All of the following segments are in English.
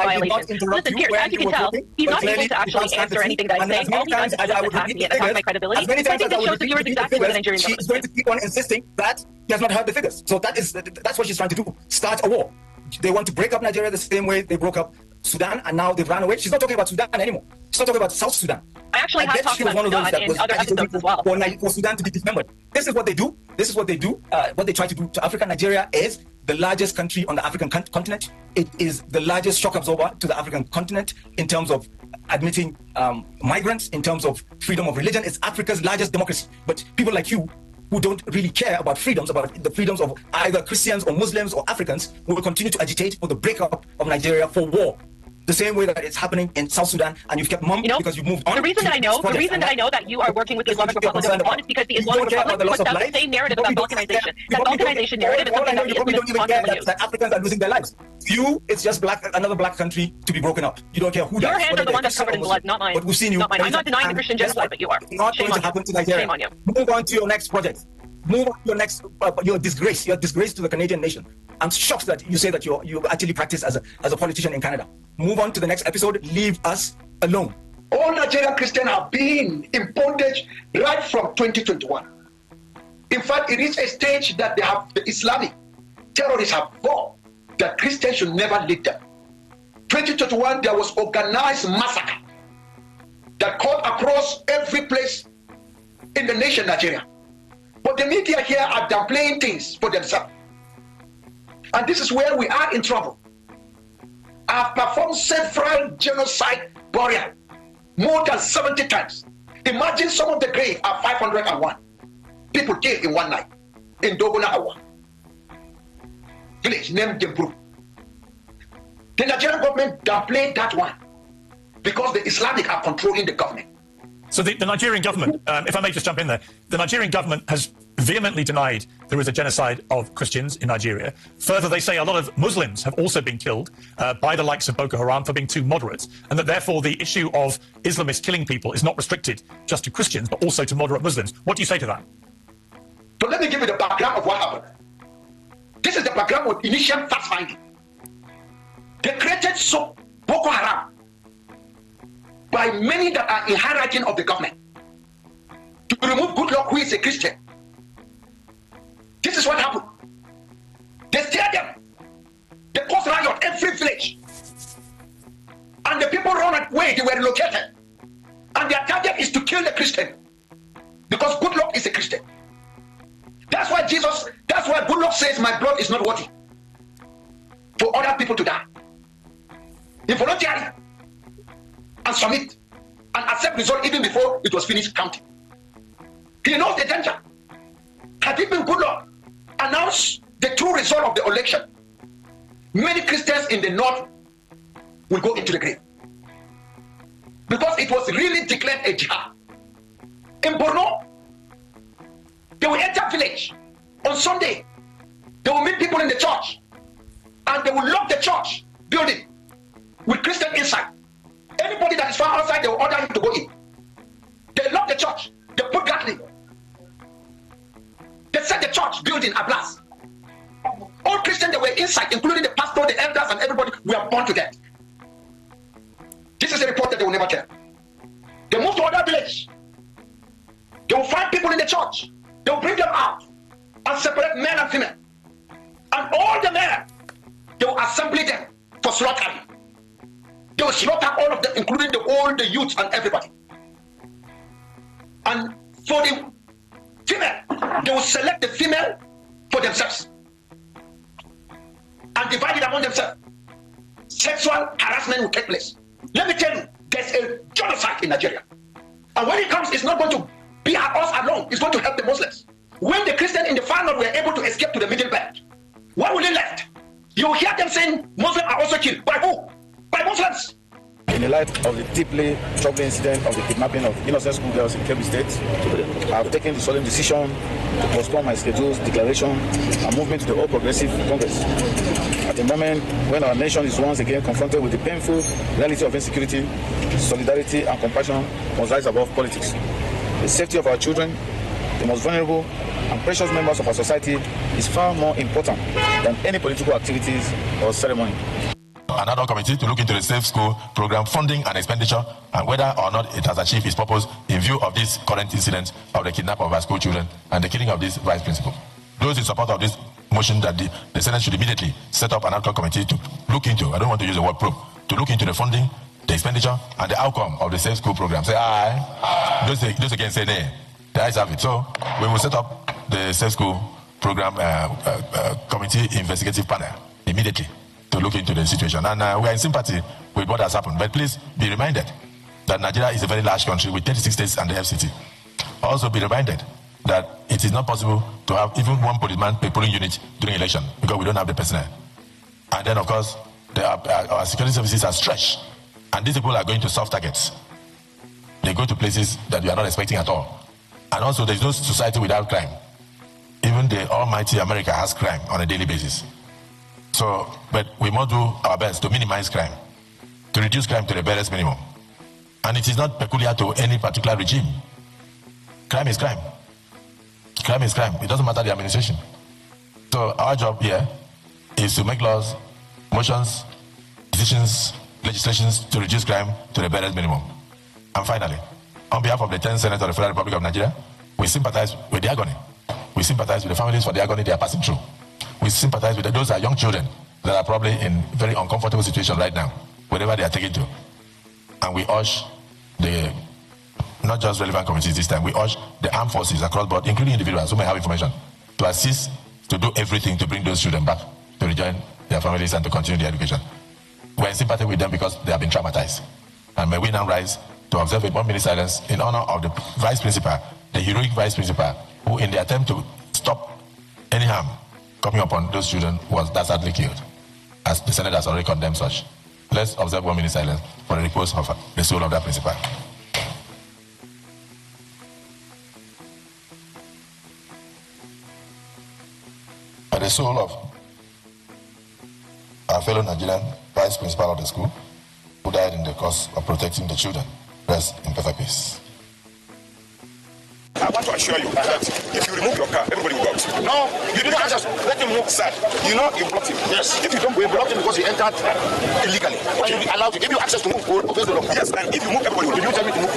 violations. Listen, Pierce, as you can tell, he's not able to actually answer anything that I'm saying. All he does is just attack me and attack my credibility. So I think that shows the viewers exactly where the Nigerian government is. She's going to keep on insisting that he has not heard the figures. So that's what she's trying to do. Start a war. They want to break up Nigeria the same way they broke up Sudan, and now they've ran away. She's not talking about Sudan anymore. She's not talking about South Sudan. I actually have talked about Sudan in other episodes as well. For Sudan to be dismembered. This is what they do. This is what they do. What they try to do to Africa. Nigeria is the largest country on the African continent. It is the largest shock absorber to the African continent in terms of admitting migrants, in terms of freedom of religion. It's Africa's largest democracy. But people like you, who don't really care about freedoms, about the freedoms of either Christians or Muslims or Africans, will continue to agitate for the breakup of Nigeria for war. The same way that it's happening in South Sudan, and you've kept mum because you've moved on. The reason that I know that you are working with the Islamic Republic of Iran is because the Islamic Republic puts out the same narrative about balkanization. That balkanization narrative is something that the Islamists don't even care that Africans are losing their lives. You, it's just another black country to be broken up. You don't care who dies. Your hands are the ones that's covered in blood, not mine. But we've seen you. Not mine. I'm not denying the Christian genocide, but you are. It's not going to happen to Nigeria. Shame on you. Move on to your next project. Move on to your next, your disgrace to the Canadian nation. I'm shocked that you say that you actually practice as a politician in Canada. Move on to the next episode. Leave us alone. All Nigerian Christians have been in bondage right from 2021. In fact, it is a stage that the Islamic terrorists have vowed that Christians should never lead them. 2021, there was organized massacre that cut across every place in the nation, Nigeria. But the media here are downplaying things for themselves. And this is where we are in trouble. I've performed several genocide burial more than 70 times. Imagine some of the graves are 501 people killed in one night in Dogona Awa village named Jemburu. The Nigerian government downplayed that one because the Islamic are controlling the government. So the Nigerian government, if I may just jump in there, the Nigerian government has vehemently denied there is a genocide of Christians in Nigeria. Further, they say a lot of Muslims have also been killed by the likes of Boko Haram for being too moderate, and that therefore the issue of Islamists killing people is not restricted just to Christians, but also to moderate Muslims. What do you say to that? So let me give you the background of what happened. This is the background of initial fact-finding. They created Boko Haram by many that are in hierarchy of the government to remove Goodluck, who is a Christian. This is what happened. They steered them. They caused riot every village. And the people run away, they were relocated. And their target is to kill the Christian. Because Goodluck is a Christian. That's why Goodluck says, my blood is not worthy for other people to die. He voluntarily and submit and accept result even before it was finished counting. He knows the danger. Had it been Goodluck announced the true result of the election, many Christians in the north will go into the grave. Because it was really declared a jihad. In Borno, they will enter village on Sunday. They will meet people in the church. And they will lock the church building with Christian inside. Anybody that is found outside, they will order him to go in. They lock the church. They put Gatling. They set the church building ablaze. All Christians that were inside, including the pastor, the elders, and everybody, were burned to death. This is a report that they will never tell. They move to other village. They will find people in the church. They will bring them out and separate men and female. And all the men, they will assemble them for slaughtering. They will slaughter all of them, including all the youth and everybody. And for the female, they will select the female for themselves and divide it among themselves. Sexual harassment will take place. Let me tell you, there's a genocide in Nigeria. And when it comes, it's not going to be us alone. It's going to help the Muslims. When the Christians in the far north were able to escape to the middle belt, what will they left? You hear them saying Muslims are also killed. By who? By Muslims. In the light of the deeply troubling incident of the kidnapping of innocent schoolgirls in Kebbi State, I have taken the solemn decision to postpone my scheduled declaration and movement to the All Progressive Congress. At a moment when our nation is once again confronted with the painful reality of insecurity, solidarity and compassion must rise above politics. The safety of our children, the most vulnerable and precious members of our society, is far more important than any political activities or ceremony. an ad hoc committee to look into the Safe School program funding and expenditure and whether or not it has achieved its purpose in view of this current incident of the kidnapping of our school children and the killing of this vice principal. Those in support of this motion that the Senate should immediately set up an ad hoc committee to look into, I don't want to use the word probe, to look into the funding, the expenditure, and the outcome of the Safe School program. Say aye. Those again say nay. The ayes have it. So we will set up the Safe School program committee investigative panel immediately to look into the situation. And we are in sympathy with what has happened. But please be reminded that Nigeria is a very large country with 36 states and the FCT. Also be reminded that it is not possible to have even one policeman per polling unit during election because we don't have the personnel. And then, of course, our security services are stretched. And these people are going to soft targets. They go to places that we are not expecting at all. And also, there's no society without crime. Even the almighty America has crime on a daily basis. So, but we must do our best to minimize crime, to reduce crime to the barest minimum. And it is not peculiar to any particular regime. Crime is crime. Crime is crime. It doesn't matter the administration. So our job here is to make laws, motions, decisions, legislations to reduce crime to the barest minimum. And finally, on behalf of the 10 Senators of the Federal Republic of Nigeria, we sympathize with the agony. We sympathize with the families for the agony they are passing through. We sympathize with those are young children that are probably in very uncomfortable situation right now, wherever they are taken to. And we urge the, not just relevant committees this time, we urge the armed forces across board, including individuals who may have information, to assist, to do everything to bring those children back, to rejoin their families and to continue their education. We're in sympathy with them because they have been traumatized. And may we now rise to observe a 1 minute silence in honor of the vice principal, the heroic vice principal, who in the attempt to stop any harm coming upon those children was sadly killed, as the Senate has already condemned such. Let's observe 1 minute silence for the repose of the soul of that principal. For the soul of our fellow Nigerian vice principal of the school, who died in the cause of protecting the children, rest in perfect peace. I want to assure you that if you remove your car, everybody will go out. No, you didn't ask us. Let him move. Sir, you know you blocked him. Yes. If you don't, we blocked him because he entered illegally. Okay. And you allowed to give you access to move. We'll obey the law. Yes, and if you move, everybody will. Did you tell me to move?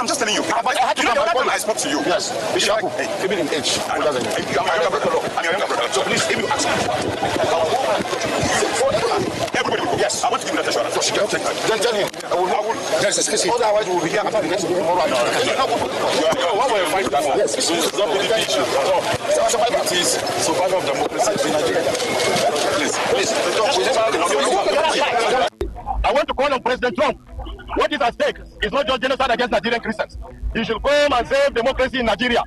I'm just telling you. But I had to you know have the my other time I spoke to you. Yes. Bishop, even in age. I'm your younger brother. I'm your younger brother. So please, if you ask me. Everybody will go. Yes. I want to give you that assurance. Then tell him. I will. There's a space. Otherwise, we will be here after the next meeting tomorrow. What were you fighting for? Yes. This is not the issue. It is survival of democracy in Nigeria. Please. I want to call on President Trump. What is at stake is not just genocide against Nigerian Christians. He should come and save democracy in Nigeria.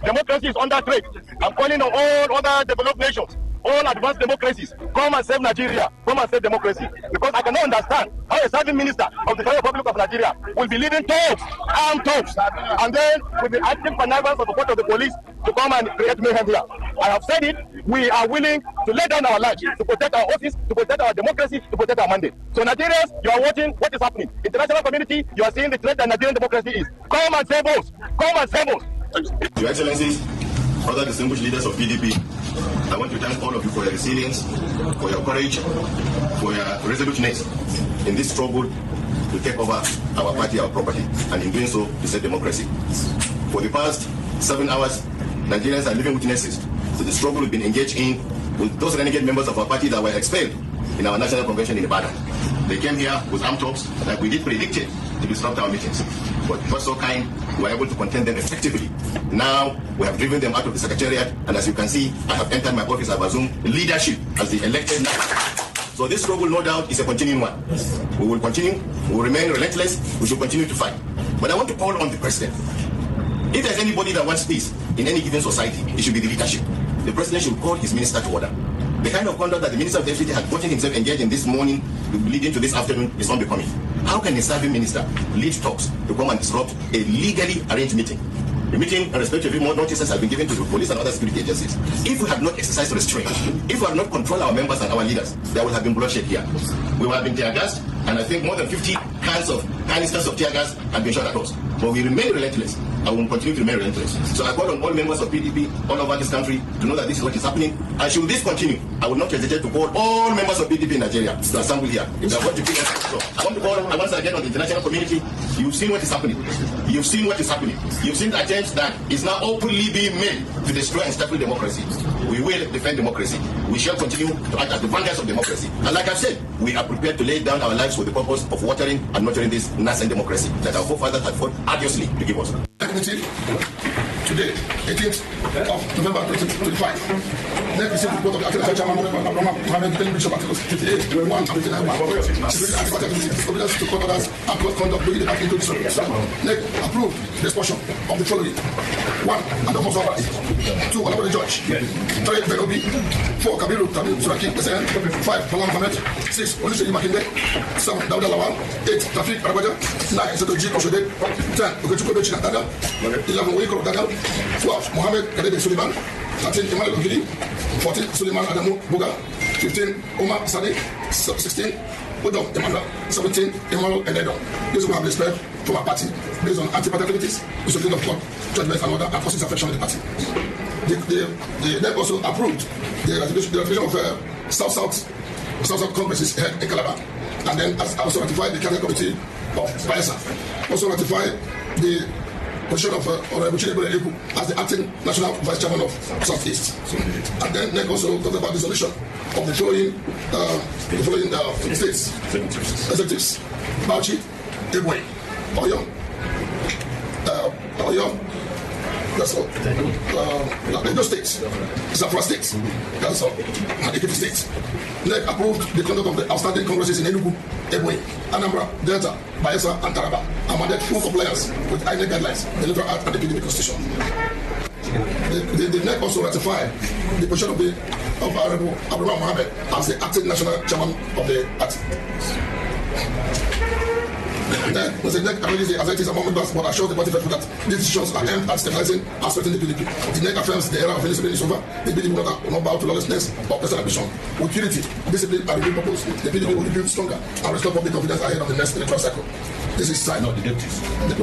Democracy is under threat. I'm calling on all other developed nations, all advanced democracies, come and save Nigeria, come and save democracy. Because I cannot understand how a serving minister of the Federal Republic of Nigeria will be leading talks, armed talks, and then will be acting connivance of the support of the police to come and create mayhem here. I have said it, we are willing to lay down our lives to protect our office, to protect our democracy, to protect our mandate. So Nigerians, you are watching what is happening. International community, you are seeing the threat that Nigerian democracy is. Come and save us! Come and save us! Your Excellencies, other distinguished leaders of PDP, I want to thank all of you for your resilience, for your courage, for your resoluteness in this struggle to take over our party, our property, and in doing so, to save democracy. For the past 7 hours, Nigerians are living witnesses to the struggle we've been engaged in with those renegade members of our party that were expelled in our national convention in Ibadan. They came here with armed talks like we did predicted to disrupt our meetings. But God so kind, we were able to contain them effectively. Now, we have driven them out of the secretariat, and as you can see, I have entered my office at Zoom leadership as the elected. So this struggle, no doubt, is a continuing one. We will continue, we will remain relentless, we should continue to fight. But I want to call on the president. If there's anybody that wants peace in any given society, it should be the leadership. The president should call his minister to order. The kind of conduct that the Minister of the FCT had gotten himself engaged in this morning, leading to this afternoon, is unbecoming. How can a serving minister lead talks to come and disrupt a legally arranged meeting? The meeting, in respect to more notices, have been given to the police and other security agencies. If we had not exercised restraint, if we had not controlled our members and our leaders, there would have been bloodshed here. We would have been tear gassed, and I think more than 50 canisters of tear gas have been shot at us. But we remain relentless, I will continue to remain relentless. So I call on all members of PDP all over this country to know that this is what is happening. And should this continue, I will not hesitate to call all members of PDP in Nigeria to assemble here. If they are going to kill us, so I want to call once again on the international community. You've seen what is happening. You've seen what is happening. You've seen the attempts that is now openly being made to destroy and stifle democracy. We will defend democracy. We shall continue to act as the vanguards of democracy. And like I said, we are prepared to lay down our lives for the purpose of watering and nurturing this nascent democracy that our forefathers had fought arduously to give us. Today, 18th of November 2025. Next received report of the Acting Chairman Mohammed Bin Bishop Articles 58, 1, and 59. Security activities, evidence to court orders, and close conduct bringing the acting to this. Next, approved the expression of the following: 1. Adam Mosa Rice. 2. Alabama George. 3. Ben Obi. 4. Kabiru Tamil Suraki SN. 5. Palam Mohamed. 6. Oluseyi Makinde. 7. Dawuda Lawal. 8. Tafik Arabaja. 9. Setoji Oshode. 10. Okechukwu Bechina Daniel. 11. Oyikoro Daniel. 12. Mohammed Kadede Suleiman. 13. Emmanuel Ogidi. 14. Suleiman Adamu Buga. 15. Omar Sadi. 16. Odom Emmanuel. 17. Emmanuel Enedo. These who have respect from our party based on anti-party activities, discipline of court, judgment and order, and forces affection of the party. They also approved the ratification of South Congress's head in Calabar, and then also ratified the Cabinet Committee of Bayelsa. Also ratified the position of Honorable Chinedu Eku as the acting national vice chairman of Southeast. And then NEC also talked about the solution of the following states, executives: Bauchi, Ebonyi, Oyo, that's all. Edo State, Zamfara State, that's all. And Ekiti State. NEC approved the conduct of the outstanding congresses in Enugu, Ebonyi, Anambra, Delta, Bayelsa, and Taraba, and mandated full compliance with INEC guidelines, the Electoral Act, and the PDP Constitution. The NEC also ratified the position of Honorable Abraham Mohammed as the acting national chairman of the party. Then, when the NEC acknowledges the anxieties among members, but assures the party faithful that these decisions are aimed at stabilizing and strengthening the PDP. The NEC affirms the era of discipline is over. The PDP will not bow to lawlessness or personal ambition. With unity, discipline, and renewed purpose, the PDP will rebuild stronger and restore public confidence ahead of the next electoral cycle. This is signed. The deputies. The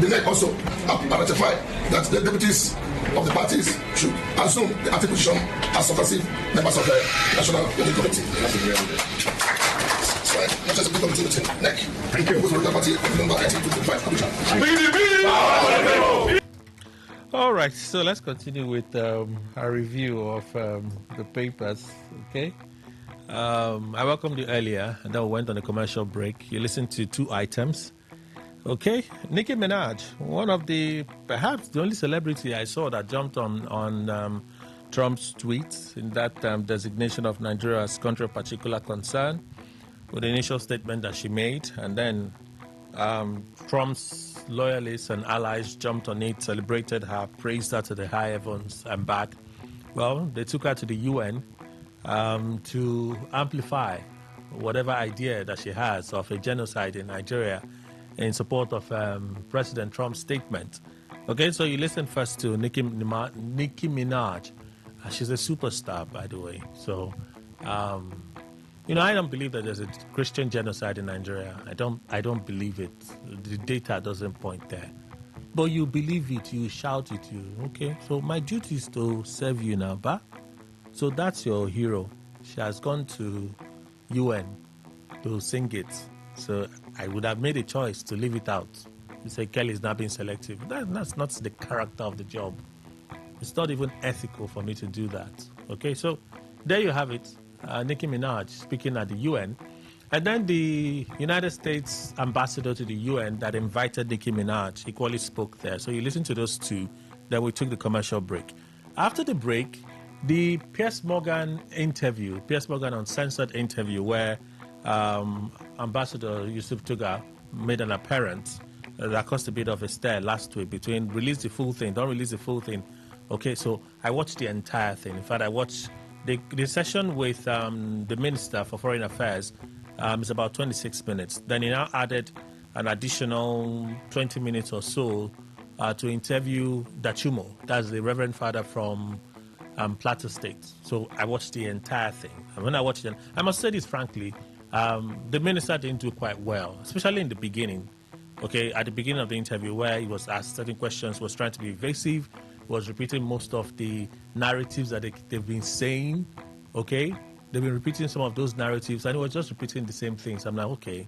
NEC also ratified that the deputies of the parties should assume the active position as successive members of the National Unity Committee. That's a great idea. NEC. Thank you. All right, so let's continue with a review of the papers. Okay. I welcomed you earlier, and then we went on a commercial break. You listened to two items. Okay, Nicki Minaj, one of perhaps the only celebrity I saw that jumped on Trump's tweets in that designation of Nigeria as country of particular concern, with the initial statement that she made, and then Trump's loyalists and allies jumped on it, celebrated her, praised her to the high heavens and back. Well, they took her to the UN to amplify whatever idea that she has of a genocide in Nigeria in support of President Trump's statement. Okay, so you listen first to Nicki Minaj. She's a superstar, by the way. So, I don't believe that there's a Christian genocide in Nigeria. I don't believe it. The data doesn't point there. But you believe it, you shout it, okay? So my duty is to serve you now, ba? So that's your hero. She has gone to UN to sing it. So I would have made a choice to leave it out. You say Kelly's not being selective. That's not the character of the job. It's not even ethical for me to do that. Okay, so there you have it. Nicki Minaj speaking at the UN. And then the United States ambassador to the UN that invited Nicki Minaj equally spoke there. So you listen to those two. Then we took the commercial break. After the break, the Piers Morgan uncensored interview where Ambassador Yusuf Tuga made an appearance that caused a bit of a stir last week between release the full thing, don't release the full thing. Okay, so I watched the entire thing. In fact, I watched the session with the Minister for Foreign Affairs. Is about 26 minutes. Then he now added an additional 20 minutes or so to interview Dachumo. That's the Reverend Father from Plateau State. So I watched the entire thing. And when I watched it, I must say this frankly, the minister didn't do quite well, especially in the beginning. Okay, at the beginning of the interview, where he was asked certain questions, was trying to be evasive, was repeating most of the narratives that they've been saying. Okay, they've been repeating some of those narratives, and he was just repeating the same things. I'm like, okay.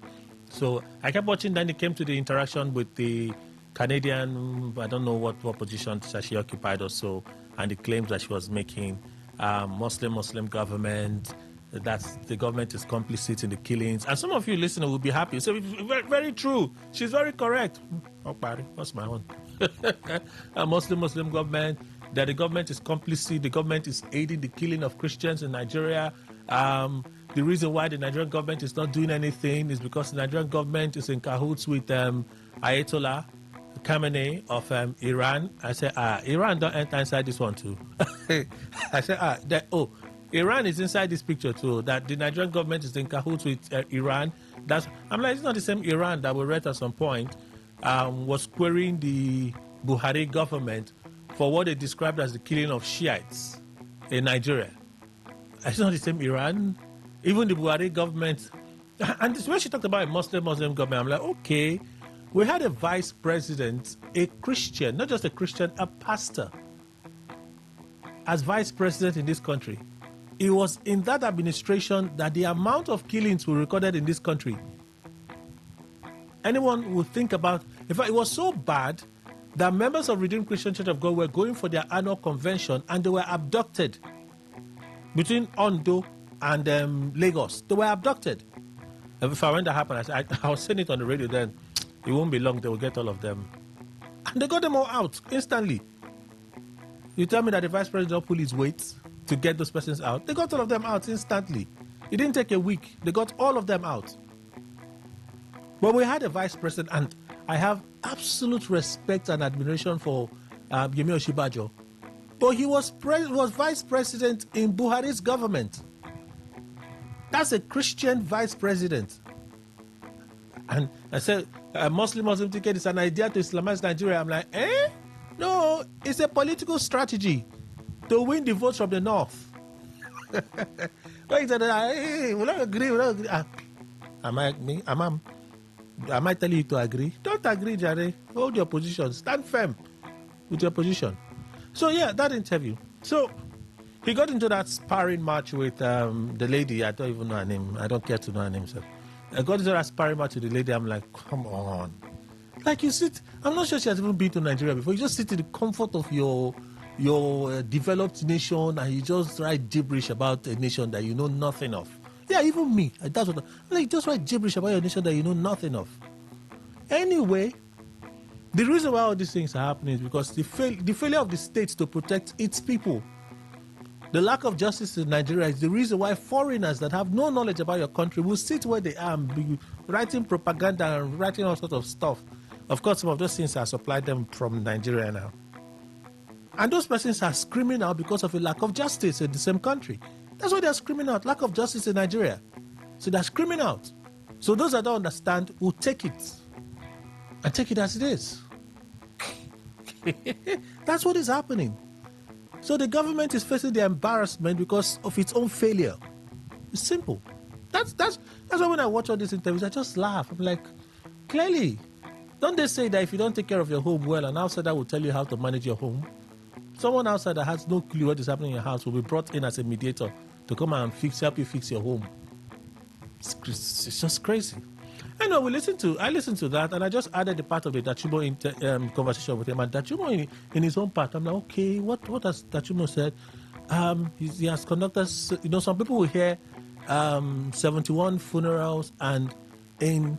So I kept watching. Then it came to the interaction with the Canadian, I don't know what position that she occupied or so, and the claims that she was making. Muslim government, that the government is complicit in the killings. And some of you listening will be happy. So it's very, very true. She's very correct. Oh, Barry, what's my own? A Muslim government, that the government is complicit, the government is aiding the killing of Christians in Nigeria. The reason why the Nigerian government is not doing anything is because the Nigerian government is in cahoots with Ayatollah Khamenei of Iran. I said, Iran don't enter inside this one too. I said, Iran is inside this picture too. That the Nigerian government is in cahoots with Iran. I'm like, it's not the same Iran that we read at some point was querying the Buhari government for what they described as the killing of Shiites in Nigeria. It's not the same Iran. Even the Buhari government, and when she talked about a Muslim government, I'm like, okay. We had a vice president, a Christian, not just a Christian, a pastor, as vice president in this country. It was in that administration that the amount of killings were recorded in this country. Anyone would think about, in fact, it was so bad that members of Redeemed Christian Church of God were going for their annual convention and they were abducted between Ondo and Lagos. They were abducted. If I when that happened, I was saying it on the radio then. It won't be long, they will get all of them. And they got them all out instantly. You tell me that the vice president pulled his weight to get those persons out. They got all of them out instantly. It didn't take a week. They got all of them out. But we had a vice president, and I have absolute respect and admiration for Yemi Osinbajo. But he was vice president in Buhari's government. That's a Christian vice president. And I said, a Muslim ticket is an idea to Islamize Nigeria. I'm like, No, it's a political strategy to win the votes from the north. He said, we don't agree. Am I telling you to agree? Don't agree, Jare. Hold your position. Stand firm with your position. So, yeah, that interview. So, he got into that sparring match with the lady. I don't even know her name. I don't care to know her name, sir. I got into that sparring match with the lady. I'm like, come on. Like you sit, I'm not sure she has even been to Nigeria before. You just sit in the comfort of your developed nation and you just write gibberish about a nation that you know nothing of. Yeah, even me. That's what I'm like, just write gibberish about your nation that you know nothing of. Anyway, the reason why all these things are happening is because the failure of the state to protect its people. The lack of justice in Nigeria is the reason why foreigners that have no knowledge about your country will sit where they are and be writing propaganda and writing all sorts of stuff. Of course, some of those things are supplied them from Nigeria now. And those persons are screaming out because of a lack of justice in the same country. That's why they're screaming out, lack of justice in Nigeria. So they're screaming out. So those that don't understand will take it and take it as it is. That's what is happening. So the government is facing the embarrassment because of its own failure. It's simple. That's why when I watch all these interviews, I just laugh. I'm like, clearly, don't they say that if you don't take care of your home well, an outsider will tell you how to manage your home? Someone outside that has no clue what is happening in your house will be brought in as a mediator to come and help you fix your home. It's just crazy. Anyway, I listened to that, and I just added the part of the Dachumo conversation with him. And Dachumo, in his own part, I'm like, okay, what has Dachumo said? He has conducted, some people will hear 71 funerals, and in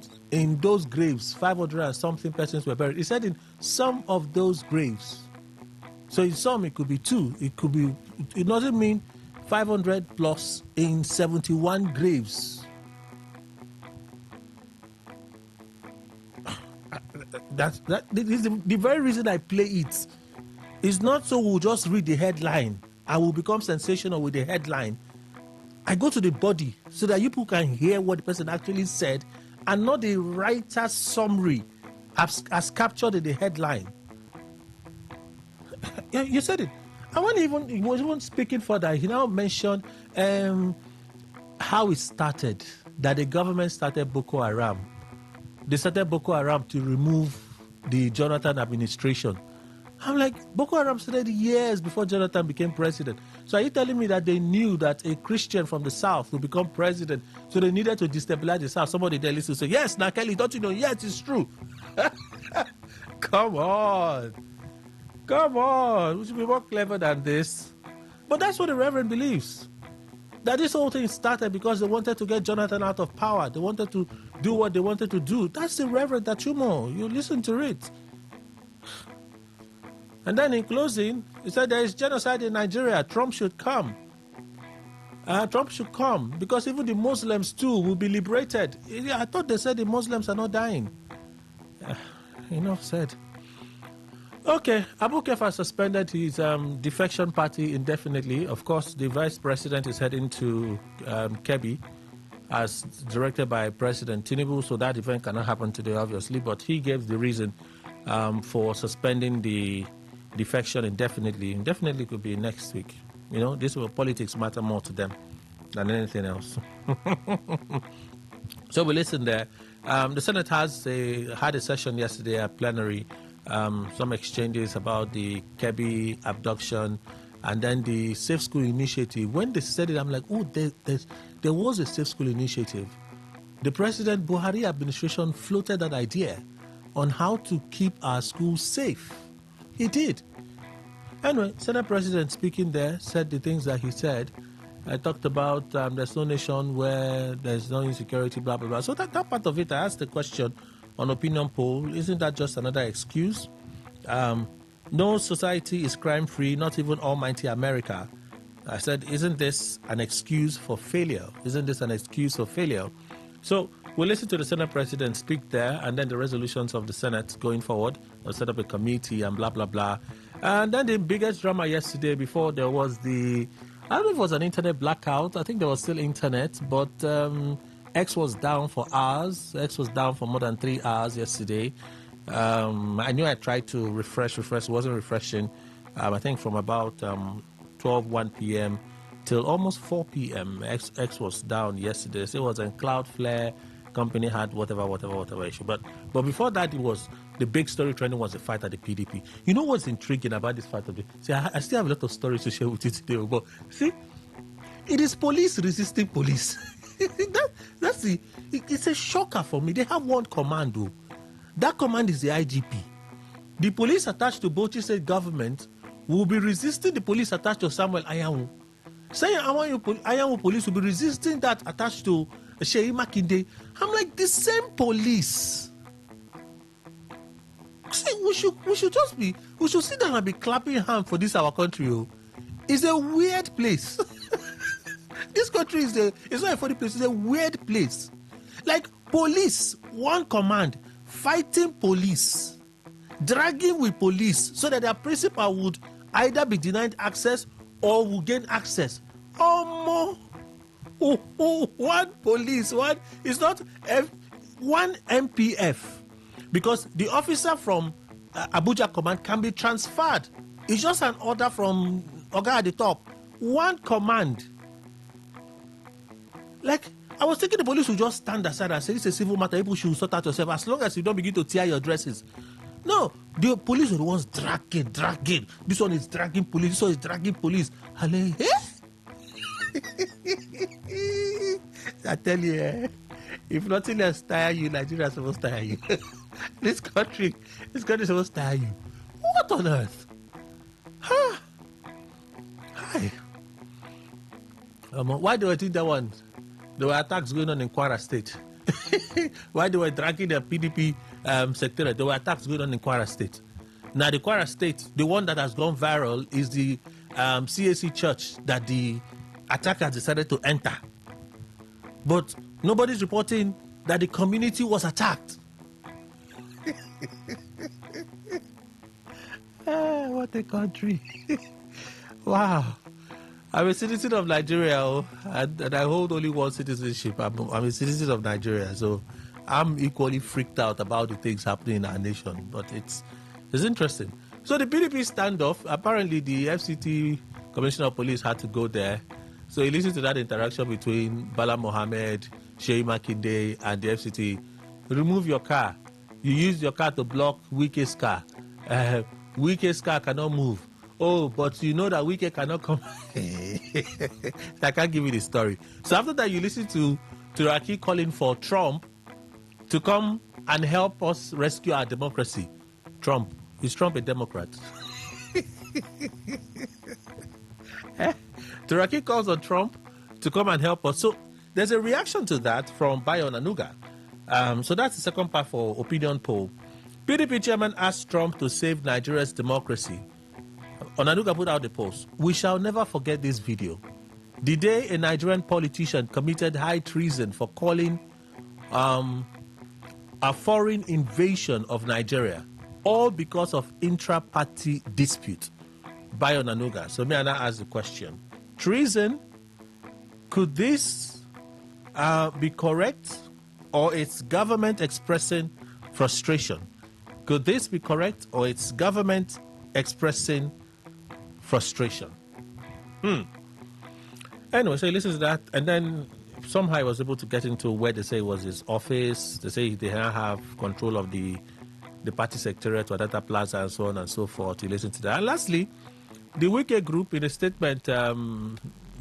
those graves, 500 and something persons were buried. He said in some of those graves, so in some it could be two, it doesn't mean 500 plus in 71 graves. This is the very reason I play it. It's not so we'll just read the headline and we'll become sensational with the headline. I go to the body so that you people can hear what the person actually said and not the writer's summary as captured in the headline. Yeah, you said it. And he was even speaking further, he now mentioned how it started, that the government started Boko Haram. they started Boko Haram to remove the Jonathan administration. I'm like, Boko Haram started years before Jonathan became president. So are you telling me that they knew that a Christian from the South would become president, so they needed to destabilize the South? Somebody there listens to say, yes, now Kelly, don't you know? Yes, it's true. Come on. Come on. We should be more clever than this. But that's what the Reverend believes. That this whole thing started because they wanted to get Jonathan out of power. They wanted to do what they wanted to do. That's the Reverend Tachumo. You listen to it. And then in closing, he said there is genocide in Nigeria. Trump should come. Trump should come because even the Muslims too will be liberated. I thought they said the Muslims are not dying. Enough said. Okay, Abu Kefa suspended his defection party indefinitely. Of course, the vice president is heading to Kebbi as directed by President Tinubu, so that event cannot happen today, obviously. But he gave the reason for suspending the defection indefinitely. Indefinitely could be next week. You know, this will politics matter more to them than anything else. So we listen there. The Senate had a session yesterday, a plenary, some exchanges about the Kebbi abduction and then the Safe School Initiative. When they said it, I'm like, oh, there was a Safe School Initiative. The President Buhari administration floated that idea on how to keep our schools safe. He did. Anyway, Senate President speaking there said the things that he said. I talked about there's no nation where there's no insecurity, blah, blah, blah. So that part of it, I asked the question on opinion poll, isn't that just another excuse? No society is crime-free, not even almighty America. I said, isn't this an excuse for failure? Isn't this an excuse for failure? So we'll listen to the Senate President speak there, and then the resolutions of the Senate going forward. They'll set up a committee and blah, blah, blah. And then the biggest drama yesterday, before there was I don't know if it was an internet blackout. I think there was still internet, but X was down for hours. X was down for more than 3 hours yesterday. I knew I tried to refresh. It wasn't refreshing. I think from about 1 p.m. till almost 4 p.m. X was down yesterday. So it was in Cloudflare. Company had whatever issue. But before that, it was the big story trending was the fight at the PDP. You know what's intriguing about this fight? See, I still have a lot of stories to share with you today. But see, it is police resisting police. It's a shocker for me. They have one commando. That command is the IGP. The police attached to Bauchi State government will be resisting the police attached to Samuel Ayawu. Saying Ayawu police will be resisting that attached to Sheyi Makinde. I'm like, the same police. See, we should sit down and be clapping hands for this our country. Oh. It's a weird place. This country it's not a funny place, it's a weird place. Like police, one command, fighting police, dragging with police so that their principal would either be denied access or will gain access. One police, it's not one MPF, because the officer from Abuja command can be transferred. It's just an order from Oga at the top. One command. Like, I was thinking the police would just stand aside and say, it's a civil matter, people should sort out yourself as long as you don't begin to tear your dresses. No, the police are the ones dragging. This one is dragging police, this one is dragging police. I tell you, if nothing else tire you, Nigeria is supposed to tire you. This country is supposed to tire you. What on earth? Huh? Hi. Why do I think that one? There were attacks going on in Kwara State. Why they were dragging the PDP secretariat? There were attacks going on in Kwara State. Now the Kwara State, the one that has gone viral is the CAC church that the attackers decided to enter. But nobody's reporting that the community was attacked. What a country. Wow. I'm a citizen of Nigeria, and I hold only one citizenship. I'm a citizen of Nigeria, so I'm equally freaked out about the things happening in our nation. But it's interesting. So the PDP standoff, apparently the FCT Commissioner of Police had to go there. So he listened to that interaction between Bala Mohammed, Sheyi Makinde, and the FCT remove your car. You use your car to block Wike's car. Wike's car cannot move. Oh, but you know that Wike cannot come. I can't give you the story. So after that, you listen to Turaki calling for Trump to come and help us rescue our democracy. Trump. Is Trump a Democrat? Turaki calls on Trump to come and help us. So there's a reaction to that from Bayo Onanuga. So that's the second part for opinion poll. PDP chairman asked Trump to save Nigeria's democracy. Onanuga put out the post. We shall never forget this video. The day a Nigerian politician committed high treason for calling a foreign invasion of Nigeria, all because of intra-party dispute. By Onanuga. So me and I ask the question. Treason, could this be correct, or it's government expressing frustration? Could this be correct, or it's government expressing frustration? Anyway, so he listens to that, and then somehow he was able to get into where they say it was his office. They say they now have control of the party secretariat, Wadata Plaza, and so on and so forth. He listened to that. And lastly, the Wike Group, in a statement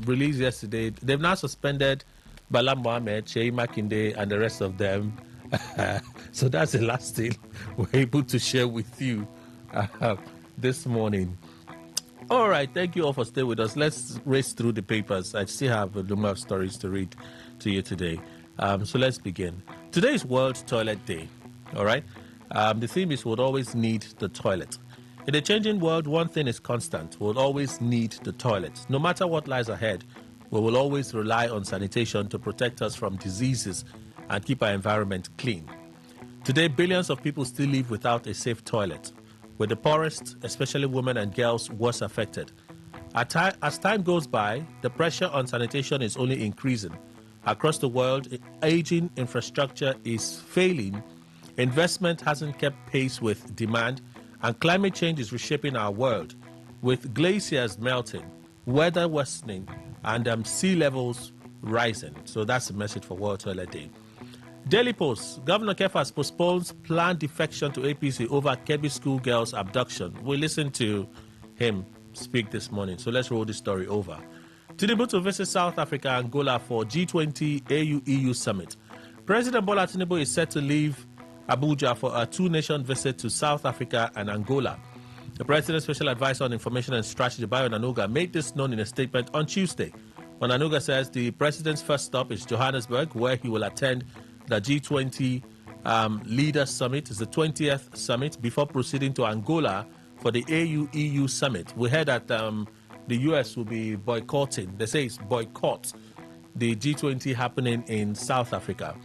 released yesterday, they've now suspended Bala Mohammed, Sheyi Makinde, and the rest of them. So that's the last thing we're able to share with you this morning. All right, thank you all for staying with us. Let's race through the papers. I still have a number of stories to read to you today. So let's begin. Today is World Toilet Day. All right. The theme is we'll always need the toilet. In a changing world, one thing is constant. We'll always need the toilet. No matter what lies ahead, we will always rely on sanitation to protect us from diseases and keep our environment clean. Today, billions of people still live without a safe toilet, with the poorest, especially women and girls, worse affected. As time goes by, the pressure on sanitation is only increasing. Across the world, aging infrastructure is failing, investment hasn't kept pace with demand, and climate change is reshaping our world, with glaciers melting, weather worsening, and sea levels rising. So that's the message for World Toilet Day. Daily Post, Governor Kefas postpones planned defection to APC over Kebbi schoolgirl's abduction. We listened to him speak this morning, so let's roll this story over. Tinubu to visit South Africa and Angola for G20 AU-EU summit. President Bola Tinubu is set to leave Abuja for a two-nation visit to South Africa and Angola. The President's Special Advisor on Information and Strategy, Bayo Onanuga, made this known in a statement on Tuesday. Onanuga says the President's first stop is Johannesburg, where he will attend the G20 Leaders Summit. It's the 20th summit, before proceeding to Angola for the AU-EU summit. We heard that the U.S. will be boycotting, they say it's boycott, the G20 happening in South Africa.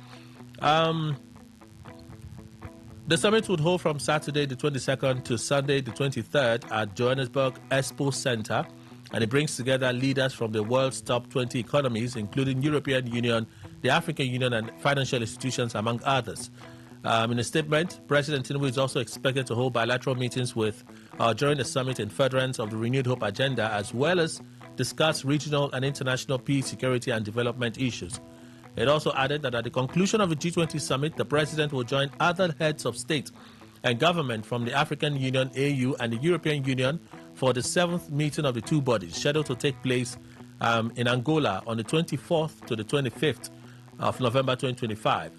The summit would hold from Saturday the 22nd to Sunday the 23rd at Johannesburg Expo Center, and it brings together leaders from the world's top 20 economies, including European Union, the African Union, and financial institutions, among others. In a statement, President Tinubu is also expected to hold bilateral meetings during the summit in furtherance of the Renewed Hope agenda, as well as discuss regional and international peace, security, and development issues. It also added that at the conclusion of the G20 summit, the President will join other heads of state and government from the African Union, AU, and the European Union for the 7th meeting of the two bodies, scheduled to take place in Angola on the 24th to the 25th of November 2025.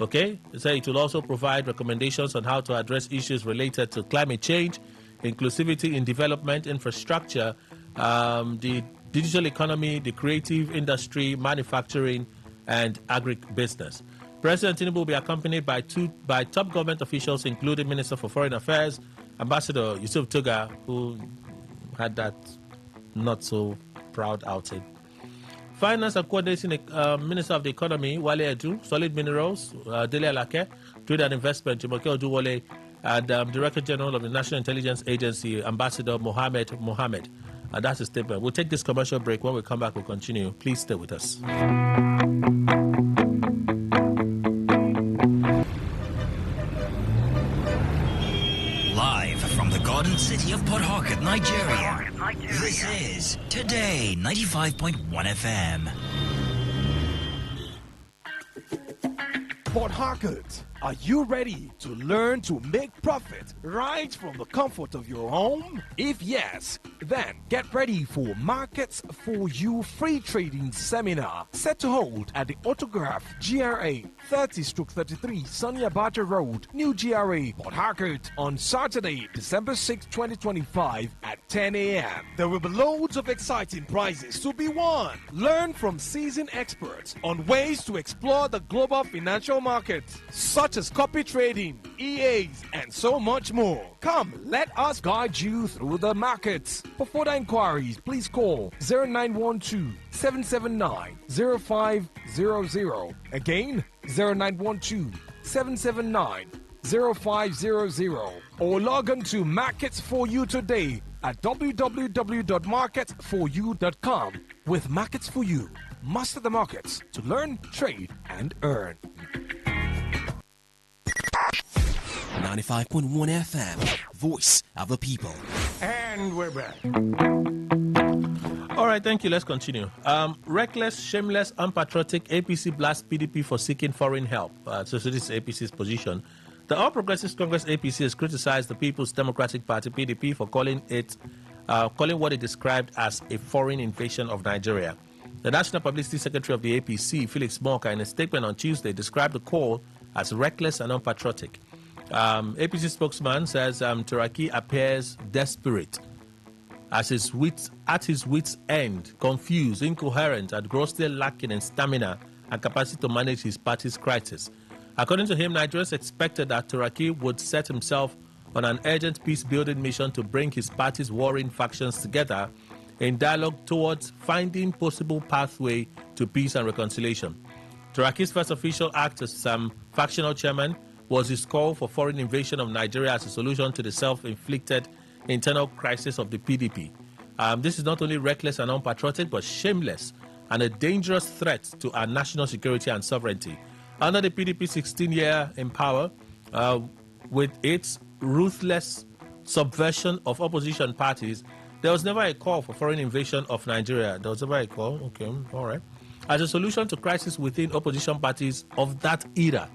Okay, so it will also provide recommendations on how to address issues related to climate change, inclusivity in development, infrastructure, the digital economy, the creative industry, manufacturing, and agribusiness. President Tinubu will be accompanied by top government officials, including Minister for Foreign Affairs, Ambassador Yusuf Tuga, who had that not so proud outing. Finance and Coordinating Minister of the Economy, Wale Edu, Solid Minerals, Dele Alake, Trade and Investment, Jumoke Oduwole, and Director General of the National Intelligence Agency, Ambassador Mohammed. That's a statement. We'll take this commercial break. When we come back, we'll continue. Please stay with us. Live from the Garden City of Port Harcourt, Nigeria. This is Today 95.1 FM. Port Harcourt, Are you ready to learn to make profit right from the comfort of your home? If yes, then get ready for Markets for You free trading seminar set to hold at the Autograph GRA 30/33 Sunny Abacha Road, New GRA, Port Harcourt on Saturday, December 6, 2025 at 10 a.m. There will be loads of exciting prizes to be won. Learn from seasoned experts on ways to explore the global financial markets, such as copy trading, EAs, and so much more. Come, let us guide you through the markets. For further inquiries, please call 0912-779-0500. Again, 0912-779-0500. Or log on to Markets for You today at www.marketsforyou.com. With Markets for You, master the markets to learn, trade, and earn. 95.1 FM, voice of the people. And we're back. All right, thank you. Let's continue. Reckless, shameless, unpatriotic, APC blasts PDP for seeking foreign help. So this is APC's position. The All Progressives Congress APC has criticized the People's Democratic Party PDP for calling what it described as a foreign invasion of Nigeria. The National Publicity Secretary of the APC, Felix Morka, in a statement on Tuesday, described the call as reckless and unpatriotic. APC spokesman says Turaki appears desperate, at his wits' end, confused, incoherent, and grossly lacking in stamina and capacity to manage his party's crisis. According to him, Nigerians expected that Turaki would set himself on an urgent peace-building mission to bring his party's warring factions together in dialogue towards finding possible pathway to peace and reconciliation. Turaki's first official act as factional chairman was his call for foreign invasion of Nigeria as a solution to the self-inflicted internal crisis of the PDP. This is not only reckless and unpatriotic, but shameless and a dangerous threat to our national security and sovereignty. Under the PDP 16-year in power, with its ruthless subversion of opposition parties, there was never a call for foreign invasion of Nigeria. There was never a call. Okay, all right. As a solution to crisis within opposition parties of that era,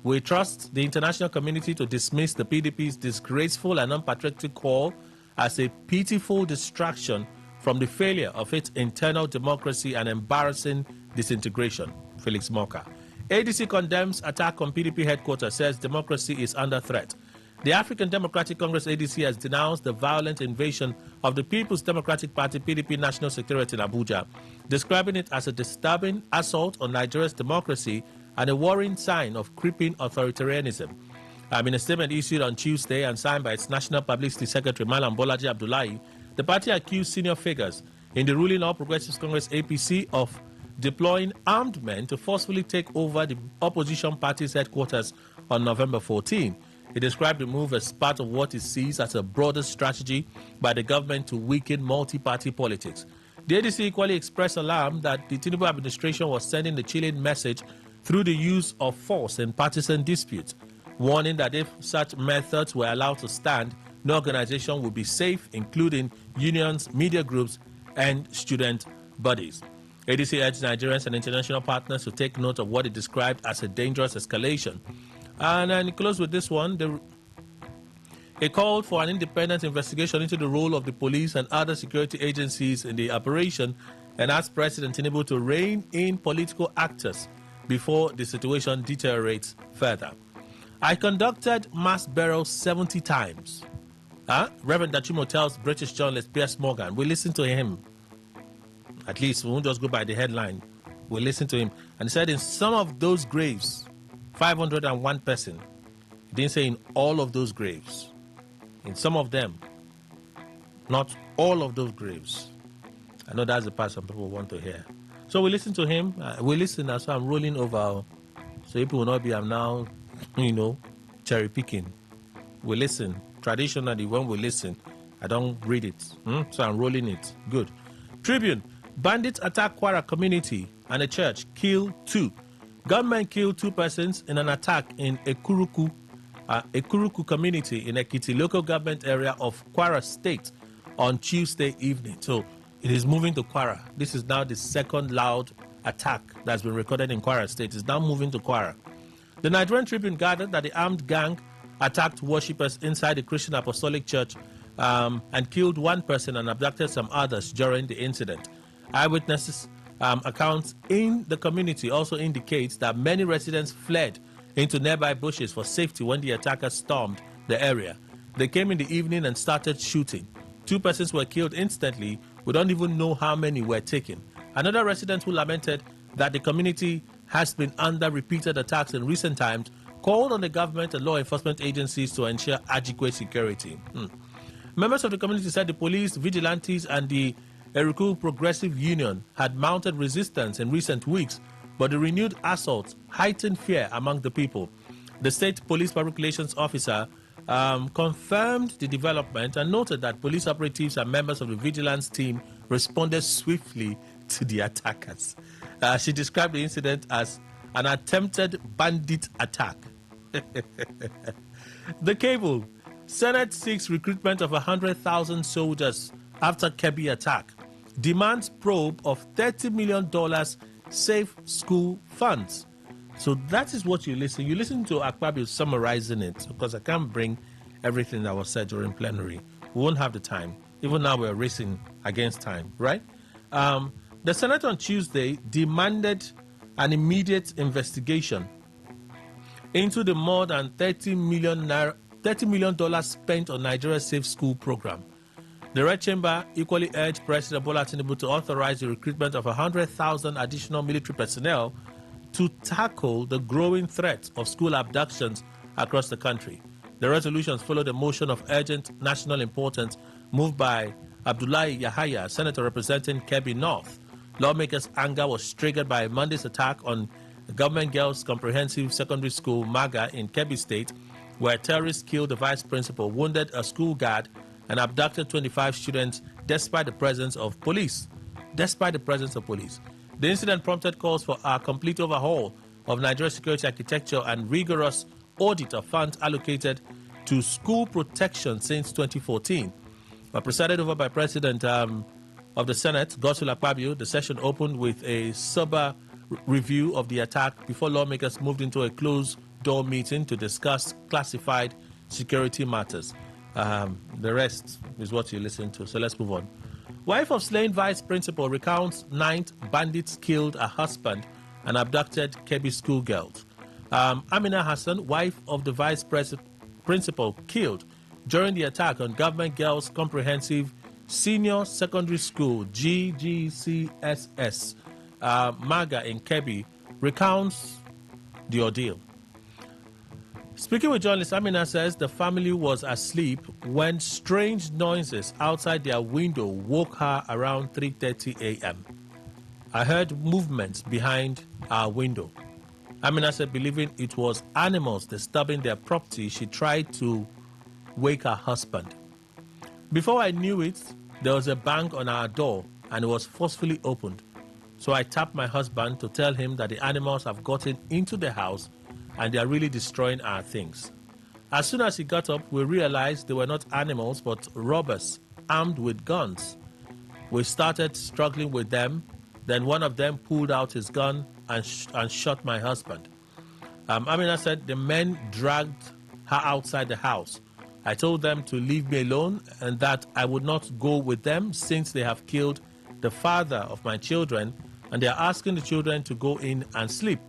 we trust the international community to dismiss the PDP's disgraceful and unpatriotic call as a pitiful distraction from the failure of its internal democracy and embarrassing disintegration. Felix Morka. ADC condemns attack on PDP headquarters, says democracy is under threat. The African Democratic Congress ADC has denounced the violent invasion of the People's Democratic Party PDP National Secretariat in Abuja, describing it as a disturbing assault on Nigeria's democracy and a worrying sign of creeping authoritarianism. In a statement issued on Tuesday and signed by its National Publicity Secretary Malam Bolaji Abdullahi, the party accused senior figures in the ruling All Progressives Congress APC of deploying armed men to forcefully take over the opposition party's headquarters on November 14. It described the move as part of what it sees as a broader strategy by the government to weaken multi-party politics. The ADC equally expressed alarm that the Tinubu administration was sending the chilling message through the use of force in partisan disputes, warning that if such methods were allowed to stand, no organization would be safe, including unions, media groups, and student bodies. ADC urged Nigerians and international partners to take note of what it described as a dangerous escalation. And then close with this one. It called for an independent investigation into the role of the police and other security agencies in the operation and asked President Tinubu to rein in political actors before the situation deteriorates further. I conducted mass burials 70 times. Reverend Dachimo tells British journalist Piers Morgan. We listen to him. At least we won't just go by the headline. We'll listen to him. And he said in some of those graves, 501 person. He didn't say in all of those graves. In some of them. Not all of those graves. I know that's the part some people want to hear. So we listen to him. We listen. That's why I'm rolling over. So people will not be, I'm now, cherry picking. We listen. Traditionally, when we listen, I don't read it. So I'm rolling it. Good. Tribune. Bandits attack Kwara community and a church. Kill 2. Gunmen killed 2 persons in an attack in Ekuruku community in Ekiti local government area of Kwara State on Tuesday evening. So it is moving to Kwara. This is now the second loud attack that's been recorded in Kwara State. It's now moving to Kwara. The Nigerian Tribune gathered that the armed gang attacked worshippers inside the Christian Apostolic Church and killed one person and abducted some others during the incident. Eyewitnesses accounts in the community also indicates that many residents fled into nearby bushes for safety when the attackers stormed the area. They came in the evening and started shooting. 2 persons were killed instantly. We don't even know how many were taken. Another resident who lamented that the community has been under repeated attacks in recent times called on the government and law enforcement agencies to ensure adequate security. Members of the community said the police, vigilantes, and the Eruku Progressive Union had mounted resistance in recent weeks, but the renewed assaults heightened fear among the people. The state police public relations officer confirmed the development and noted that police operatives and members of the vigilance team responded swiftly to the attackers. She described the incident as an attempted bandit attack. The Cable. Senate seeks recruitment of 100,000 soldiers after Kebbi attack. Demands probe of $30 million safe school funds. So that is what you listen. You listen to Akpabio summarizing it because I can't bring everything that was said during plenary. We won't have the time. Even now we're racing against time, right? The Senate on Tuesday demanded an immediate investigation into the more than $30 million spent on Nigeria's Safe School program. The Red Chamber equally urged President Bola Tinubu to authorize the recruitment of 100,000 additional military personnel to tackle the growing threat of school abductions across the country. The resolutions followed a motion of urgent national importance moved by Abdullahi Yahaya, senator representing Kebbi North. Lawmakers' anger was triggered by Monday's attack on the Government Girls Comprehensive Secondary School, MAGA, in Kebbi State, where terrorists killed the vice principal, wounded a school guard, and abducted 25 students despite the presence of police. The incident prompted calls for a complete overhaul of Nigeria's security architecture and rigorous audit of funds allocated to school protection since 2014. Presided over by President of the Senate, Godswill Akpabio, the session opened with a sober review of the attack before lawmakers moved into a closed-door meeting to discuss classified security matters. The rest is what you listen to, so let's move on. Wife of slain vice principal recounts night bandits killed her husband and abducted Kebbi schoolgirls. Amina Hassan, wife of the vice principal, killed during the attack on Government Girls Comprehensive Senior Secondary School, GGCSS, MAGA in Kebbi, recounts the ordeal. Speaking with journalist, Amina says the family was asleep when strange noises outside their window woke her around 3:30 a.m. I heard movements behind our window. Amina said, believing it was animals disturbing their property, she tried to wake her husband. Before I knew it, there was a bang on our door and it was forcefully opened. So I tapped my husband to tell him that the animals have gotten into the house and they are really destroying our things. As soon as he got up, we realized they were not animals but robbers armed with guns. We started struggling with them. Then one of them pulled out his gun and shot my husband. Amina said the men dragged her outside the house. I told them to leave me alone and that I would not go with them since they have killed the father of my children and they are asking the children to go in and sleep.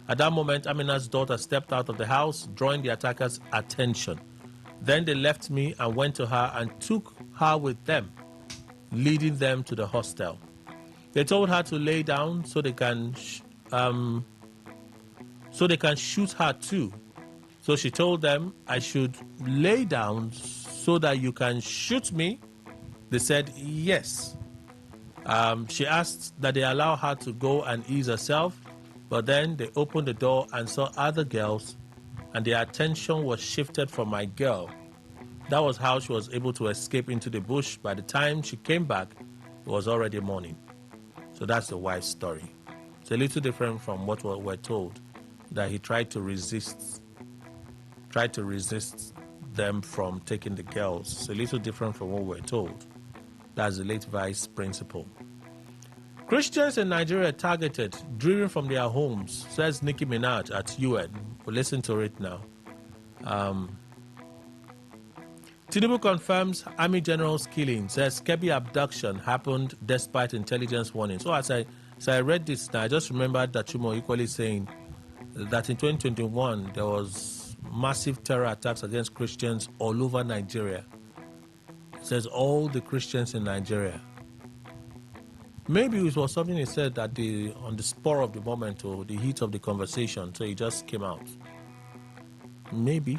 At that moment, Amina's daughter stepped out of the house, drawing the attackers' attention. Then they left me and went to her and took her with them, leading them to the hostel. They told her to lay down so they can shoot her too. So she told them I should lay down so that you can shoot me. They said yes. She asked that they allow her to go and ease herself, but then they opened the door and saw other girls, and their attention was shifted from my girl. That was how she was able to escape into the bush. By the time she came back, it was already morning. So that's the wife's story. It's a little different from what we're told, that he tried to resist them from taking the girls. It's a little different from what we're told. That's the late vice principal. Christians in Nigeria targeted, driven from their homes, says Nicki Minaj at UN. We'll listen to it now. Tinubu confirms Army General's killing, says Kebbi abduction happened despite intelligence warnings. So as I read this now, I just remembered that Chumo equally saying that in 2021 there was massive terror attacks against Christians all over Nigeria. It says all the Christians in Nigeria. Maybe it was something he said that on the spur of the moment or the heat of the conversation, so he just came out. Maybe.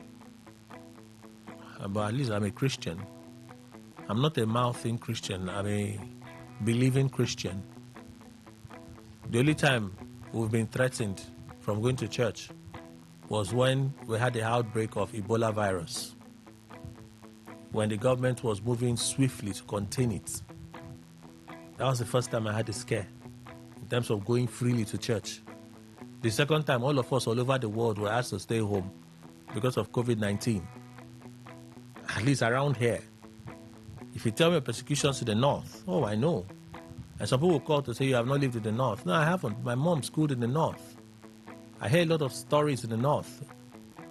But at least I'm a Christian. I'm not a mouthing Christian. I'm a believing Christian. The only time we've been threatened from going to church was when we had the outbreak of Ebola virus, when the government was moving swiftly to contain it. That was the first time I had a scare in terms of going freely to church. The second time, all of us all over the world were asked to stay home because of COVID-19. At least around here. If you tell me persecutions to the north, oh, I know. And some people will call to say, you have not lived in the north. No, I haven't. My mom schooled in the north. I hear a lot of stories in the north.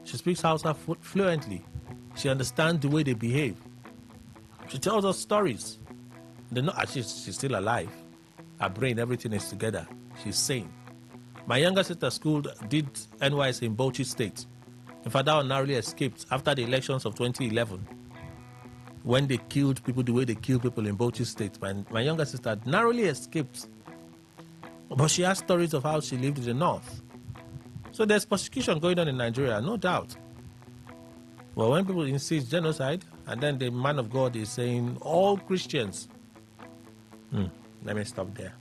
She speaks Hausa fluently. She understands the way they behave. She tells us stories. She's still alive. Her brain, everything is together. She's sane. My younger sister did NYS in Bauchi State. In fact, that one narrowly escaped after the elections of 2011. When they killed people the way they killed people in Bauchi State. My younger sister narrowly escaped. But she has stories of how she lived in the north. So there's persecution going on in Nigeria, no doubt. But when people insist genocide, and then the man of God is saying all Christians. Let me stop there.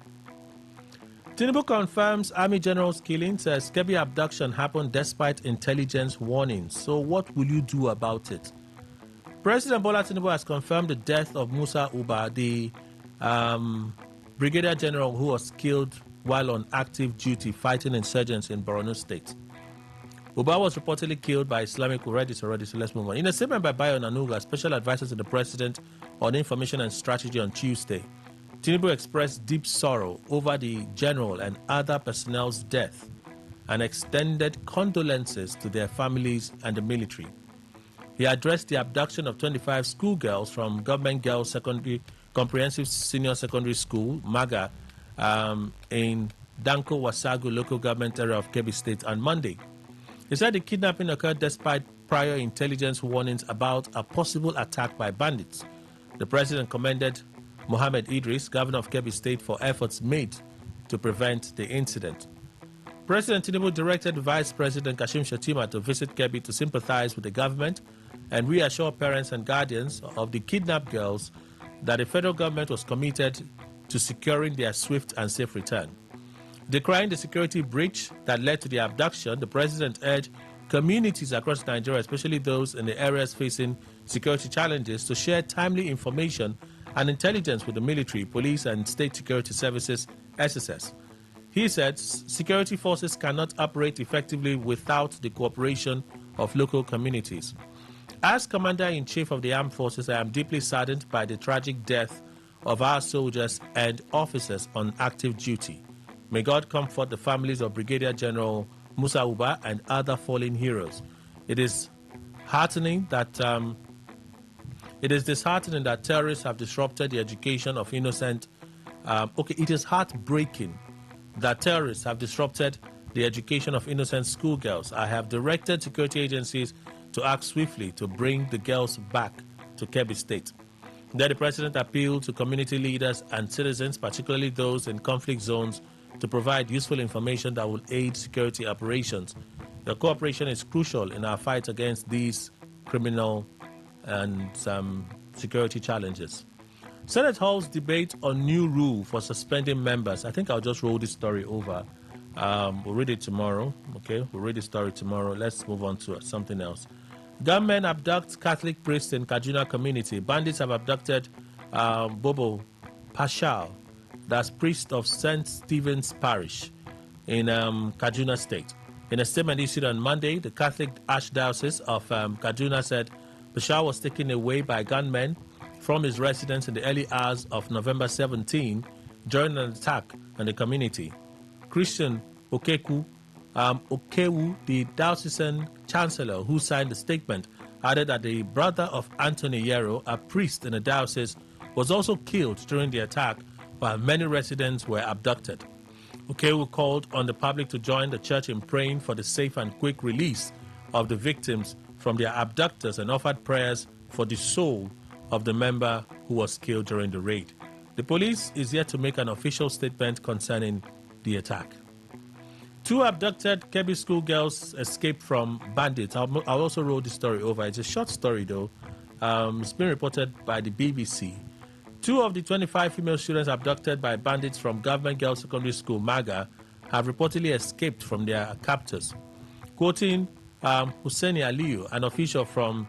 Tinubu confirms Army General's killing, says Kebbi abduction happened despite intelligence warnings. So what will you do about it? President Bola Tinubu has confirmed the death of Musa Uba, the Brigadier General who was killed while on active duty fighting insurgents in Borno State. Uba was reportedly killed by Islamic already, so let's move on. In a statement by Bayo Nanuga, special advisor to the President on Information and Strategy on Tuesday, Tinubu expressed deep sorrow over the general and other personnel's death and extended condolences to their families and the military. He addressed the abduction of 25 schoolgirls from Government Girls Secondary Comprehensive Senior Secondary School, MAGA, in Danko Wasagu local government area of Kebbi State on Monday. He said the kidnapping occurred despite prior intelligence warnings about a possible attack by bandits. The president commended Mohammed Idris, governor of Kebbi State, for efforts made to prevent the incident. President Tinubu directed Vice President Kashim Shettima to visit Kebbi to sympathize with the government and reassure parents and guardians of the kidnapped girls that the federal government was committed to securing their swift and safe return. Decrying the security breach that led to the abduction, the president urged communities across Nigeria, especially those in the areas facing security challenges, to share timely information and intelligence with the military, police, and state security services, SSS. He said security forces cannot operate effectively without the cooperation of local communities. As Commander-in-Chief of the Armed Forces, I am deeply saddened by the tragic death of our soldiers and officers on active duty. May God comfort the families of Brigadier General Musa Uba and other fallen heroes. It is disheartening that terrorists have disrupted the education of innocent. It is heartbreaking that terrorists have disrupted the education of innocent schoolgirls. I have directed security agencies to act swiftly to bring the girls back to Kebbi State. Then the president appealed to community leaders and citizens, particularly those in conflict zones, to provide useful information that will aid security operations. Your cooperation is crucial in our fight against these criminal and security challenges. Senate Hall's debate on new rule for suspending members. I think I'll just roll this story over. We'll read it tomorrow. Okay, we'll read the story tomorrow. Let's move on to something else. Gunmen abduct Catholic priest in Kaduna community. Bandits have abducted Bobo Pashal, that's priest of St. Stephen's Parish in Kaduna State. In a statement issued on Monday, the Catholic Archdiocese of Kaduna said Pashal was taken away by gunmen from his residence in the early hours of November 17 during an attack on the community. Christian Okeku Okewu, the diocesan chancellor who signed the statement, added that the brother of Anthony Yero, a priest in the diocese, was also killed during the attack, while many residents were abducted. Okewu called on the public to join the church in praying for the safe and quick release of the victims from their abductors and offered prayers for the soul of the member who was killed during the raid. The police is yet to make an official statement concerning the attack. 2 abducted Kebbi schoolgirls escaped from bandits. I also wrote the story over. It's a short story, though. It's been reported by the BBC. 2 of the 25 female students abducted by bandits from Government Girls Secondary School, Maga, have reportedly escaped from their captors. Quoting Husseini Aliyu, an official from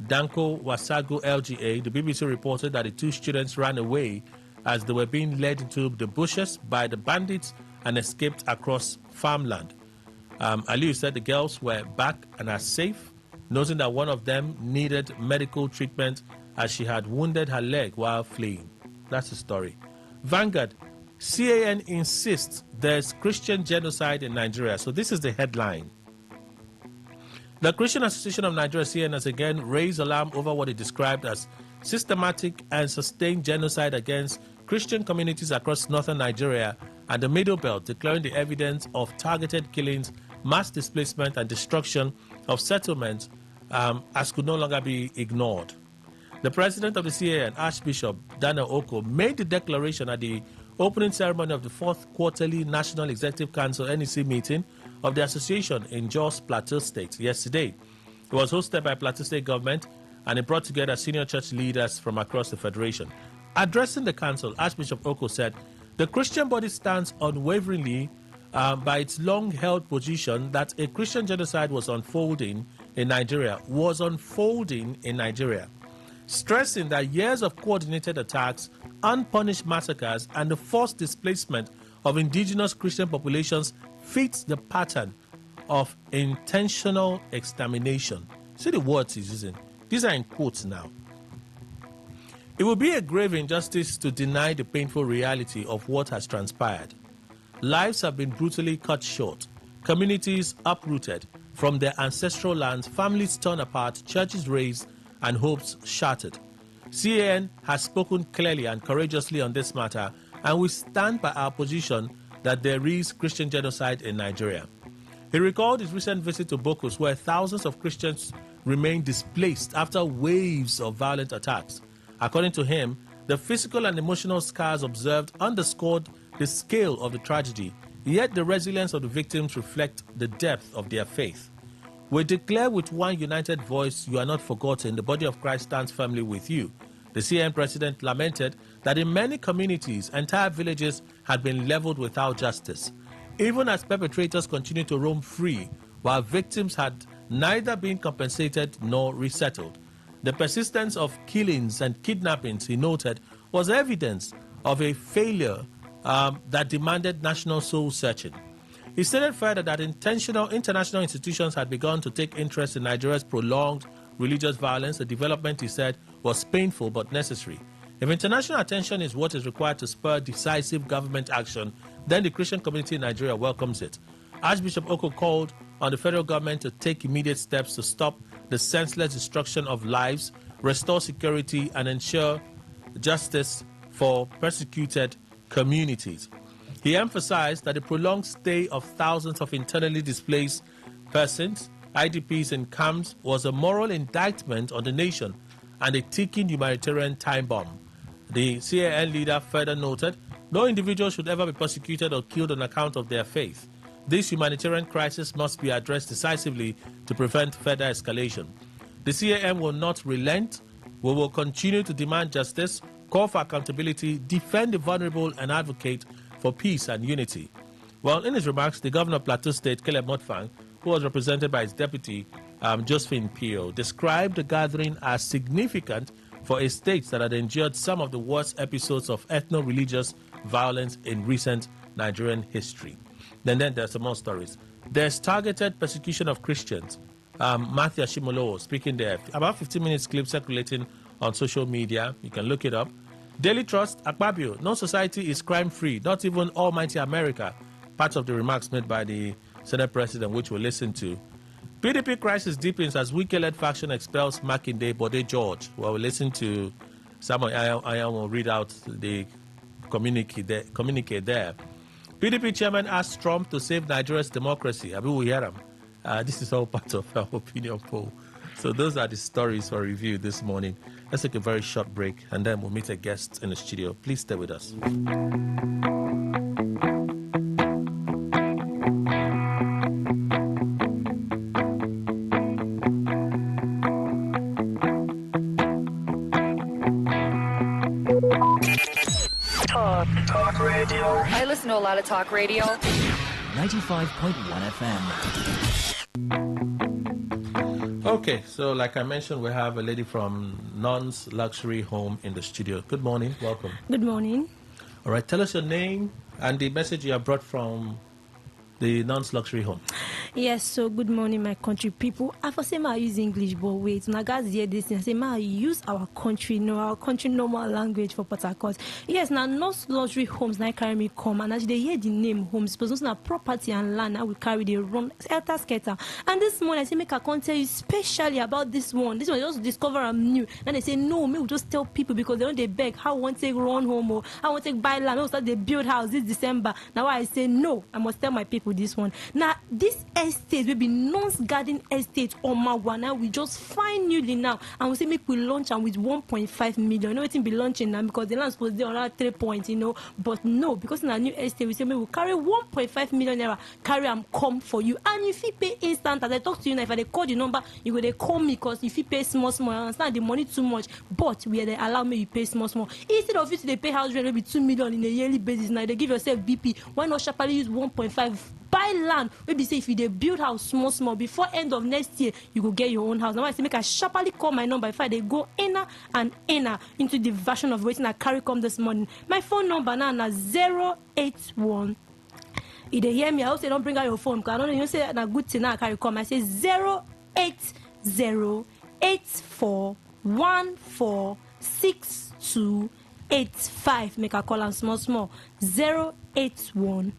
Danko Wasagu LGA, the BBC reported that the 2 students ran away as they were being led into the bushes by the bandits and escaped across farmland. Aliyu said the girls were back and are safe, noting that one of them needed medical treatment as she had wounded her leg while fleeing. That's the story. Vanguard, CAN insists there's Christian genocide in Nigeria. So this is the headline. The Christian Association of Nigeria, CAN, has again raised alarm over what it described as systematic and sustained genocide against Christian communities across northern Nigeria and the Middle Belt, declaring the evidence of targeted killings, mass displacement, and destruction of settlements as could no longer be ignored. The president of the CAN, Archbishop Dana Oko, made the declaration at the opening ceremony of the 4th Quarterly National Executive Council NEC meeting of the association in Jos Plateau State yesterday. It was hosted by Plateau State government and it brought together senior church leaders from across the federation. Addressing the council, Archbishop Oko said, the Christian body stands unwaveringly by its long-held position that a Christian genocide was unfolding in Nigeria, stressing that years of coordinated attacks, unpunished massacres, and the forced displacement of indigenous Christian populations fits the pattern of intentional extermination. See the words he's using. These are in quotes now. It would be a grave injustice to deny the painful reality of what has transpired. Lives have been brutally cut short, communities uprooted from their ancestral lands, families torn apart, churches razed, and hopes shattered. CAN has spoken clearly and courageously on this matter, and we stand by our position that there is Christian genocide in Nigeria. He recalled his recent visit to Bokos, where thousands of Christians remain displaced after waves of violent attacks. According to him, the physical and emotional scars observed underscored the scale of the tragedy, yet the resilience of the victims reflect the depth of their faith. We declare with one united voice, you are not forgotten. The body of Christ stands firmly with you. The CAN president lamented that in many communities, entire villages had been leveled without justice, even as perpetrators continued to roam free, while victims had neither been compensated nor resettled. The persistence of killings and kidnappings, he noted, was evidence of a failure that demanded national soul searching. He stated further that international institutions had begun to take interest in Nigeria's prolonged religious violence, a development he said was painful but necessary. If international attention is what is required to spur decisive government action, then the Christian community in Nigeria welcomes it. Archbishop Oko called on the federal government to take immediate steps to stop the senseless destruction of lives, restore security, and ensure justice for persecuted communities. He emphasized that the prolonged stay of thousands of internally displaced persons, IDPs in camps, was a moral indictment on the nation and a ticking humanitarian time bomb. The CAN leader further noted, no individual should ever be persecuted or killed on account of their faith. This humanitarian crisis must be addressed decisively to prevent further escalation. The CAN will not relent. We will continue to demand justice, call for accountability, defend the vulnerable, and advocate for peace and unity. Well, in his remarks, the governor of Plateau State, Caleb Motfang, who was represented by his deputy, Josephine Pio, described the gathering as significant for a state that had endured some of the worst episodes of ethno-religious violence in recent Nigerian history. Then there's some more stories. There's targeted persecution of Christians. Matthew Ashimolowo speaking there. About 15 minutes clip circulating on social media. You can look it up. Daily Trust, Akpabio, no society is crime-free, not even almighty America. Part of the remarks made by the Senate President, which we'll listen to. PDP crisis deepens as Wike-led faction expels Makinde Bode George. Well, we'll listen to Samuel I will read out the communique there. PDP chairman asked Trump to save Nigeria's democracy. Abu Yaram. This is all part of our opinion poll. So those are the stories for review this morning. Let's take a very short break, and then we'll meet a guest in the studio. Please stay with us. Talk radio. I listen to a lot of talk radio. 95.1 FM. Okay, so like I mentioned, we have a lady from Non's Luxury Home in the studio. Good morning, welcome. Good morning. All right, tell us your name and the message you have brought from the Non's Luxury Home. Yes, so good morning, my country people. I for say I use English, but wait, when I guys hear this thing, I say I use our country normal language for Port Harcourt. Yes, now Non's Luxury Homes now carry me come, and as they hear the name homes, because now property and land now we carry the run scatter. And this morning I say make I can't tell you specially about this one. This one I just discover I'm new. And they say no, me will just tell people because they don't they beg how want to run home or how want to buy land, or start they build house this December. Now I say no, I must tell my people this one. Now this estate will be Non's Garden Estate on Mawana. We just find newly now, and we say make we launch and with 1.5 million. You know it be launching now because the land's supposed to be on 3 points, you know. But no, because in our new estate we say we will carry 1.5 million naira, carry and come for you. And if you pay instant, as I talk to you now, if I call the number, you go they call me because if you pay small, I understand the money too much. But we they allow me you pay small. Instead of you to they pay house rent maybe 2 million in a yearly basis, now they give yourself BP. Why not sharply use 1.5? Buy land. Maybe say if you they build house small before end of next year, you go get your own house. Now I say make I sharply call my number if I they go inner and inner into the version of waiting I carry come this morning. My phone number now is 081. If they hear me, I also don't bring out your phone because I don't know you say a good thing now I carry come. I say 08084146285. Make a call and small 081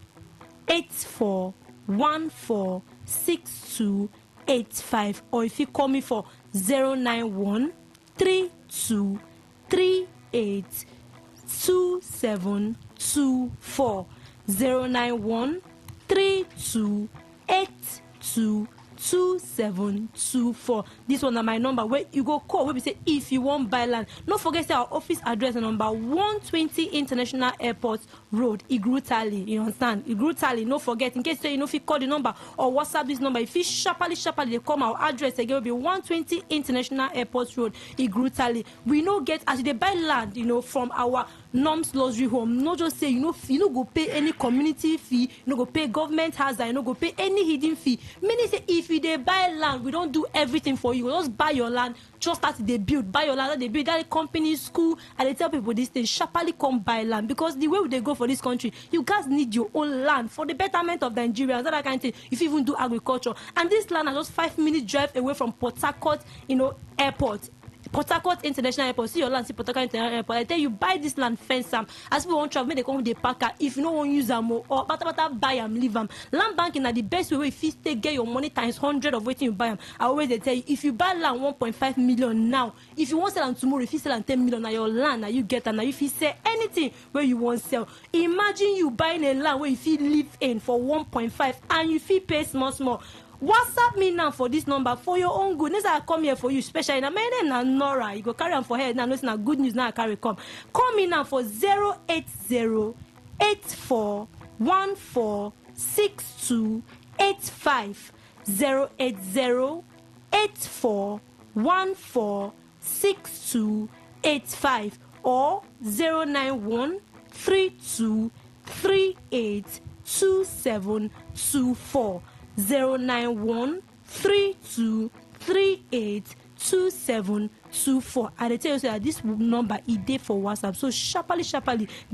84146285, or if you call me for 091 32382724 091 32822724. This one is my number where you go call where we say if you want buy land. Don't forget our office address number 120 International Airport Road, Igrutali. You understand? Igrutali. No forget in case you know if you call the number or WhatsApp this number. If you sharply they come our address again will be 120 International Airport Road, Igrutali. We no get as they buy land, you know, from our Non's Luxury Home. No just say you know go pay any community fee, you know go pay government hazard, you know go pay any hidden fee. Many say if you they buy land, we don't do everything for you. We just buy your land, just start they build, buy your land, they build that company, school, and they tell people this thing sharply come buy land because the way they go for this country, you guys need your own land for the betterment of Nigeria. That kind of thing. If you even do agriculture, and this land is just 5 minute drive away from Port Harcourt, you know, airport. Port Harcourt International Airport, see your land, see Port Harcourt International Airport. I tell you, buy this land, fence them. As people want travel, they come with the packer. If you don't want to use them, or buy them, leave them. Land banking are the best way if you stay get your money times 100 of waiting you buy them. I always they tell you, if you buy land 1.5 million now, if you want to sell them tomorrow, if you sell them 10 million, now your land, now you get them. Now if you sell anything where you want to sell, imagine you buying a land where if you live in for 1.5 and you feel pay small. WhatsApp me now for this number for your own good. Next I come here for you, especially now. My name is Nora. You go carry on for head now. It's not good news now. I carry come. Call me now for 08084146285. 08084146285 or 09132382724. 09132382724 24. And they tell you that this number is there for WhatsApp. So sharply,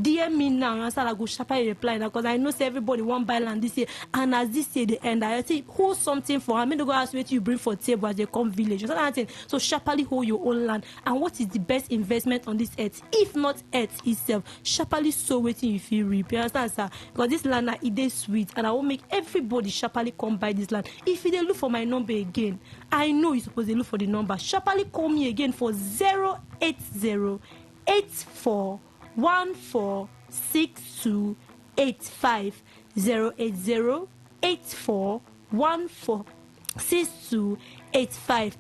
DM me now. You understand? I go sharply reply now because I know say everybody want buy land this year. And as this year the end, I say hold something for. I mean, to go ask what you bring for table as they come village. You understand? So sharply hold your own land. And what is the best investment on this earth? If not earth itself, sharply sow waiting if you reap. You understand, sir? Because this land it is sweet, and I will make everybody sharply come buy this land. If they look for my number again, I know you're supposed to look for the number. Sharply call me again for 080-8414-6285. 080-8414-6285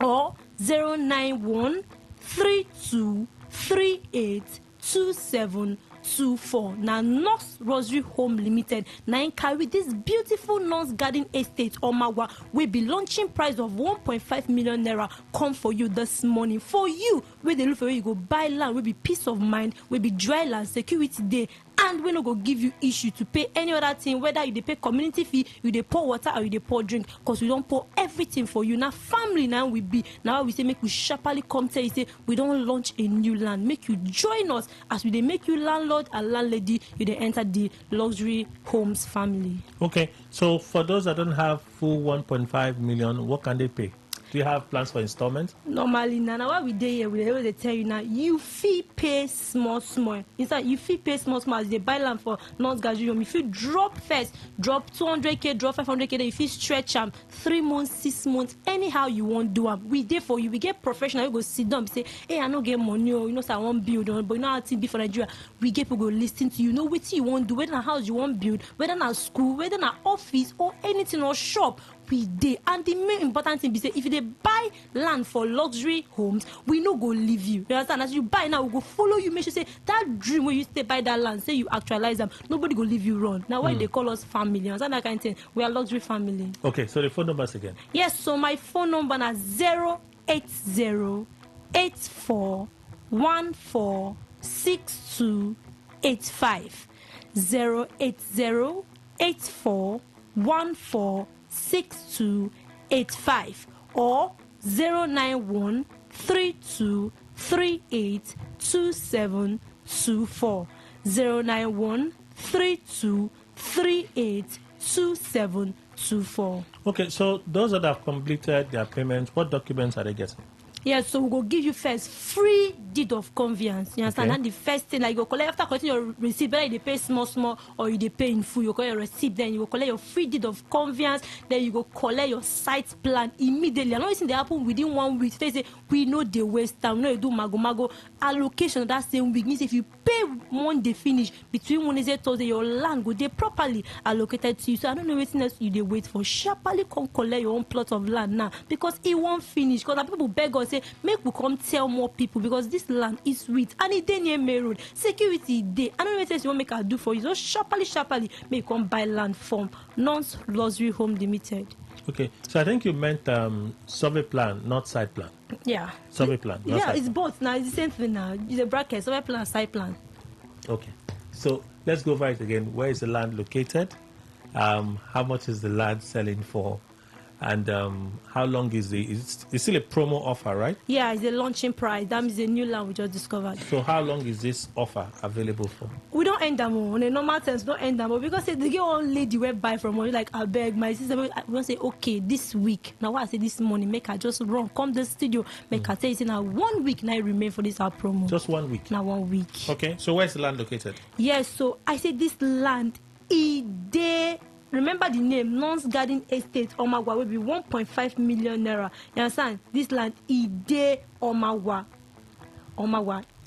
or 091-3238-2724. Now, North Rosary Home Limited now carry this beautiful North Garden Estate Omawa will be launching price of 1.5 million naira come for you this morning. For you, where they look for where you go buy land, will be peace of mind, will be dry land, security day, and we're not going to give you issue to pay any other thing, whether you pay community fee, you pour water, or you pour drink, because we don't pour everything for you. Now, family now we be, now we say make we sharply come tell you, say we don't launch a new land. Make you join us as we they make you landlord and landlady, you they enter the luxury homes family. Okay, so for those that don't have full 1.5 million, what can they pay? Do you have plans for installments? Normally, now what we do here, we always tell you now, you fee pay small. Inside, you fee pay small as they buy land for North Gajium. If you drop first, drop 200k, drop 500k, then if you stretch them 3 months, 6 months, anyhow you want do them. We there for you. We get professional. We go sit down, say, hey, I don't get money, or you know, so I want build, but you know how to be for Nigeria. We get people go listen to you. Know what you want do, whether a house you want build, whether a school, whether an office or anything or shop. We dey, and the main important thing be say if they buy land for luxury homes, we no go leave you. You understand? As you buy now, we go follow you. Make sure say that dream where you stay buy that land, say you actualize them. Nobody go leave you run. Now why they call us family? You understand that kind of thing? We are luxury family. Okay, so the phone numbers again. Yes, so my phone number is 080-8414-6285. 080-8414-6285 or 091-3238-2724. 091-3238-2724. Okay, so those that have completed their payments, what documents are they getting? Yes, so we go give you first free deed of conveyance. You understand? Okay. And the first thing, like you go collect after collecting your receipt, whether you pay small or you pay in full, you collect your receipt, then you go collect your free deed of conveyance, then you go collect your site plan immediately. And all this thing they happen within 1 week. They say we know the waste time, we know you do mago allocation that same week. Means if you pay Monday finish between Wednesday and Thursday, your land go there properly allocated to you. So I don't know what else you they wait for. Sharply come collect your own plot of land now because it won't finish. Because people beg us. Say, make we come tell more people because this land is sweet and it dey near main road. Security day. I don't know what else you want make I do for you. So sharply, make you come buy land from Non-Luxury Home Limited. Okay, so I think you meant survey plan, not site plan. Yeah. Survey plan. Not Yeah, site it's plan. both now. It's the same thing now. It's a bracket, survey plan, site plan. Okay, so let's go over it again. Where is the land located? How much is the land selling for? And how long is it's still a promo offer, right? Yeah, it's a launching price. That means the new land we just discovered. So how long is this offer available for? We don't end them on a normal terms, don't end them because say, they get one lady where buy from us, like I beg my sister, we want to say okay this week. Now what I say this morning, make her just run, come to the studio, make her tell you say now 1 week now remain for this our promo. Just 1 week. Now 1 week. Okay, so where's the land located? Yes, so I say this land is remember the name, Non's Garden Estate, Omawa, will be 1.5 million naira. You understand? This land, Ide Omawa.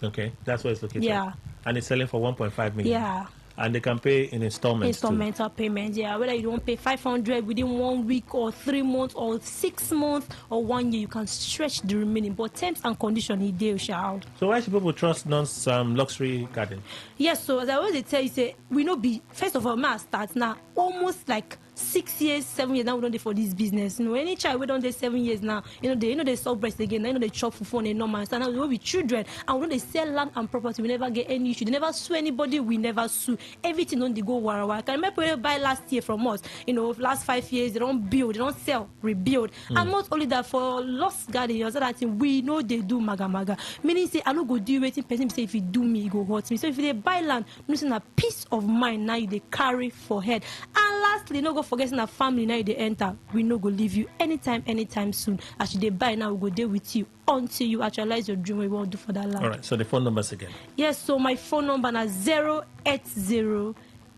Okay, that's where it's located. Yeah. And it's selling for 1.5 million. Yeah. And they can pay in installments. Installmental payments, yeah. Whether you don't pay 500 within 1 week or 3 months or 6 months or 1 year, you can stretch the remaining. But terms and conditions, Ide shall. So why should people trust Non's luxury garden? Yes, so as I always tell you, say we know be first of all, may I start now almost like 6 years, 7 years now we don't do for this business. Any child we don't do 7 years now, they sell breast again, they chop for phone and normal. So now we will be children, and when they sell land and property, we never get any issue. They never sue anybody, we never sue. Everything on the go wara. I can remember they buy last year from us. Last 5 years they don't build, they don't sell, rebuild. And not only that, for Lost Garden, that thing we know they do maga. Meaning say I don't go do waiting person say if you do me, it go hurt me. So if they buy land, losing a peace of mind now they carry for head. And lastly, no go forgetting a family now they enter. We no go leave you anytime soon. Actually they buy now, we go there with you until you actualize your dream. We won't do for that land. All right. So the phone numbers again. Yes. So my phone number is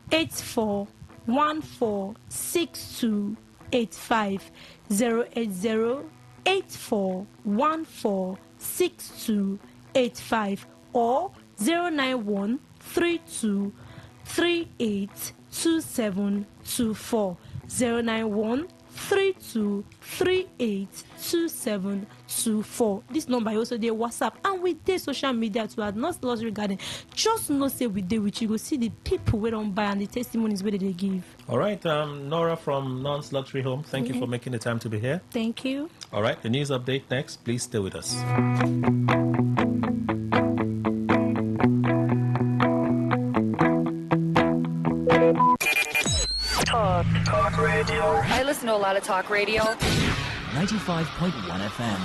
080-8414-6285. 080-8414-6285 or 091-3238-2724. 091-3238-2724. This number is also their WhatsApp, and with their social media to add not luxury garden. Just no say we do with you. Go see the people we don't buy and the testimonies where they give. All right, Nora from Non's Luxury Home. Thank you for making the time to be here. Thank you. All right, the news update next. Please stay with us. Talk radio. I listen to a lot of talk radio. 95.1 FM.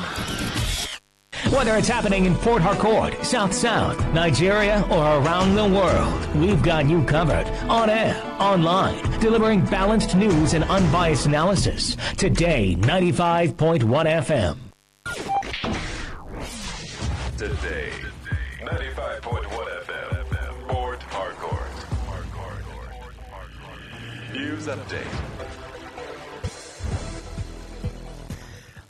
Whether it's happening in Port Harcourt, South South, Nigeria, or around the world, we've got you covered. On air, online, delivering balanced news and unbiased analysis. Today, 95.1 FM. Today, 95.1 FM, Port Harcourt. News update.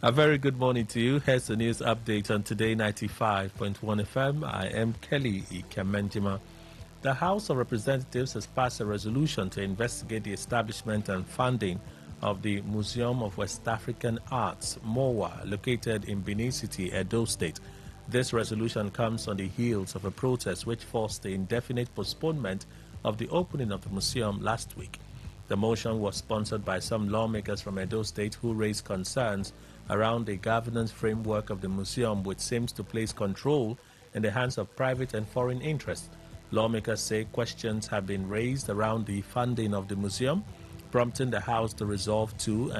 A very good morning to you. Here's the news update on Today 95.1 FM. I am Kelly Ikamenjima. The House of Representatives has passed a resolution to investigate the establishment and funding of the Museum of West African Arts, MOWA, located in Benin City, Edo State. This resolution comes on the heels of a protest which forced the indefinite postponement of the opening of the museum last week. The motion was sponsored by some lawmakers from Edo State who raised concerns around the governance framework of the museum, which seems to place control in the hands of private and foreign interests. Lawmakers say questions have been raised around the funding of the museum, prompting the House to resolve to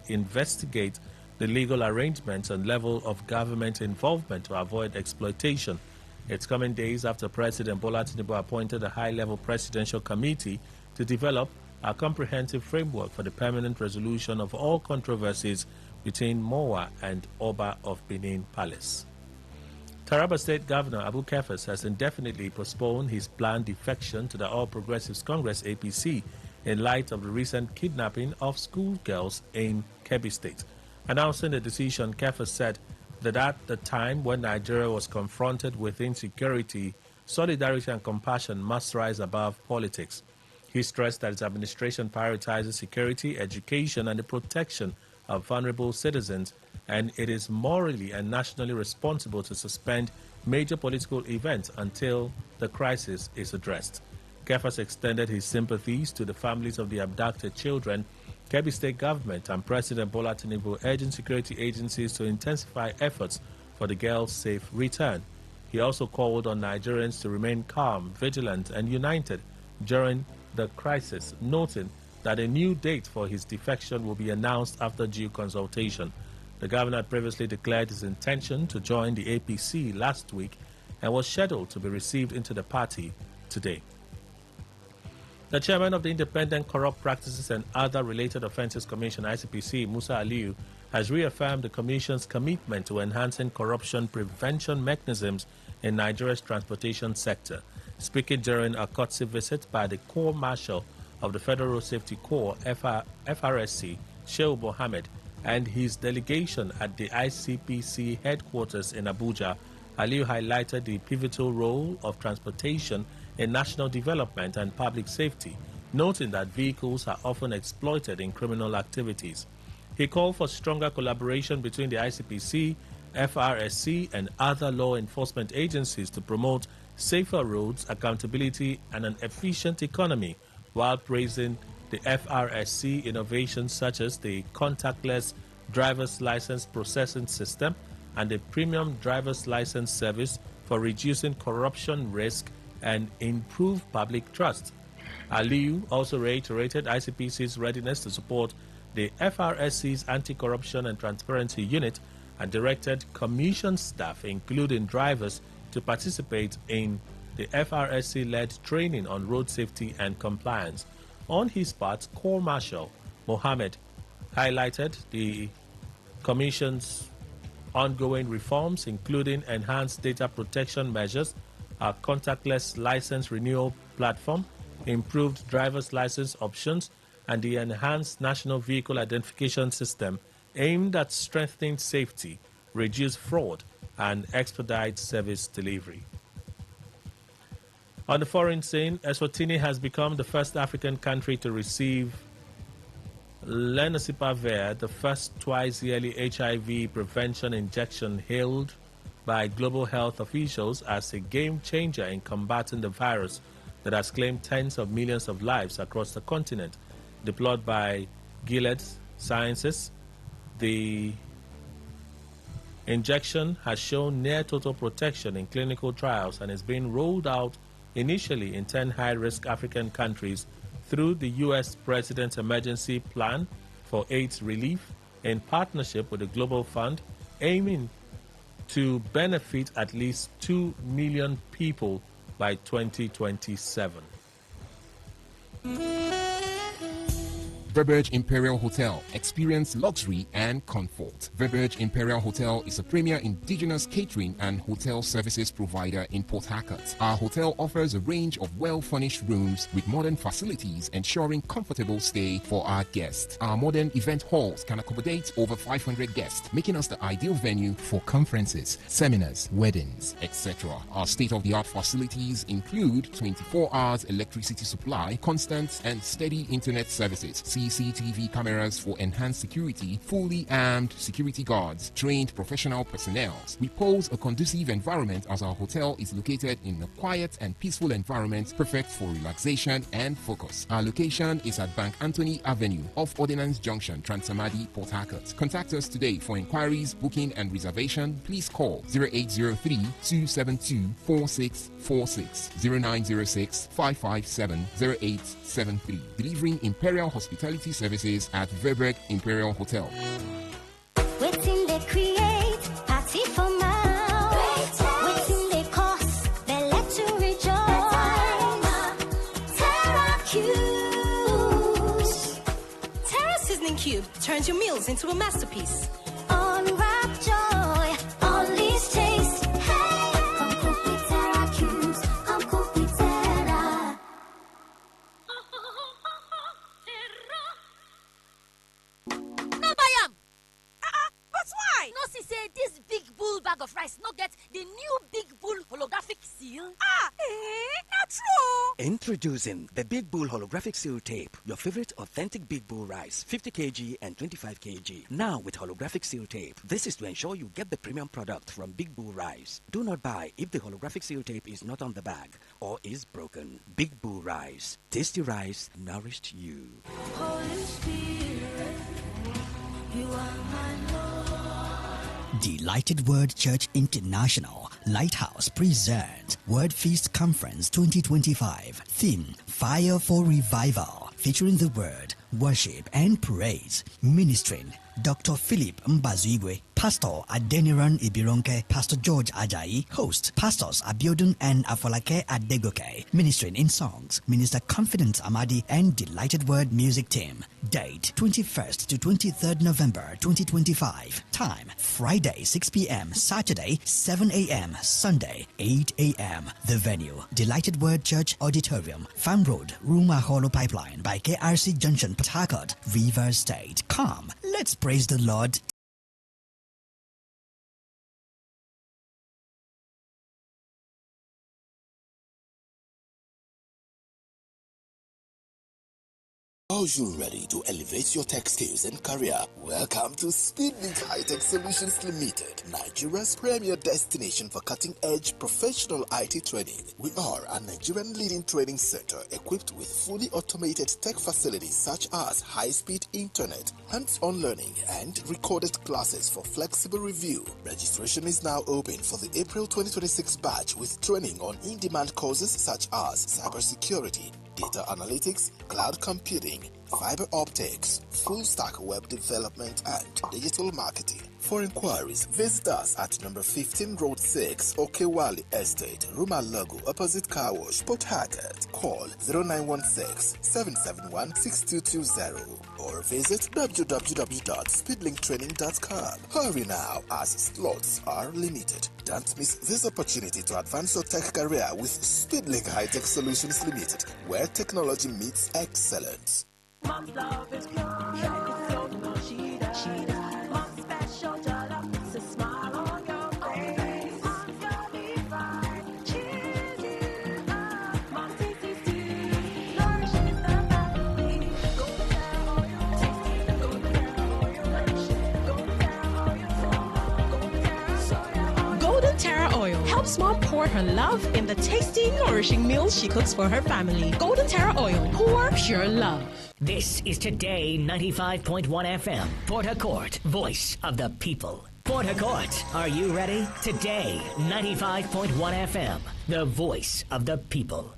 investigate the legal arrangements and level of government involvement to avoid exploitation. It's coming days after President Bola Tinubu appointed a high-level presidential committee to develop a comprehensive framework for the permanent resolution of all controversies between MOWA and Oba of Benin Palace. Taraba State Governor Abu Kefas has indefinitely postponed his planned defection to the All Progressives Congress APC in light of the recent kidnapping of schoolgirls in Kebbi State. Announcing the decision, Kefas said that at the time when Nigeria was confronted with insecurity, solidarity and compassion must rise above politics. He stressed that his administration prioritizes security, education, and the protection of vulnerable citizens, and it is morally and nationally responsible to suspend major political events until the crisis is addressed. Kefas extended his sympathies to the families of the abducted children. Kebbi State government and President Bola Tinubu urging security agencies to intensify efforts for the girls' safe return. He also called on Nigerians to remain calm, vigilant, and united during the crisis, noting that a new date for his defection will be announced after due consultation. The governor had previously declared his intention to join the APC last week and was scheduled to be received into the party today. The chairman of the Independent Corrupt Practices and Other Related Offences Commission, ICPC, Musa Aliyu, has reaffirmed the Commission's commitment to enhancing corruption prevention mechanisms in Nigeria's transportation sector. Speaking during a courtesy visit by the Corps Marshal of the Federal Road Safety Corps, FRSC, Shehu Mohammed, and his delegation at the ICPC headquarters in Abuja, Aliyu highlighted the pivotal role of transportation in national development and public safety, noting that vehicles are often exploited in criminal activities. He called for stronger collaboration between the ICPC, FRSC, and other law enforcement agencies to promote safer roads, accountability, and an efficient economy, while praising The FRSC innovations such as the contactless driver's license processing system and the premium driver's license service for reducing corruption risk and improve public trust. Aliyu also reiterated ICPC's readiness to support the FRSC's anti-corruption and transparency unit and directed commission staff, including drivers, to participate in the FRSC-led training on road safety and compliance. On his part, Corps Marshal Mohammed highlighted the Commission's ongoing reforms, including enhanced data protection measures, a contactless license renewal platform, improved driver's license options, and the enhanced National Vehicle Identification System aimed at strengthening safety, reduce fraud, and expedite service delivery. On the foreign scene, Eswatini has become the first African country to receive lenacapavir, the first twice-yearly HIV prevention injection, hailed by global health officials as a game-changer in combating the virus that has claimed tens of millions of lives across the continent. Deployed by Gilead Sciences, the injection has shown near total protection in clinical trials and is being rolled out initially in 10 high-risk African countries through the U.S. President's Emergency Plan for AIDS Relief in partnership with the Global Fund, aiming to benefit at least 2 million people by 2027. Verberge Imperial Hotel. Experience luxury and comfort. Verberge Imperial Hotel is a premier indigenous catering and hotel services provider in Port Harcourt. Our hotel offers a range of well-furnished rooms with modern facilities ensuring comfortable stay for our guests. Our modern event halls can accommodate over 500 guests, making us the ideal venue for conferences, seminars, weddings, etc. Our state-of-the-art facilities include 24 hours electricity supply, constant and steady internet services, CCTV cameras for enhanced security, fully armed security guards, trained professional personnel. We pose a conducive environment as our hotel is located in a quiet and peaceful environment perfect for relaxation and focus. Our location is at Bank Anthony Avenue off Ordnance Junction, Transamadi, Port Harcourt. Contact us today for inquiries, booking and reservation. Please call 0803-272-4646, 0906-557-0873. Delivering Imperial Hospitality services at Verberg Imperial Hotel. Waiting they create, party for mouth. Waiting they cost, they let you rejoice. Terra Cubes. Terra Seasoning Cube turns your meals into a masterpiece. Unwrap joy, unleash taste. Hey, come cook with Terra Cubes. Come cook with Terra. But why? No, see, say this big bull bag of rice not get the new big bull holographic seal. Not true. Introducing the Big Bull Holographic Seal Tape, your favorite authentic Big Bull rice, 50 kg and 25 kg. Now with holographic seal tape. This is to ensure you get the premium product from Big Bull Rice. Do not buy if the holographic seal tape is not on the bag or is broken. Big Bull Rice. Tasty rice nourished you. Holy Spirit, you are my Lord. Delighted Word Church International Lighthouse presents Word Feast Conference 2025. Theme: Fire for Revival. Featuring the Word, Worship and Praise. Ministering Dr. Philip Mbazigwe, Pastor Adeniran Ibironke, Pastor George Ajayi, host Pastors Abiodun and Afolake Adegoke. Ministering in songs, Minister Confidence Amadi and Delighted Word Music Team. Date 21st to 23rd November 2025. Time Friday 6 p.m., Saturday 7 a.m., Sunday 8 a.m. The venue: Delighted Word Church Auditorium, Farm Road, Ruma Hollow Pipeline by KRC Junction, Port Harcourt, River State. Come, let's praise the Lord Are you ready to elevate your tech skills and career? Welcome to Speedlink High-Tech Solutions Limited, Nigeria's premier destination for cutting-edge professional IT training. We are a Nigerian leading training center equipped with fully automated tech facilities such as high-speed internet, hands-on learning, and recorded classes for flexible review. Registration is now open for the April 2026 batch with training on in-demand courses such as cybersecurity, data analytics, cloud computing, fiber optics, full stack web development, and digital marketing. For inquiries, visit us at number 15 Road 6, Okewali Estate, Rumalogo, opposite Car Wash, Port Harcourt. Call 0916-771-6220 or visit www.speedlinktraining.com. Hurry now, as slots are limited. Don't miss this opportunity to advance your tech career with Speedlink High-Tech Solutions Limited, where technology meets excellence. Mom's love is pure. She does. Mom's special jollof. It's a smile on your face. Mom's gonna be fine. Cheers you up. Mom's tasty stew. Nourishes the family. Golden Terra oil. Tasty. Golden Terra oil. Nourishing. Golden Terra oil. Golden Terra soya oil. Golden Terra Oil helps mom pour her love in the tasty, nourishing meals she cooks for her family. Golden Terra Oil. Pour pure love. This is Today 95.1 FM, Port Harcourt, voice of the people. Port Harcourt, are you ready? Today 95.1 FM, the voice of the people.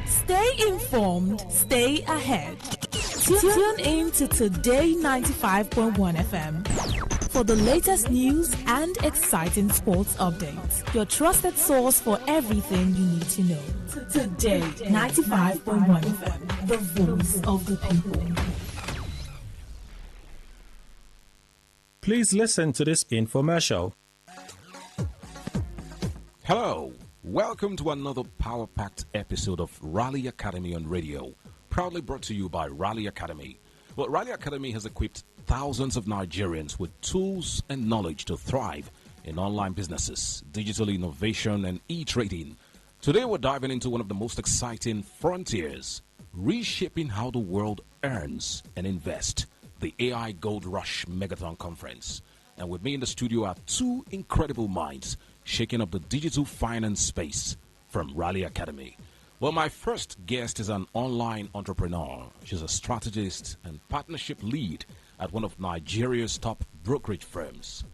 Stay informed, stay ahead. Tune in to Today 95.1 FM for the latest news and exciting sports updates. Your trusted source for everything you need to know. Today 95.1 FM, the voice of the people. Please listen to this infomercial. Hello, welcome to another power-packed episode of Raleigh Academy on Radio, proudly brought to you by Raleigh Academy. Well, Raleigh Academy has equipped thousands of Nigerians with tools and knowledge to thrive in online businesses, digital innovation, and e-trading. Today, we're diving into one of the most exciting frontiers, reshaping how the world earns and invests, the AI Gold Rush Megathon Conference. And with me in the studio are two incredible minds shaking up the digital finance space from Raleigh Academy. Well, my first guest is an online entrepreneur. She's a strategist and partnership lead at one of Nigeria's top brokerage firms,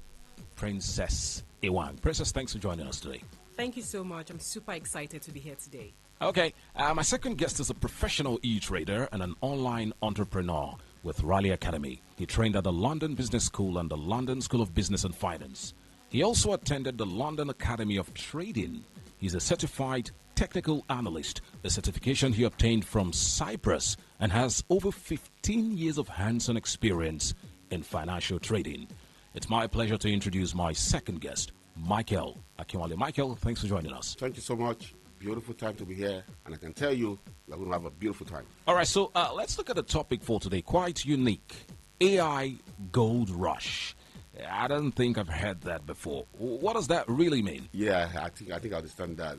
Princess Ewan. Princess, thanks for joining us today. Thank you so much. I'm super excited to be here today. Okay, my second guest is a professional e-trader and an online entrepreneur with Raleigh Academy. He trained at the London Business School and the London School of Business and Finance. He also attended the London Academy of Trading. He's a certified technical analyst, a certification he obtained from Cyprus, and has over 15 years of hands-on experience in financial trading. It's my pleasure to introduce my second guest, Michael Akinwale. Michael, thanks for joining us. Thank you so much. Beautiful time to be here, and I can tell you we're going to have a beautiful time. All right, so let's look at the topic for today. Quite unique. AI Gold Rush. I don't think I've heard that before. What does that really mean? Yeah, I think I understand that.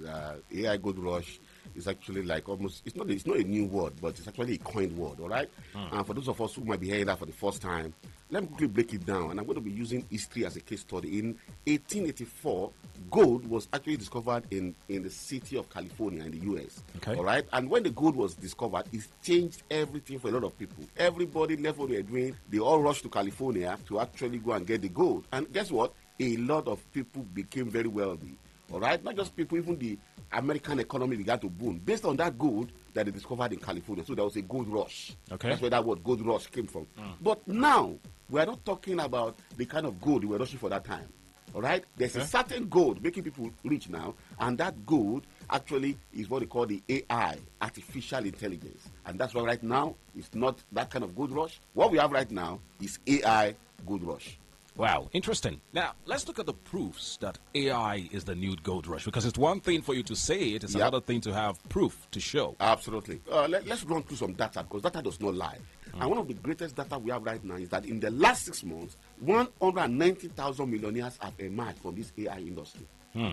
AI Gold Rush is actually like almost, it's not a new word, but it's actually a coined word, all right? And for those of us who might be hearing that for the first time, let me quickly break it down. And I'm going to be using history as a case study. In 1884, gold was actually discovered in the city of California in the U.S. Okay. All right? And when the gold was discovered, it changed everything for a lot of people. Everybody left what they were doing. They all rushed to California to actually go and get the gold. And guess what? A lot of people became very wealthy. All right? Not just people, even the American economy began to boom based on that gold that they discovered in California. So there was a gold rush. Okay. That's where that word gold rush came from. But now, we are not talking about the kind of gold we were rushing for that time. All right? There's a certain gold making people rich now, and that gold actually is what they call the AI, artificial intelligence. And that's why right now, it's not that kind of gold rush. What we have right now is AI gold rush. Wow, interesting. Now, let's look at the proofs that AI is the new gold rush, because it's one thing for you to say it, it's another thing to have proof to show. Absolutely. Let's run through some data, because data does not lie. And one of the greatest data we have right now is that in the last 6 months, 190,000 millionaires have emerged from this AI industry.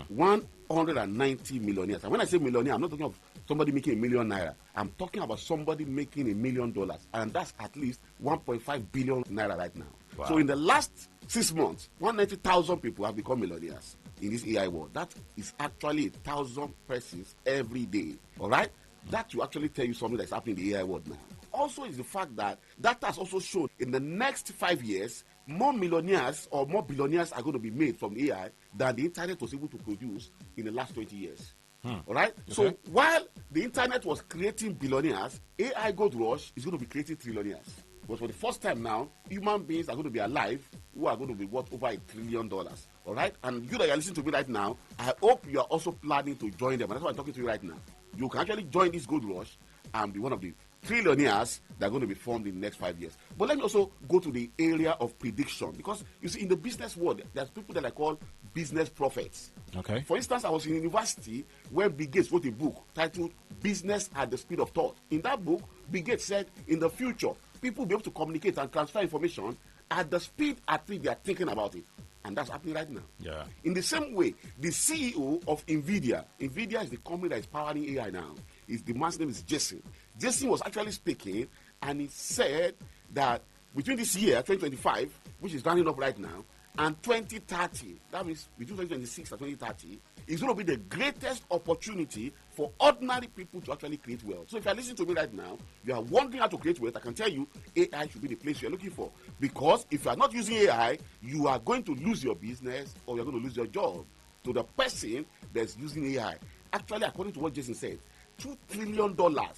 190 millionaires. And when I say millionaire, I'm not talking of somebody making $1 million naira. I'm talking about somebody making $1 million. And that's at least 1.5 billion naira right now. Wow. So in the last 6 months, 190,000 people have become millionaires in this AI world. That is actually 1,000 persons every day. All right? That will actually tell you something that's happening in the AI world now. Also is the fact that has also shown in the next 5 years, more millionaires or more billionaires are going to be made from AI than the internet was able to produce in the last 20 years. All right? Okay. So while the internet was creating billionaires, AI Gold Rush is going to be creating trillionaires. But for the first time now, human beings are going to be alive who are going to be worth over $1 trillion. All right? And you that are listening to me right now, I hope you are also planning to join them. And that's why I'm talking to you right now. You can actually join this Gold Rush and be one of the trillionaires that are going to be formed in the next 5 years. But let me also go to the area of prediction, because you see, in the business world, there's people that I call business prophets. Okay. For instance, I was in university when Bill Gates wrote a book titled Business at the Speed of Thought. In that book, Bill Gates said in the future, people will be able to communicate and transfer information at the speed at which they are thinking about it. And that's happening right now. Yeah. In the same way, the CEO of NVIDIA is the company that is powering AI now. The man's name is Jason. Jason was actually speaking, and he said that between this year, 2025, which is running up right now, and 2030, that means between 2026 and 2030, is going to be the greatest opportunity for ordinary people to actually create wealth. So if you're listening to me right now, you are wondering how to create wealth, I can tell you AI should be the place you're looking for. Because if you are not using AI, you are going to lose your business or you're going to lose your job to the person that's using AI. Actually, according to what Jason said, $2 trillion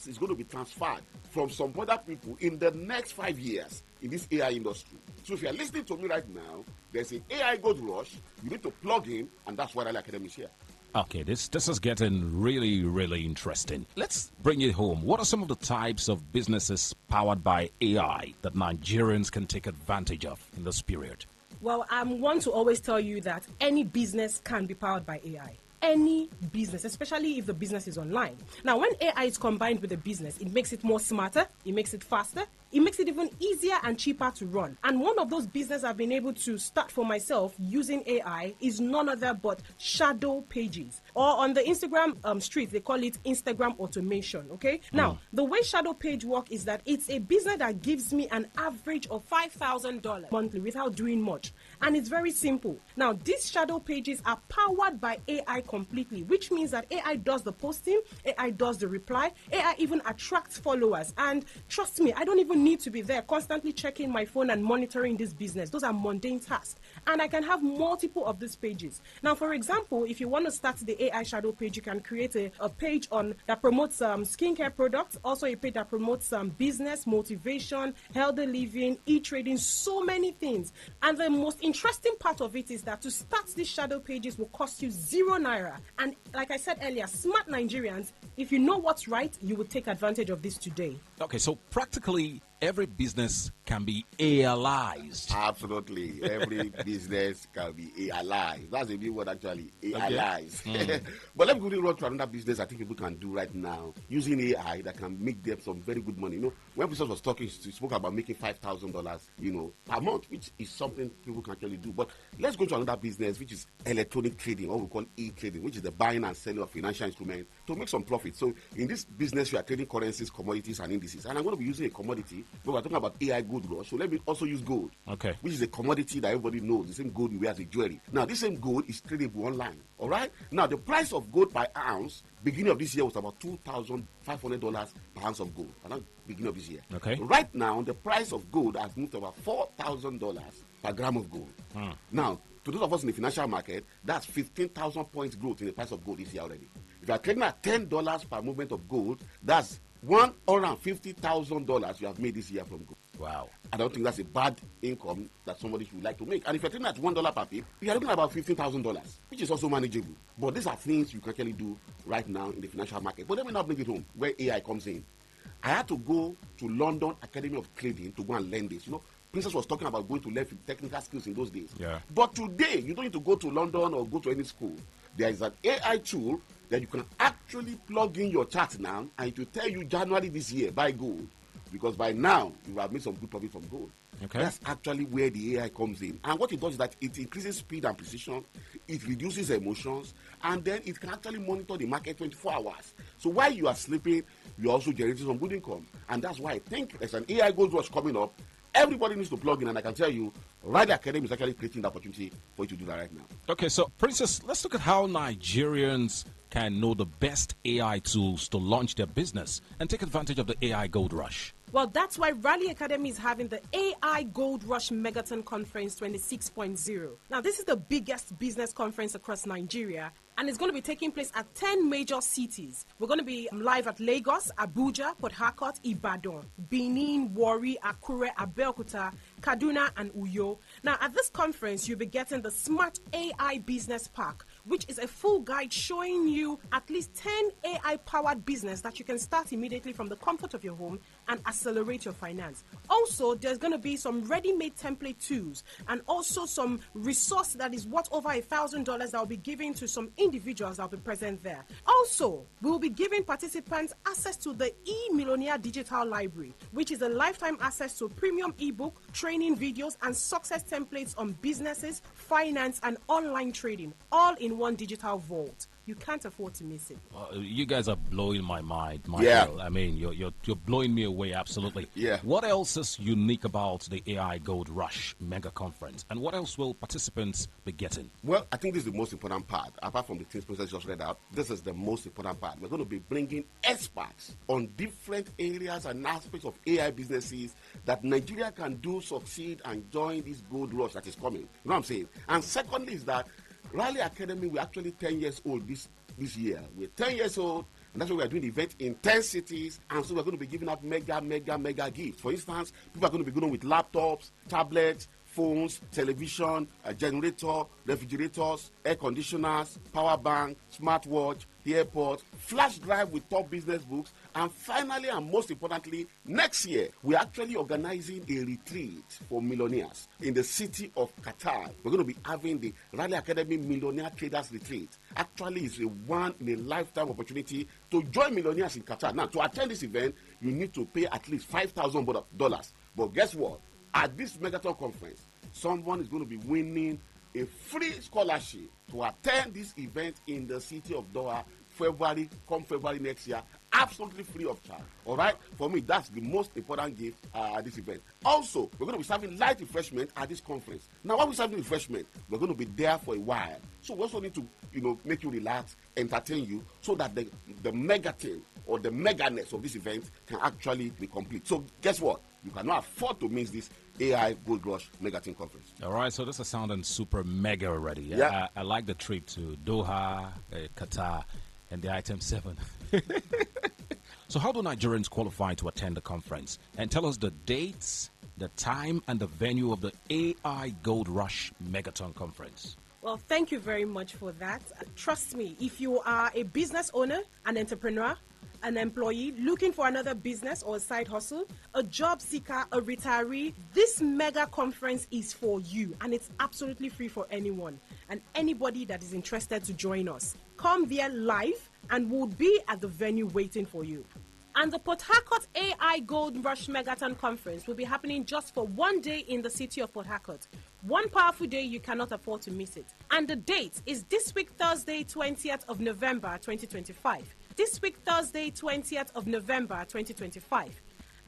is going to be transferred from some other people in the next 5 years in this AI industry. So if you're listening to me right now, there's an AI Gold Rush. You need to plug in, and that's why Rally Academy is here. Okay, this is getting really, really interesting. Let's bring it home. What are some of the types of businesses powered by AI that Nigerians can take advantage of in this period? Well, I want to always tell you that any business can be powered by AI. Any business, especially if the business is online. Now, when AI is combined with the business, it makes it more smarter, it makes it faster, it makes it even easier and cheaper to run. And one of those businesses I've been able to start for myself using AI is none other but Shadow Pages. Or on the Instagram street, they call it Instagram automation, okay? Now, the way Shadow Page work is that it's a business that gives me an average of $5,000 monthly without doing much. And it's very simple. Now, these Shadow Pages are powered by AI completely, which means that AI does the posting, AI does the reply, AI even attracts followers. And trust me, I don't even need to be there constantly checking my phone and monitoring this business. Those are mundane tasks. And I can have multiple of these pages. Now, for example, if you want to start the AI Shadow Page, you can create a page that promotes skincare products, also a page that promotes business, motivation, healthy living, e-trading, so many things. And the most interesting part of it is that to start these Shadow Pages will cost you €0. And like I said earlier, smart Nigerians, if you know what's right, you will take advantage of this today. Okay, so practically every business can be AIized. Absolutely. Every business can be AIized. That's a new word, actually. AIized. Okay. But let me quickly run to another business I think people can do right now using AI that can make them some very good money. You know, when Business was talking, he spoke about making $5,000, per month, which is something people can actually do. But let's go to another business, which is electronic trading, what we call e-trading, which is the buying and selling of financial instruments to make some profit. So in this business, you are trading currencies, commodities, and indices. And I'm going to be using a commodity, but we're talking about AI Gold Rush. So let me also use gold, which is a commodity that everybody knows, the same gold you wear as a jewelry. Now, this same gold is tradable online, all right? Now, the price of gold per ounce, beginning of this year, was about $2,500 per ounce of gold. Beginning of this year. Okay. Right now, the price of gold has moved to about $4,000 per gram of gold. Now, to those of us in the financial market, that's 15,000 points growth in the price of gold this year already. If you are trading at $10 per movement of gold, that's $150,000 you have made this year from gold. Wow. I don't think that's a bad income that somebody should like to make. And if you're trading at $1 per pip, you're looking at about $15,000, which is also manageable. But these are things you can actually do right now in the financial market. But let me not bring it home, where AI comes in. I had to go to London Academy of Trading to go and learn this. You know, Princess was talking about going to learn technical skills in those days. Yeah. But today, you don't need to go to London or go to any school. There is an AI tool that you can actually plug in your chart now, and it will tell you January this year, buy gold. Because by now, you have made some good profit from gold. Okay. That's actually where the AI comes in. And what it does is that it increases speed and precision, it reduces emotions, and then it can actually monitor the market 24 hours. So while you are sleeping, you're also generating some good income. And that's why I think there's an AI gold rush coming up. Everybody needs to plug in, and I can tell you, Riley Academy is actually creating the opportunity for you to do that right now. Okay, so Princess, let's look at how Nigerians can know the best AI tools to launch their business and take advantage of the AI gold rush. Well, that's why Raleigh Academy is having the AI Gold Rush Megaton Conference 26.0. Now, this is the biggest business conference across Nigeria, and it's going to be taking place at 10 major cities. We're going to be live at Lagos, Abuja, Port Harcourt, Ibadan, Benin, Warri, Akure, Abeokuta, Kaduna, and Uyo. Now, at this conference, you'll be getting the Smart AI Business Pack, which is a full guide showing you at least 10 AI-powered business that you can start immediately from the comfort of your home and accelerate your finance. Also, there's going to be some ready-made template tools and also some resource that is worth over $1,000 that will be given to some individuals that will be present there. Also, we will be giving participants access to the e-Millionaire Digital Library, which is a lifetime access to premium ebook, training videos, and success templates on businesses, finance, and online trading, all in one digital vault. You can't afford to miss it. You guys are blowing my mind, Michael. Yeah. I mean, you're blowing me away, absolutely. Yeah. What else is unique about the AI Gold Rush Mega Conference, and what else will participants be getting? Well, I think this is the most important part. Apart from the things Princess just read out, this is the most important part. We're going to be bringing experts on different areas and aspects of AI businesses that Nigeria can do, succeed, and join this gold rush that is coming. You know what I'm saying? And secondly is that Raleigh Academy, we're actually 10 years old this year. We're 10 years old, and that's why we're doing the event in 10 cities, and so we're going to be giving out mega gifts. For instance, people are going to be going with laptops, tablets, phones, television, a generator, refrigerators, air conditioners, power bank, smartwatch, airport, flash drive with top business books, and finally and most importantly, next year, we're actually organizing a retreat for millionaires in the city of Qatar. We're going to be having the Raleigh Academy Millionaire Traders Retreat. Actually, it's a one-in-a-lifetime opportunity to join millionaires in Qatar. Now, to attend this event, you need to pay at least $5,000. But guess what? At this Megaton conference, someone is going to be winning a free scholarship to attend this event in the city of Doha, February next year, absolutely free of charge. All right? For me, that's the most important gift at this event. Also, we're going to be serving light refreshment at this conference. Now, while we're serving refreshment, we're going to be there for a while. So we also need to, make you relax, entertain you, so that the mega thing or the meganess of this event can actually be complete. So guess what? You cannot afford to miss this AI Gold Rush Megaton Conference. All right, so this is sounding super mega already. Yeah. I like the trip to Doha, Qatar, and the item 7. So how do Nigerians qualify to attend the conference? And tell us the dates, the time, and the venue of the AI Gold Rush Megaton Conference. Well, thank you very much for that. Trust me, if you are a business owner, an entrepreneur, an employee looking for another business or a side hustle, a job seeker, a retiree, this mega conference is for you, and it's absolutely free for anyone and anybody that is interested to join us. Come there live and we'll be at the venue waiting for you. And the Port Harcourt AI Gold Rush Megaton Conference will be happening just for one day in the city of Port Harcourt. One powerful day, you cannot afford to miss it. And the date is this week, Thursday, 20th of November, 2025. This week, Thursday, 20th of November, 2025.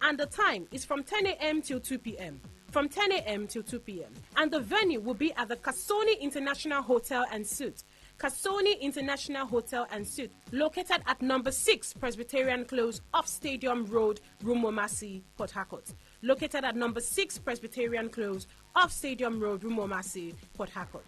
And the time is from 10 a.m. till 2 p.m. From 10 a.m. till 2 p.m. And the venue will be at the Kasoni International Hotel and Suites. Kasoni International Hotel and Suites, located at number 6 Presbyterian Close off Stadium Road, Rumomasi, Port Harcourt. Located at number 6 Presbyterian Close off Stadium Road, Rumomasi, Port Harcourt.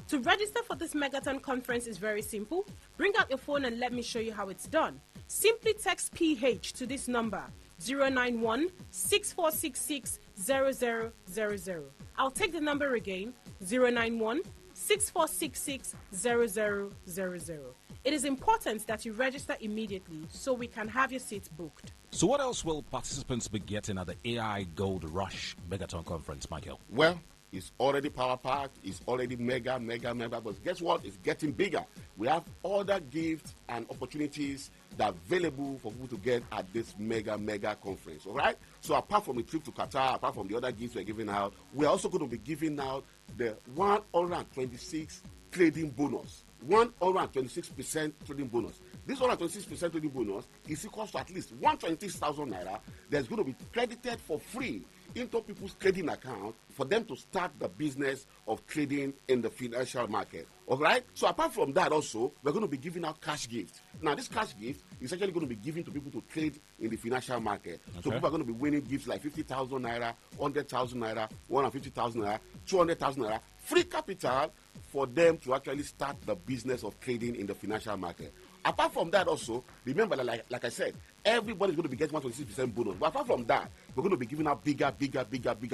To register for this Megaton conference is very simple. Bring out your phone and let me show you how it's done. Simply text PH to this number, 091-6466-0000. I'll take the number again, 091-6466-0000. It is important that you register immediately so we can have your seats booked. So what else will participants be getting at the AI Gold Rush Megaton Conference, Michael? Well, It's already power packed. It's already mega. But guess what? It's getting bigger. We have other gifts and opportunities that are available for people to get at this mega conference. All right. So apart from the trip to Qatar, apart from the other gifts we're giving out, we're also going to be giving out the 126 trading bonus. 126% trading bonus. This 126% trading bonus is equal to at least 126,000 naira. That's going to be credited for free into people's trading account for them to start the business of trading in the financial market. All right? So apart from that also, we're going to be giving out cash gifts. Now, this cash gift is actually going to be given to people to trade in the financial market. Okay. So people are going to be winning gifts like 50,000 naira, 100,000 naira, 150,000 naira, 200,000 naira, free capital for them to actually start the business of trading in the financial market. Apart from that also, remember, like I said, everybody's going to be getting 126% bonus. But apart from that, we're going to be giving out bigger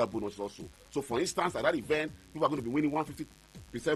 bonus also. So for instance, at that event, people are going to be winning 150%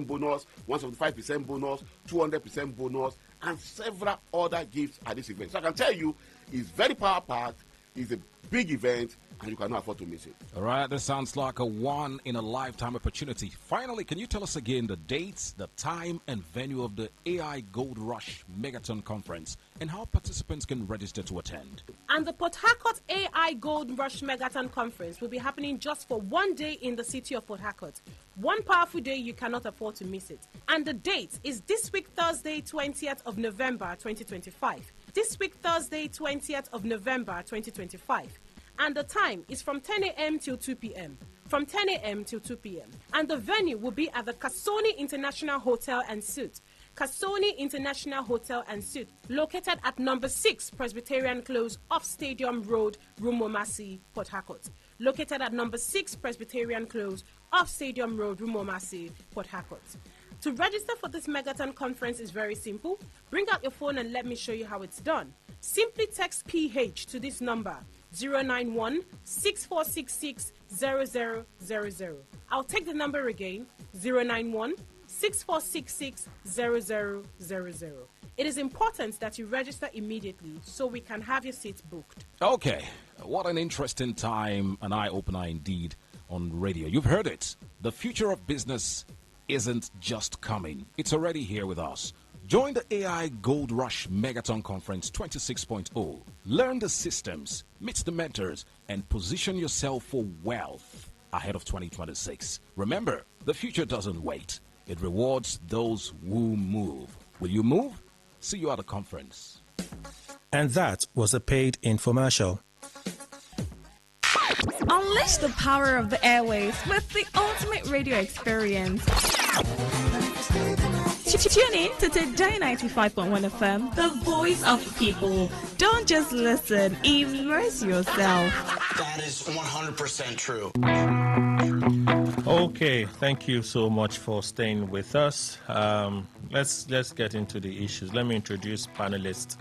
bonus, 175% bonus, 200% bonus, and several other gifts at this event. So I can tell you, it's very power-packed, it's a big event, and you cannot afford to miss it. All right, this sounds like a one-in-a-lifetime opportunity. Finally, can you tell us again the dates, the time, and venue of the AI Gold Rush Megaton Conference, and how participants can register to attend? And the Port Harcourt AI Gold Rush Megaton Conference will be happening just for one day in the city of Port Harcourt. One powerful day, you cannot afford to miss it. And the date is this week, Thursday, 20th of November, 2025. This week, Thursday, 20th of November, 2025. And the time is from 10 a.m. till 2 p.m. From 10 a.m. till 2 p.m. And the venue will be at the Kasoni International Hotel and Suite. Kasoni International Hotel and Suite, located at number 6 Presbyterian Close off Stadium Road, Rumomasi, Port Harcourt. Located at number 6 Presbyterian Close off Stadium Road, Rumomasi, Port Harcourt. To register for this Megaton conference is very simple. Bring out your phone and let me show you how it's done. Simply text PH to this number, 091-6466-0000. I'll take the number again, 091-6466-0000. It is important that you register immediately so we can have your seats booked. Okay, what an interesting time, an eye-opener indeed on radio. You've heard it. The future of business isn't just coming. It's already here with us. Join the AI Gold Rush Megaton Conference 26.0. Learn the systems, meet the mentors, and position yourself for wealth ahead of 2026. Remember, the future doesn't wait. It rewards those who move. Will you move? See you at the conference. And that was a paid infomercial. Unleash the power of the airwaves with the ultimate radio experience. Tune in to Today 95.1 FM, the voice of the people. Don't just listen, immerse yourself. That is 100% true. Okay, thank you so much for staying with us. Let's get into the issues. Let me introduce panelists.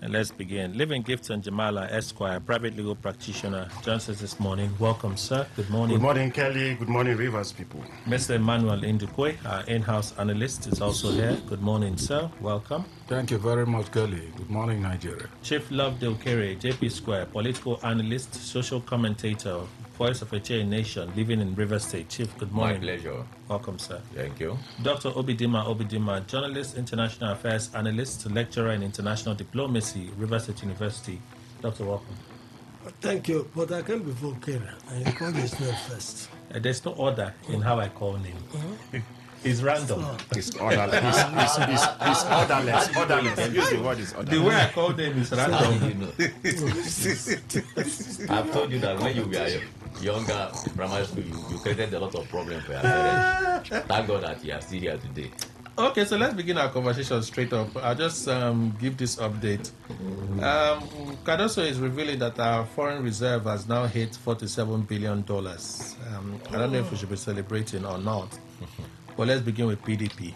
And let's begin. Living Gifts and Jamala Esquire, private legal practitioner, joins us this morning. Welcome, sir. Good morning. Good morning, Kelly. Good morning, Rivers people. Mr. Emmanuel Indukwe, our in-house analyst, is also here. Good morning, sir. Welcome. Thank you very much, Kelly. Good morning, Nigeria. Chief Lovedale Kere, JP Square, political analyst, social commentator, voice of a chain nation, living in River State. Chief, good morning. My pleasure. Welcome, sir. Thank you. Dr. Obidima, journalist, international affairs analyst, lecturer in international diplomacy, River State University. Doctor, welcome. Thank you, but I can't be vocal. I call his name first. There's no order in how I call name. It's random. It's orderless. It's orderless. Orderless. Use the word is orderless. The way I call them is random. I've told you that when you were younger in primary school, you created a lot of problems for your parents. Thank God that you are still here today. Okay, so let's begin our conversation straight up. I'll just give this update. Cardoso is revealing that our foreign reserve has now hit $47 billion. I don't know if we should be celebrating or not. But let's begin with PDP.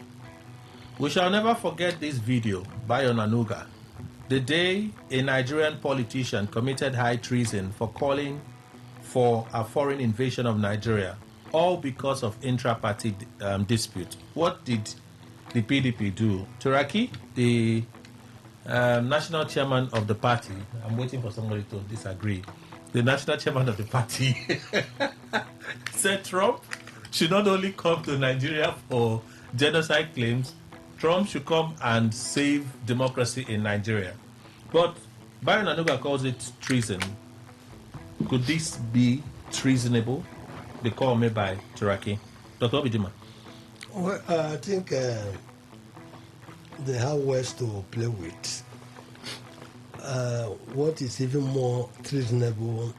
We shall never forget this video by Onanuga, the day a Nigerian politician committed high treason for calling for a foreign invasion of Nigeria, all because of intra-party dispute. What did the PDP do? Turaki, the national chairman of the party, I'm waiting for somebody to disagree, the national chairman of the party said Trump should not only come to Nigeria for genocide claims, Trump should come and save democracy in Nigeria. But Bayo Onanuga calls it treason. Could this be treasonable? The call made by Turaki. Dr. Obidima. Well, I think they have ways to play with. What is even more treasonable,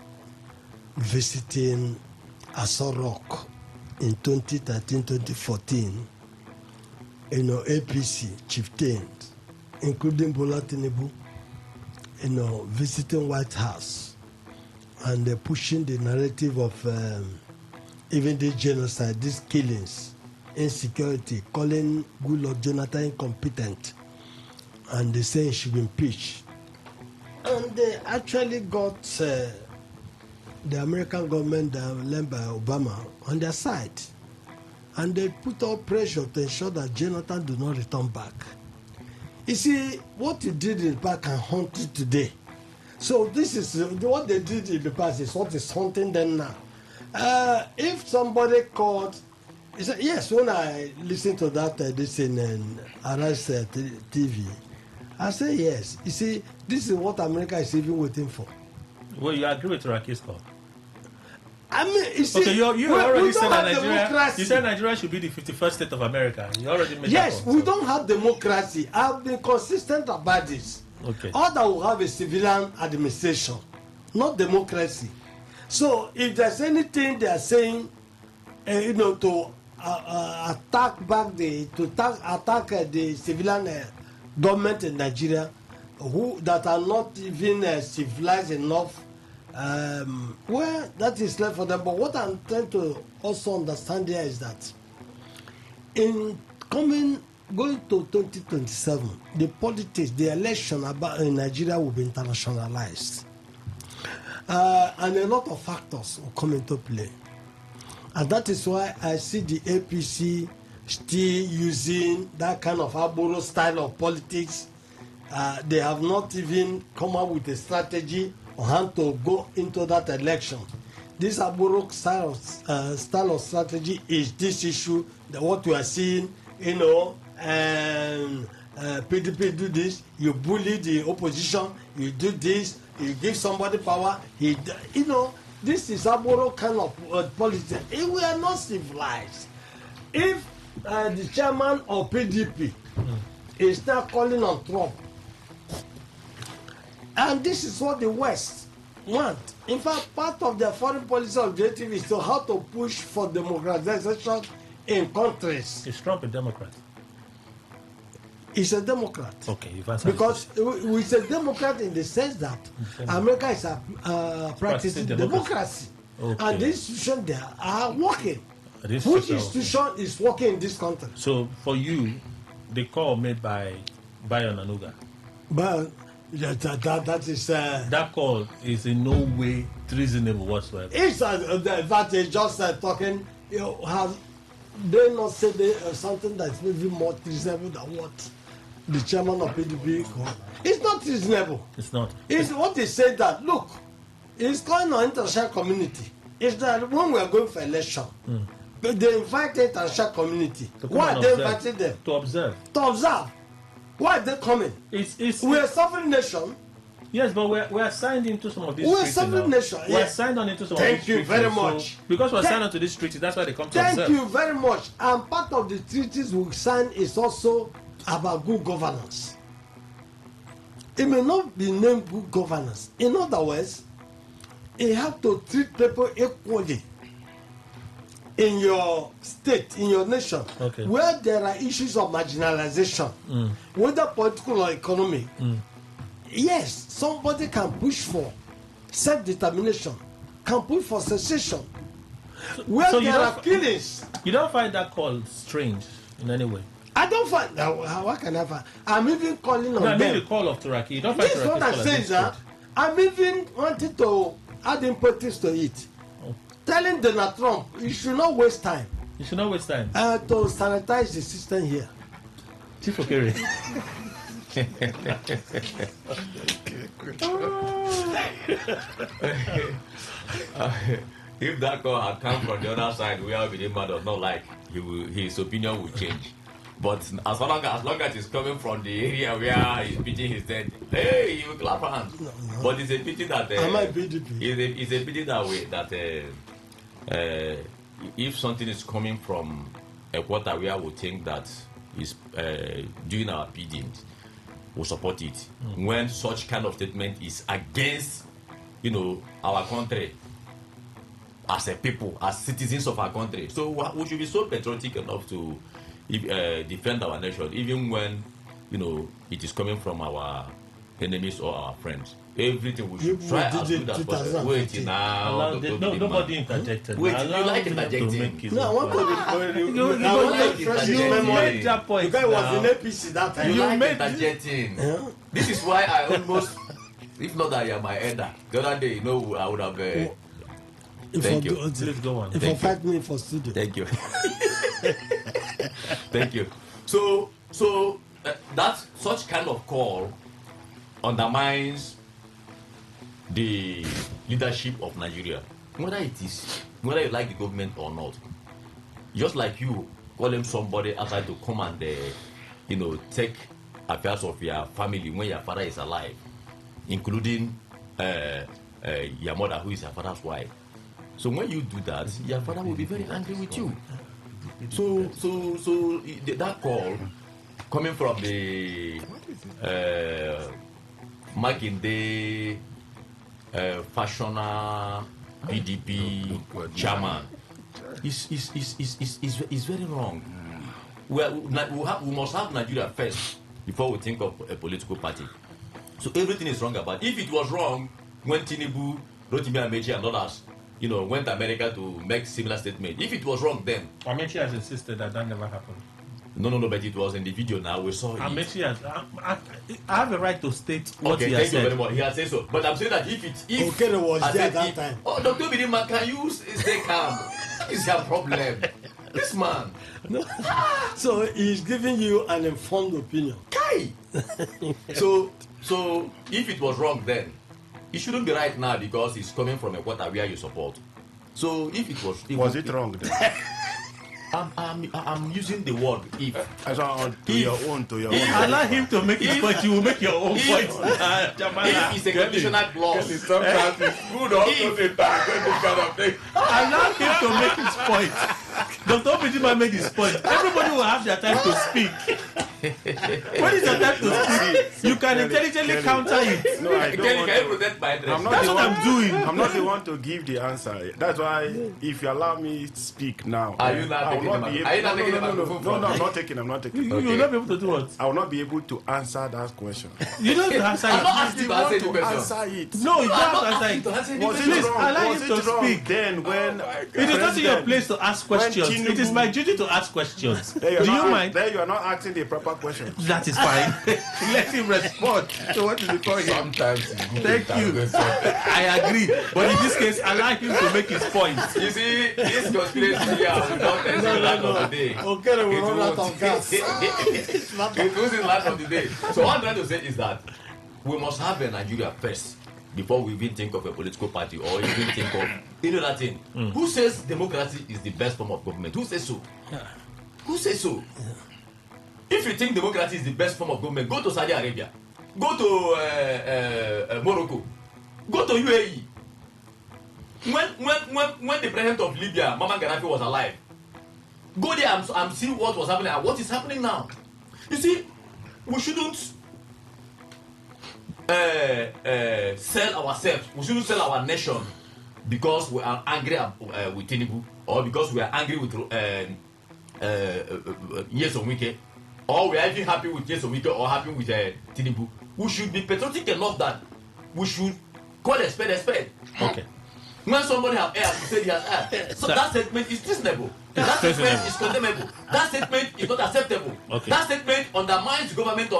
visiting Aso Rock in 2013-2014, APC chieftains, including Bola Tinubu, visiting White House and pushing the narrative of even this genocide, these killings, insecurity, calling Goodluck Jonathan incompetent, and they say he should be impeached. And they actually got the American government, led by Obama, on their side. And they put all pressure to ensure that Jonathan do not return back. You see, what you did in the past can haunt you today. So this is what they did in the past is what is haunting them now. If somebody called, yes, when I listen to that this in Arise TV, I say yes. You see, this is what America is even waiting for. Well, you agree with Raki's call? I mean, you see, okay, you already said that Nigeria. You said Nigeria should be the 51st state of America. You already made yes, that call, we don't have democracy. I've been consistent about this. Okay. All that will have a civilian administration, not democracy. So if there's anything they are saying, to attack back the civilian government in Nigeria, who that are not even civilized enough, well, that is left for them. But what I'm trying to also understand here is that in going to 2027, the politics, the election in Nigeria will be internationalized. And a lot of factors will come into play. And that is why I see the APC still using that kind of Aboro style of politics. They have not even come up with a strategy on how to go into that election. This Aboro style of strategy is this issue, what we are seeing, and PDP do this, you bully the opposition, you do this, you give somebody power, this is Aboro kind of politics. If we are not civilized, if the chairman of PDP is now calling on Trump, and this is what the West want. In fact, part of their foreign policy objective is to how to push for democratization in countries. Is Trump a Democrat? He's a Democrat. Okay, you've answered. Because he's a Democrat in the sense that America is practicing democracy. Okay. And the institutions there are working. Which institution is working in this country? So, for you, the call made by Bayo Onanuga. But that is... that call is in no way treasonable whatsoever. It's that is just talking, have they not said something that's maybe more treasonable than what the chairman of PDP called? It's not treasonable. It's not. It's what they said that, look, it's calling on international community. It's that when we are going for election, they invite the international community. Why are they inviting them? To observe. To observe. Why are they coming? We're a sovereign nation. Yes, but we're signed into some of these treaties. We're sovereign nation. We're signed on into some of these treaties. Thank you very much. So, because we're signed onto these treaties, that's why they come to observe. Thank you very much. And part of the treaties we sign is also about good governance. It may not be named good governance. In other words, you have to treat people equally in your state, in your nation, where there are issues of marginalization, whether political or economic. Yes, somebody can push for self-determination, can push for secession. Where there are killings. You don't find that call strange in any way? I don't find that. How can I find? I'm even calling on them. I mean the call of Turaki. You don't find this is what I'm saying, sir. I'm even wanting to add impetus to it. Telling Donald Trump, you should not waste time. You should not waste time. To sanitize the system here. Chief Okere. if that call had come from the other side, where Bidimma does not like, his opinion will change. But as long as it's coming from the area where he's beating his head, hey, you clap hands. But it's a pity that it's a pity that if something is coming from a quarter where we think that is doing our bidding, we support it. When such kind of statement is against, our country as a people, as citizens of our country, so we should be so patriotic enough to defend our nation, even when it is coming from our enemies or our friends. Everything we should try as good as possible. Wait now. Nobody interjected. Wait, you like interjecting? No, I want to you made that point. Because it was in APC that time. You like interjecting. Yeah. This is why I almost, if not that you're my elder, the other day, I would have. Thank you. Let's go on. If I 5 minutes for studio. Thank you. Thank you. So that such kind of call undermines the leadership of Nigeria, whether you like the government or not. Just like you calling somebody outside to come and take affairs of your family when your father is alive, including your mother who is your father's wife. So when you do that, your father will be very angry with you. So that call coming from the Makinde fashioner PDP chairman is very wrong. We must have Nigeria first before we think of a political party. So everything is wrong about it. If it was wrong when Tinubu, Rotimi Amechi and others went to America to make similar statement, if it was wrong then, Amechi has insisted that never happened. No, but it was in the video now. We saw it. Amechi has, I have a right to state what he has said. Thank you very much. He has said so. But I'm saying that if Okere was there at that time. Oh, Dr. Bidima, can you stay calm? What is your problem? This man. No. So he's giving you an informed opinion. Kai! So if it was wrong then, it shouldn't be right now because it's coming from a quarter where you support. So if it was... Was it wrong then? I'm using the word if. To your own. Allow him to make his point. You will make your own point. If it's a conditional clause. Sometimes it's good also to kind of thing. Allow him to make his point. Dr. Bidima made his point. Everybody will have their time to speak. When is your time to speak? You can intelligently counter it. No, I don't want to. That's what I'm doing. I'm not the one to give the answer. That's why if you allow me to speak now, are you not taking No, I'm not taking. You will not be able to do what? I will not be able to answer that question. You don't have to answer it. I'm not asking to answer it. No, you don't have to answer it. Was Please it wrong? allow Was him it to wrong speak. then when it is not your place to ask questions. It is my duty to ask questions. Do you mind? Then you are not asking the proper question. That is fine. Let him respond. So what is the point? Sometimes thank you. I agree. But in this case, allow him to make his point. You see, this conspiracy here will not end the light of the day. Okay, we run out of gas. It was in light of the day. So what I'm trying to say is that we must have a Nigeria first before we even think of a political party or even think of any other thing. Who says democracy is the best form of government? Who says so? Who says so? If you think democracy is the best form of government, go to Saudi Arabia, go to Morocco, go to UAE. When the president of Libya, Muammar Gaddafi, was alive, go there and see what was happening and what is happening now. You see, we shouldn't sell ourselves. We shouldn't sell our nation because we are angry with Tinubu or because we are angry with Nyesom Wike, or we are even happy with Nyesom Wike or happy with Tinubu. We should be patriotic enough that we should call a spade a spade. Okay. When somebody has air, you say he has air. So that statement is treasonable. That statement is condemnable. That statement is not acceptable. Okay. That statement undermines the government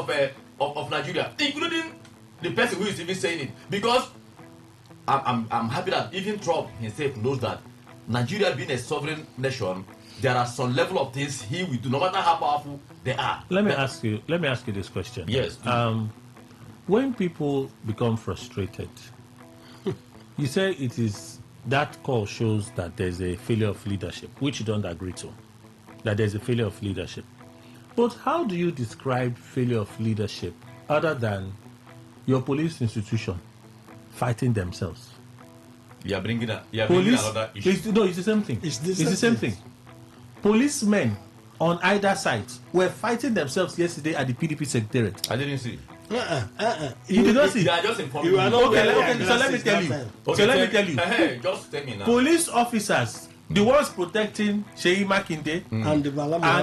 of Nigeria, including the person who is even saying it. Because I'm happy that even Trump himself knows that Nigeria being a sovereign nation, there are some level of things he will do, no matter how powerful they are. Let me ask you this question. Yes. When people become frustrated, you say it is that call shows that there's a failure of leadership, which you don't agree to, that there's a failure of leadership. But how do you describe failure of leadership other than your police institution fighting themselves? You are bringing Police, another issue. it's the same thing. It's the same thing. Policemen on either side were fighting themselves yesterday at the PDP secretariat. I didn't see. You did not see. You are just informing You me. are not okay, so let me tell you. Okay, So let me tell you. Hey, just tell me now. Police officers, the ones protecting Sheyi Makinde And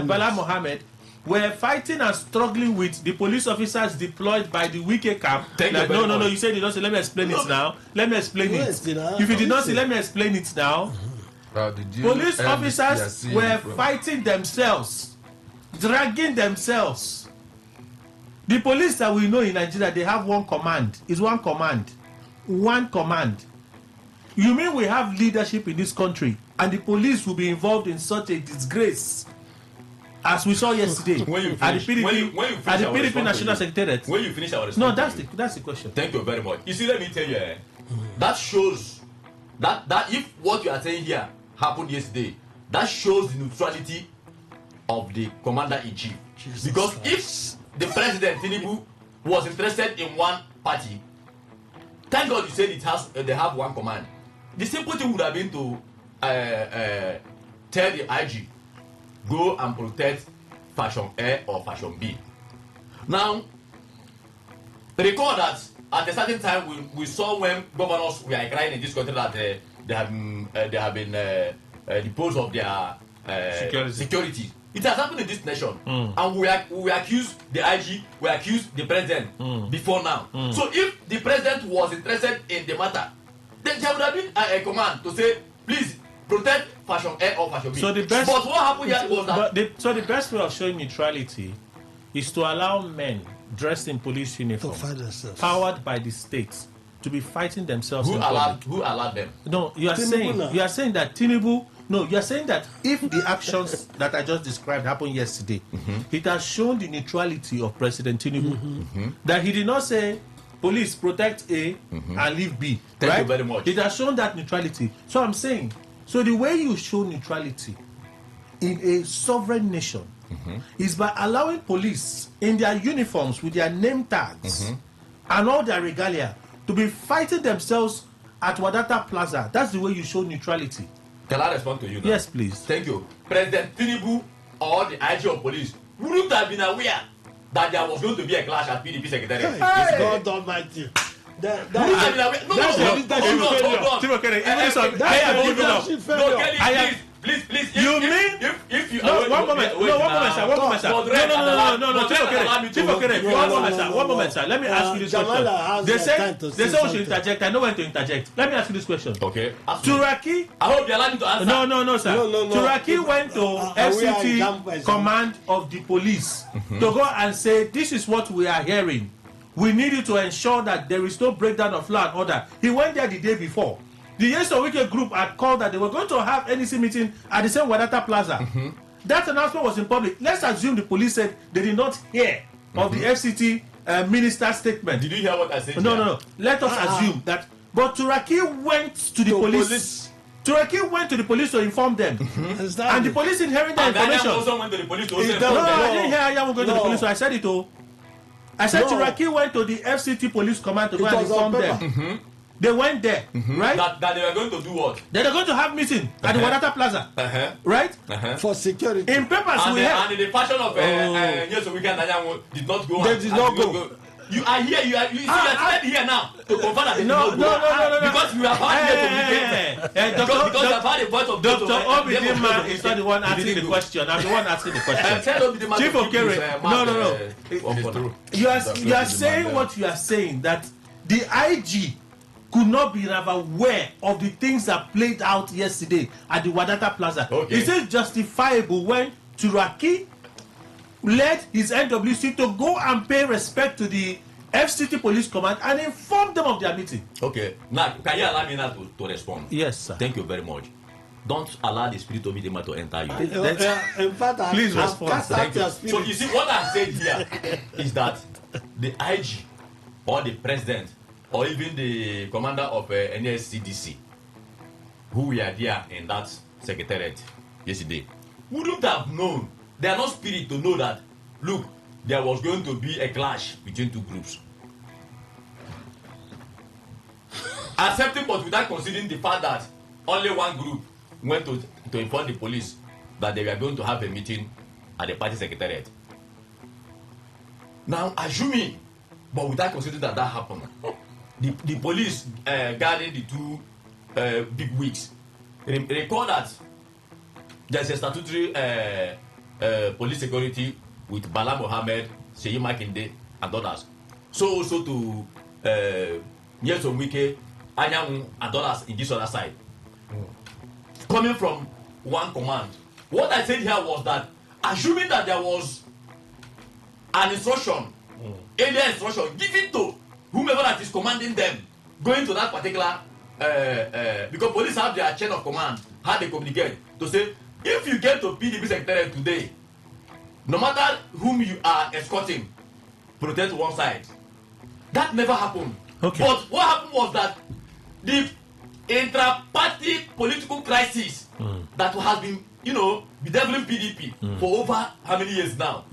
Bala Mohammed, were fighting and struggling with the police officers deployed by the Wike camp. No, you said you don't say. Let me explain it now. Let me explain it. If you did not say, let me explain it now. Police officers were fighting themselves, dragging themselves. The police that we know in Nigeria, they have one command. It's one command. One command. You mean we have leadership in this country and the police will be involved in such a disgrace as we saw yesterday at the PDP National Secretariat? When you finish our response. No, that's the question. Thank you very much. You see, let me tell you, that shows that if what you are saying here happened yesterday, that shows the neutrality of the commander-in-chief. Because if the president Tinubu was interested in one party, thank God you said they have one command. The simple thing would have been to tell the IG, go and protect faction A or faction B. Now, recall that at a certain time we saw when governors were crying in this country that they have been deposed of their security. It has happened in this nation, and we accuse the IG, we accuse the president before now. So if the president was interested in the matter, then there would have been a command to say, please protect faction A or faction B. But what happened here was that. The best way of showing neutrality is to allow men dressed in police uniform, powered by the states, to be fighting themselves. Who allowed them? No, you are saying that Tinubu. No, you are saying that if the actions that I just described happened yesterday, it has shown the neutrality of President Tinubu. That he did not say, police protect A and leave B. Thank you very much. It has shown that neutrality. So I'm saying, so the way you show neutrality in a sovereign nation is by allowing police in their uniforms with their name tags and all their regalia to be fighting themselves at Wadata Plaza. That's the way you show neutrality. Can I respond to you now? Yes, please. Thank you. President Tinubu or the IG of police wouldn't have been aware that there was going to be a clash at PDP secretariat. It's God Almighty. Hold on. Please. You mean? If you no, one moment, sir. No, one moment, sir. Let me ask you this question. They say we should interject. I know when to interject. Let me ask you this question. Okay. Turaki. I hope you allow me to answer. No, sir. Turaki went to FCT command of the police to go and say, this is what we are hearing. We need you to ensure that there is no breakdown of law and order. He went there the day before. The Wike group had called that they were going to have NEC meeting at the same Wadata Plaza. That announcement was in public. Let's assume the police said they did not hear of the FCT minister's statement. Did you hear what I said? No. Let us assume that. But Turaki went to the police. Turaki went to the police to inform them. And the police inherited the information. Also went to the police to I didn't hear Ayam going to the police, so I said it all. I said Turaki went to the FCT police command to go and inform them. They went there, right? That they were going to do what? They were going to have meeting at the Wadata Plaza, right? For security. In papers, and in the fashion of yes, weekend did not go. They did not go. You are here. You are here now to confirm that they did not go. Because you have had here to because you have had a voice of Dr. Obidima is not the one asking the question. I'm the one asking the question. Chief Okere, no. You are saying what you are saying, that the IG could not be aware of the things that played out yesterday at the Wadata Plaza. Is it justifiable when Turaki led his NWC to go and pay respect to the FCT police command and inform them of their meeting? Okay. Now, can you allow me now to respond? Yes, sir. Thank you very much. Don't allow the spirit of Idema to enter you. In fact, please respond. So you see, what I'm saying here is that the IG or the president or even the commander of NSCDC who were there in that secretariat yesterday wouldn't have known. They are not spirit to know that, look, there was going to be a clash between two groups. Accepting, but without considering the fact that only one group went to inform the police that they were going to have a meeting at the party secretariat. Now, assuming, but without considering that happened, the police guarding the two big wigs recall that there's a statutory police security with Bala Mohammed, Seyi Makinde, and others. So also to Nyesom Wike, Anyanwu, and others in this other side. Coming from one command. What I said here was that, assuming that there was an instruction, alien instruction given to whomever that is commanding them, going to that particular, because police have their chain of command, how they communicate, to say, if you get to PDP secretariat today, no matter whom you are escorting, protect one side. That never happened. Okay. But what happened was that the intra-party political crisis that has been, bedeviling PDP for over how many years now,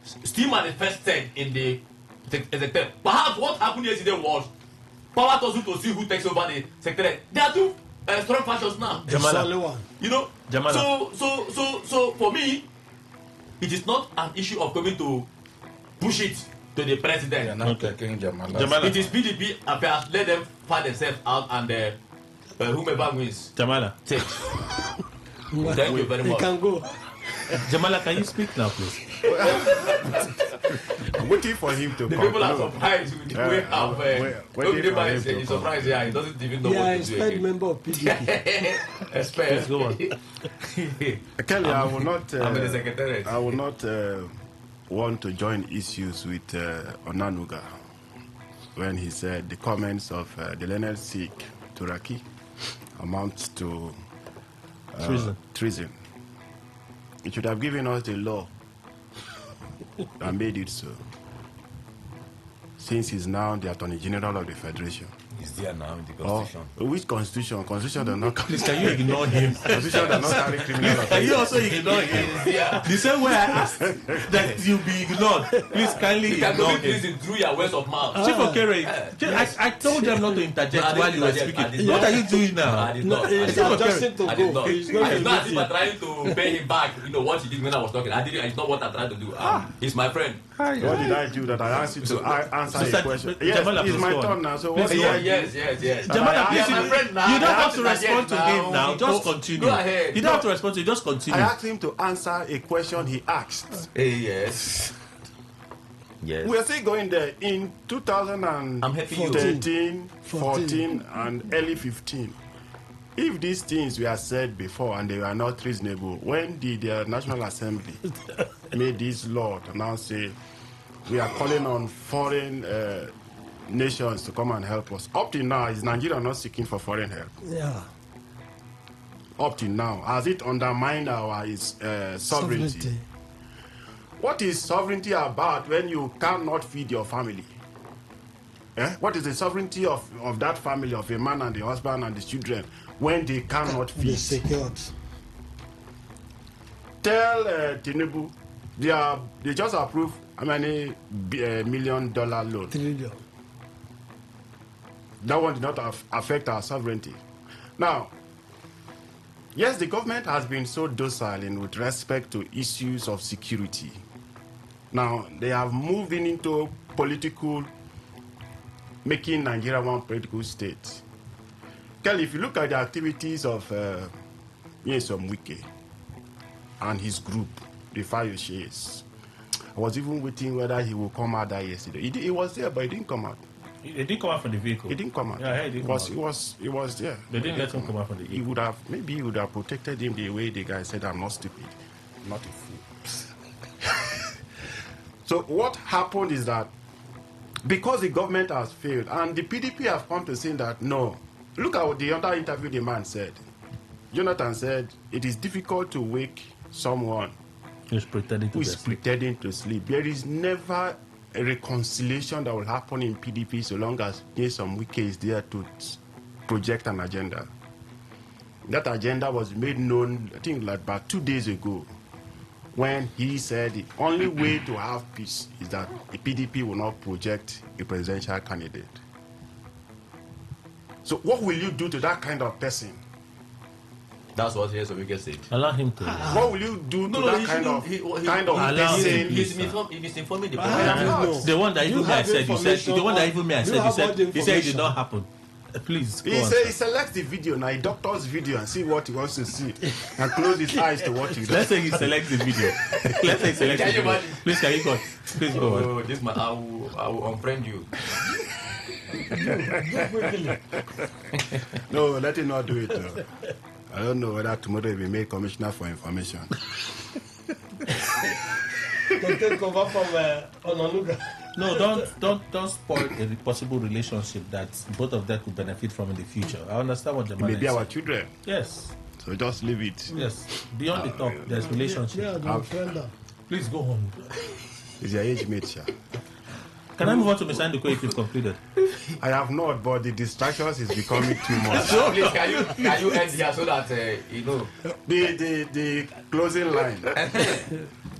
still manifested in the secretariat. Perhaps what happened yesterday was power to see who takes over the secretariat. There are two strong factions now. Jamala. Jamala. So for me, it is not an issue of coming to push it to the president. You're not taking Jamala. It is PDP affairs. Let them find themselves out, and whomever wins. Jamala. Take. Thank you very much. You can go. Jamala, can you speak now, please? I'm waiting for him to The come. people are surprised with the way of he's surprised. Yeah, he doesn't even know what to do. Yeah, member of PDP. Expert. Go on. Kelly, I will not. I'm in the secretariat. I will not want to join issues with Onanuga when he said the comments of the Leonard Sikh Turaki amount to treason. It should have given us the law and made it so. Since he's now the Attorney General of the Federation. He's there now in the Constitution. Which Constitution? Constitution does not Please, can you ignore him? Constitution does not carry criminal offenses. Can you also ignore him? The same way I asked that you be ignored. Please kindly You can ignore commit him. treason through your words of mouth. Chief Okere, I told them not to interject while you were speaking. What are you doing now? I did not. It's adjusting to I did go. not. He's I going did to not. meet I'm trying to pay him back. What he did when I was talking. It's not what I'm trying to do. He's my friend. What did I do that I asked you to answer a question? Yes, Jamala, it's please my go on. turn now. So Please what? go on. Yes. Jamala, I please, am my friend now. you don't I have to respond to him now. Just continue. Go ahead. You don't have to respond to him. Just continue. I asked him to answer a question he asked. Yes. Yes. We are still going there in 2013, 14, and early 15. If these things were said before and they were not reasonable, when did the National Assembly made this law to now say we are calling on foreign nations to come and help us? Up till now, is Nigeria not seeking for foreign help? Yeah. Up till now, has it undermined our sovereignty? What is sovereignty about when you cannot feed your family? What is the sovereignty of that family, of a man and the husband and the children, when they cannot feed? Tell Tinubu, they just approved how many $1 million loan? Trillion. That one did not affect our sovereignty. Now, yes, the government has been so docile with respect to issues of security. Now, they have moved into political, making Nigeria one political state. Kelly, if you look at the activities of Nyesom Wike and his group, the Fire Shares, I was even waiting whether he will come out there yesterday. He was there, but he didn't come out. He didn't come out from the vehicle. He didn't come out. Yeah, he didn't come out. He was there. They didn't let him come out from the vehicle. Maybe he would have protected him the way the guy said, I'm not stupid, I'm not a fool. So what happened is that because the government has failed and the PDP have come to say that no, look at what the other interview the man said. Jonathan said it is difficult to wake someone who is pretending to sleep. There is never a reconciliation that will happen in PDP so long as Nyesom Wike is there to project an agenda. That agenda was made known, I think, like about 2 days ago, when he said the only way to have peace is that the PDP will not project a presidential candidate. So what will you do to that kind of person? That's what Yesomike said. Allow him to. What will you do to that kind of person? He's informing the public. The one that even me I said you said. The one that even me I said you said. He said it did not happen. Please. He said he selects the video now. He doctors video and see what he wants to see, and close his eyes to what he does. Let's say he selects the video. Let's say he selects the video. Please, can you go? Please go on. Oh, this man, I will unfriend you. No, let him not do it. I don't know whether tomorrow he will be made commissioner for information. Take over from Onanuga. No, don't spoil a possible relationship that both of them could benefit from in the future. I understand what the man Maybe is our saying. children. Yes. So just leave it. Yes. Beyond the talk, there's relationship. Yeah, the friend. Please go on. Is your age mate, sir? Can I move on to Mr. Ndukwe if you've completed? I have not, but the distractions is becoming too much. So please, can you end here so that you know? The closing line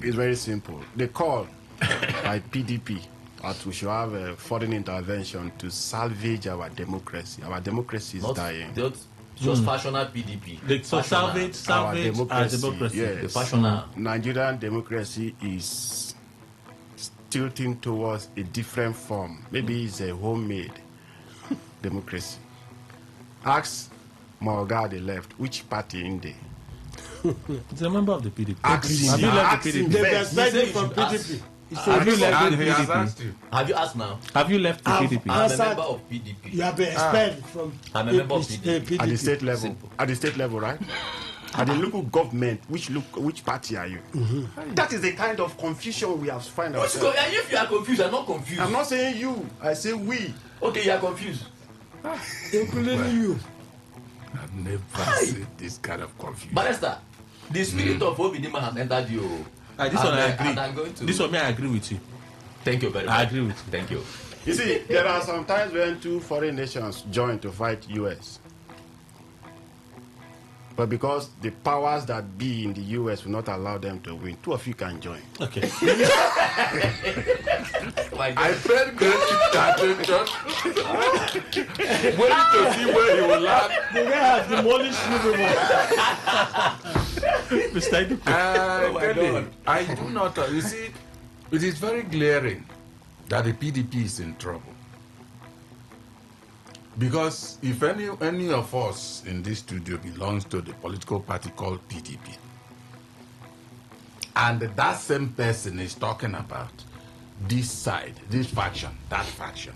is very simple. The call by PDP that we should have a foreign intervention to salvage our democracy. Our democracy is dying. Just fashional PDP. So salvage our democracy. Yes. The fashional. Nigerian democracy is tilting towards a different form. Maybe it's a homemade democracy. Ask Morga the left, which party in there? He's a member of the PDP. Have you left the PDP? They expelled from PDP. Have you left the PDP? Have you asked now? Have you left the PDP? I'm a member of PDP. You have been expelled from I'm a member of PDP. At the state level. Simple. At the state level, right? At the local government, which party are you? That is the kind of confusion we have found ourselves. If you are confused, I'm not confused. I'm not saying you. I say we. Okay, you are confused. Including you. I've never seen this kind of confusion. Barrister, the spirit of Obidima has entered you. This one I agree. And I'm going to... This one I agree with you. Thank you very much. I agree with you. Thank you. You see, there are some times when two foreign nations join to fight US. But because the powers that be in the US will not allow them to win, two of you can join. Okay. I felt great attention. Waiting to see where he will land. The guy has demolished Mr. Kelly, I do not. You see, it is very glaring that the PDP is in trouble. Because if any of us in this studio belongs to the political party called PDP, and that same person is talking about this side, this faction, that faction,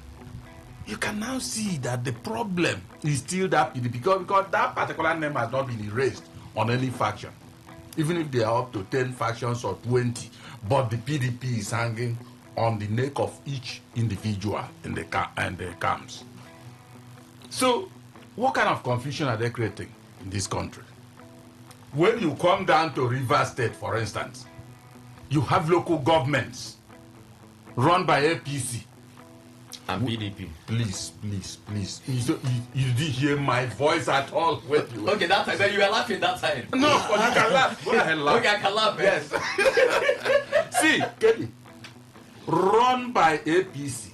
you can now see that the problem is still that PDP, because that particular name has not been erased on any faction. Even if they are up to 10 factions or 20, but the PDP is hanging on the neck of each individual in the camps. So, what kind of confusion are they creating in this country? When you come down to Rivers State, for instance, you have local governments run by APC and PDP. Please. You didn't hear my voice at all when you Okay, that time. Then you were laughing that time. No, but you can laugh. Go ahead, laugh. Okay, I can laugh. Yes. See, Kelly, run by APC.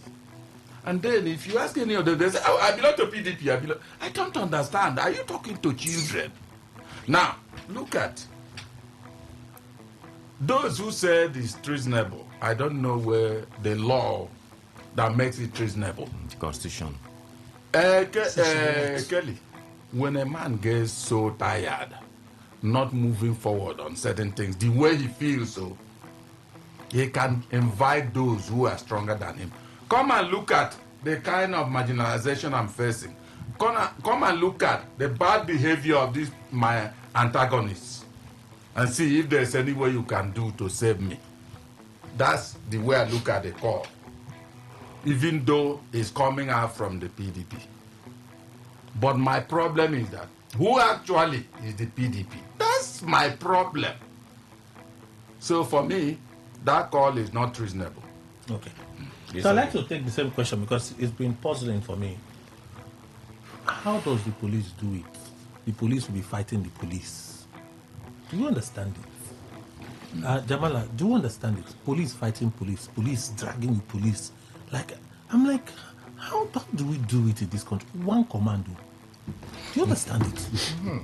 And then if you ask any of them, they say, oh, I belong to PDP. I don't understand. Are you talking to children? Now, look at those who said it's treasonable. I don't know where the law that makes it treasonable. Constitution. Kelly, when a man gets so tired, not moving forward on certain things, the way he feels so, he can invite those who are stronger than him. Come and look at the kind of marginalization I'm facing. Come and look at the bad behavior of these my antagonists and see if there's any way you can do to save me. That's the way I look at the call, even though it's coming out from the PDP. But my problem is that who actually is the PDP? That's my problem. So for me, that call is not reasonable. Okay. So I'd like to take the same question because it's been puzzling for me. How does the police do it? the police will be fighting the police. Do you understand it? Jamala, do you understand it? Police fighting police dragging the police. I'm like, how do we do it in this country? One commando. Do you understand it? No,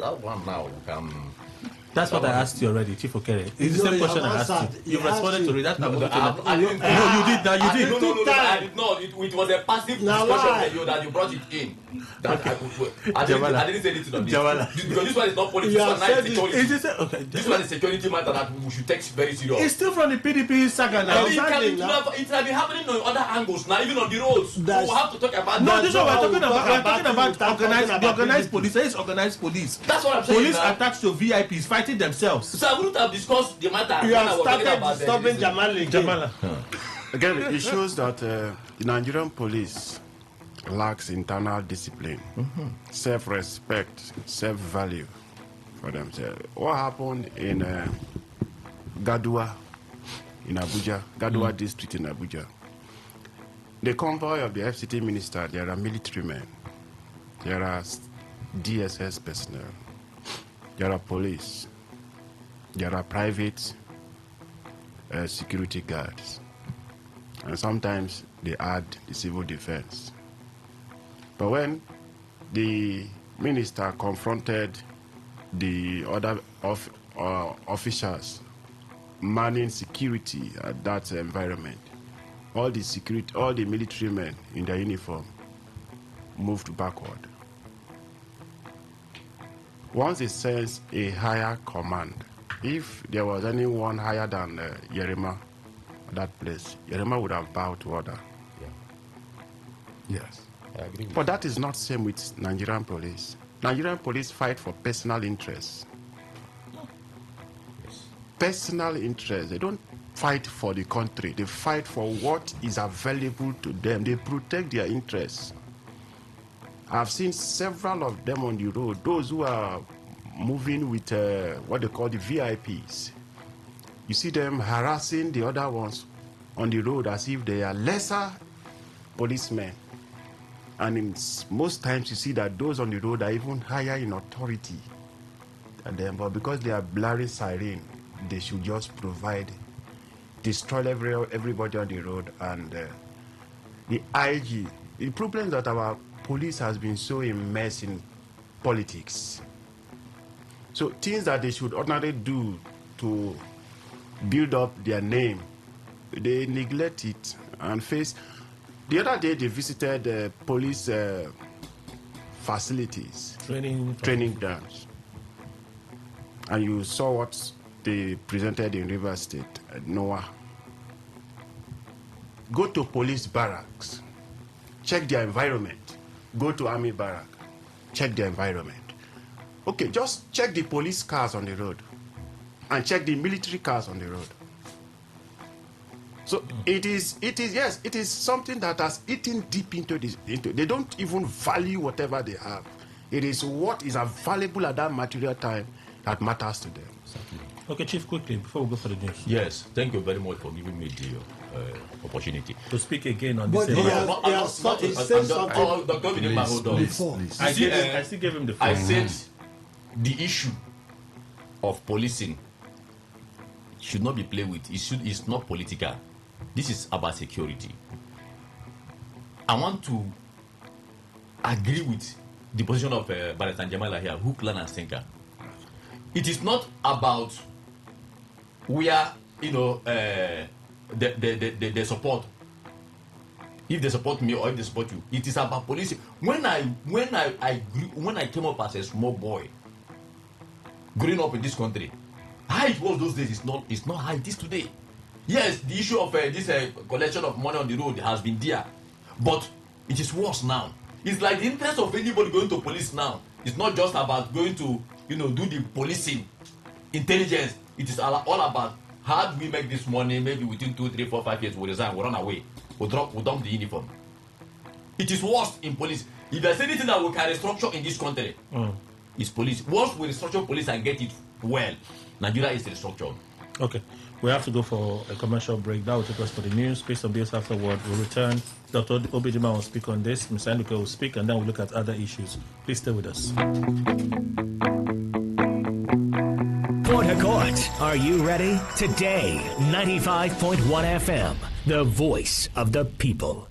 that one now. That's what I asked you already, Chief Okere. It's the same question I asked you. You responded to it. That's No, not I didn't. No, you did. Now you did. No, I did not. It was a passive discussion that you brought it in. That I didn't say anything on this. Because this one is not politics. This one is security. This one is security matter that we should take very serious. It's still from the PDP saga now. It can be happening on other angles now, even on the roads. So we'll have to talk about. No, this is what we're talking about. Organized police. There is organized police. That's what I'm saying. Police attached to VIPs fighting themselves. So I wouldn't have discussed the matter. You have started disturbing Jamala. Again, it shows that the Nigerian police lacks internal discipline, self-respect, self-value for themselves. What happened in Gadua in Abuja, Gadua district in Abuja? The convoy of the FCT minister, there are military men, there are DSS personnel, there are police, there are private security guards, and sometimes they add the civil defense. But when the minister confronted the other officials manning security at that environment, all the military men in their uniform moved backward. Once it sends a higher command, if there was anyone higher than Yerima at that place, Yerima would have bowed to order. Yes. I agree. But that is not same with Nigerian police. Nigerian police fight for personal interests. Yes. Personal interests. They don't fight for the country. They fight for what is available to them. They protect their interests. I've seen several of them on the road, those who are moving with what they call the VIPs. You see them harassing the other ones on the road as if they are lesser policemen. And most times you see that those on the road are even higher in authority than them. But because they are blaring siren, they should just destroy everybody on the road. And the IG, the problem that our police has been so immersed in politics. So things that they should ordinarily do to build up their name, they neglect it and face. The other day they visited police facilities, training grounds, and you saw what they presented in Rivers State at Noah. Go to police barracks, check their environment. Go to army barrack, check the environment. Okay, just check the police cars on the road and check the military cars on the road. So it is something that has eaten deep into this. They don't even value whatever they have. It is what is available at that material time that matters to them. Okay, Chief, quickly, before we go for the news. Yes, thank you very much for giving me the opportunity to speak again on but this. He said something before. I still gave him the phone. I said the issue of policing should not be played with. It's not political. This is about security. I want to agree with the position of Barrister Jamala here, hook, line, and sinker. It is not about where the support. If they support me or if they support you, it is about policing. When I came up as a small boy, growing up in this country, how it was those days is not how it is today. Yes, the issue of this collection of money on the road has been there, but it is worse now. It's like the interest of anybody going to police now. It's not just about going to do the policing, intelligence. It is all about how do we make this money. Maybe within 2, 3, 4, 5 years we'll resign, we'll run away, we'll dump the uniform. It is worse in police. If there's anything that we can restructure in this country, it's police. Once we restructure police and get it well, Nigeria is restructured. Okay. We have to go for a commercial break. That will take us for the news. Based on this afterward, we'll return. Dr. Obidima will speak on this. Mr. Enduka will speak, and then we'll look at other issues. Please stay with us. Port Harcourt, are you ready? Today, 95.1 FM, the voice of the people.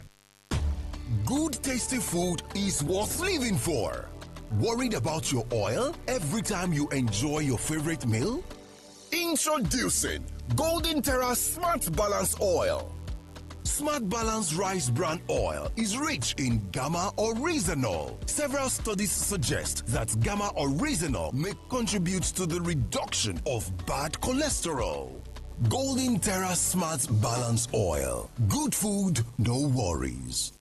Good tasty food is worth living for. Worried about your oil every time you enjoy your favorite meal? Introducing Golden Terra Smart Balance Oil. Smart Balance Rice Bran Oil is rich in gamma oryzanol. Several studies suggest that gamma oryzanol may contribute to the reduction of bad cholesterol. Golden Terra Smart Balance Oil. Good food, no worries.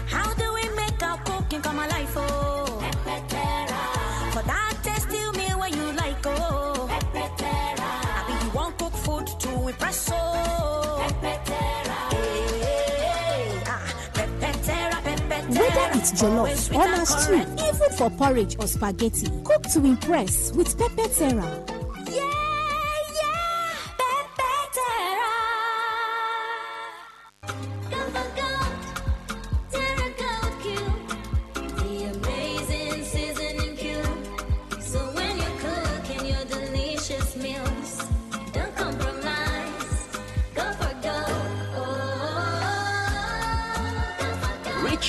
How do we make our cooking come alive, oh? Pepetera. For that tasty meal where you like, oh. Pepetera. I mean, you want cook food to impress, oh. Pepetera. Hey, Pepetera, Pepetera. Whether it's jollof or na stew, even for porridge or spaghetti, cook to impress with Pepetera.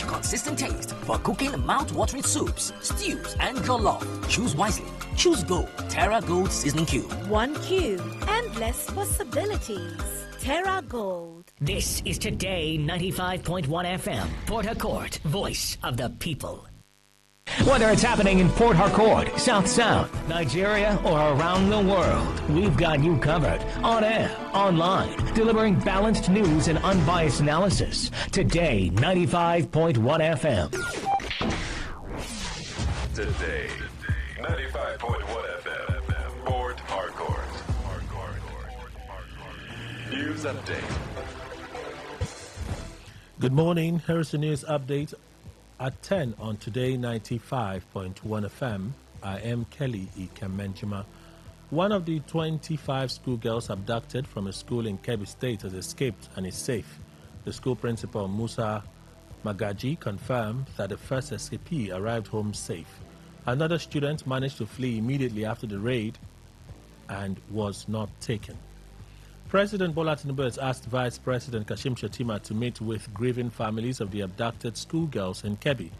Consistent taste for cooking mouth-watering soups, stews, and jollof. Choose wisely. Choose Gold. Terra Gold Seasoning Cube. 1 cube. Endless possibilities. Terra Gold. This is Today 95.1 FM, Port Harcourt, voice of the people. Whether it's happening in Port Harcourt, South South, Nigeria, or around the world, we've got you covered. On air, online, delivering balanced news and unbiased analysis. Today, 95.1 FM. Today, 95.1 FM, Port Harcourt. News update. Good morning. Here's the news update. At 10 on Today 95.1 FM, I am Kelly Ikamenjima. One of the 25 schoolgirls abducted from a school in Kebbi State has escaped and is safe. The school principal, Musa Magaji, confirmed that the first escapee arrived home safe. Another student managed to flee immediately after the raid and was not taken. President Bola Tinubu has asked Vice President Kashim Shettima to meet with grieving families of the abducted schoolgirls in Kebbi.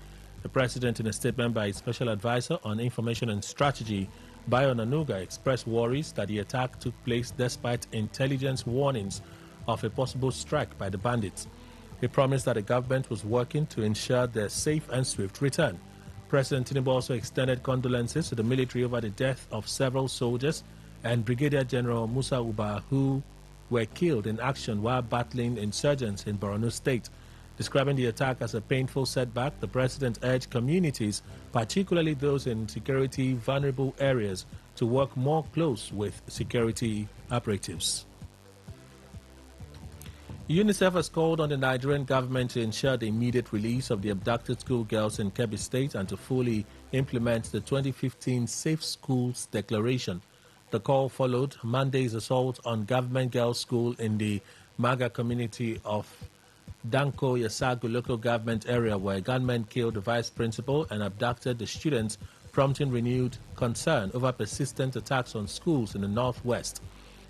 The president, in a statement by his special advisor on information and strategy, Bayo Nanuga, expressed worries that the attack took place despite intelligence warnings of a possible strike by the bandits. He promised that the government was working to ensure their safe and swift return. President Tinubu also extended condolences to the military over the death of several soldiers and Brigadier General Musa Uba, who were killed in action while battling insurgents in Borno State. Describing the attack as a painful setback, the president urged communities, particularly those in security vulnerable areas, to work more close with security operatives. UNICEF has called on the Nigerian government to ensure the immediate release of the abducted schoolgirls in Kebbi State and to fully implement the 2015 Safe Schools Declaration. The call followed Monday's assault on Government Girls' School in the Maga community of Danko Yasagu local government area, where gunmen killed the vice principal and abducted the students, prompting renewed concern over persistent attacks on schools in the northwest.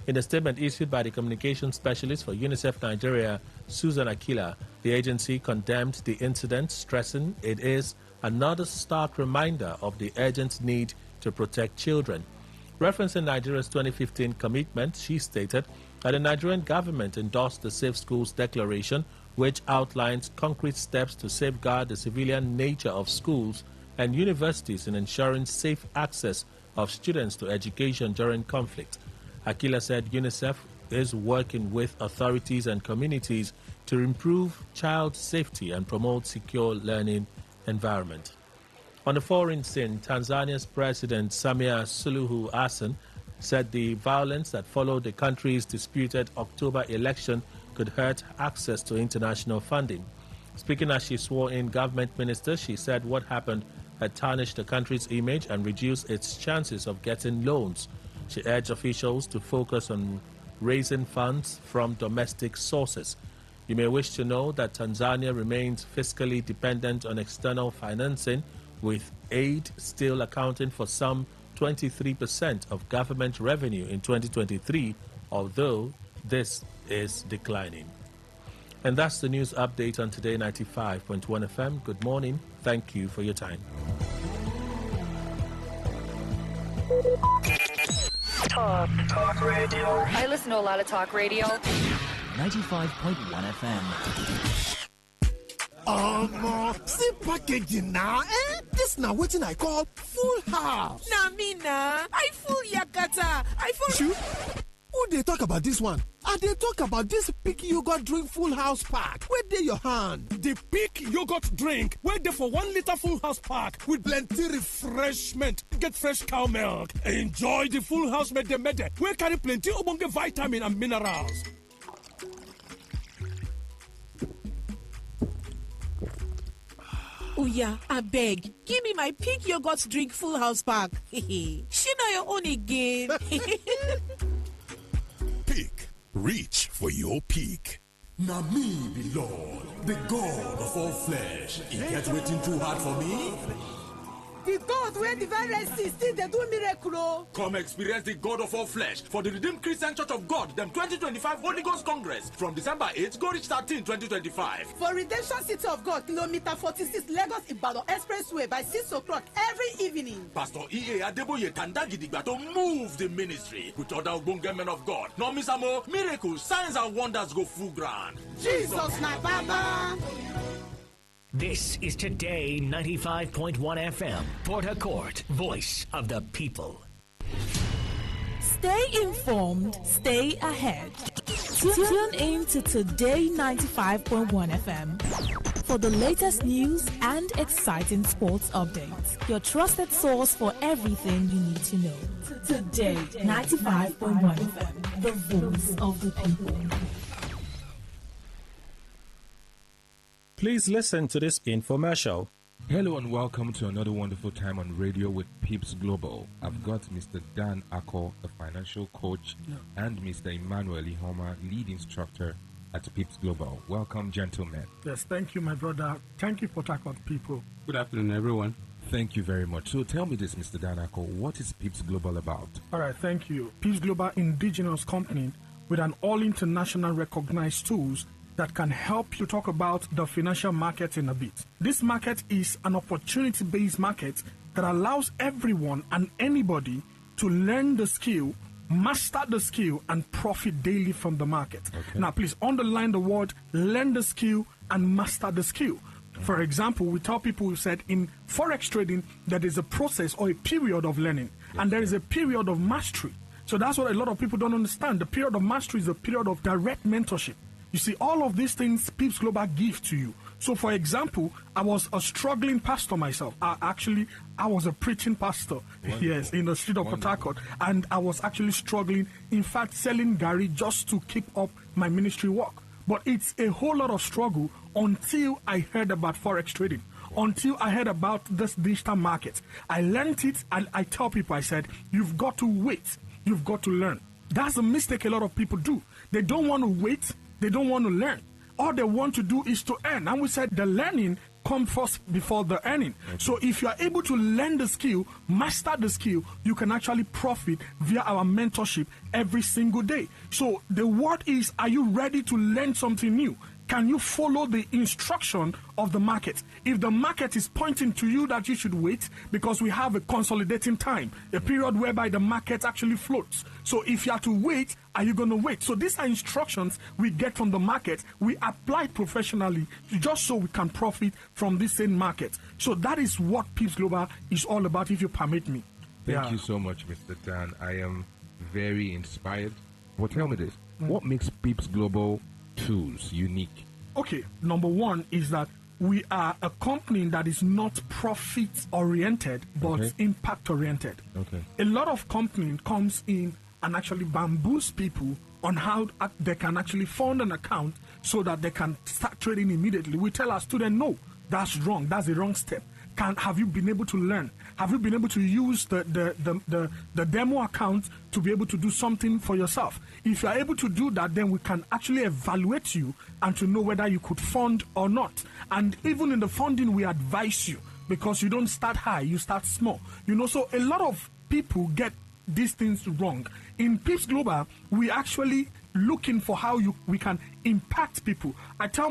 In a statement issued by the communications specialist for UNICEF Nigeria, Susan Akila, the agency condemned the incident, stressing it is another stark reminder of the urgent need to protect children. Referencing Nigeria's 2015 commitment, she stated that the Nigerian government endorsed the Safe Schools Declaration, which outlines concrete steps to safeguard the civilian nature of schools and universities in ensuring safe access of students to education during conflict. Akila said UNICEF is working with authorities and communities to improve child safety and promote secure learning environment. On the foreign scene, Tanzania's President Samia Suluhu Hassan said the violence that followed the country's disputed October election could hurt access to international funding. Speaking as she swore in government ministers, she said what happened had tarnished the country's image and reduced its chances of getting loans. She urged officials to focus on raising funds from domestic sources. You may wish to know that Tanzania remains fiscally dependent on external financing, with aid still accounting for some 23% of government revenue in 2023, although this is declining. And that's the news update on Today 95.1 FM. Good morning. Thank you for your time. Talk radio. I listen to a lot of talk radio. 95.1 FM. See packaging now, eh? This now wetin I call full house. Na me na. I full yakata. I full. Who they talk about this one? And they talk about this Peak Yogurt Drink Full House Pack. Where they your hand? The Peak Yogurt Drink. Where they for 1 liter Full House Pack with plenty refreshment. Get fresh cow milk. Enjoy the Full House mede. Where carry plenty obonge vitamin and minerals. Oh yeah, I beg. Give me my Peak Yogurt Drink Full House Pack. She know your own again. Peak. Reach for your peak. Now me be Lord, the God of all flesh. He get waiting too hard for me. The God where the virus is still they do miracle. Come experience the God of all flesh for the Redeemed Christian Church of God, them 2025 Holy Ghost Congress from December 8th, go reach 13, 2025. For Redemption City of God, kilometer 46, Lagos Ibadan Expressway by 6 o'clock every evening. Pastor E.A. Adeboye Tandagidigba to move the ministry with other Ogbonge men of God. No miss amo, miracles, signs and wonders go full ground. Jesus my Baba. This is Today 95.1 FM, Port Harcourt, voice of the people. Stay informed, stay ahead. Tune in to Today 95.1 FM for the latest news and exciting sports updates. Your trusted source for everything you need to know. Today 95.1 FM, the voice of the people. Please listen to this infomercial. Hello and welcome to another wonderful time on radio with Peeps Global. I've got Mr. Dan Ako, a financial coach, and Mr. Emmanuel Ihoma, lead instructor at Peeps Global. Welcome, gentlemen. Yes, thank you, my brother. Thank you, Port Harcourt people. Good afternoon, everyone. Thank you very much. So tell me this, Mr. Dan Ako, what is Peeps Global about? All right, thank you. Peeps Global indigenous company with an all-international recognized tools that can help you talk about the financial market in a bit. This market is an opportunity-based market that allows everyone and anybody to learn the skill, master the skill, and profit daily from the market. Okay. Now, please underline the word learn the skill and master the skill. For example, we tell people, we said in forex trading, there is a process or a period of learning, and there is a period of mastery. So that's what a lot of people don't understand. The period of mastery is a period of direct mentorship. You see, all of these things Peeps Global give to you. So, for example, I was a struggling pastor myself. I was a preaching pastor, yes, in the street of Port Harcourt. And I was actually struggling, in fact, selling Gary just to keep up my ministry work. But it's a whole lot of struggle until I heard about forex trading, until I heard about this digital market. I learned it, and I tell people, I said, you've got to wait. You've got to learn. That's a mistake a lot of people do. They don't want to wait. They don't want to learn. All they want to do is to earn. And we said the learning comes first before the earning. Okay. So if you are able to learn the skill, master the skill, you can actually profit via our mentorship every single day. So the word is, are you ready to learn something new? Can you follow the instruction of the market? If the market is pointing to you that you should wait, because we have a consolidating time, a period whereby the market actually floats. So if you are to wait, are you going to wait? So these are instructions we get from the market. We apply professionally just so we can profit from this same market. So that is what Peeps Global is all about, if you permit me. Thank you so much, Mr. Dan. I am very inspired. Well, tell me this. What makes Peeps Global tools unique? Okay, number one is that we are a company that is not profit oriented but impact oriented. Okay. A lot of companies comes in and actually bamboos people on how they can actually fund an account so that they can start trading immediately. We tell our students, no, that's wrong. That's the wrong step. have you been able to learn? Have you been able to use the demo account to be able to do something for yourself? If you are able to do that, then we can actually evaluate you and to know whether you could fund or not. And even in the funding, we advise you, because you don't start high, you start small. So a lot of people get these things wrong. In Pips Global, we actually looking for how we can impact people. I tell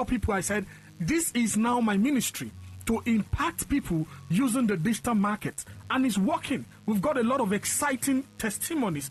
people, I said, this is now my ministry, to impact people using the digital market. And it's working. We've got a lot of exciting testimonies,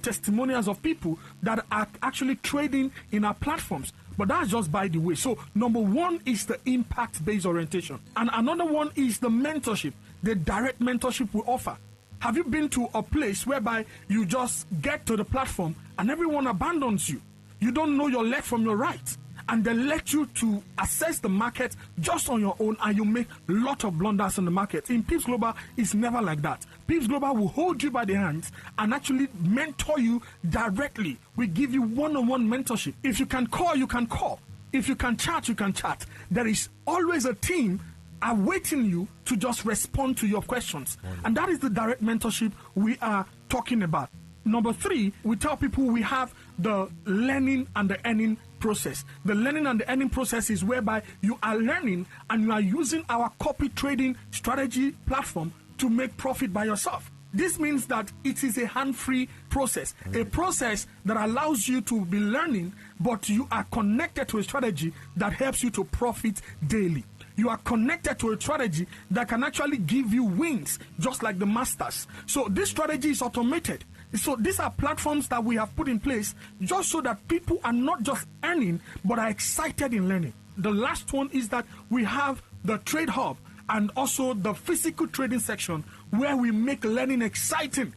testimonials of people that are actually trading in our platforms. But that's just by the way. So number one is the impact-based orientation. And another one is the mentorship, the direct mentorship we offer. Have you been to a place whereby you just get to the platform and everyone abandons you? You don't know your left from your right. And they let you to assess the market just on your own, and you make a lot of blunders in the market. In Pips Global, it's never like that. Pips Global will hold you by the hands and actually mentor you directly. We give you one-on-one mentorship. If you can call, you can call. If you can chat, you can chat. There is always a team awaiting you to just respond to your questions. And that is the direct mentorship we are talking about. Number three, we tell people we have the learning and the earning process. The learning and the earning process is whereby you are learning and you are using our copy trading strategy platform to make profit by yourself. This means that it is a hand-free process, a process that allows you to be learning, but you are connected to a strategy that helps you to profit daily. You are connected to a strategy that can actually give you wins, just like the masters. So this strategy is automated. So these are platforms that we have put in place just so that people are not just earning, but are excited in learning. The last one is that we have the Trade Hub and also the physical trading section where we make learning exciting.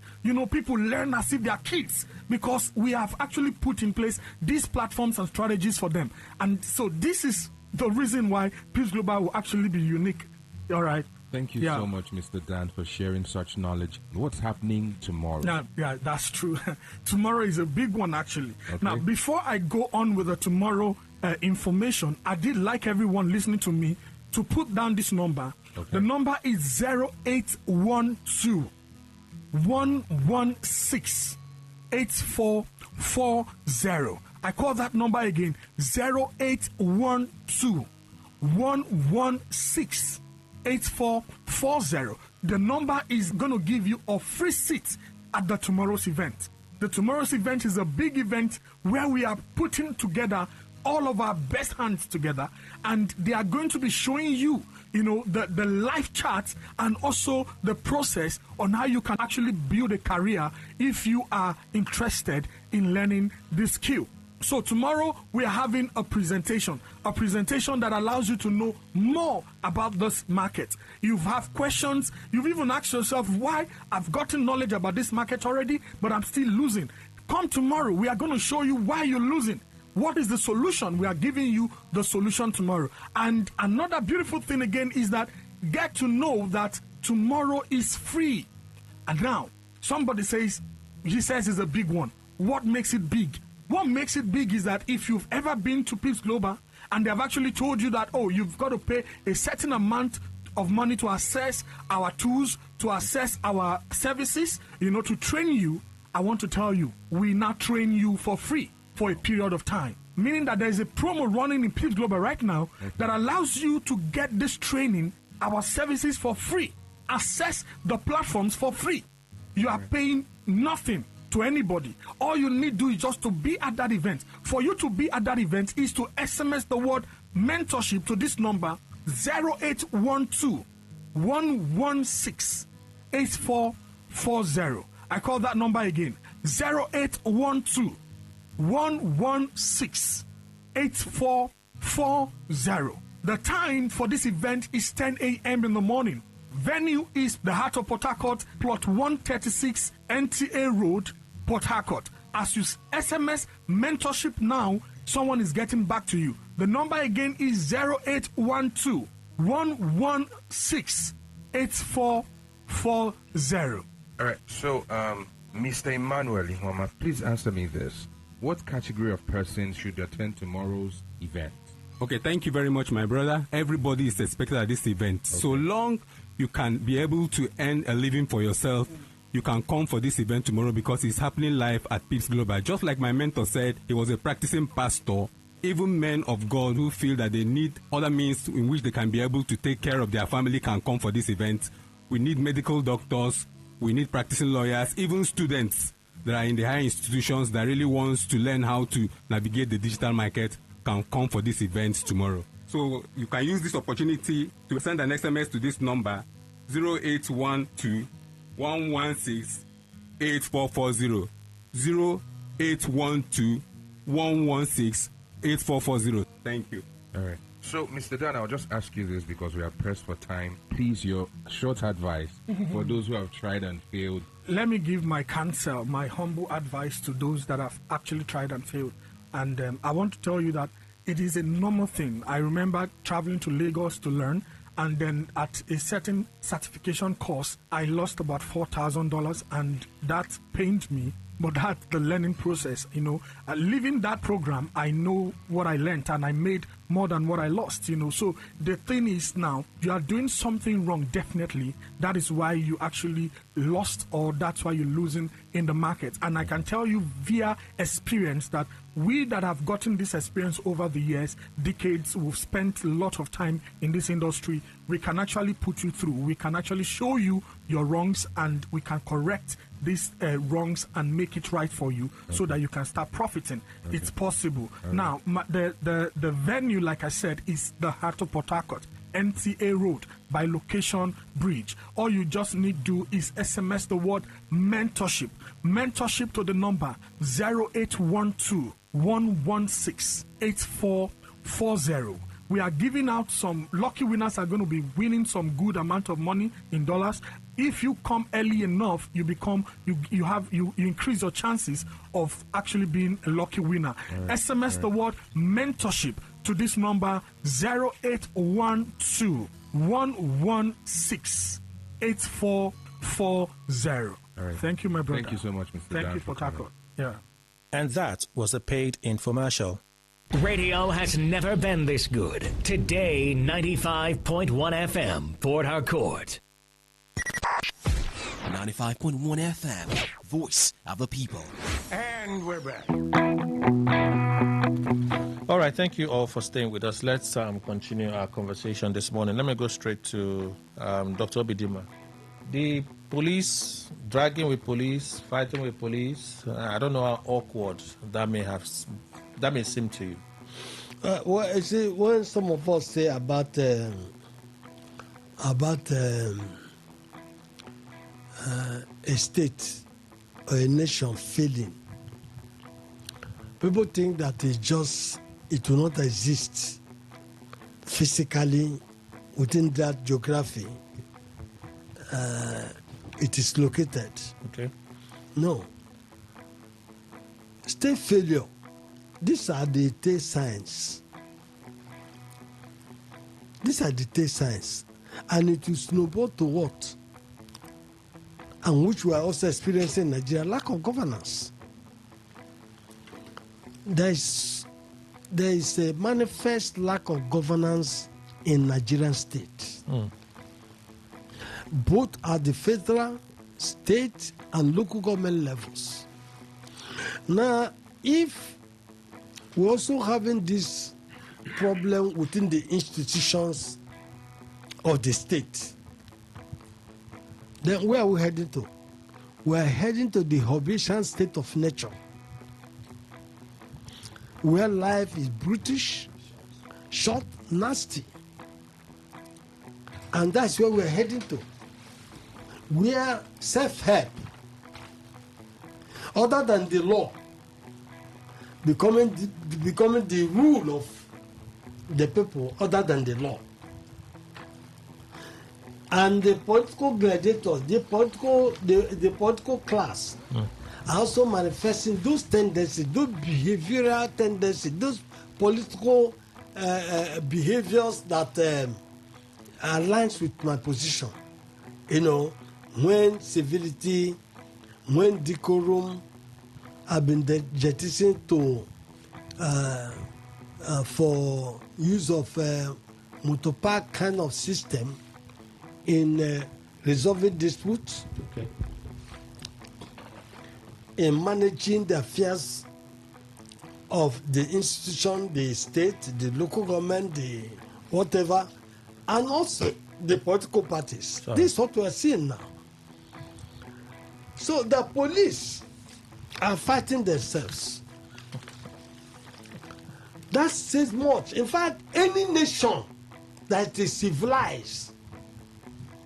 People learn as if they are kids because we have actually put in place these platforms and strategies for them. And so this is the reason why Pips Global will actually be unique. All right. Thank you so much, Mr. Dan, for sharing such knowledge. What's happening tomorrow? Yeah, that's true. Tomorrow is a big one, actually. Okay. Now, before I go on with the tomorrow information, I did like everyone listening to me to put down this number. Okay. The number is 0812 116 8440. I call that number again, 0812 116 8440. The number is going to give you a free seat at the tomorrow's event. The tomorrow's event is a big event where we are putting together all of our best hands together, and they are going to be showing you, the live charts and also the process on how you can actually build a career if you are interested in learning this skill. So tomorrow we are having a presentation that allows you to know more about this market. You have questions. You've even asked yourself, why I've gotten knowledge about this market already, but I'm still losing. Come tomorrow. We are going to show you why you're losing. What is the solution? We are giving you the solution tomorrow. And another beautiful thing again is that get to know that tomorrow is free. And now somebody says, he says it's a big one. What makes it big? What makes it big is that if you've ever been to Pips Global and they have actually told you that, you've got to pay a certain amount of money to access our tools, to access our services, to train you, I want to tell you, we now train you for free for a period of time. Meaning that there's a promo running in Pips Global right now that allows you to get this training, our services for free. Access the platforms for free. You are paying nothing to anybody. All you need to do is just to be at that event. For you to be at that event is to SMS the word mentorship to this number 0812 116 8440. I call that number again, 0812 116 8440. The time for this event is 10 a.m. in the morning. Venue is the Heart of Port Harcourt, plot 136 NTA Road, Port Harcourt. As you SMS mentorship now, someone is getting back to you. The number again is 0812 116 8440. All right, so Mr. Emmanuel Ihoma, please answer me this. What category of persons should attend tomorrow's event? Okay, thank you very much, my brother. Everybody is expected at this event. Okay. So long you can be able to earn a living for yourself, you can come for this event tomorrow because it's happening live at Pips Global. Just like my mentor said, he was a practicing pastor. Even men of God who feel that they need other means in which they can be able to take care of their family can come for this event. We need medical doctors, we need practicing lawyers, even students that are in the higher institutions that really wants to learn how to navigate the digital market can come for this event tomorrow. So you can use this opportunity to send an SMS to this number 0812 116 8440 0812 116 8440. Thank you. All right. So, Mr. Dan, I'll just ask you this because we are pressed for time. Please, your short advice for those who have tried and failed. Let me give my counsel, my humble advice to those that have actually tried and failed. And I want to tell you that it is a normal thing. I remember traveling to Lagos to learn, and then at a certain certification course, I lost about $4,000, and that pained me. But that's the learning process, leaving that program, I know what I learned, and I made more than what I lost, So the thing is now, you are doing something wrong, definitely. That is why you actually lost, or that's why you're losing in the market. And I can tell you via experience that we that have gotten this experience over the years, decades, we've spent a lot of time in this industry, we can actually put you through. We can actually show you your wrongs, and we can correct these wrongs and make it right for you, so that you can start profiting. It's possible. Now, the venue, like I said, is the heart of Port Harcourt, NTA Road by Location Bridge. All you just need to do is SMS the word mentorship. Mentorship to the number 0812 116 8440. We are giving out some lucky winners are going to be winning some good amount of money in dollars. If you come early enough, you increase your chances of actually being a lucky winner. SMS the word mentorship to this number 0812 116 8440. Thank you, my brother. Thank you so much, Mr. Thank Dan, you, Port Harcourt. Yeah. And that was a paid infomercial. Radio has never been this good. Today, 95.1 FM, Port Harcourt. 95.1 FM, voice of the people. And we're back. All right, thank you all for staying with us. Let's continue our conversation this morning. Let me go straight to Dr. Obidima. The police, dragging with police, fighting with police, I don't know how awkward that may seem to you. Well, you see, when some of us say about a state or a nation failing, people think that it will not exist physically within that geography it is located. Okay. No. State failure. These are the taste signs. These are the taste signs. And it will snowball to what? And which we are also experiencing in Nigeria, lack of governance. There is a manifest lack of governance in Nigerian state. Both at the federal, state, and local government levels. Now, if we're also having this problem within the institutions of the state, then where are we heading to? We are heading to the Hobbesian state of nature, where life is brutish, short, nasty. And that's where we're heading to. Where self-help, other than the law, becoming the rule of the people, other than the law. And the political gladiators, the political class, are also manifesting those tendencies, those behavioral tendencies, those political behaviors that aligns with my position. You know, when civility, when decorum have been jettisoned to for use of motor park kind of system in resolving disputes, Okay. in managing the affairs of the institution, the state, the local government, the whatever, and also the political parties. Sorry. This is what we are seeing now. So the police are fighting themselves. That says much. In fact, any nation that is civilized,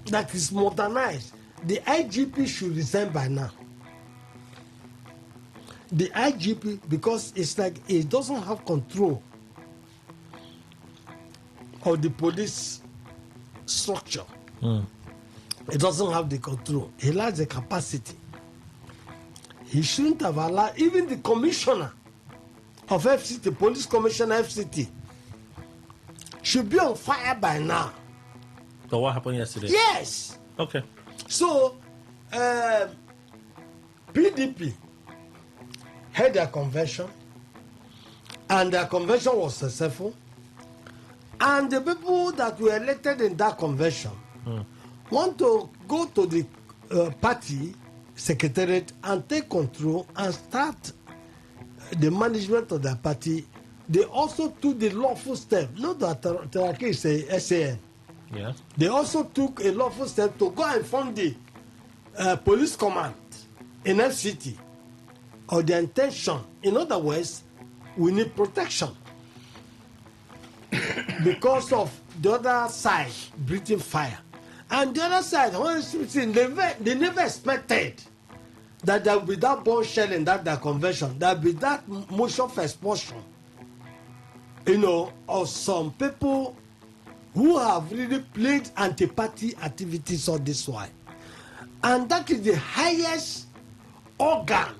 that is modernized, the IGP should resign by now. The IGP, because it's like it doesn't have control of the police structure. It doesn't have the control. He lacks the capacity. He shouldn't have allowed even the commissioner of FCT, police commissioner FCT, should be on fire by now. So what happened yesterday? Yes. Okay. So, PDP had their convention, and their convention was successful. And the people that were elected in that convention want to go to the party secretariat and take control and start the management of their party. They also took the lawful step. Not that Taraki is a SAN. Yeah. They also took a lawful step to go and form the police command in FCT, or their intention. In other words, we need protection because of the other side breathing fire. And the other side, they never expected that there will be that bombshell in that convention. There will be that motion for expulsion, of some people who have really played anti-party activities all this while. And that is the highest organ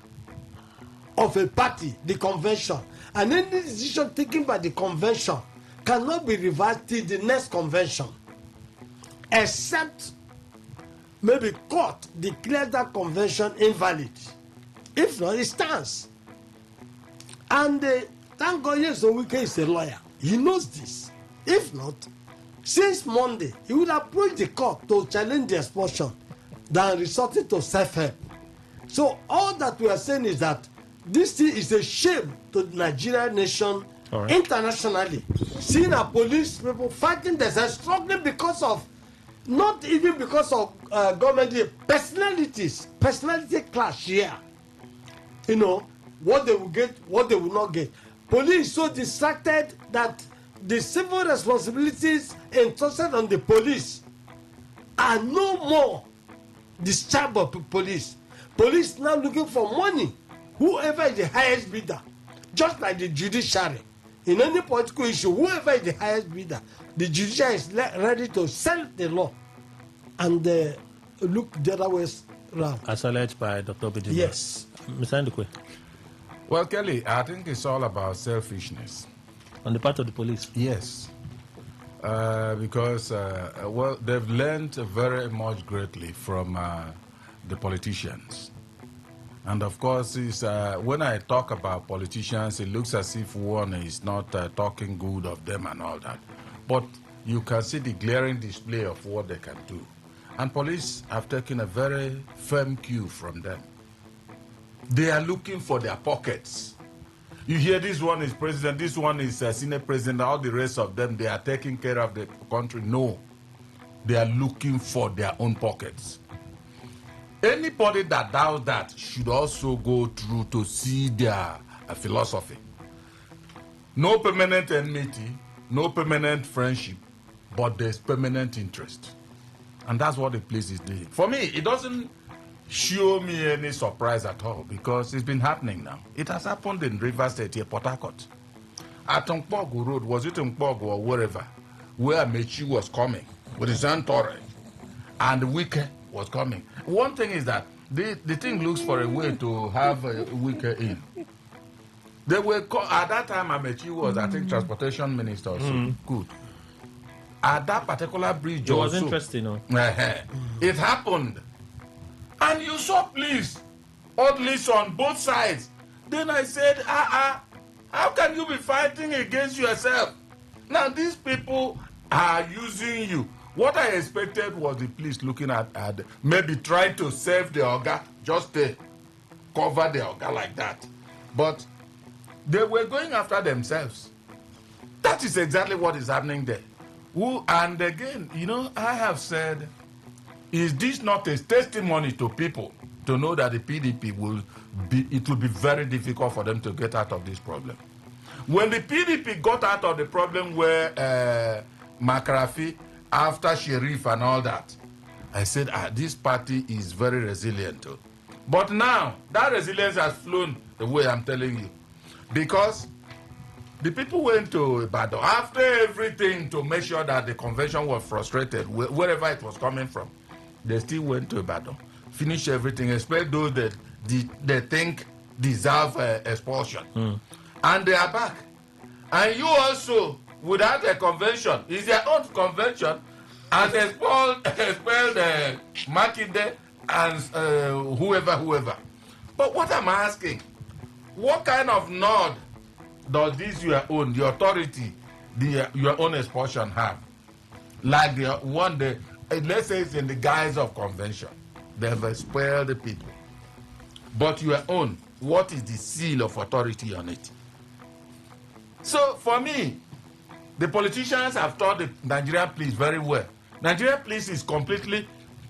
of a party, the convention. And any decision taken by the convention cannot be reversed till the next convention, except maybe court declares that convention invalid. If not, it stands. And thank God, yes, Owike is a lawyer. He knows this. If not, since Monday, he would approach the court to challenge the expulsion than resorting to self-help. So all that we are saying is that this thing is a shame to the Nigerian nation internationally. Seeing our police people fighting themselves, struggling because of, not even because of government personality clash here. What they will get, what they will not get. Police so distracted that the civil responsibilities entrusted on the police are no more discharged by police. Police now looking for money. Whoever is the highest bidder, just like the judiciary. In any political issue, whoever is the highest bidder, the judiciary is ready to sell the law and look the other way around. As alleged by Dr. Bidima. Yes. Mr. Ndukwe. Well, Kelly, I think it's all about selfishness. On the part of the police? Yes. Because, they've learned very much greatly from the politicians. And of course, when I talk about politicians, it looks as if one is not talking good of them and all that. But you can see the glaring display of what they can do. And police have taken a very firm cue from them. They are looking for their pockets. You hear this one is president, this one is senior president, all the rest of them, they are taking care of the country. No. They are looking for their own pockets. Anybody that doubts that should also go through to see their philosophy. No permanent enmity, no permanent friendship, but there's permanent interest. And that's what the place is doing. For me, it doesn't show me any surprise at all because it's been happening now. It has happened in Rivers State here, Port Harcourt. At Nkpogu Road, was it Nkpogu or wherever, where Mechi was coming with his entourage and Wike was coming. One thing is that the thing looks for a way to have Wike in. They were at that time Amechi was, I think, transportation minister also. Good. At that particular bridge, it was also, interesting. It happened. And you saw police, oddly on both sides. Then I said, How can you be fighting against yourself? Now, these people are using you. What I expected was the police looking at maybe trying to save the Oga, just to cover the Oga like that. But they were going after themselves. That is exactly what is happening there. And again, I have said, is this not a testimony to people to know that the PDP will be very difficult for them to get out of this problem? When the PDP got out of the problem where McAfee, after Sharif and all that, I said, this party is very resilient. But now, that resilience has flown away, I'm telling you. Because the people went to Ibadan after everything to make sure that the convention was frustrated, wherever it was coming from. They still went to Ibadan, finished everything, especially those that they think deserve expulsion. And they are back. And you also, without a convention, is their own convention, has expelled Makinde and whoever. But what I'm asking, what kind of nod does this your own, the authority, your own expulsion have? Like the one day, let's say it's in the guise of convention. They have expelled the people. But your own, what is the seal of authority on it? So for me, the politicians have taught the Nigerian police very well. Nigerian police is completely,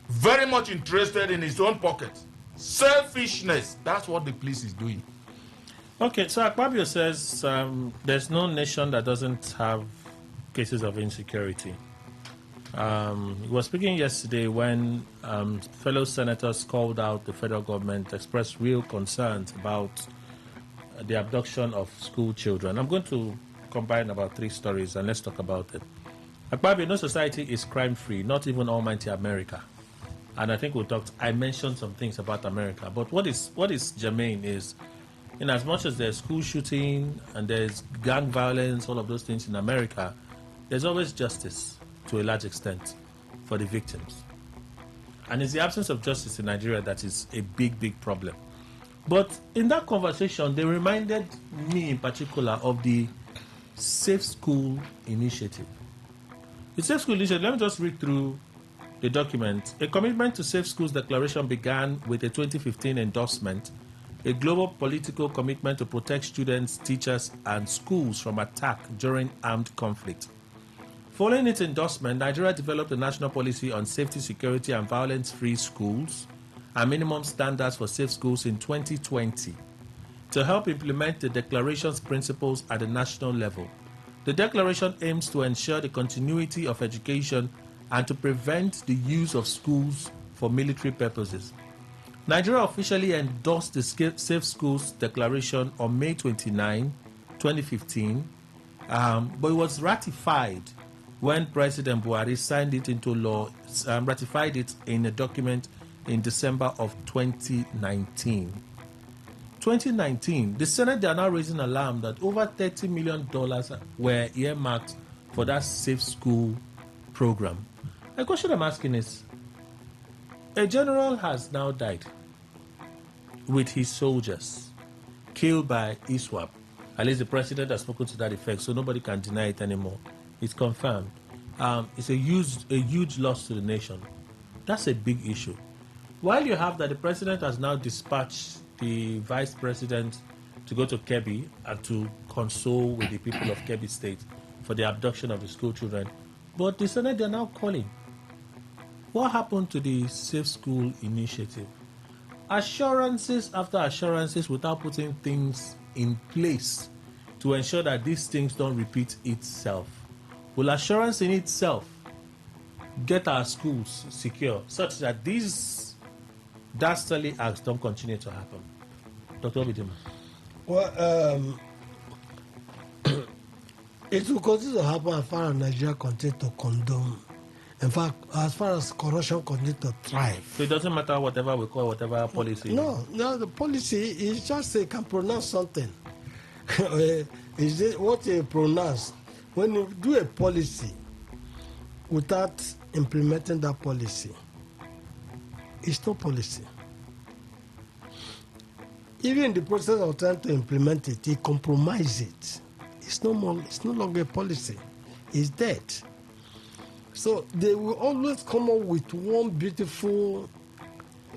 very much interested in its own pockets. Selfishness, that's what the police is doing. Okay, so Akpabio says there's no nation that doesn't have cases of insecurity. He was speaking yesterday when fellow senators called out the federal government, expressed real concerns about the abduction of school children. I'm going to combine about 3 stories and let's talk about it. Akpabio, no society is crime-free, not even almighty America. And I think I mentioned some things about America, but what is germane is, in as much as there's school shooting and there's gang violence, all of those things in America, there's always justice to a large extent for the victims. And it's the absence of justice in Nigeria that is a big, big problem. But in that conversation, they reminded me in particular of the Safe School Initiative. The Safe School Initiative, let me just read through the document. A commitment to Safe Schools declaration began with a 2015 endorsement, a global political commitment to protect students, teachers, and schools from attack during armed conflict. Following its endorsement, Nigeria developed a national policy on safety, security, and violence-free schools and minimum standards for safe schools in 2020 to help implement the declaration's principles at the national level. The declaration aims to ensure the continuity of education and to prevent the use of schools for military purposes. Nigeria officially endorsed the Safe Schools Declaration on May 29, 2015, but it was ratified when President Buhari signed it into law, ratified it in a document in December of 2019. 2019, the Senate, they are now raising alarm that over $30 million were earmarked for that Safe School program. The question I'm asking is, a general has now died with his soldiers killed by ISWAP. At least the president has spoken to that effect, so nobody can deny it anymore. It's confirmed. It's a huge loss to the nation. That's a big issue. While you have that, the president has now dispatched the vice president to go to Kebbi and to console with the people of Kebbi State for the abduction of the school children. But the Senate, they're now calling. What happened to the Safe School Initiative? Assurances after assurances without putting things in place to ensure that these things don't repeat itself. Will assurance in itself get our schools secure such that these dastardly acts don't continue to happen? Dr. Obidima. Well, it will continue to happen as far as Nigeria continues to condone. In fact, as far as corruption continues to thrive. So it doesn't matter whatever we call whatever policy? No, the policy is just they can pronounce something. Is it what they pronounce? When you do a policy without implementing that policy, it's no policy. even in the process of trying to implement it, he compromised it. It's no longer a policy. It's dead. So they will always come up with one beautiful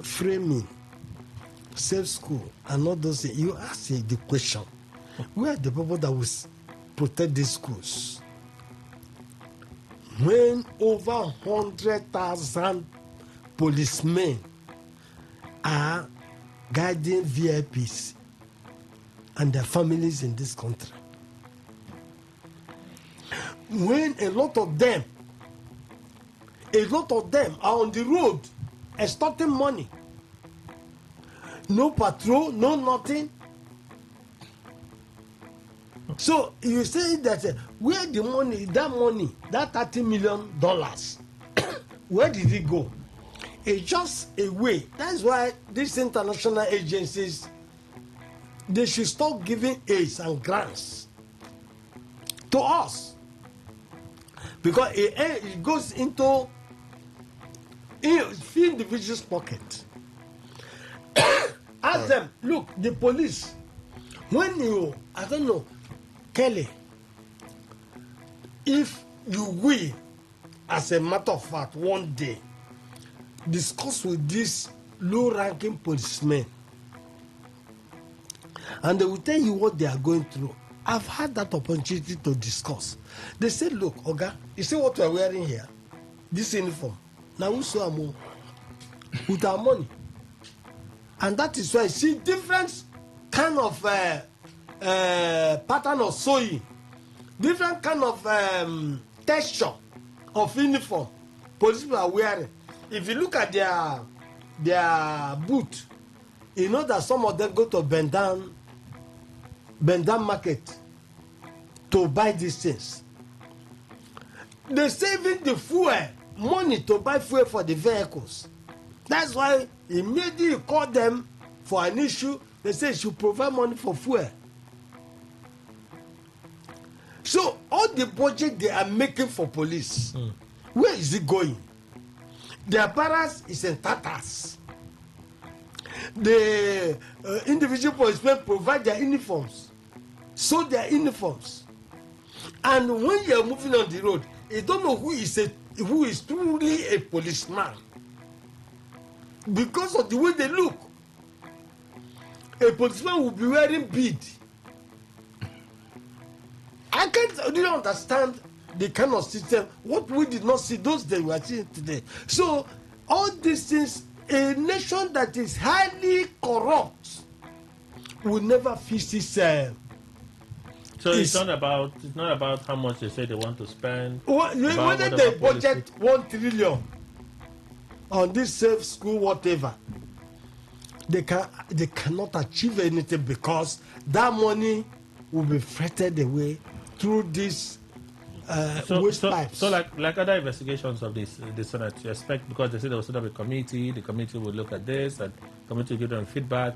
framing, safe school, and all those things. You ask the question, where are the people that will protect these schools? When over 100,000 policemen are guiding VIPs and their families in this country. When a lot of them are on the road extorting money. No patrol, no nothing. So you say that where the money, that $30 million, where did it go? It's just a way. That's why these international agencies, they should stop giving aids and grants to us, because it goes into few individuals' pocket. Ask them, look, the police, when you, I don't know, Kelly, if you will, as a matter of fact, one day, discuss with these low-ranking policemen, and they will tell you what they are going through. I've had that opportunity to discuss. They said, look, Oga, you see what we are wearing here? This uniform. Now we saw more with our money. And that is why I see different kind of pattern of sewing, different kind of texture of uniform police people are wearing. If you look at their boot, you know that some of them go to Bendan market to buy these things. They're saving the fuel money to buy fuel for the vehicles. That's why immediately you call them for an issue, they say you should provide money for fuel. So all the budget they are making for police, where is it going? Their apparatus is in tatters. The individual policemen provide their uniforms, sew their uniforms, and when you are moving on the road, you don't know who is truly a policeman because of the way they look. A policeman will be wearing bead. I can't really understand the kind of system. What we did not see those days we are seeing today. So all these things, a nation that is highly corrupt will never fix its. So it's not about how much they say they want to spend. Whether they budget 1 trillion on this safe school, whatever, they cannot achieve anything because that money will be fretted away through these waste pipes. So like other investigations of this, the Senate, you expect, because they say there will set up a committee, the committee will look at this, and the committee will give them feedback.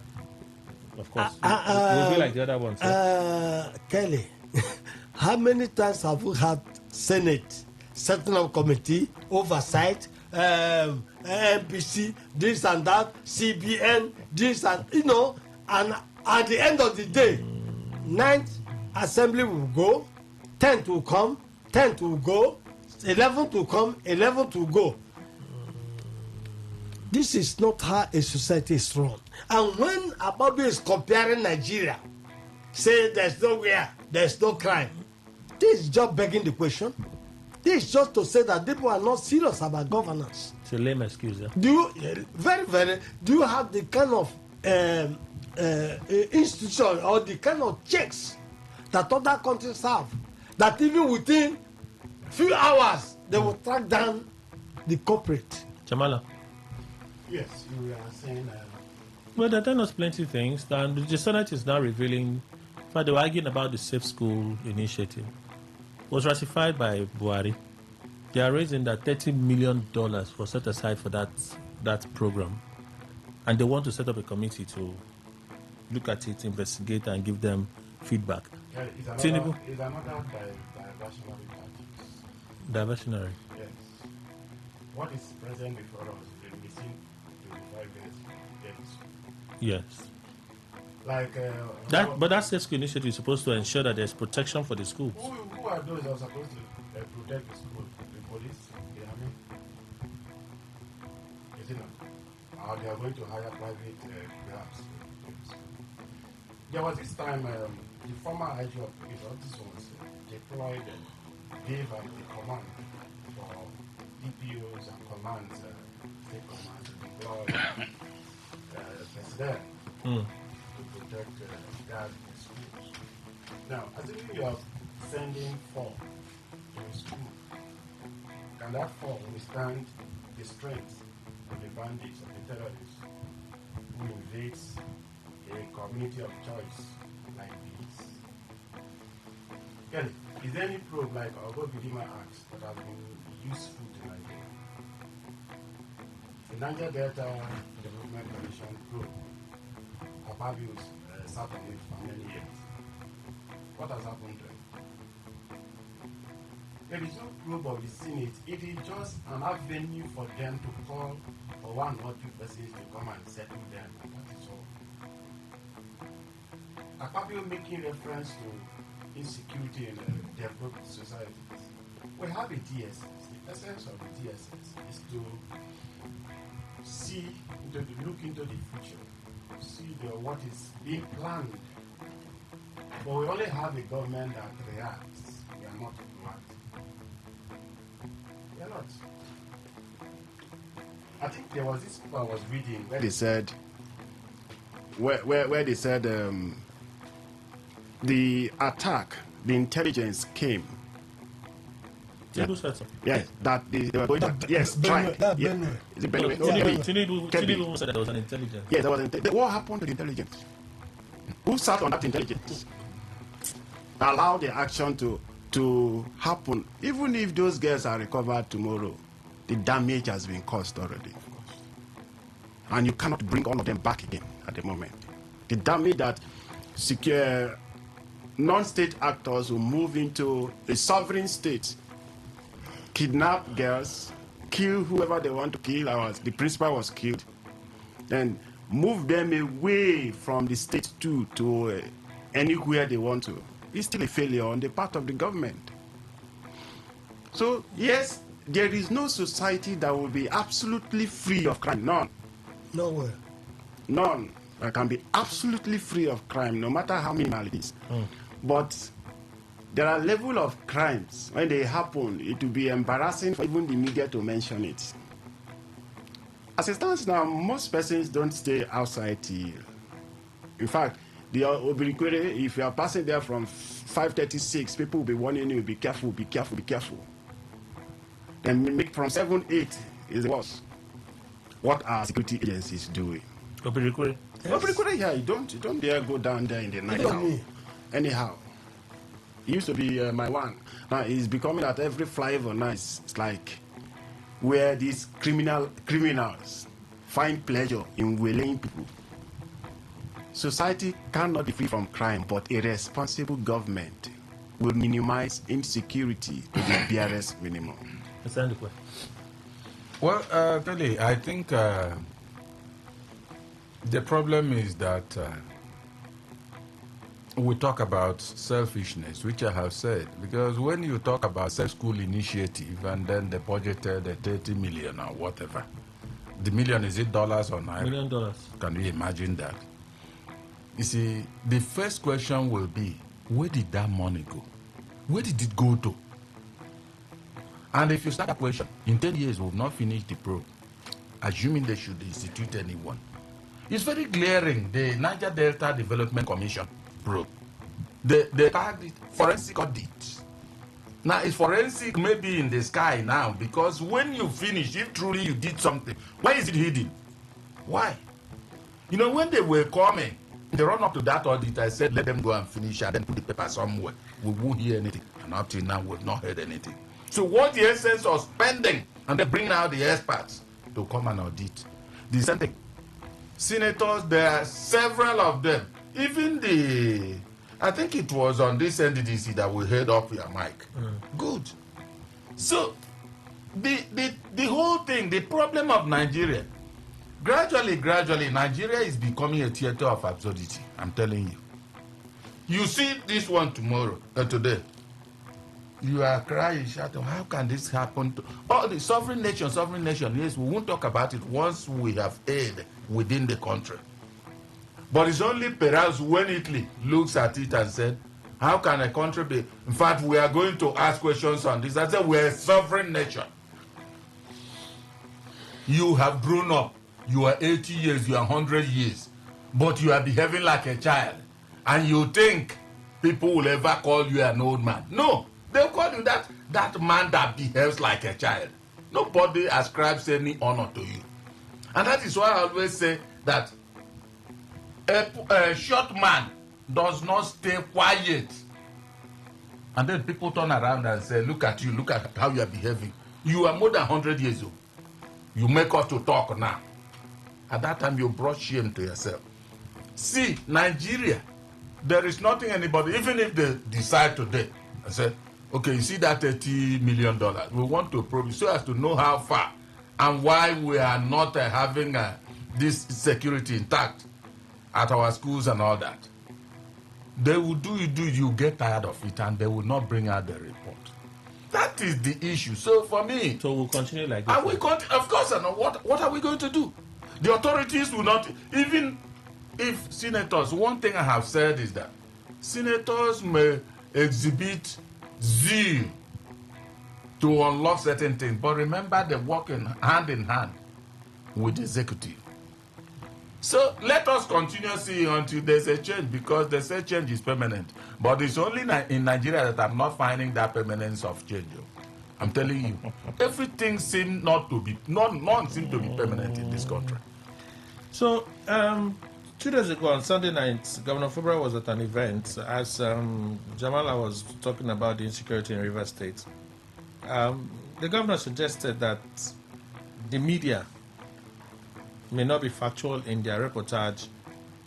Of course, it will be like the other ones. Kelly, how many times have we had Senate setting up committee, oversight, MPC, this and that, CBN, this and, and at the end of the day, 9th assembly will go, 10th will come, 10th will go, 11th will come, 11th will go. This is not how a society is run. And when Ababi is comparing Nigeria, say there's nowhere, there's no crime, this is just begging the question. This is just to say that people are not serious about governance. It's a lame excuse. Do you, do you have the kind of institution or the kind of checks that other countries have, that even within few hours they will track down the culprit? Jamala. Yes, you are saying. Well, there are not plenty of things, and the Senate is now revealing. In fact, they were arguing about the Safe School initiative. It was ratified by Buhari. They are raising that $30 million was set aside for that program, and they want to set up a committee to look at it, investigate, and give them feedback. Yeah, it's another diversionary. Diversionary. Yes. What is present before us? The missing 25 years. Yes. Like but that state school initiative is supposed to ensure that there's protection for the schools. Who are those that are supposed to protect the school? The police, the army? Is it not? Or they are going to hire private grabs? There was this time the former IG of police, this was deployed and gave a command for DPOs and commands, state commands to deploy personnel to protect guard the schools. Now, assuming you are sending 4 to a school, can that 4 withstand the strength of the bandits, of the terrorists who invades a community of choice like this? Kelly, is there any probe like Ogo Bidima Acts that has been useful to Nigeria? The Niger Delta Development Commission probe, Ababius sat on it for many years. What has happened to it? There is no probe of the Senate. It is just an avenue for them to call for 1 or 2 persons to come and settle them. And that is all. Akpabio making reference to insecurity in developed societies. We have a DSS. The essence of the DSS is to look into the future, see what is being planned. But we only have a government that reacts. We are not proactive. We are not. I think there was this book I was reading where they said, where they said the attack, the intelligence came. Tinubu said so. Yes, that they were going to. Yes, try. Is it Benue? Tinubu said that there was an intelligence. Yes, there was intelligence. What happened to the intelligence? Who sat on that intelligence? Allow the action to happen. Even if those girls are recovered tomorrow, the damage has been caused already. And you cannot bring all of them back again at the moment. The damage that secure non-state actors who move into a sovereign state, kidnap girls, kill whoever they want to kill. The principal was killed. Then move them away from the state to anywhere they want to. It's still a failure on the part of the government. So, yes, there is no society that will be absolutely free of crime. None. Nowhere. None that can be absolutely free of crime, no matter how minimal it is. But there are levels of crimes, when they happen, it will be embarrassing for even the media to mention it. As it stands now, most persons don't stay outside till. In fact, the Obirikwere, if you are passing there from 5:36, people will be warning you, be careful, be careful, be careful. Then from 7, 8 is the worst. What are security agencies doing? Obirikwere? Yes. Obirikwere, yeah, you don't dare go down there in the night now. Anyhow. It used to be my one. Now it's becoming that every flyover now is like where these criminals find pleasure in waylaying people. Society cannot be free from crime, but a responsible government will minimize insecurity to the barest minimum. Well, Kelly, I think the problem is that we talk about selfishness, which I have said, because when you talk about self-school initiative and then they budgeted the 30 million or whatever, the million, is it dollars or naira? $1 million. Can you imagine that? You see, the first question will be, where did that money go? Where did it go to? And if you start that question, in 10 years we've not finished the probe, assuming they should institute anyone. It's very glaring, the Niger Delta Development Commission probe. They tagged it forensic audit. Now, it's forensic maybe in the sky now, because when you finish, if truly you did something, why is it hidden? Why? You know, when they were coming, they run up to that audit, I said, let them go and finish and then put the paper somewhere. We won't hear anything. And up till now, we've not heard anything. So what's the essence of spending? And they bring out the experts to come and audit. The same thing. Senators, there are several of them. Even I think it was on this NDDC that we heard off your mic. Good. So, the whole thing, the problem of Nigeria Gradually, Nigeria is becoming a theater of absurdity. I'm telling you. You see this one today. You are crying, shouting, how can this happen to the sovereign nation? Yes, we won't talk about it once we have aid within the country. But it's only perhaps when Italy looks at it and said, how can a country be? In fact, we are going to ask questions on this. I said, we're a sovereign nation. You have grown up. You are 80 years, you are 100 years. But you are behaving like a child. And you think people will ever call you an old man. No, they'll call you that man that behaves like a child. Nobody ascribes any honor to you. And that is why I always say that a short man does not stay quiet. And then people turn around and say, look at you, look at how you are behaving. You are more than 100 years old. You make us to talk now. At that time, you brought shame to yourself. See, Nigeria, there is nothing anybody, even if they decide today and say, okay, you see that $30 million, we want to probe so as to know how far and why we are not having this security intact at our schools and all that. They will do it, you get tired of it, and they will not bring out the report. That is the issue. So for me, so we'll continue like this. And we of course, I know what are we going to do? The authorities will not, even if senators, one thing I have said is that senators may exhibit zeal to unlock certain things, but remember they work hand in hand with the executive. So let us continue seeing until there's a change, because they say change is permanent. But it's only in Nigeria that I'm not finding that permanence of change. I'm telling you, everything seems none seems to be permanent in this country. So 2 days ago on Sunday night, Governor Fubara was at an event as Jamala was talking about the insecurity in Rivers State. The governor suggested that the media may not be factual in their reportage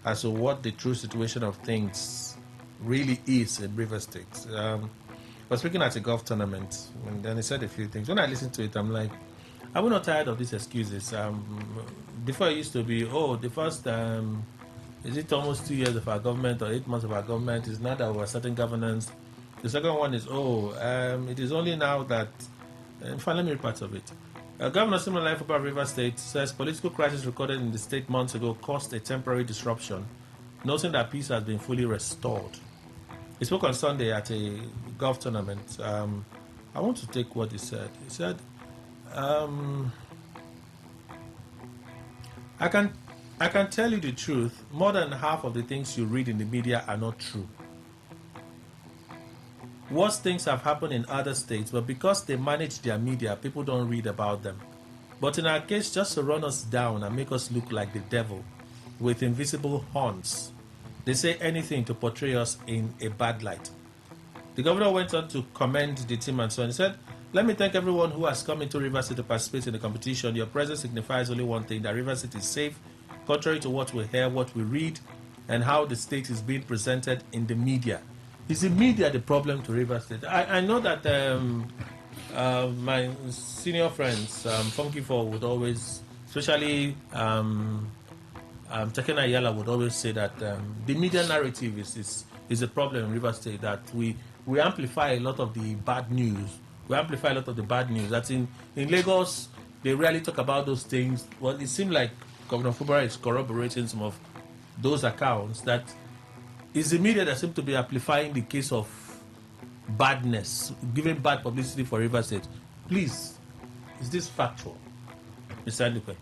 as to what the true situation of things really is in Rivers State. I was speaking at a golf tournament, and then he said a few things. When I listened to it, I'm like, are we not tired of these excuses? Before it used to be, the first, is it almost 2 years of our government or 8 months of our government? Is now that we're certain governance. The second one is, it is only now that, in fact, let me read parts of it. Governor Simon Life about Rivers State says political crisis recorded in the state months ago caused a temporary disruption, noting that peace has been fully restored. He spoke on Sunday at a golf tournament. I want to take what he said. He said, I can tell you the truth. More than half of the things you read in the media are not true. Worse things have happened in other states, but because they manage their media, people don't read about them. But in our case, just to run us down and make us look like the devil with invisible horns, they say anything to portray us in a bad light. The governor went on to commend the team and so on. He said, let me thank everyone who has come into Rivers State to participate in the competition. Your presence signifies only one thing, that Rivers State is safe, contrary to what we hear, what we read, and how the state is being presented in the media. Is the media the problem to Rivers State? I know that my senior friends, Funky Four, would always, especially Tekena Ayala, would always say that the media narrative is a problem in Rivers State, that we amplify a lot of the bad news. That in Lagos, they rarely talk about those things. Well, it seemed like Governor Fubara is corroborating some of those accounts, that it's the media that seem to be amplifying the case of badness, giving bad publicity for Rivers State. Please, is this factual, Mr. Lupe?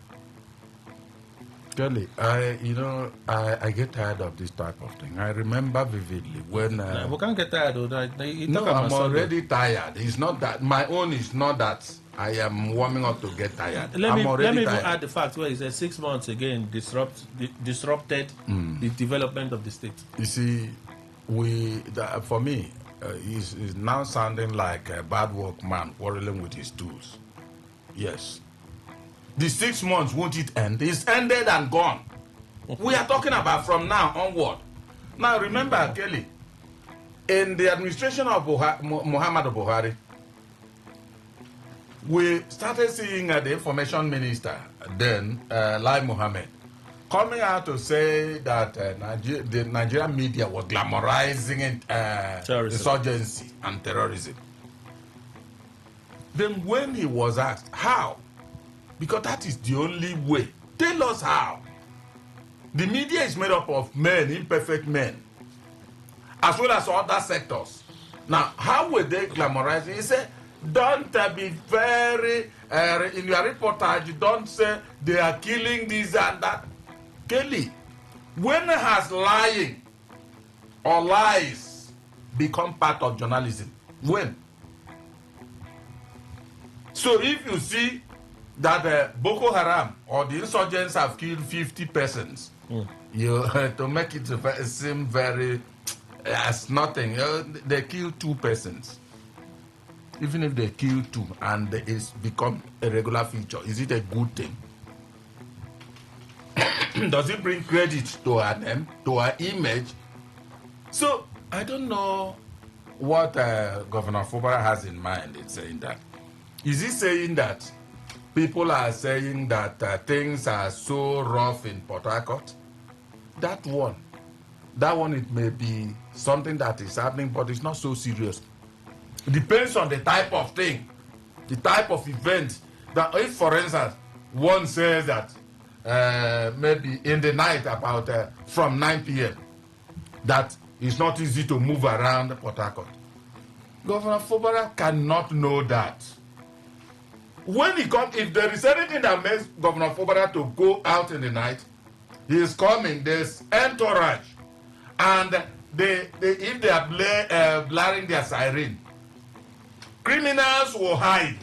Kelly, I get tired of this type of thing. I remember vividly when... we can't get tired of that. I'm already tired. It's not that... My own is not that I am warming up to get tired. Let me even add the fact where he said 6 months again disrupted the development of the state. You see, for me, he's now sounding like a bad workman quarreling with his tools. Yes. The 6 months, won't it end? It's ended and gone. We are talking about from now onward. Now remember, Kelly, in the administration of Muhammadu Buhari, we started seeing the information minister then, Lai Mohammed, coming out to say that the Nigerian media was glamorizing insurgency and terrorism. Then when he was asked how, because that is the only way, tell us how. The media is made up of men, imperfect men, as well as other sectors. Now, how were they glamorizing? He said, don't be very, in your reportage, don't say they are killing this and that. Kelly, when has lying or lies become part of journalism? When? So if you see that Boko Haram or the insurgents have killed 50 persons, you to make it seem very as nothing, they kill 2 persons. Even if they kill 2 and it's become a regular feature, is it a good thing? Does it bring credit to our name, to our image? So I don't know what Governor Fubara has in mind in saying that. Is he saying that people are saying that things are so rough in Port Harcourt? That one, it may be something that is happening, but it's not so serious. It depends on the type of thing, the type of event. That if, for instance, one says that maybe in the night about from 9 p.m. that it's not easy to move around Port Harcourt. Governor Fubara cannot know that. When he comes, if there is anything that makes Governor Fubara to go out in the night, he is coming, there's entourage. And if they are blaring their siren, criminals will hide.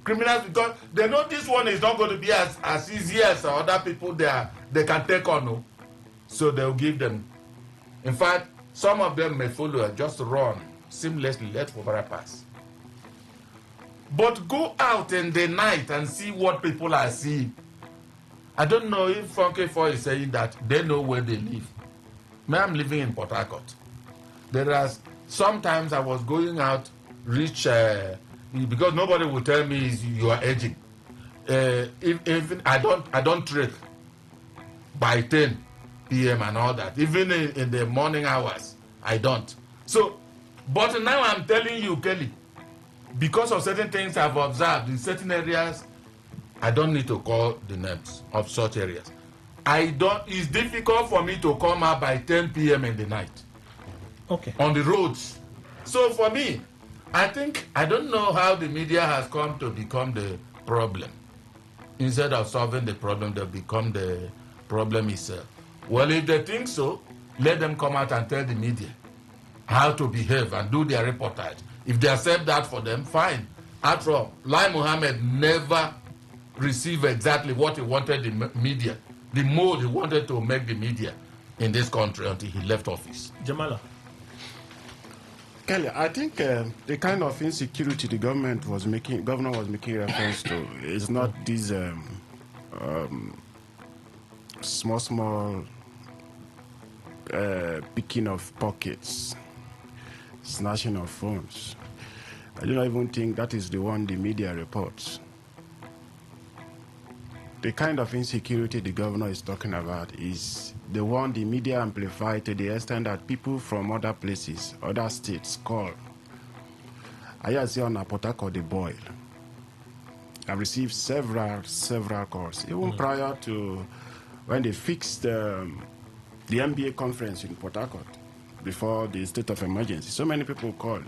Criminals, because they know this one is not going to be as easy as other people they can take on. No? So they'll give them. In fact, some of them may follow and just run seamlessly, let Fubara pass. But go out in the night and see what people are seeing. I don't know if Funky Four is saying that they know where they live. Me, I'm living in Port Harcourt. Sometimes I was going out, reach, because nobody will tell me you are aging. If I don't trek by 10 p.m. and all that. Even in the morning hours, I don't. So, but now I'm telling you, Kelly, because of certain things I've observed in certain areas, I don't need to call the names of such areas. It's difficult for me to come out by 10 p.m. in the night. Okay. On the roads. So for me, I don't know how the media has come to become the problem. Instead of solving the problem, they become the problem itself. Well, if they think so, let them come out and tell the media how to behave and do their reportage. If they accept that for them, fine. After all, Lai Mohammed never received exactly what he wanted the media, the mode he wanted to make the media in this country until he left office. Jamala. Kelly, I think the kind of insecurity the governor was making reference to is not these small picking of pockets, snatching of phones. I don't even think that is the one the media reports. The kind of insecurity the governor is talking about is the one the media amplify to the extent that people from other places, other states call. I just see on Port Harcourt the boil. I've received several calls, even prior to when they fixed the NBA conference in Port Harcourt before the state of emergency. So many people called.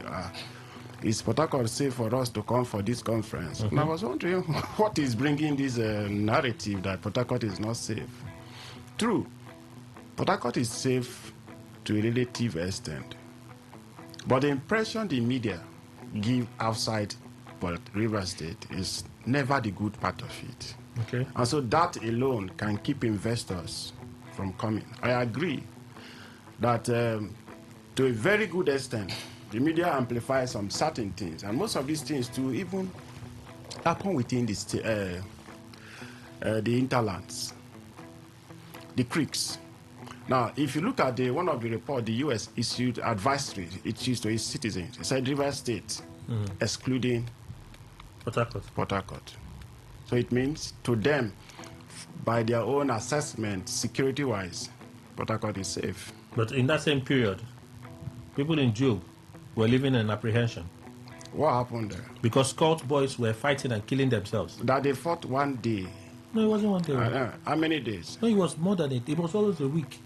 Is Port Harcourt safe for us to come for this conference? And I was wondering what is bringing this narrative that Port Harcourt is not safe. True, Port Harcourt is safe to a relative extent. But the impression the media give outside River State is never the good part of it. Okay. And so that alone can keep investors from coming. I agree that to a very good extent, the media amplifies some certain things, and most of these things too even happen within the hinterlands, the creeks. Now, if you look at one of the report, the U.S. issued advisory it issued to its citizens. It said River State, excluding Port Harcourt. So it means to them, by their own assessment, security-wise, Port Harcourt is safe. But in that same period, people in Job were living in apprehension. What happened there? Because cult boys were fighting and killing themselves. That they fought one day. No, it wasn't one day. How many days? No, it was more than it. It was almost a week.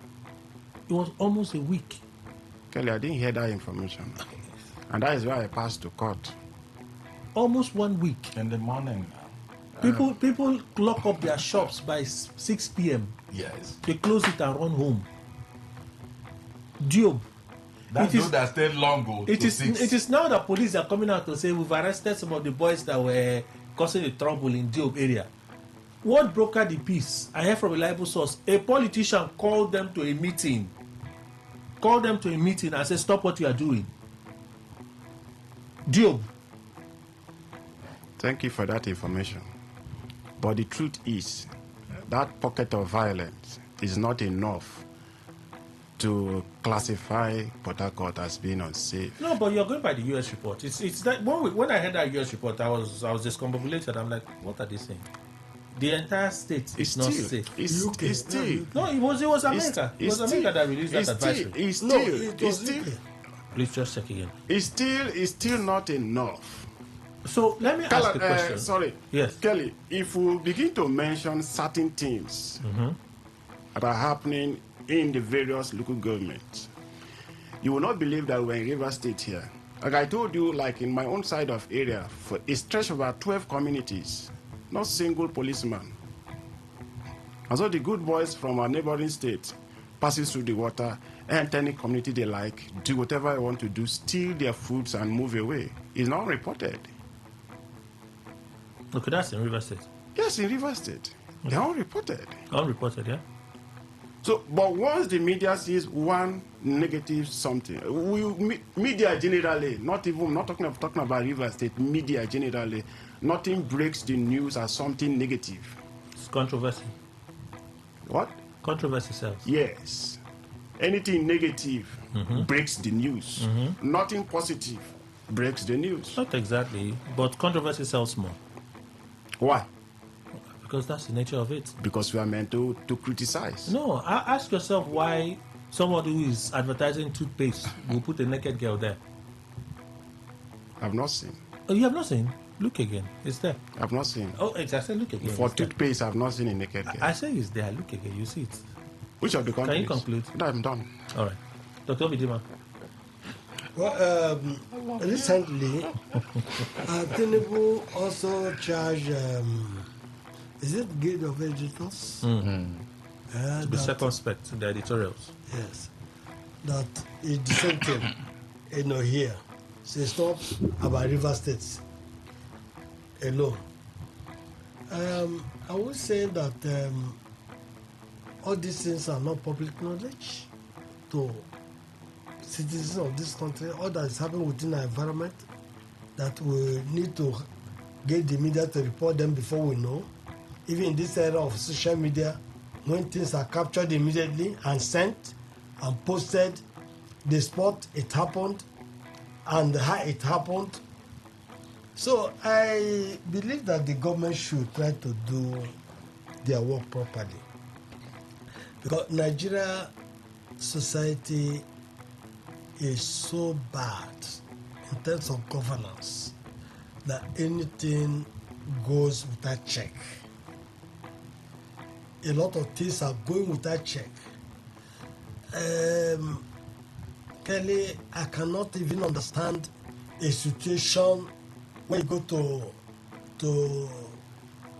It was almost a week. Kelly, I didn't hear that information. And that is why I passed to court. Almost 1 week. In the morning. People lock up their shops by 6 p.m. Yes. They close it and run home. Job. That dude that stayed long it is now that police are coming out to say we've arrested some of the boys that were causing the trouble in Job area. What brokered the peace? I heard from a reliable source. A politician called them to a meeting. And said, stop what you are doing. Job. Thank you for that information. But the truth is, that pocket of violence is not enough to classify Port Harcourt as being unsafe. No, but you're going by the U.S. report. It's that when I heard that U.S. report, I was discombobulated. I'm like, what are they saying? The entire state is not safe. It's still. No, it was America. It was America that released that advisory. Please just check again. It's still not enough. So let me ask a question. Sorry. Yes. Kelly, if we begin to mention certain things that are happening in the various local governments, you will not believe that we're in River State here. Like I told you, like in my own side of area, for a stretch of about 12 communities, not single policeman. And so the good boys from our neighboring state passes through the water, enter any community they like, do whatever they want to do, steal their foods and move away. It's not reported. Okay, that's in River State. Yes, in River State. Okay. They're unreported. Unreported, yeah. So, but once the media sees one negative something, media generally, not talking about River State, media generally, nothing breaks the news as something negative. It's controversy. What? Controversy sells. Yes. Anything negative breaks the news. Nothing positive breaks the news. Not exactly, but controversy sells more. Why? Because that's the nature of it. Because we are meant to criticize. No, ask yourself why somebody who is advertising toothpaste will put a naked girl there. I've not seen. Oh, you have not seen? Look again. It's there. I've not seen. Oh, I said look again. For toothpaste, I've not seen a naked girl. I say it's there. Look again. You see it. Which of the companies? Can you conclude? No, I'm done. All right. Dr. Obidima. Well, recently, Tinubu also charged, is it Guild of Editors? To be circumspect in the editorials. Yes. That is the same thing, here. So it's not about River State alone. I would say that all these things are not public knowledge to citizens of this country. All that is happening within our environment, that we need to get the media to report them before we know. Even in this era of social media, when things are captured immediately and sent and posted, the spot it happened and how it happened. So I believe that the government should try to do their work properly. Because Nigeria society is so bad in terms of governance that anything goes without check. A lot of things are going without check. Kelly, I cannot even understand a situation when you go to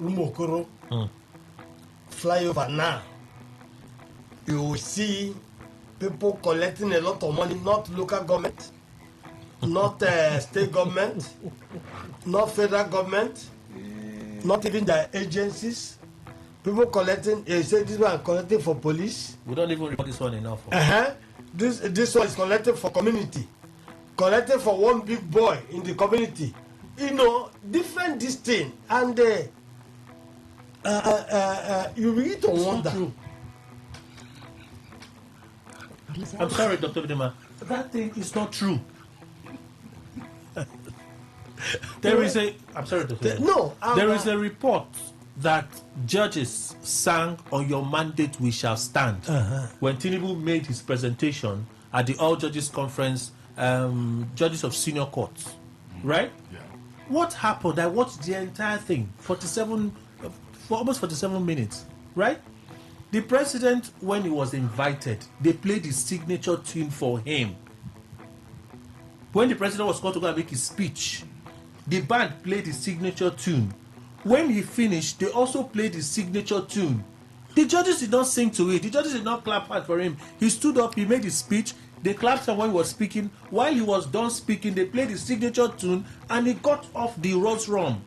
Umokoro, fly over now, you will see people collecting a lot of money, not local government, not state government, not federal government, not even the agencies. People collecting, they say this one collecting for police. We don't even report this one enough. This one is collecting for community, collecting for one big boy in the community. Different this thing, and you begin to wonder. I'm sorry, Dr. Bidema. That thing is not true. There is a. I'm sorry to say. There is a report that judges sang "On Your Mandate We Shall Stand" when Tinubu made his presentation at the All Judges Conference, judges of senior courts, right? Yeah. What happened? I watched the entire thing, for almost 47 minutes, right? The president, when he was invited, they played his signature tune for him. When the president was called to go and make his speech, the band played his signature tune. When he finished, they also played his signature tune. The judges did not sing to it. The judges did not clap hard for him. He stood up, he made his speech. They clapped him when he was speaking. While he was done speaking, they played his signature tune and he got off the Rose Rum.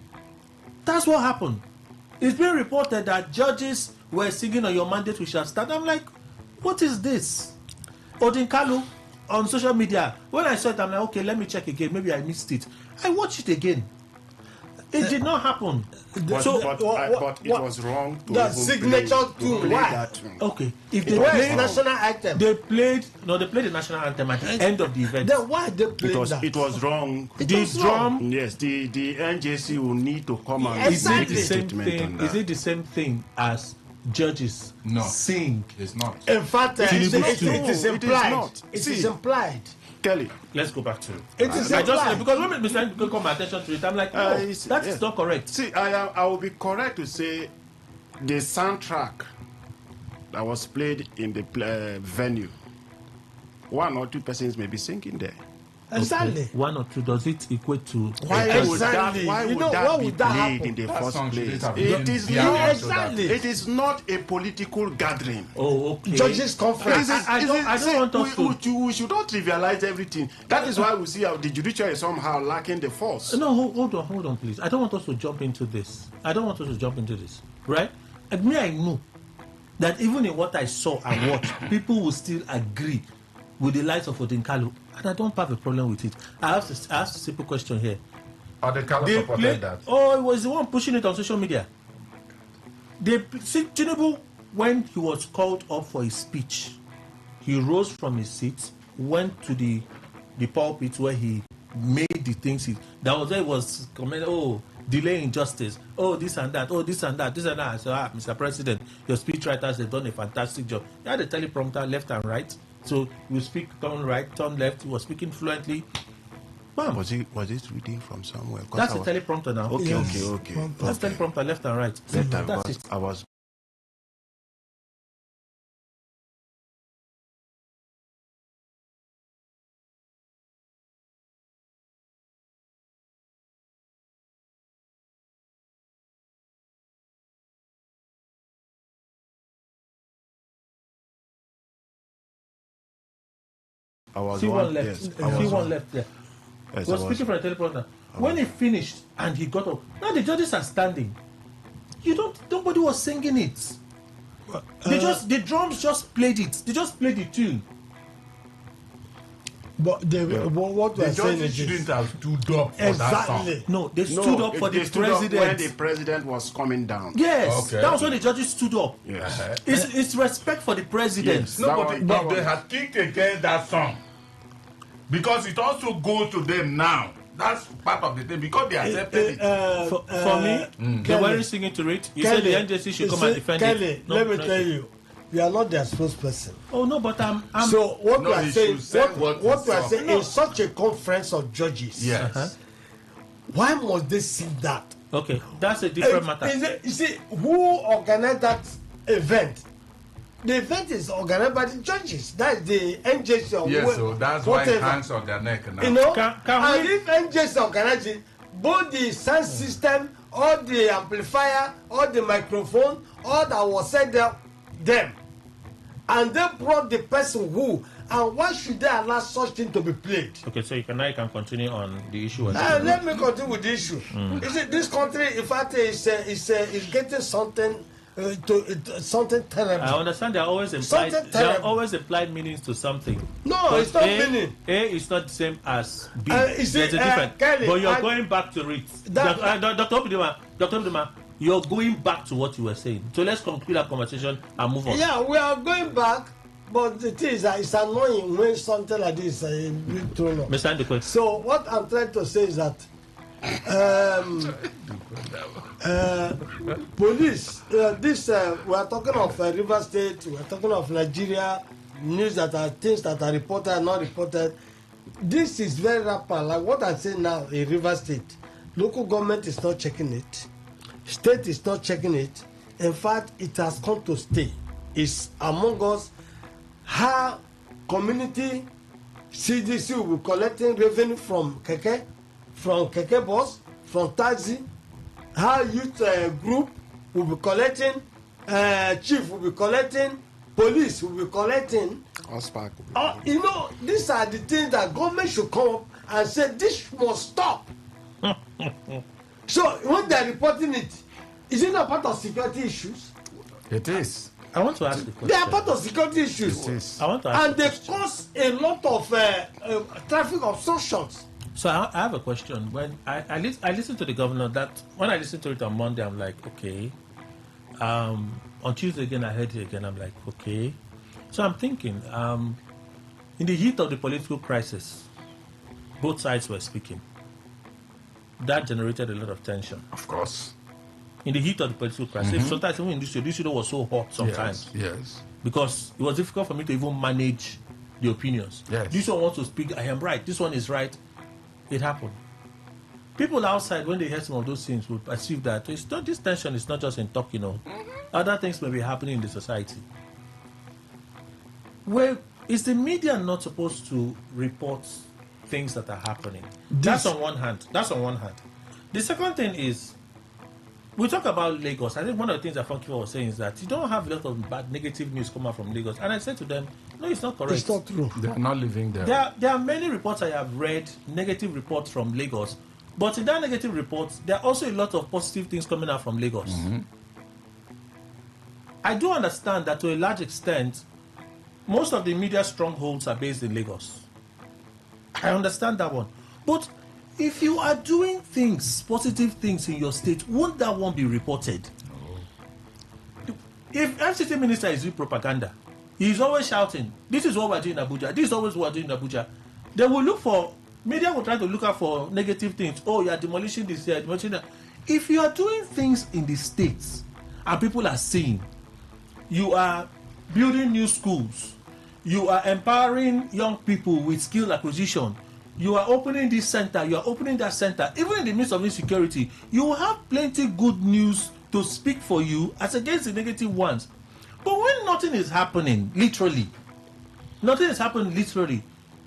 That's what happened. It's been reported that judges were singing "On Your Mandate We Shall Stand." I'm like, what is this? Odinkalu on social media. When I saw it, I'm like, okay, let me check again. Maybe I missed it. I watched it again. It did not happen. But it was wrong to the signature tune. Why? That tune. Okay. If they played national anthem, they played the national anthem at the end of the event. Then why they played that? It was wrong. The drum. Yes, the NJC will need to come and Exactly. make a statement on that. Is it the same thing as judges sing? It's not. In fact, it is implied. It is implied. Kelly, let's go back to it. It is I just because when Mr. call my attention to it, I'm like, no, that's not correct. See, I will be correct to say the soundtrack that was played in the venue, 1 or 2 persons may be singing there. Exactly. Okay. 1 or 2, does it equate to? Why would that be played in the first place? It is not exactly. It is not a political gathering. Oh, okay. Judges conference. I don't want us to. We should not trivialize everything. That is why we see how the judiciary is somehow lacking the force. No, hold on, please. I don't want us to jump into this. Right? And me, I know that even in what I saw and watched, people will still agree with the likes of Odinkalu. And I don't have a problem with it. I asked a simple question here. Odinkalu supported that? Oh, it was the one pushing it on social media. Tinubu, when he was called up for his speech, he rose from his seat, went to the pulpit where he made the things. That was where he was commenting, oh, delaying justice, oh, this and that, oh, this and that, this and that. I said, Mr. President, your speechwriters, they've done a fantastic job. He had a teleprompter left and right. So you speak, turn right, turn left. He was speaking fluently. Bam. Was it reading from somewhere? That's a teleprompter now. Okay. That's teleprompter left and right. So that's it. I was. See one left there. Yes, He was speaking from a teleprompter. When he finished and he got up, now the judges are standing. Nobody was singing it. The drums just played it. They just played the tune. But what the judges shouldn't have stood up for that song. No, they stood up for the president when the president was coming down. Yes, that was when the judges stood up. Yes. It's respect for the president. Yes. But they had kicked against that song because it also goes to them now. That's part of the thing because they accepted it. For me, they weren't singing to it. You said the NJC should come and defend it. Let me tell you. You are not their spokesperson. Oh no, but I'm so what we are saying, what we are saying in such a conference of judges. Yes. Why must they sing that? Okay, that's a different matter. You see, who organized that event? The event is organized by the judges. That's the NJC or yes, so that's whatever. Why hands on their neck now. You know, and if NJC organize it, both the sound system, all the amplifier, all the microphone, all that was said there, them. And they brought the person who, and why should they allow such thing to be played? Okay, so you can continue on the issue. Let me continue with the issue. Is it this country, in fact, is getting something something terrible. I understand there are always implied meanings to something. No, but it's not meaning. A is not the same as B. There's a difference. Kelly, but you're going back to it. Dr. Obidima, you're going back to what you were saying. So let's conclude our conversation and move on. Yeah, we are going back, but the thing is that it's annoying when something like this is thrown up. Mr. Ndekwe. So what I'm trying to say is that Police, we are talking of River State, we are talking of Nigeria, news that are things that are reported and not reported. This is very rapid. Like what I say now in River State, local government is not checking it, state is not checking it. In fact, it has come to stay. It's among us how community CDC will be collecting revenue from keke bus, from taxi, how youth group will be collecting, chief will be collecting, police will be collecting. You know, these are the things that government should come up and say this must stop. So when they are reporting it, is it not part of security issues? It is. I want to ask a question. They are part of security issues. It is. I want to ask And they cause a lot of traffic obstructions. So I have a question. When I listened to the governor, that when I listened to it on Monday, I'm like, okay. On Tuesday again, I heard it again. I'm like, okay. So I'm thinking, in the heat of the political crisis, both sides were speaking. That generated a lot of tension. Of course. In the heat of the political crisis, sometimes even in this studio was so hot sometimes. Yes. Because it was difficult for me to even manage the opinions. Yes. This one wants to speak, I am right. This one is right. It happened. People outside, when they hear some of those things, will perceive that it's not, this tension is not just in talk, Other things may be happening in the society. Well, is the media not supposed to report things that are happening? That's on one hand. The second thing is, we talk about Lagos. I think one of the things that Funky was saying is that you don't have a lot of bad negative news come out from Lagos. And I said to them, no, it's not correct. It's not true. They are not living there. There are many reports I have read, negative reports from Lagos. But in that negative reports, there are also a lot of positive things coming out from Lagos. I do understand that to a large extent, most of the media strongholds are based in Lagos. I understand that one. But if you are doing things, positive things in your state, won't that one be reported? No. If FCT minister is doing propaganda, he's always shouting, this is what we're doing in Abuja, this is always what we're doing in Abuja. They will look for, media will try to look out for negative things. Oh, you are demolishing this, you are demolishing that. If you are doing things in the states, and people are saying, you are building new schools, you are empowering young people with skill acquisition, you are opening this center, you are opening that center, even in the midst of insecurity, you will have plenty good news to speak for you as against the negative ones. But when nothing is happening, literally,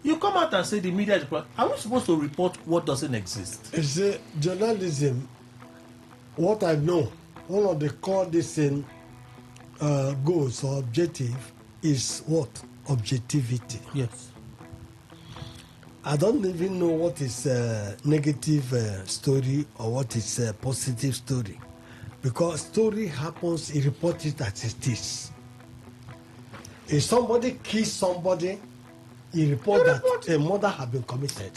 you come out and say the media is... Are we supposed to report what doesn't exist? You see, journalism, what I know, one of the core goals or objective is what? Objectivity. Yes. I don't even know what is a negative story or what is a positive story. Because story happens, you report it as it is. If somebody kills somebody, you report that a murder has been committed.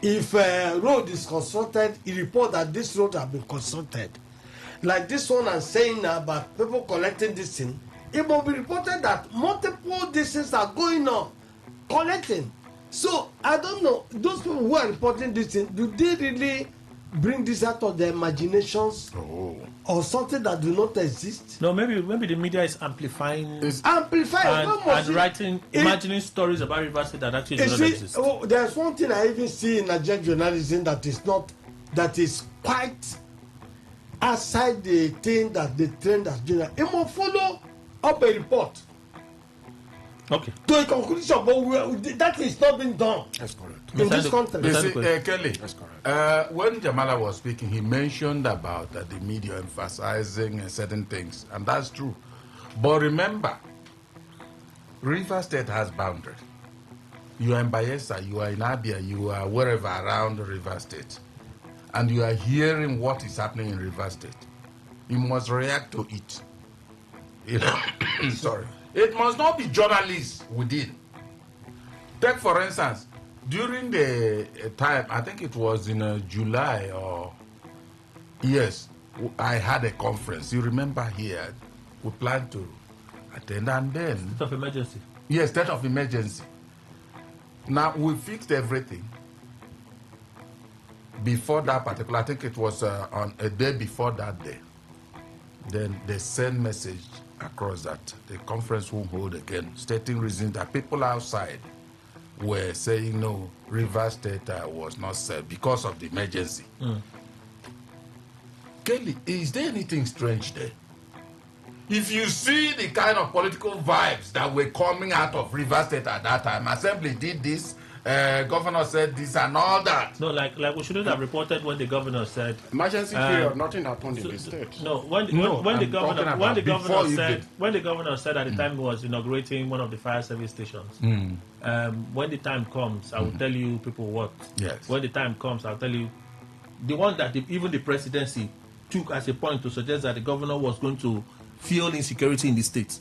If a road is constructed, you report that this road has been constructed. Like this one I'm saying now about people collecting this thing, it will be reported that multiple things are going on, collecting. So, I don't know, those people who are reporting this thing, do they really bring this out of their imaginations? Or something that do not exist? No, maybe the media is amplifying. And writing, imagining stories about River State that actually do not exist. Oh, there's one thing I even see in Nigerian journalism that is quite outside the thing that the trend has done. It will follow up a report. Okay. To a conclusion, but that is not being done. That's correct. In this country. Kelly, that's correct. When Jamala was speaking, he mentioned about the media emphasizing certain things, and that's true. But remember, River State has boundaries. You are in Bayelsa, you are in Abia, you are wherever around River State, and you are hearing what is happening in River State. You must react to it. Sorry. It must not be journalists within. Take, for instance, during the time, I think it was in July or... Yes, I had a conference. You remember here, we planned to attend, and then... State of emergency. Yes, state of emergency. Now, we fixed everything. before that particular, I think it was on a day before that day, then they sent message across that the conference won't hold again, stating reasons that people outside were saying no, Rivers State was not safe because of the emergency. Kelly, is there anything strange there? If you see the kind of political vibes that were coming out of Rivers State at that time, Assembly did this, governor said this and all that. No, like we shouldn't have reported when the governor said emergency period, nothing happened in the state. No, when the governor said at the time he was inaugurating one of the fire service stations. When the time comes, I will tell you people what. Yes. When the time comes, I'll tell you the one that even the presidency took as a point to suggest that the governor was going to fuel insecurity in the state.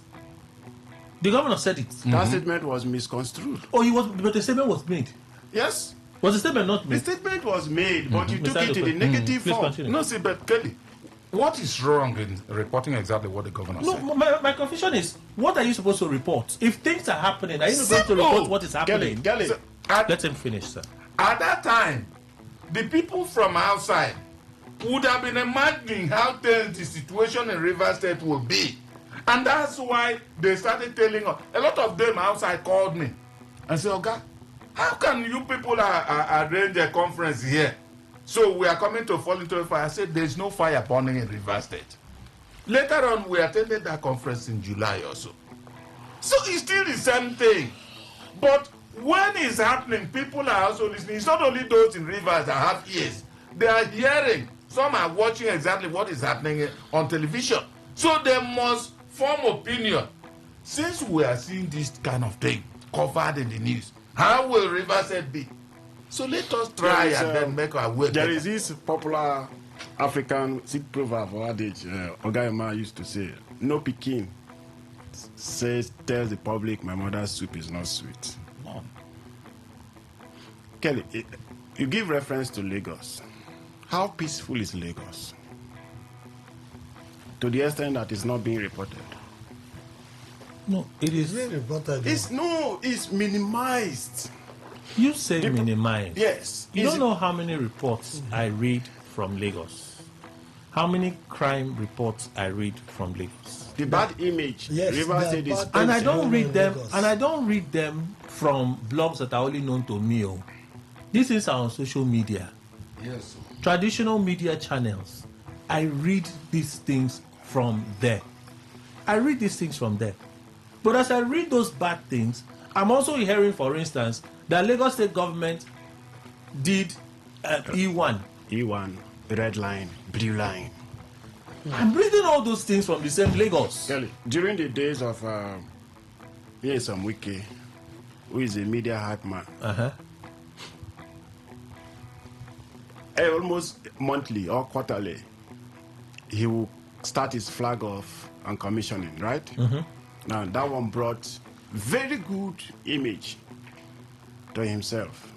The governor said it. That statement was misconstrued. But the statement was made. Yes. Was the statement not made? The statement was made, but you took it in the negative form. No, see, but Kelly, what is wrong in reporting exactly what the governor said? No, my confusion is, what are you supposed to report? If things are happening, are you supposed to report what is happening? Kelly. Let him finish, sir. At that time, the people from outside would have been imagining how tense the situation in Rivers State will be. And that's why they started telling us. A lot of them outside called me and said, "Okay, how can you people arrange a conference here? So we are coming to fall into a fire." I said, "There's no fire burning in Rivers State." Later on, we attended that conference in July or so. So it's still the same thing. But when it's happening, people are also listening. It's not only those in Rivers that have ears. They are hearing. Some are watching exactly what is happening on television. So they must form opinion. Since we are seeing this kind of thing covered in the news, how will Rivers State be? So let us try and then make our way. There is this popular African proverb or adage, Ogayama used to say, "No pikin tells the public my mother's soup is not sweet." No. Kelly, you give reference to Lagos. How peaceful is Lagos? To the extent that it's not being reported. No, it is. Being reported. It's minimized. You say minimized. Yes. You don't know how many reports I read from Lagos. How many crime reports I read from Lagos. The bad image. Yes, Rivers State is. And I don't read them. And I don't read them from blogs that are only known to me. This is on social media. Yes. Traditional media channels. I read these things from there. But as I read those bad things, I'm also hearing, for instance, that Lagos State government did E1. E1, red line, blue line. I'm reading all those things from the same Lagos. Kelly, during the days of Nyesom Wike, who is a media hype man, almost monthly or quarterly, he will start his flag off on commissioning, right? Now, that one brought very good image to himself.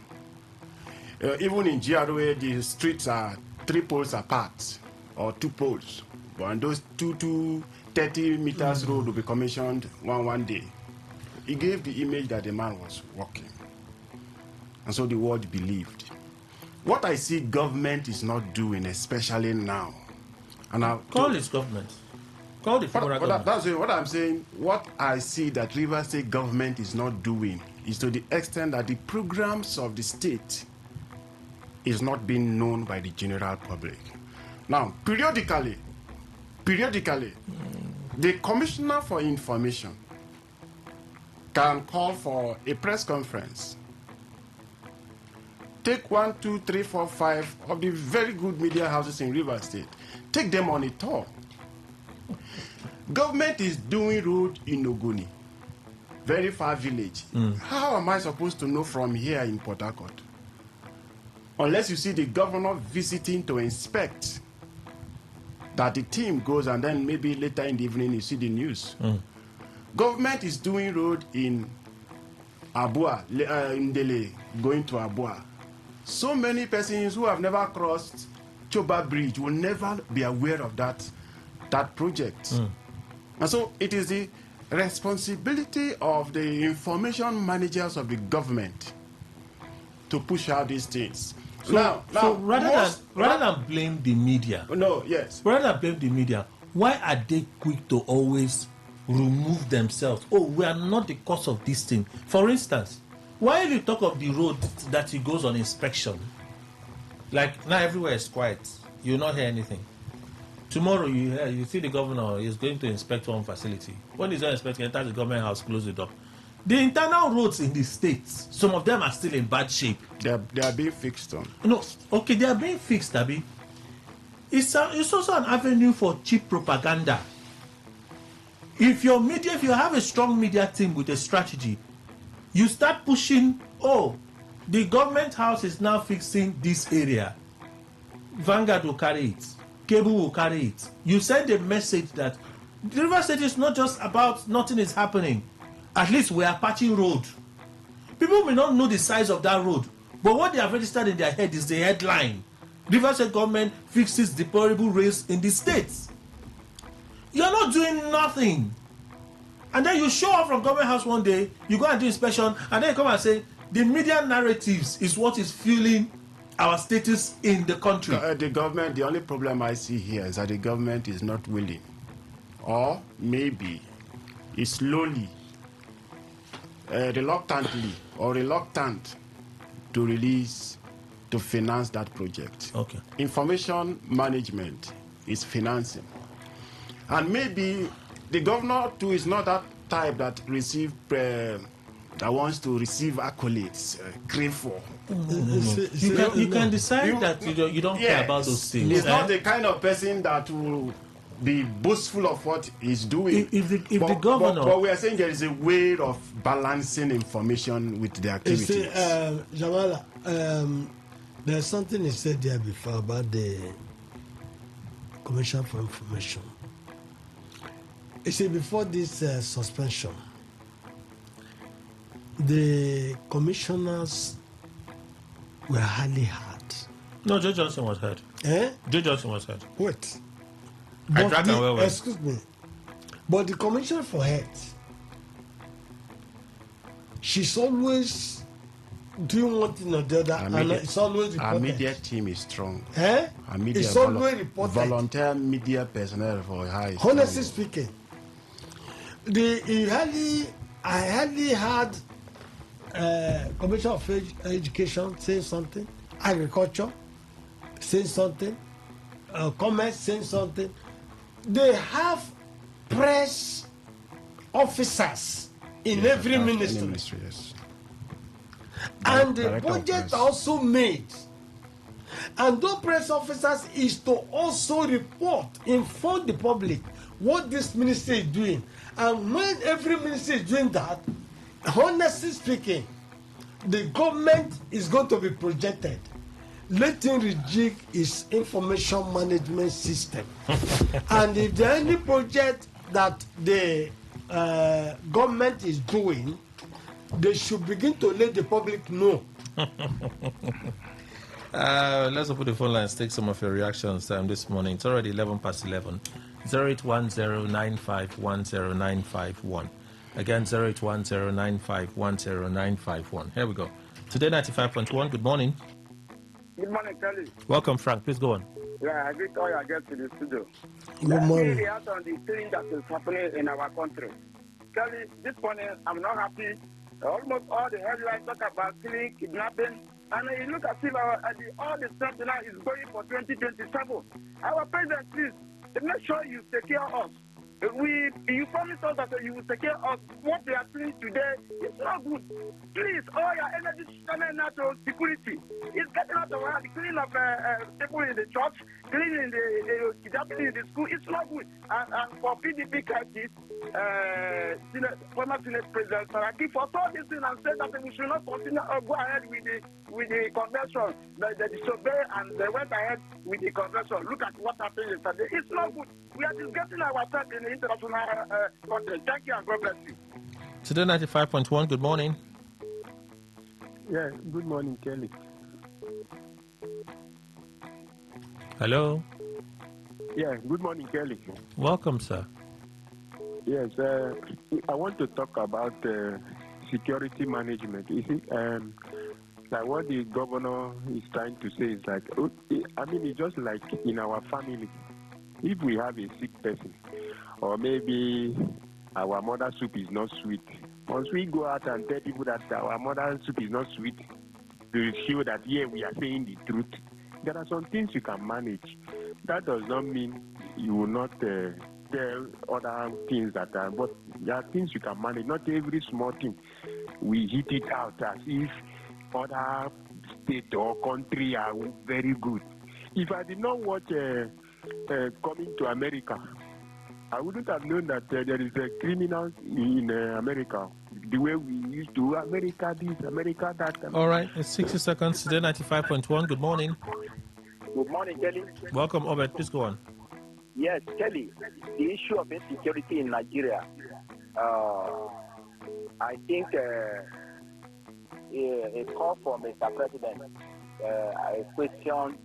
Even in GRA, the streets are 3 poles apart, or 2 poles. But on those 30 meters road will be commissioned one day. He gave the image that the man was walking. And so the world believed. What I see government is not doing, especially now. And call it government. Call the federal government. That's what I'm saying. What I see that Rivers State government is not doing is to the extent that the programs of the state is not being known by the general public. Now, periodically, the Commissioner for Information can call for a press conference. Take 1, 2, 3, 4, 5 of the very good media houses in Rivers State. Take them on a tour. Government is doing road in Ogoni, very far village. How am I supposed to know from here in Port Harcourt? Unless you see the governor visiting to inspect, that the team goes and then maybe later in the evening you see the news. Government is doing road in Abua, Ndele, going to Abua. So many persons who have never crossed Choba Bridge will never be aware of that project. And so it is the responsibility of the information managers of the government to push out these things. So rather than blame the media, rather than blame the media, why are they quick to always remove themselves? Oh, we are not the cause of this thing. For instance, why you talk of the road that he goes on inspection, like now everywhere is quiet, you will not hear anything. Tomorrow you see the governor is going to inspect one facility. When he's not inspecting, enter the government house, close the door. The internal roads in the states, some of them are still in bad shape. They are being fixed on. No, okay, they are being fixed, Abi. It's also an avenue for cheap propaganda. If you have a strong media team with a strategy, you start pushing, the government house is now fixing this area. Vanguard will carry it. Cable will carry it. You send a message that the River State is not just about nothing is happening. At least we are patching road. People may not know the size of that road, but what they have registered in their head is the headline. River State government fixes deplorable race in the states. You're not doing nothing. And then you show up from government house one day, you go and do inspection, and then you come and say, the media narratives is what is fueling our status in the country. The government, the only problem I see here is that the government is not willing, or maybe is slowly, reluctant to finance that project. Okay. Information management is financing. And maybe the governor too is not that type that wants to receive accolades, crave for. You can decide that you don't care about those things. He's not the kind of person that will be boastful of what he's doing. If the governor... But we are saying there is a way of balancing information with the activities. You see, Jamala, there's something he said there before about the Commission for Information. You see, before this suspension, the commissioners were hardly heard. No, Joe Johnson was heard. Joe Johnson was heard. Wait. Excuse me. But the Commissioner for Health, she's always doing one thing or the other, and it's always reported. Our media team is strong. Our media it's always reported. Volunteer media personnel for high. Honestly speaking, I hardly had Commissioner of Education saying something, Agriculture saying something, Commerce saying something. They have press officers in every ministry. Yes. And the budget also made. And those press officers is to also report, inform the public what this ministry is doing. And when every ministry is doing that, honestly speaking, the government is going to be projected. Let him rejig his information management system. And if there is any project that the government is doing, they should begin to let the public know. Let's open the phone lines, take some of your reactions this morning. It's already 11 past 11. 0810951091. Again, 0810951091. Here we go. Today 95.1, good morning. Good morning, Kelly. Welcome, Frank. Please go on. Yeah, I greet all your guests to the studio. Good morning. Let me react on the thing that is happening in our country. Kelly, this morning I'm not happy. Almost all the headlines talk about killing, kidnapping, and you look at all the stuff now is going for 2027. Our president, please, make sure you take care of us. You promised us that you will take care of what they are doing today. It's not good. Please, all your energy coming out of security. It's getting out of hand. The cleaning of people in the church, cleaning the kidnapping in the school. It's not good. And for PDP crisis, former Senate President Saraki foresaw this thing and said that we should not continue or go ahead with the convention. They disobeyed and they went ahead with the convention. Look at what happened yesterday. It's not good. We are just getting ourselves in the international context. Thank you and God bless you. Today 95.1, good morning. Yeah, good morning, Kelly. Hello. Yeah, good morning, Kelly. Welcome, sir. Yes, I want to talk about security management. You see, like what the governor is trying to say is like, I mean, it's just like in our family. If we have a sick person, or maybe our mother's soup is not sweet, once we go out and tell people that our mother's soup is not sweet, to show that, yeah, we are saying the truth, there are some things you can manage. That does not mean you will not tell other things that are, but there are things you can manage. Not every small thing we hit it out as if other state or country are very good. If I did not watch Coming to America, I wouldn't have known that there is a criminal in America. The way we used to America this, America that. All right, it's 60 seconds. Today 95.1. Good morning. Good morning, Kelly. Welcome, Obed. Please go on. Yes, Kelly. The issue of insecurity in Nigeria, I think a call for Mr. President, a question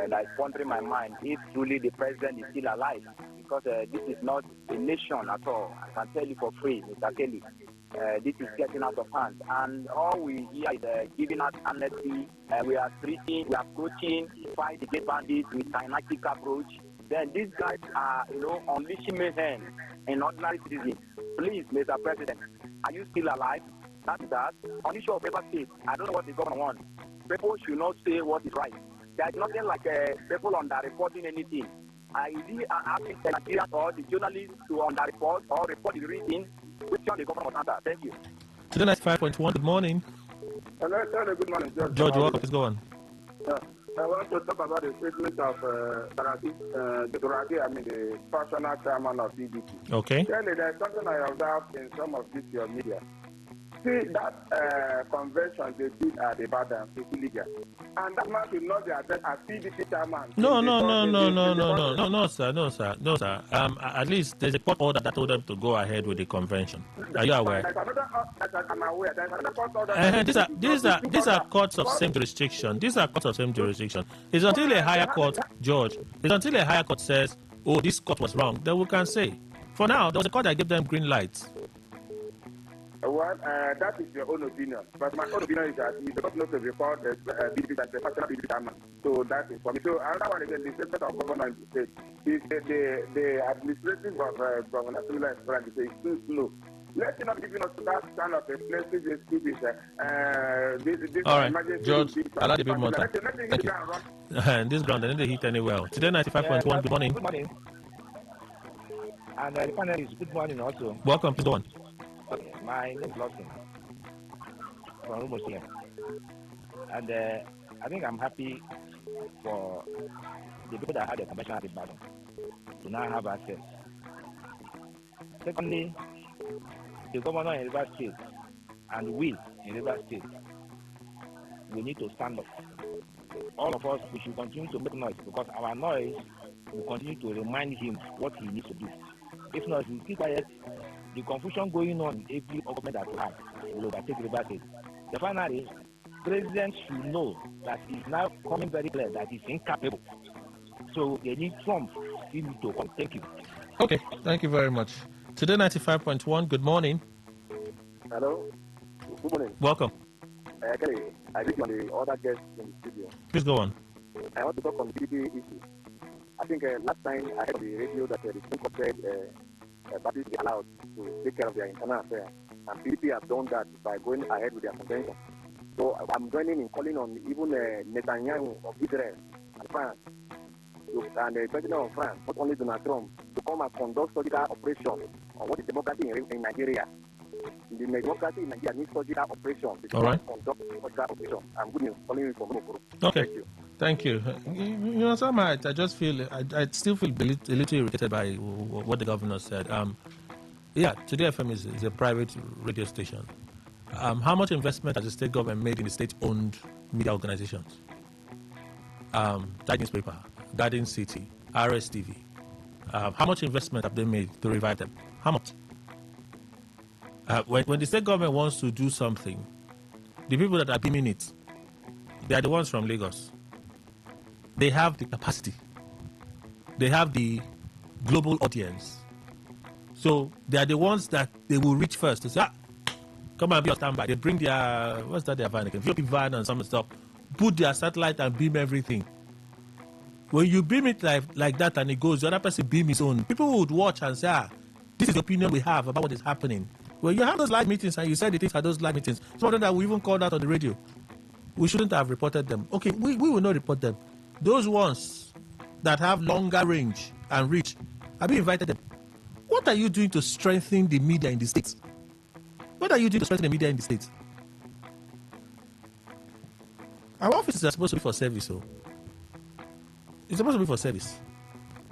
like wondering my mind if truly the president is still alive, because this is not a nation at all. I can tell you for free, Mr. Kelly. This is getting out of hand, and all we hear is giving us amnesty. We are treating, we are approaching, fight against bandits with kinetic approach. Then these guys are, unleashing mayhem in ordinary citizens. Please, Mr. President, are you still alive? That's that. On the issue of paper state, I don't know what the government wants. People should not say what is right. There is nothing like people underreporting anything. I really ask the Nigerians or the journalists to underreport or report the reading, which the government must answer. Thank you. Today 95.1. Good morning. Hello, good morning, George. George, welcome. Please go on. I want to talk about the statement of the personal chairman of PDP. Okay. Clearly, there's something I observed in some of this your media. See, that convention they did at Ibadan is illegal. And that man should not be addressed as PDP chairman. No, sir. At least there's a court order that told them to go ahead with the convention. Are you aware? I'm aware. There's another court order. These are courts of same jurisdiction. It's until a higher court, George, says, oh, this court was wrong, then we can say. For now, there was a court that gave them green lights. Well, that is your own opinion. But my own opinion is that you don't know to report the PDP as the personal PDP chairman. So that is for me. So another one again, the statement of government is the administrative of Governor Similar Experience is too slow. Let's not give us that kind of expensive excuses. All right, George, I'll add a bit more time. Thank you. And this ground, I didn't hit any well. Today 95.1. Good morning. Good morning. And the panelists, good morning also. Welcome. Please go on. Okay, my name is Lawson from almost here. And I think I'm happy for the people that had the convention at the bottom to now have access. Secondly, the governor in River State and we in River State, we need to stand up. All of us, we should continue to make noise because our noise will continue to remind him what he needs to do. If not, if we keep quiet, the confusion going on in every government that we have will overtake River State. The final is, President should know that it's now coming very clear that he's incapable. So they need Trump still to come. Thank you. Okay, thank you very much. Today 95.1, good morning. Hello, good morning. Welcome. Kelly, I think on the other guests in the studio. Please go on. I want to talk on the PDP issue. I think last time I heard on the radio that the Supreme Court said parties be allowed to take care of their internal affairs. And PDP have done that by going ahead with their convention. So I'm joining in calling on even Netanyahu of Israel and France and the president of France, not only Donald Trump, to come and conduct surgical operation on what is democracy in Nigeria. The democracy in Nigeria needs surgical operation. All right. Conduct surgical operation. I'm good news calling you from Morocco. Okay. Thank you. You know, somehow I just feel, I still feel a little irritated by what the governor said. Yeah, Today FM is a private radio station. How much investment has the state government made in the state-owned media organizations? Tidings Paper, Garden City, RSTV. How much investment have they made to revive them? How much? When the state government wants to do something, the people that are beaming it, they are the ones from Lagos. They have the capacity. They have the global audience. So they are the ones that they will reach first to say, come and be on standby. They bring their, what's that, their van again? VOP van and some stuff. Put their satellite and beam everything. When you beam it like that and it goes, the other person beam his own. People would watch and say, this is the opinion we have about what is happening. When you have those live meetings and you said it is at those live meetings, some of them that we even called out on the radio, we shouldn't have reported them. Okay, we will not report them. Those ones that have longer range and reach, have you invited them? What are you doing to strengthen the media in the States? What are you doing to strengthen the media in the States? Our offices are supposed to be for service, so it's supposed to be for service.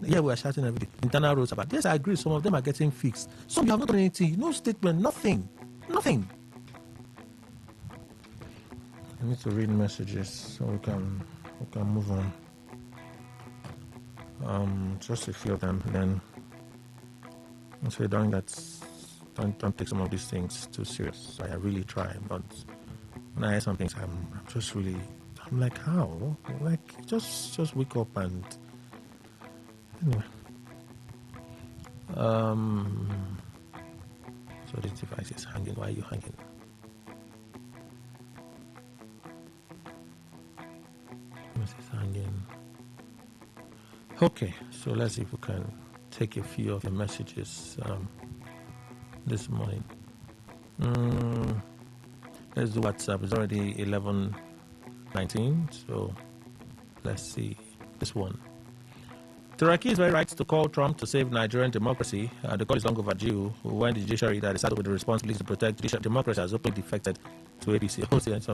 Yeah, we are shouting every day. Internal roads about. Yes, I agree. Some of them are getting fixed. Some you have not done anything. No statement. Nothing. Nothing. I need to read messages so we can move on. Just a few of them. Then so don't take some of these things too serious. I really try, but when I hear some things, I'm just really. I'm like, how? Like, just wake up and. Anyway. So this device is hanging. Why are you hanging? This is hanging. Okay, so let's see if we can take a few of the messages this morning. Let's do WhatsApp. It's already 11:19, so let's see this one. Turaki is very right to call Trump to save Nigerian democracy. The call is long overdue. When the judiciary that decided with the responsibility to protect judicial democracy has openly defected to APC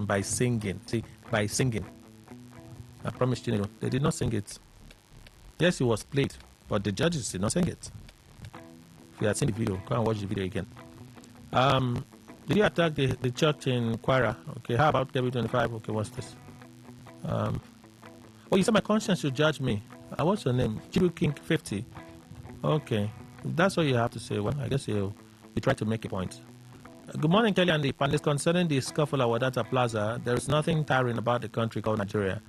by singing. See, by singing. I promised you, they did not sing it. Yes, it was played, but the judges did not sing it. If you had seen the video, go and watch the video again. Did you attack the church in Kwara? Okay, how about Today95? Okay, what's this? Oh, you said my conscience should judge me. What's your name? Chibu King 50. Okay, if that's all you have to say. Well, I guess you try to make a point. Good morning, Kelly and the panelists. Concerning the scuffle at Wadata Plaza, there is nothing tiring about the country called Nigeria.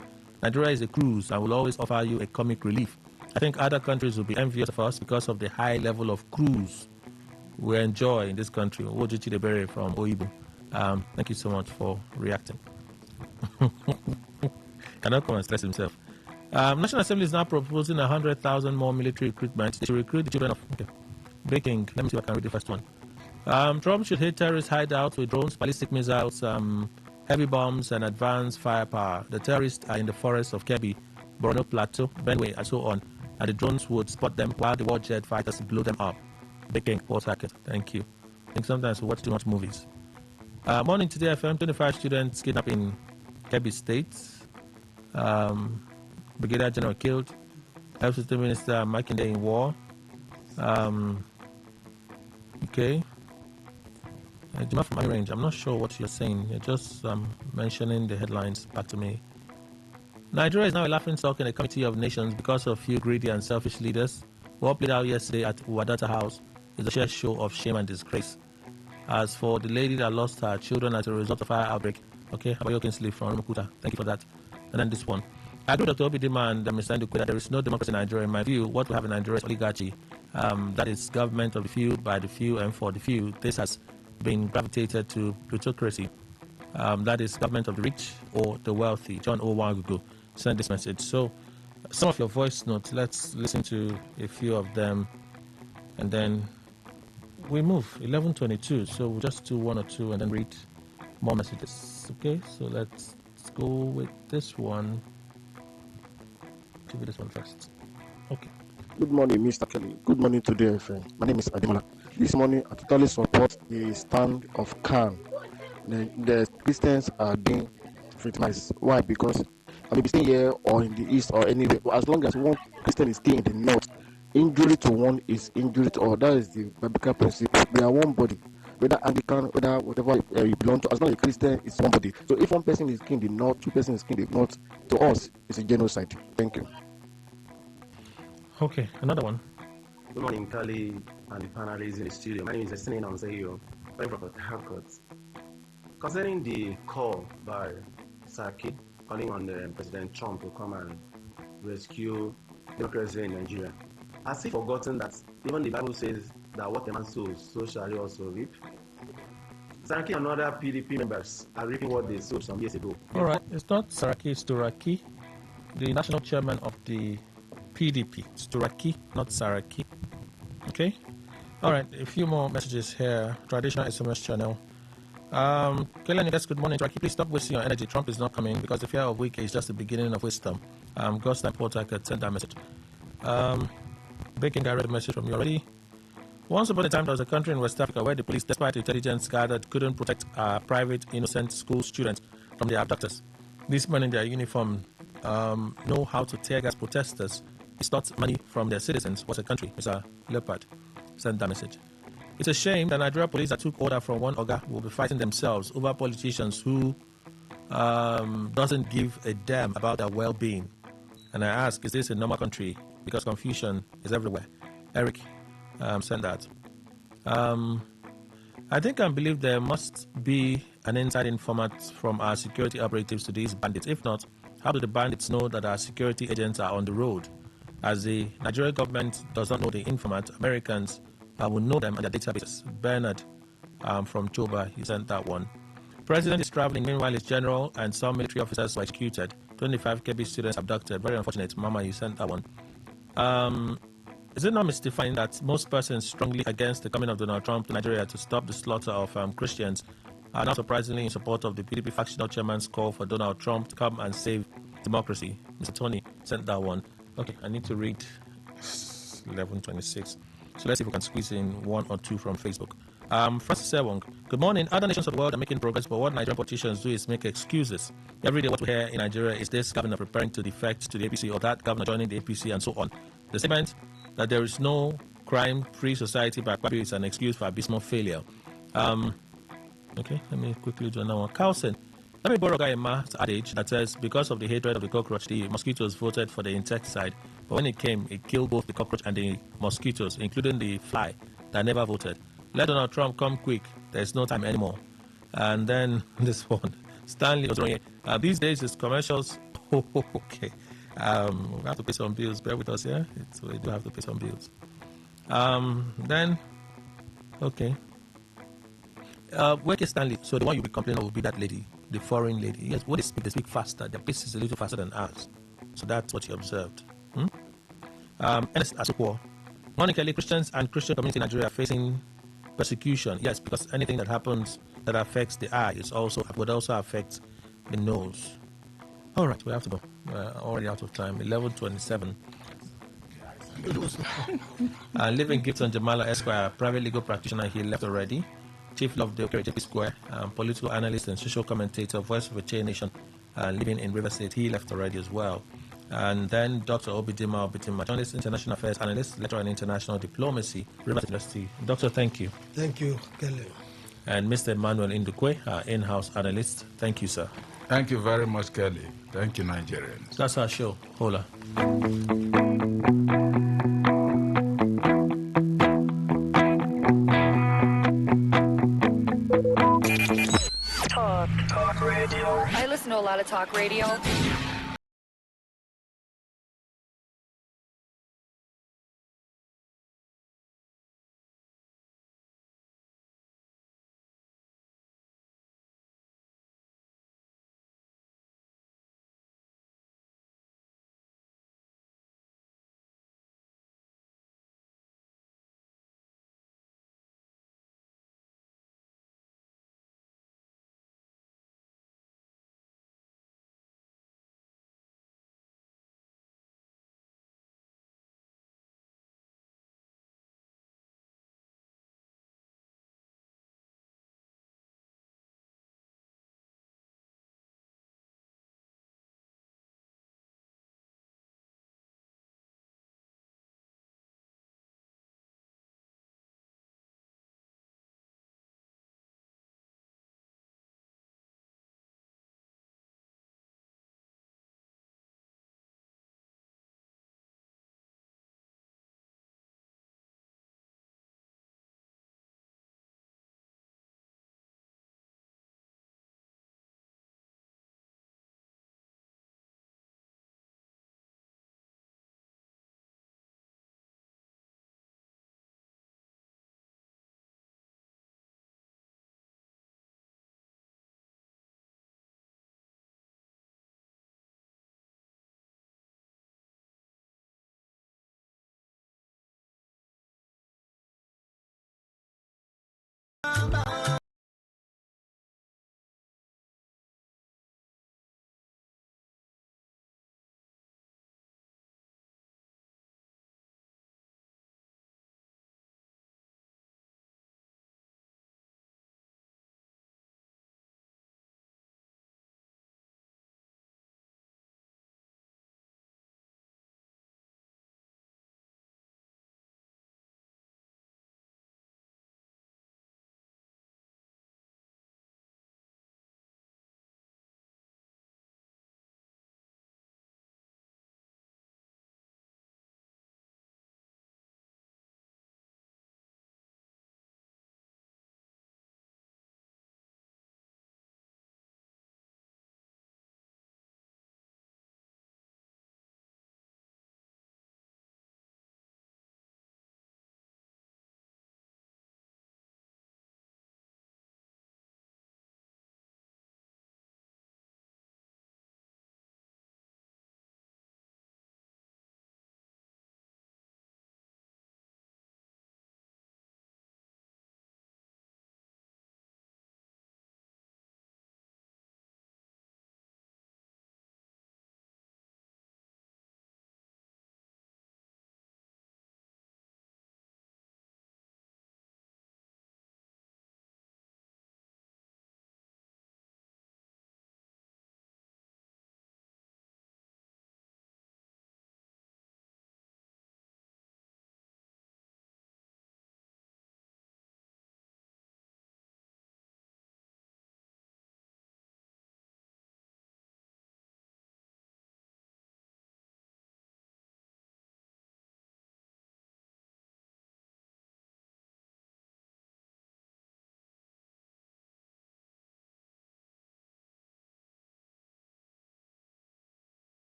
Nigeria is a cruise and will always offer you a comic relief. I think other countries will be envious of us because of the high level of cruise we enjoy in this country. Oji Chidebere from Oibu. Thank you so much for reacting. Cannot come and stress himself. National Assembly is now proposing 100,000 more military recruitment. They should recruit the children of... Okay. Breaking. Let me see if I can read the first one. Trump should hit terrorist hideouts with drones, ballistic missiles, heavy bombs, and advanced firepower. The terrorists are in the forests of Kebbi, Borno Plateau, Benue, and so on. And the drones would spot them while the warjet fighters blow them up. Breaking. Port Hackett. Thank you. I think sometimes we watch too much movies. Morning Today FM. 25 students kidnapped in Kebbi State. Brigadier General killed. Health System Minister Makinde in war. Okay. Jima from my range. I'm not sure what you're saying. You're just mentioning the headlines back to me. Nigeria is now a laughingstock in the Committee of Nations because of few greedy and selfish leaders. What played out yesterday at Wadata House is a sheer show of shame and disgrace. As for the lady that lost her children as a result of fire outbreak, okay, Abayo Kinsley from Rumukuta. Thank you for that. And then this one. I agree with Dr. Obidima and Mr. Ndukwe that there is no democracy in Nigeria. In my view, what we have in Nigeria is oligarchy. That is government of the few, by the few, and for the few. This has been gravitated to plutocracy. That is government of the rich or the wealthy. John Owagugu sent this message. So, some of your voice notes, let's listen to a few of them, and then we move. 11:22, so we'll just do one or two and then read more messages. Okay, so let's go with this one. Give me this one first. Okay. Good morning, Mr. Kelly. Good morning to the FM. My name is Ademola. This morning, I totally support the stand of Khan. The Christians are being victimized. Why? Because I may be staying here or in the east or anywhere, but as long as one Christian is staying in the north, injury to one is injury to all. That is the biblical principle. We are one body. Whether Anglican, whether whatever you belong to, as long as a Christian is one body. So if one person is king in the north, two persons is king in the north, to us, it's a genocide. Thank you. Okay, another one. Good morning, Kali and the panelists in the studio. My name is Estine Namzeyo, I'm from Port Harcourt. Concerning the call by Saki calling on President Trump to come and rescue democracy in Nigeria, has he forgotten that even the Bible says that what a man sows, so shall he also reap? Saraki and other PDP members are reaping what they sowed some years ago. All right, it's not Saraki, it's Turaki, the national chairman of the PDP. It's Turaki, not Saraki. Okay? All right, a few more messages here. Traditional SMS channel. Kelly, good morning, Turaki. Please stop wasting your energy. Trump is not coming because the fear of weak is just the beginning of wisdom. Ghost and Porter could send that message. Baking, I read a message from you already. Once upon a time, there was a country in West Africa where the police, despite intelligence gathered, couldn't protect private, innocent school students from their abductors. These men in their uniform know how to tear gas protesters, extort money from their citizens. What's a country? Mr. Leopard sent that message. It's a shame that Nigeria police that took order from one Oga will be fighting themselves over politicians who doesn't give a damn about their well-being. And I ask, is this a normal country? Because confusion is everywhere. Eric sent that. I think and believe there must be an inside informant from our security operatives to these bandits. If not, how do the bandits know that our security agents are on the road? As the Nigerian government does not know the informant, Americans will know them and their databases. Bernard from Toba, he sent that one. President is traveling, meanwhile his general and some military officers were executed. 25 KB students abducted. Very unfortunate. Mama, you sent that one. Is it not mystifying that most persons strongly against the coming of Donald Trump to Nigeria to stop the slaughter of Christians are not surprisingly in support of the PDP factional chairman's call for Donald Trump to come and save democracy? Mr. Tony sent that one. Okay, I need to read 11:26. So let's see if we can squeeze in one or two from Facebook. Francis Sewong, good morning. Other nations of the world are making progress, but what Nigerian politicians do is make excuses. Every day what we hear in Nigeria is this governor preparing to defect to the APC or that governor joining the APC and so on. The statement that there is no crime-free society by Kwabi is an excuse for abysmal failure. Okay, let me quickly do another one. Carlson, let me borrow a math adage that says, because of the hatred of the cockroach, the mosquitoes voted for the insecticide. But when it came, it killed both the cockroach and the mosquitoes, including the fly that never voted. Let Donald Trump come quick. There's no time anymore. And then this one, Stanley Ozonye. These days, it's commercials. Okay. We have to pay some bills. Bear with us, yeah? We do have to pay some bills. Then, okay. Where is Stanley? So the one you'll be complaining of will be that lady, the foreign lady. Yes, when they speak faster. Their pace is a little faster than ours. So that's what you observed. Ernest Asukwo. Morning, Kelly. Christians and Christian community in Nigeria are facing persecution. Yes, because anything that happens that affects the eye would also affect the nose. All right, we have to go. Already out of time. 11:27. Living Gibson Jamala Esquire, private legal practitioner, he left already. Chief of the JP Square, political analyst and social commentator, voice of a chain nation, living in River State, he left already as well. And then Dr. Obidima, journalist, international affairs analyst, lecturer in international diplomacy, River State University. Doctor, thank you. Thank you, Kelly. And Mr. Emmanuel Indukwe, our in-house analyst. Thank you, sir. Thank you very much, Kelly. Thank you, Nigerians. That's our show. Hola. Talk radio. I listen to a lot of talk radio.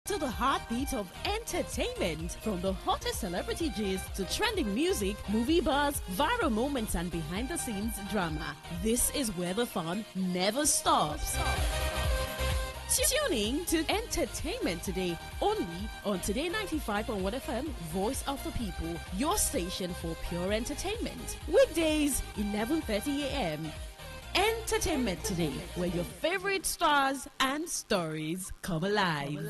To the heartbeat of entertainment, from the hottest celebrity gist to trending music, movie buzz, viral moments, and behind-the-scenes drama. This is where the fun never stops. Tuning to Entertainment Today, only on Today 95.1 FM, Voice of the People, your station for pure entertainment. Weekdays, 11:30 a.m. Entertainment Today, where your favorite stars and stories come alive.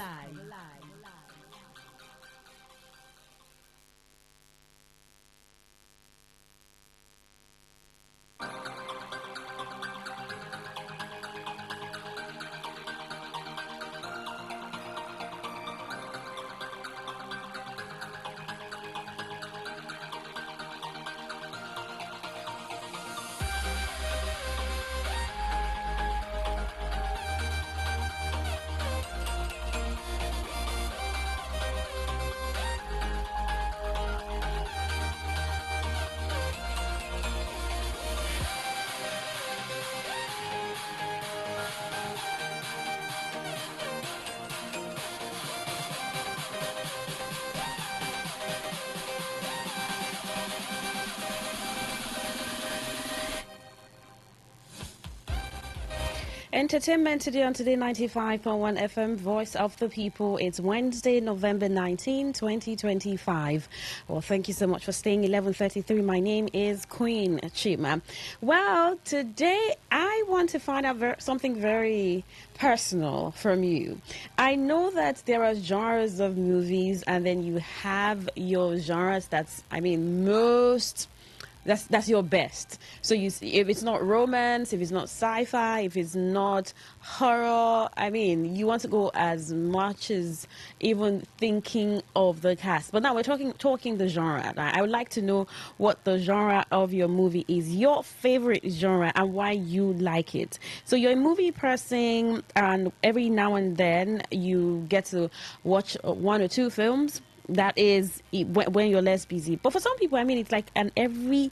Entertainment Today on Today 95.1 FM, Voice of the People. It's Wednesday, November 19, 2025. Well, thank you so much for staying. 11:33. My name is Queen Chima. Well, today I want to find out something very personal from you. I know that there are genres of movies, and then you have your genres that's your best. So if it's not romance, if it's not sci-fi, if it's not horror, you want to go as much as even thinking of the cast. But now we're talking the genre. I would like to know what the genre of your movie is, your favorite genre, and why you like it. So you're a movie person, and every now and then you get to watch one or two films. That is when you're less busy. But for some people, it's like an every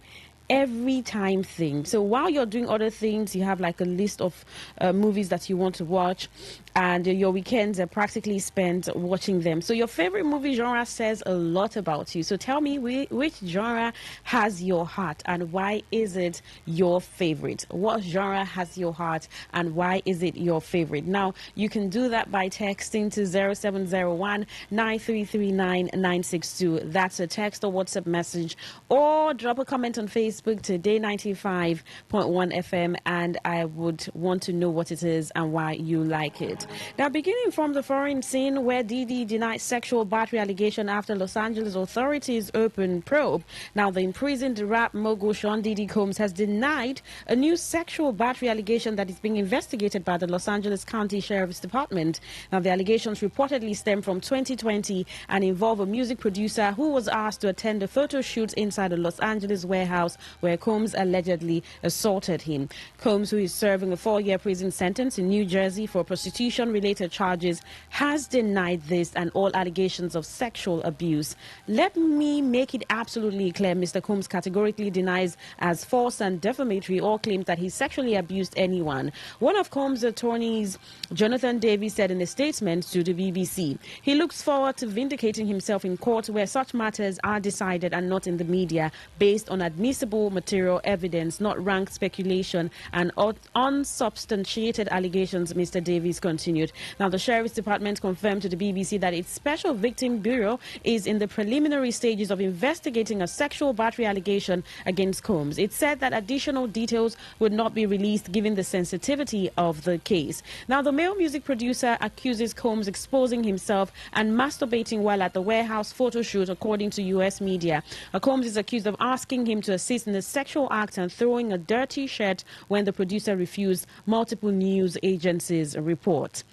time thing. So while you're doing other things, you have like a list of movies that you want to watch, and your weekends are practically spent watching them. So your favorite movie genre says a lot about you. So tell me which genre has your heart, and why is it your favorite? What genre has your heart, and why is it your favorite? Now, you can do that by texting to 0701 9339 962. That's a text or WhatsApp message, or drop a comment on Facebook, Today 95.1 FM, and I would want to know what it is and why you like it. Now, beginning from the foreign scene, where Diddy denied sexual battery allegation after Los Angeles authorities opened probe. Now, the imprisoned rap mogul Sean Diddy Combs has denied a new sexual battery allegation that is being investigated by the Los Angeles County Sheriff's Department. Now, the allegations reportedly stem from 2020 and involve a music producer who was asked to attend a photo shoot inside a Los Angeles warehouse where Combs allegedly assaulted him. Combs, who is serving a 4-year prison sentence in New Jersey for prostitution-related charges, has denied this and all allegations of sexual abuse. Let me make it absolutely clear, Mr. Combs categorically denies as false and defamatory all claims that he sexually abused anyone. One of Combs' attorneys, Jonathan Davis, said in a statement to the BBC, he looks forward to vindicating himself in court where such matters are decided and not in the media, based on admissible material evidence, not rank speculation and unsubstantiated allegations, Mr. Davis continued. Now, the Sheriff's Department confirmed to the BBC that its Special Victim Bureau is in the preliminary stages of investigating a sexual battery allegation against Combs. It said that additional details would not be released given the sensitivity of the case. Now, the male music producer accuses Combs exposing himself and masturbating while at the warehouse photo shoot, according to U.S. media. Combs is accused of asking him to assist in the sexual act and throwing a dirty shirt when the producer refused, multiple news agencies report.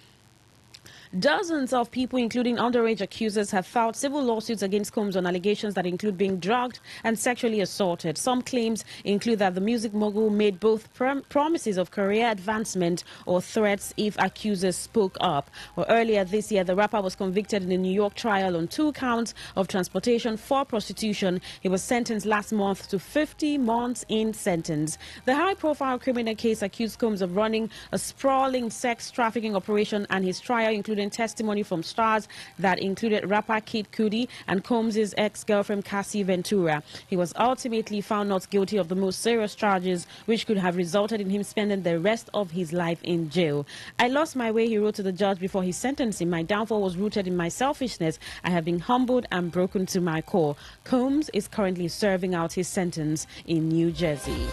Dozens of people, including underage accusers, have filed civil lawsuits against Combs on allegations that include being drugged and sexually assaulted. Some claims include that the music mogul made both promises of career advancement or threats if accusers spoke up. Well, earlier this year, the rapper was convicted in a New York trial on 2 counts of transportation for prostitution. He was sentenced last month to 50 months in sentence. The high-profile criminal case accused Combs of running a sprawling sex trafficking operation, and his trial included including testimony from stars that included rapper Kid Cudi and Combs' ex-girlfriend Cassie Ventura. He was ultimately found not guilty of the most serious charges, which could have resulted in him spending the rest of his life in jail. I lost my way, he wrote to the judge before his sentencing. My downfall was rooted in my selfishness. I have been humbled and broken to my core. Combs is currently serving out his sentence in New Jersey.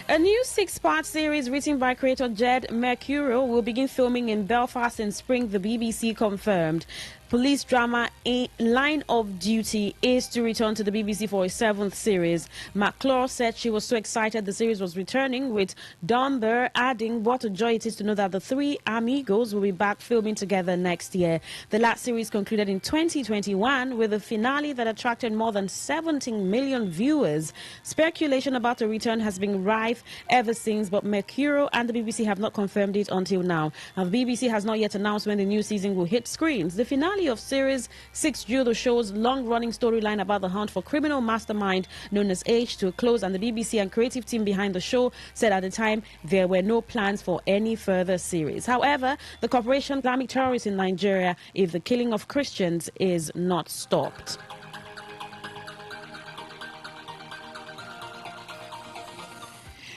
A new 6-part series written by creator Jed Mercuro will begin filming in Belfast in spring, the BBC confirmed. Police drama A Line of Duty is to return to the BBC for a 7th series. McClure said she was so excited the series was returning, with Dunbar adding what a joy it is to know that the three amigos will be back filming together next year. The last series concluded in 2021 with a finale that attracted more than 17 million viewers. Speculation about a return has been rife ever since, but Mercuro and the BBC have not confirmed it until now. Now, the BBC has not yet announced when the new season will hit screens. The finale of Series 6 drew the show's long-running storyline about the hunt for criminal mastermind known as H to a close, and the BBC and creative team behind the show said at the time there were no plans for any further series. However, the corporation Islamic terrorists in Nigeria if the killing of Christians is not stopped.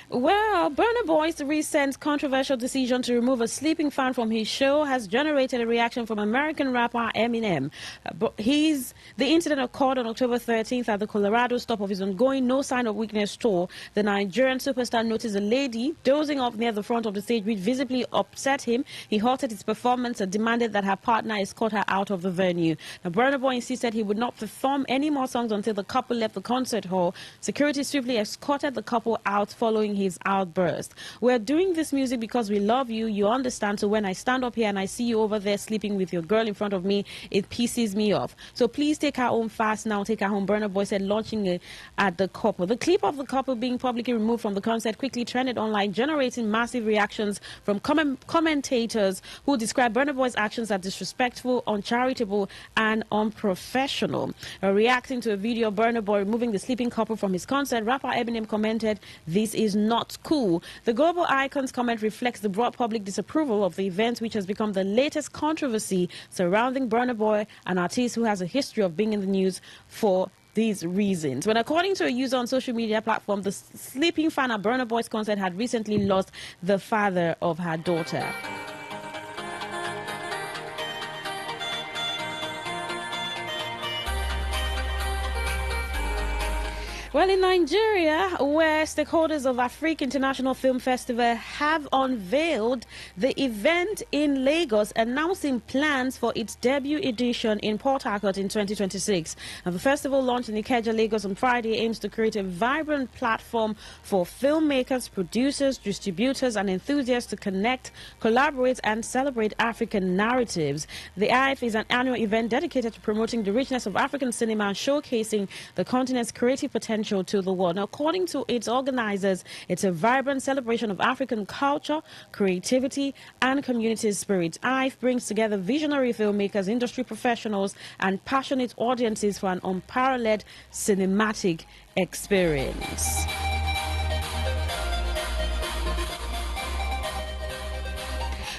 Well, Burna Boy's recent controversial decision to remove a sleeping fan from his show has generated a reaction from American rapper Eminem. The incident occurred on October 13th at the Colorado stop of his ongoing No Sign of Weakness tour. The Nigerian superstar noticed a lady dozing off near the front of the stage, which visibly upset him. He halted his performance and demanded that her partner escort her out of the venue. Now, Burna Boy insisted he would not perform any more songs until the couple left the concert hall. Security swiftly escorted the couple out following his outburst. We're doing this music because we love you, you understand, so when I stand up here and I see you over there sleeping with your girl in front of me, it pisses me off. So please take her home fast now, take her home, Burna Boy said, launching at the couple. The clip of the couple being publicly removed from the concert quickly trended online, generating massive reactions from commentators who described Burna Boy's actions as disrespectful, uncharitable, and unprofessional. Reacting to a video of Burna Boy removing the sleeping couple from his concert, rapper Eminem commented, "This is not cool." The global icon's comment reflects the broad public disapproval of the event, which has become the latest controversy surrounding Burna Boy, an artist who has a history of being in the news for these reasons. When according to a user on social media platform, the sleeping fan at Burna Boy's concert had recently lost the father of her daughter. Well, in Nigeria, where stakeholders of Africa International Film Festival have unveiled the event in Lagos, announcing plans for its debut edition in Port Harcourt in 2026. And the festival, launched in Ikeja, Lagos on Friday, aims to create a vibrant platform for filmmakers, producers, distributors, and enthusiasts to connect, collaborate, and celebrate African narratives. The IF is an annual event dedicated to promoting the richness of African cinema and showcasing the continent's creative potential to the world. Now, according to its organizers, it's a vibrant celebration of African culture, creativity, and community spirit. IF brings together visionary filmmakers, industry professionals, and passionate audiences for an unparalleled cinematic experience.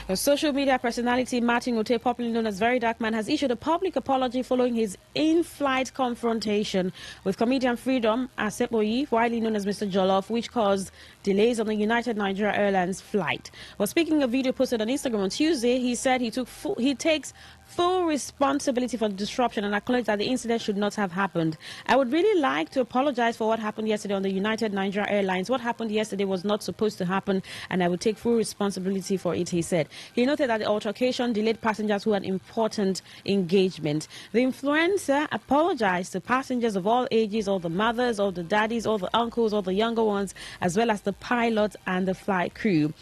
A social media personality, Martin Ote, popularly known as Very Dark Man, has issued a public apology following his in-flight confrontation with comedian Freedom Aseboyi, widely known as Mr. Jollof, which caused delays on the United Nigeria Airlines flight. While speaking a video posted on Instagram on Tuesday, he said he takes full responsibility for the disruption and acknowledged that the incident should not have happened. I would really like to apologize for what happened yesterday on the United Nigeria Airlines. What happened yesterday was not supposed to happen, and I would take full responsibility for it, he said. He noted that the altercation delayed passengers who had important engagement. The influencer apologized to passengers of all ages, all the mothers, all the daddies, all the uncles, all the younger ones, as well as the pilot and the flight crew.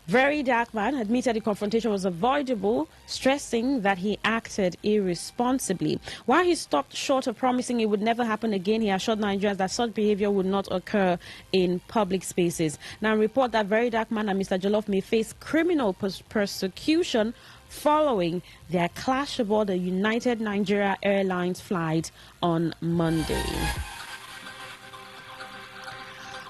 Very Dark Man admitted the confrontation was avoidable, stressing that he acted irresponsibly. While he stopped short of promising it would never happen again, he assured Nigerians that such behavior would not occur in public spaces. Now, report that Very Dark Man and Mr. Jollof may face criminal persecution following their clash aboard the United Nigeria Airlines flight on Monday.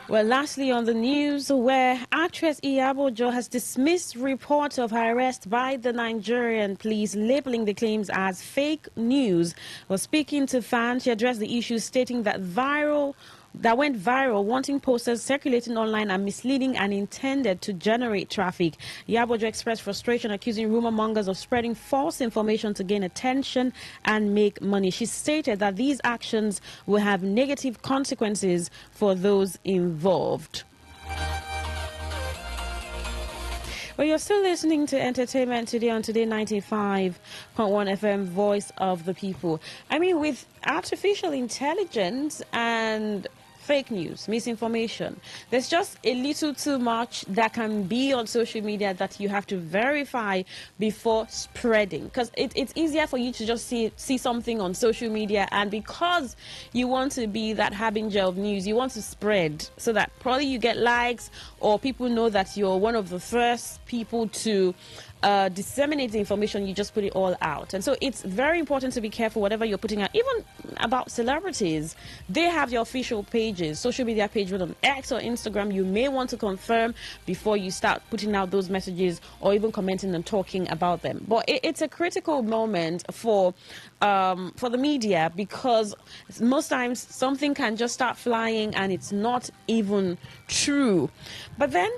Well, lastly on the news, where actress Iyabo Ojo has dismissed reports of her arrest by the Nigerian police, labeling the claims as fake news. While speaking to fans, she addressed the issue, stating that went viral, wanting posters circulating online are misleading and intended to generate traffic. Iyabo Ojo expressed frustration, accusing rumor mongers of spreading false information to gain attention and make money. She stated that these actions will have negative consequences for those involved. Well, you're still listening to Entertainment Today on Today 95.1 FM, Voice of the People. I mean, with artificial intelligence and fake news, misinformation, there's just a little too much that can be on social media that you have to verify before spreading, because it's easier for you to just see something on social media, and because you want to be that harbinger of news, you want to spread so that probably you get likes or people know that you're one of the first people to disseminate the information. You just put it all out. And so it's very important to be careful whatever you're putting out. Even about celebrities, they have their official pages, social media page, whether on X or Instagram. You may want to confirm before you start putting out those messages or even commenting and talking about them. But it's a critical moment for the media, because most times something can just start flying and it's not even true. But then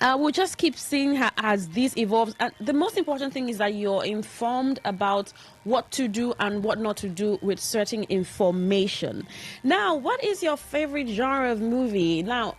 we'll just keep seeing how, as this evolves. And the most important thing is that you're informed about what to do and what not to do with certain information. Now, what is your favorite genre of movie? Now,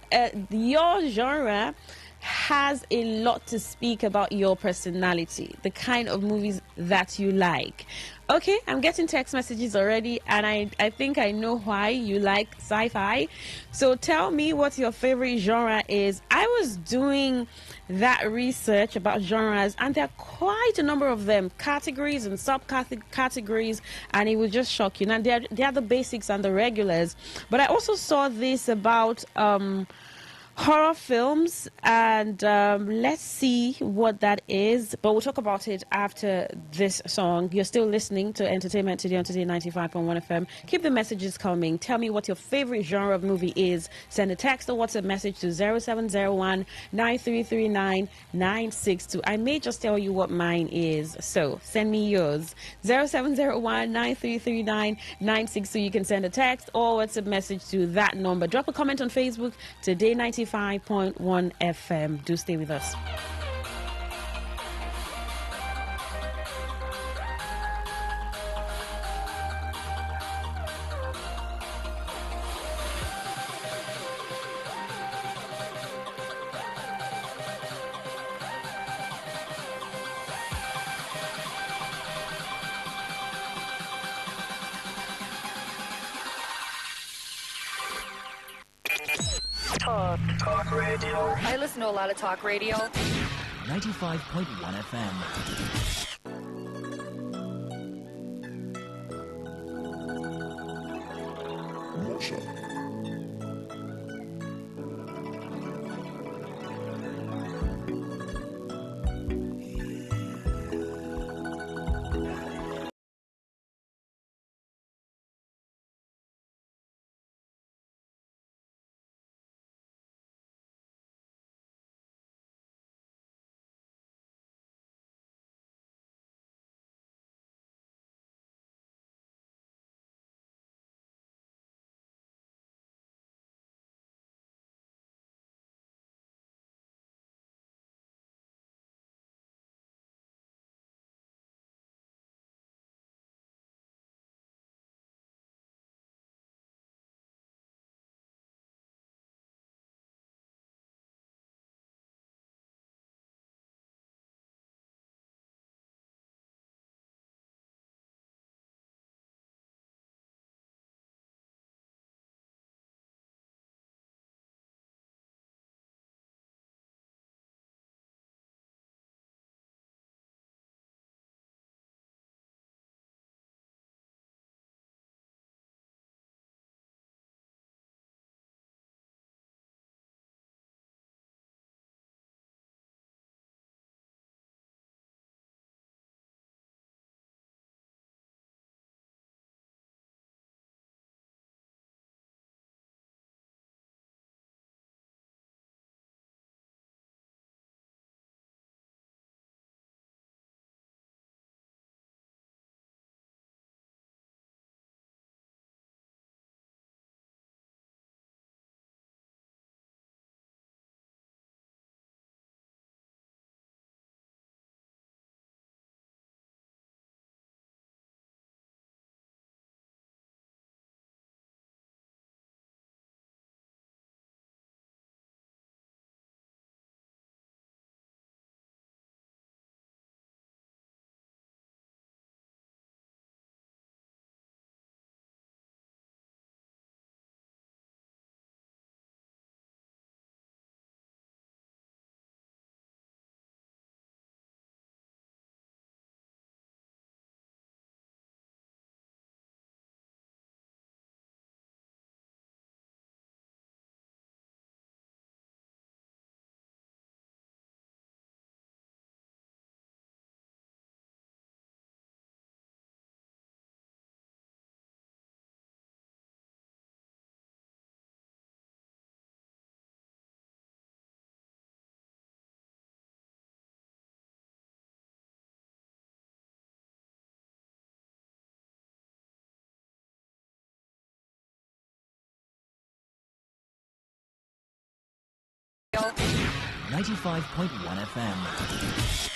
your genre has a lot to speak about your personality, the kind of movies that you like. Okay, I'm getting text messages already, and I think I know why you like sci-fi. So tell me what your favorite genre is. I was doing that research about genres, and there are quite a number of them, categories and subcategories, and it will just shock you. Now, they are the basics and the regulars, but I also saw this about horror films, and let's see what that is, but we'll talk about it after this song. You're still listening to Entertainment Today on Today 95.1 FM. Keep the messages coming. Tell me what your favorite genre of movie is. Send a text or WhatsApp message to 0701 9339 962. I may just tell you what mine is, so send me yours. 0701 9339 962. You can send a text or WhatsApp message to that number. Drop a comment on Facebook, Today 95.1 FM. Do stay with us. Talk radio. I listen to a lot of talk radio. 95.1 FM. Motion. 95.1 FM.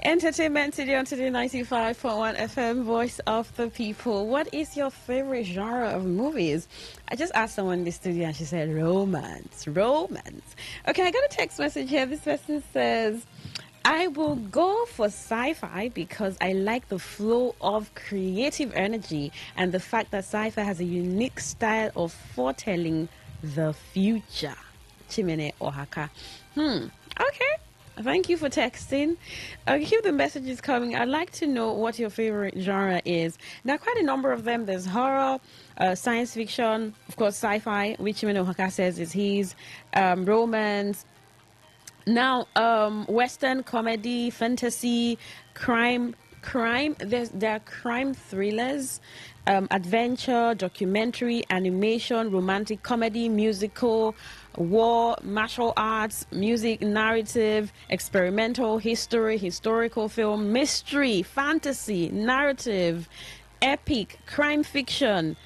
Entertainment today on Today 95.1 FM, Voice of the People. What is your favorite genre of movies? I just asked someone in the studio and she said romance. Romance. Okay, I got a text message here. This person says, I will go for sci-fi because I like the flow of creative energy and the fact that sci-fi has a unique style of foretelling the future. Chimene Ohaka. Okay. Thank you for texting. Keep the messages coming. I'd like to know what your favorite genre is. Now, quite a number of them. There's horror, science fiction, of course, sci-fi, which Chimene Ohaka says is his, romance. Now, Western comedy, fantasy, crime. There are crime thrillers, adventure, documentary, animation, romantic comedy, musical, war, martial arts, music, narrative, experimental, history, historical film, mystery, fantasy, narrative, epic, crime fiction.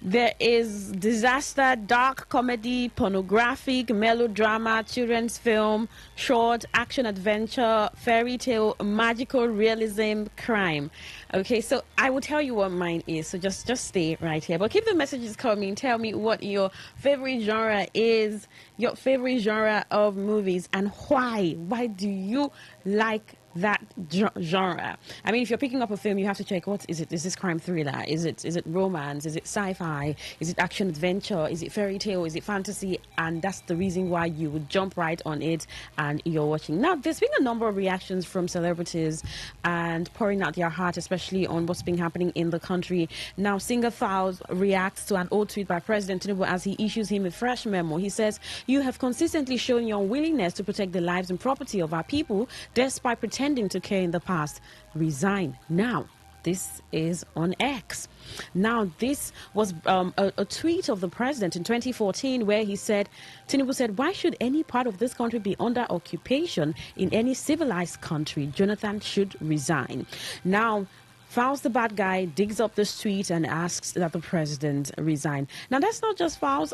There is disaster, dark comedy, pornographic, melodrama, children's film, short, action adventure, fairy tale, magical realism, crime. Okay, so I will tell you what mine is. So just stay right here. But keep the messages coming. Tell me what your favorite genre is, your favorite genre of movies, and why. Why do you like that genre? I mean, if you're picking up a film, you have to check, what is it? Is this crime thriller? Is it romance? Is it sci-fi? Is it action adventure? Is it fairy tale? Is it fantasy? And that's the reason why you would jump right on it and you're watching. Now, there's been a number of reactions from celebrities and pouring out their heart, especially on what's been happening in the country. Now, singer Fowles reacts to an old tweet by President Tinubu as he issues him a fresh memo. He says, "You have consistently shown your willingness to protect the lives and property of our people despite pretending to care in the past. Resign now." This is on X. Now, this was a tweet of the president in 2014 where he said, Tinubu said, "Why should any part of this country be under occupation in any civilized country? Jonathan should resign." Now, Fowles the bad guy digs up this tweet and asks that the president resign. Now, that's not just Fowles.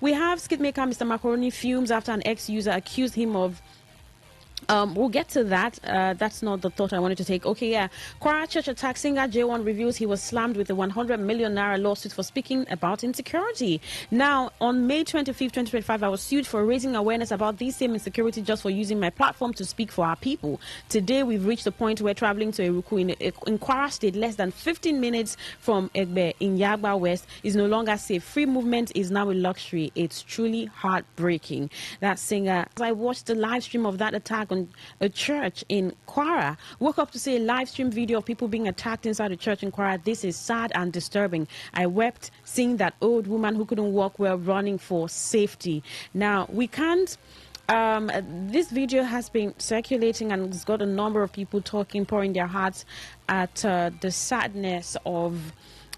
We have skit maker Mr. Macaroni fumes after an ex-user accused him of we'll get to that. That's not the thought I wanted to take. Okay, yeah. Kwara Church attack singer J1 reveals he was slammed with a 100 million naira lawsuit for speaking about insecurity. Now, on May 25th, 2025, I was sued for raising awareness about this same insecurity just for using my platform to speak for our people. Today, we've reached the point where traveling to Eruku in Kwara State, less than 15 minutes from Egbe in Yagba West, is no longer safe. Free movement is now a luxury. It's truly heartbreaking. That singer, as I watched the live stream of that attack on a church in Kwara, woke up to see a live stream video of people being attacked inside a church in Kwara. This is sad and disturbing. I wept seeing that old woman who couldn't walk well running for safety. Now, we can't this video has been circulating and it's got a number of people talking, pouring their hearts at the sadness of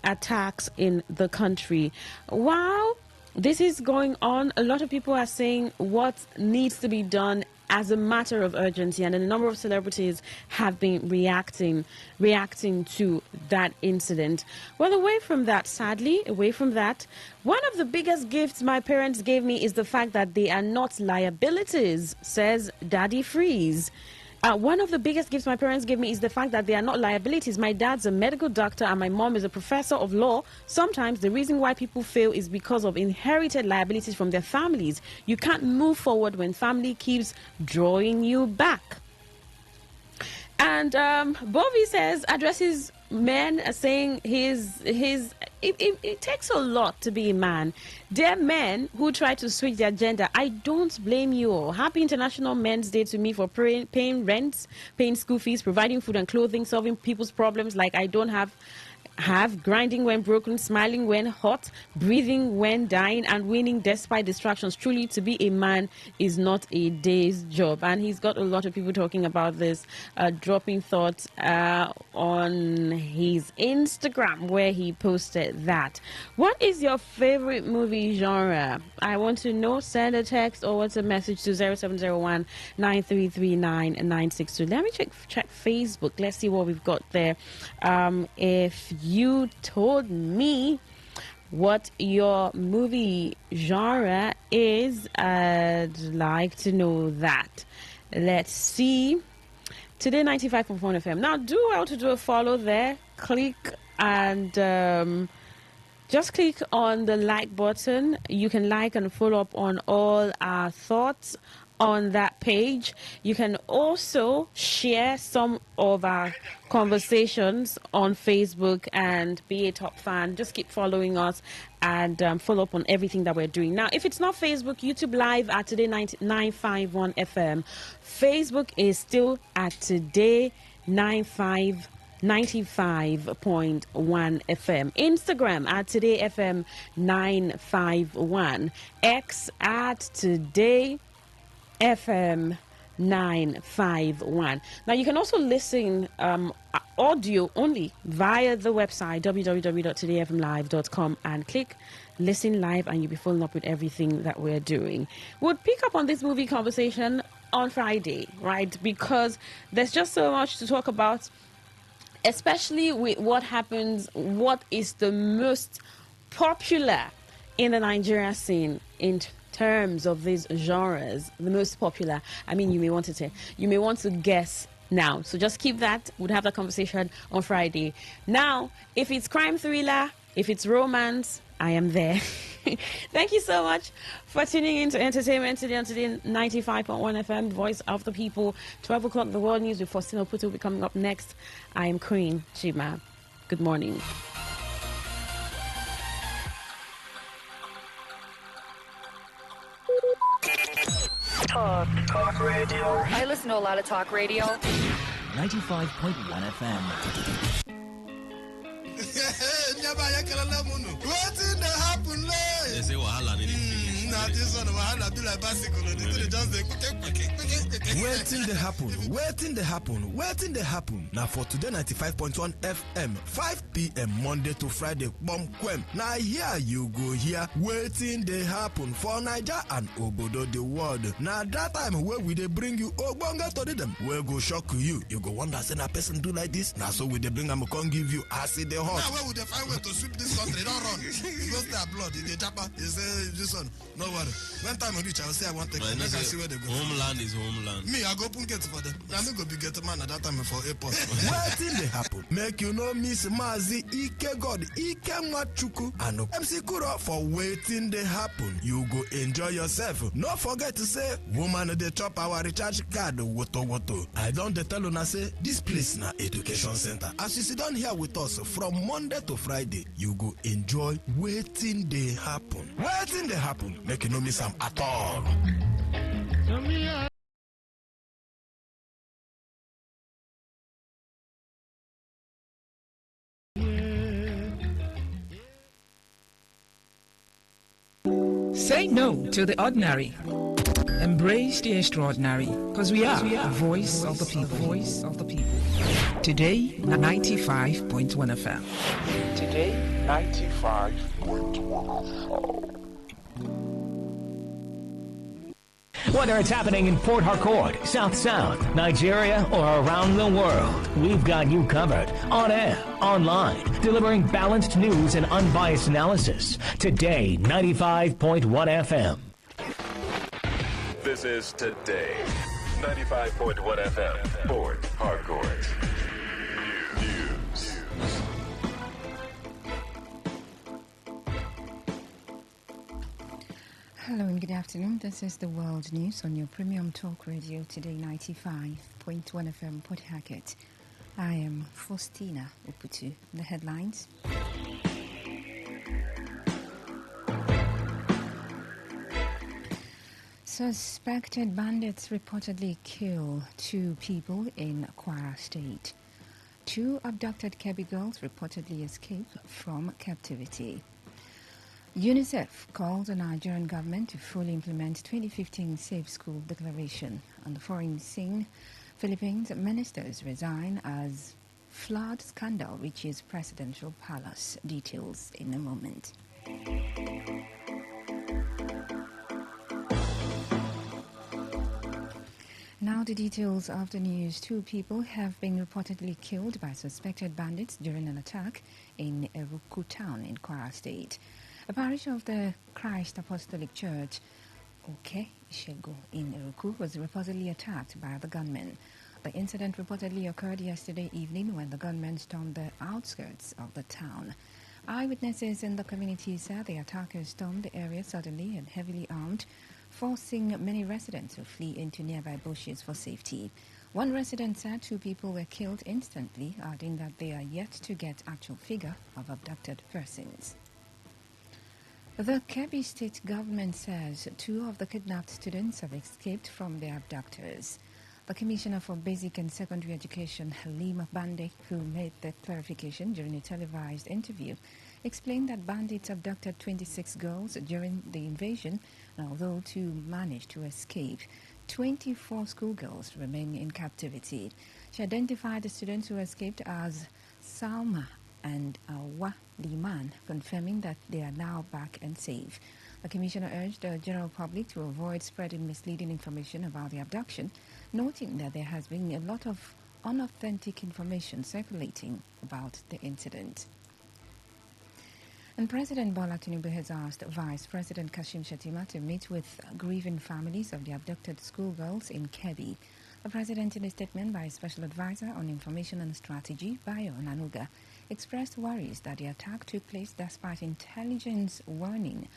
attacks in the country. While this is going on, a lot of people are saying what needs to be done as a matter of urgency, and a number of celebrities have been reacting to that incident. Well, away from that, one of the biggest gifts my parents gave me is the fact that they are not liabilities, says Daddy Freeze. One of the biggest gifts my parents gave me is the fact that they are not liabilities. My dad's a medical doctor and my mom is a professor of law. Sometimes the reason why people fail is because of inherited liabilities from their families. You can't move forward when family keeps drawing you back. And Bobby says, addresses men saying his it takes a lot to be a man. There are men who try to switch their gender. I don't blame you all. Happy International Men's Day to me for paying rents, paying school fees, providing food and clothing, solving people's problems like I don't have, grinding when broken, smiling when hot, breathing when dying, and winning despite distractions. Truly, to be a man is not a day's job. And he's got a lot of people talking about this, dropping thoughts on his Instagram where he posted that. What is your favorite movie genre? I want to know. Send a text or WhatsApp message to 0701 9339 962. Let me check Facebook. Let's see what we've got there. If you told me what your movie genre is, I'd like to know that. Let's see. Today 95.1 FM. Now, do well to do a follow there. Click and just click on the like button. You can like and follow up on all our thoughts on that page. You can also share some of our conversations on Facebook and be a top fan. Just keep following us and follow up on everything that we're doing. Now, if it's not Facebook, YouTube Live at Today95.1 FM. Facebook is still at Today95.1 FM. Instagram at Today FM 951. X at Today FM 951. Now you can also listen audio only via the website www.todayfmlive.com and click listen live, and you'll be following up with everything that we're doing. We'll pick up on this movie conversation on Friday, right? Because there's just so much to talk about, especially with what happens, what is the most popular in the Nigeria scene in terms of these genres, the most popular. I mean, you may want to guess now. So just keep that. We'll have that conversation on Friday. Now, if it's crime thriller, if it's romance, I am there. Thank you so much for tuning in to Entertainment Today on Today 95.1 FM, Voice of the People. 12 o'clock, the World News with Faustino Puto will be coming up next. I am Queen Chima. Good morning. Talk radio. I listen to a lot of talk radio. 95.1 FM. What in the happen? They say wahala. Now this one wahala be like bicycle. They just waiting the happen. Now for today 95.1 FM, 5 p.m. Monday to Friday, bomb quem. Now here you go here, waiting the happen for Niger and Obodo the world. Now that time where we they bring you Ogbonga to them, we go shock you. You go wonder say a person do like this. Now so we they bring them come give you acid the hot. Now where would they find way to sweep this country? Don't run. Because their blood in the chopper. You say this one. No worry. When time I reach, I will say I want to take them. I see where they go. Homeland is homeland. Me, I go open gate for them. Now me go be get man at that time for airport. Waiting they happen. Make you know Miss Mazi Ike God Ike Machuku and MC Kuro for waiting they happen. You go enjoy yourself. Not forget to say woman they chop our recharge card woto. I don't tell you now say this place na education center. As you sit down here with us from Monday to Friday, you go enjoy waiting they happen. Waiting they happen. Make you know miss them at all. Say no to the ordinary. Embrace the extraordinary, because we are the voice of the people. Voice of the people. Today, 95.1 FM. Today, 95.1 FM. Whether it's happening in Port Harcourt, South Sound, Nigeria, or around the world, we've got you covered. On air, online, delivering balanced news and unbiased analysis. Today, 95.1 FM. This is Today, 95.1 FM, Port Harcourt. News. Hello and good afternoon. This is the World News on your premium talk radio, Today 95.1 FM, Port Harcourt. I am Faustina Uputu. The headlines. Suspected bandits reportedly kill 2 people in Kwara State. 2 abducted Kebbi girls reportedly escaped from captivity. UNICEF calls the Nigerian government to fully implement 2015 Safe School Declaration. On the foreign scene, Philippines ministers resign as flood scandal reaches presidential palace. Details in a moment. Now the details of the news. 2 people have been reportedly killed by suspected bandits during an attack in Eruku town in Kwara State. A parish of the Christ Apostolic Church, Ishego, in Eruku was reportedly attacked by the gunmen. The incident reportedly occurred yesterday evening when the gunmen stormed the outskirts of the town. Eyewitnesses in the community said the attackers stormed the area suddenly and heavily armed, forcing many residents to flee into nearby bushes for safety. One resident said 2 people were killed instantly, adding that they are yet to get actual figure of abducted persons. The Kebbi state government says 2 of the kidnapped students have escaped from their abductors. The Commissioner for Basic and Secondary Education, Halima Bande, who made the clarification during a televised interview, explained that bandits abducted 26 girls during the invasion, and although 2 managed to escape, 24 schoolgirls remain in captivity. She identified the students who escaped as Salma and Awa Liman, confirming that they are now back and safe. The Commissioner urged the general public to avoid spreading misleading information about the abduction, noting that there has been a lot of unauthentic information circulating about the incident. And President Bola Tinubu has asked Vice President Kashim Shettima to meet with grieving families of the abducted schoolgirls in Kebbi. The President, in a statement by Special Advisor on Information and Strategy, Bayo Nanuga, expressed worries that the attack took place despite intelligence warnings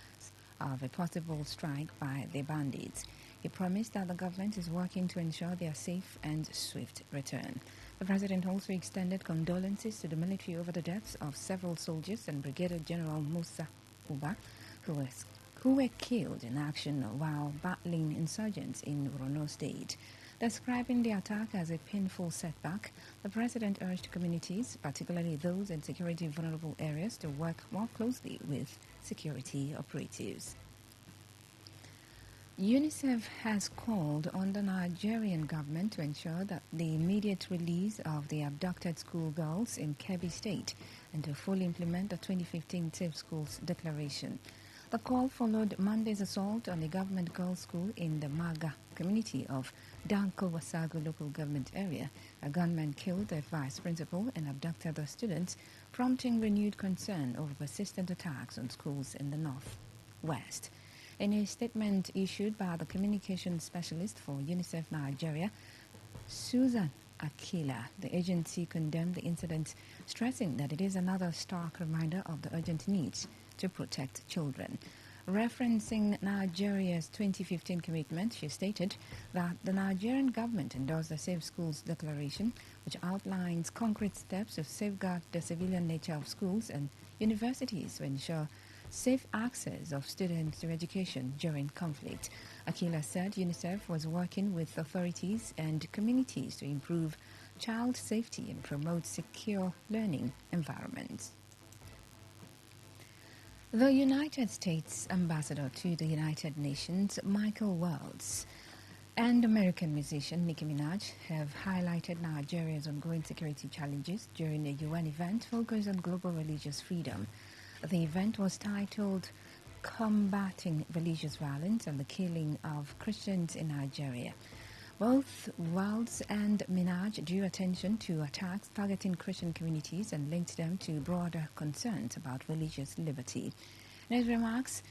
of a possible strike by the bandits. He promised that the government is working to ensure their safe and swift return. The President also extended condolences to the military over the deaths of several soldiers and Brigadier General Musa Uba, who were killed in action while battling insurgents in Borno State. Describing the attack as a painful setback, the President urged communities, particularly those in security vulnerable areas, to work more closely with security operatives. UNICEF has called on the Nigerian government to ensure that the immediate release of the abducted schoolgirls in Kebbi State and to fully implement the 2015 Safe Schools Declaration. The call followed Monday's assault on a government girls' school in the Maga community of Danko Wasago local government area. A gunman killed the vice principal and abducted the students, prompting renewed concern over persistent attacks on schools in the northwest. In a statement issued by the communication specialist for UNICEF Nigeria, Susan Akila, the agency condemned the incident, stressing that it is another stark reminder of the urgent needs to protect children. Referencing Nigeria's 2015 commitment, she stated that the Nigerian government endorsed the Safe Schools Declaration, which outlines concrete steps to safeguard the civilian nature of schools and universities to ensure safe access of students to education during conflict. Akila said UNICEF was working with authorities and communities to improve child safety and promote secure learning environments. The United States Ambassador to the United Nations, Michael Waltz, and American musician Nicki Minaj have highlighted Nigeria's ongoing security challenges during a UN event focused on global religious freedom. The event was titled Combating Religious Violence and the Killing of Christians in Nigeria. Both Waltz and Minaj drew attention to attacks targeting Christian communities and linked them to broader concerns about religious liberty. In his remarks,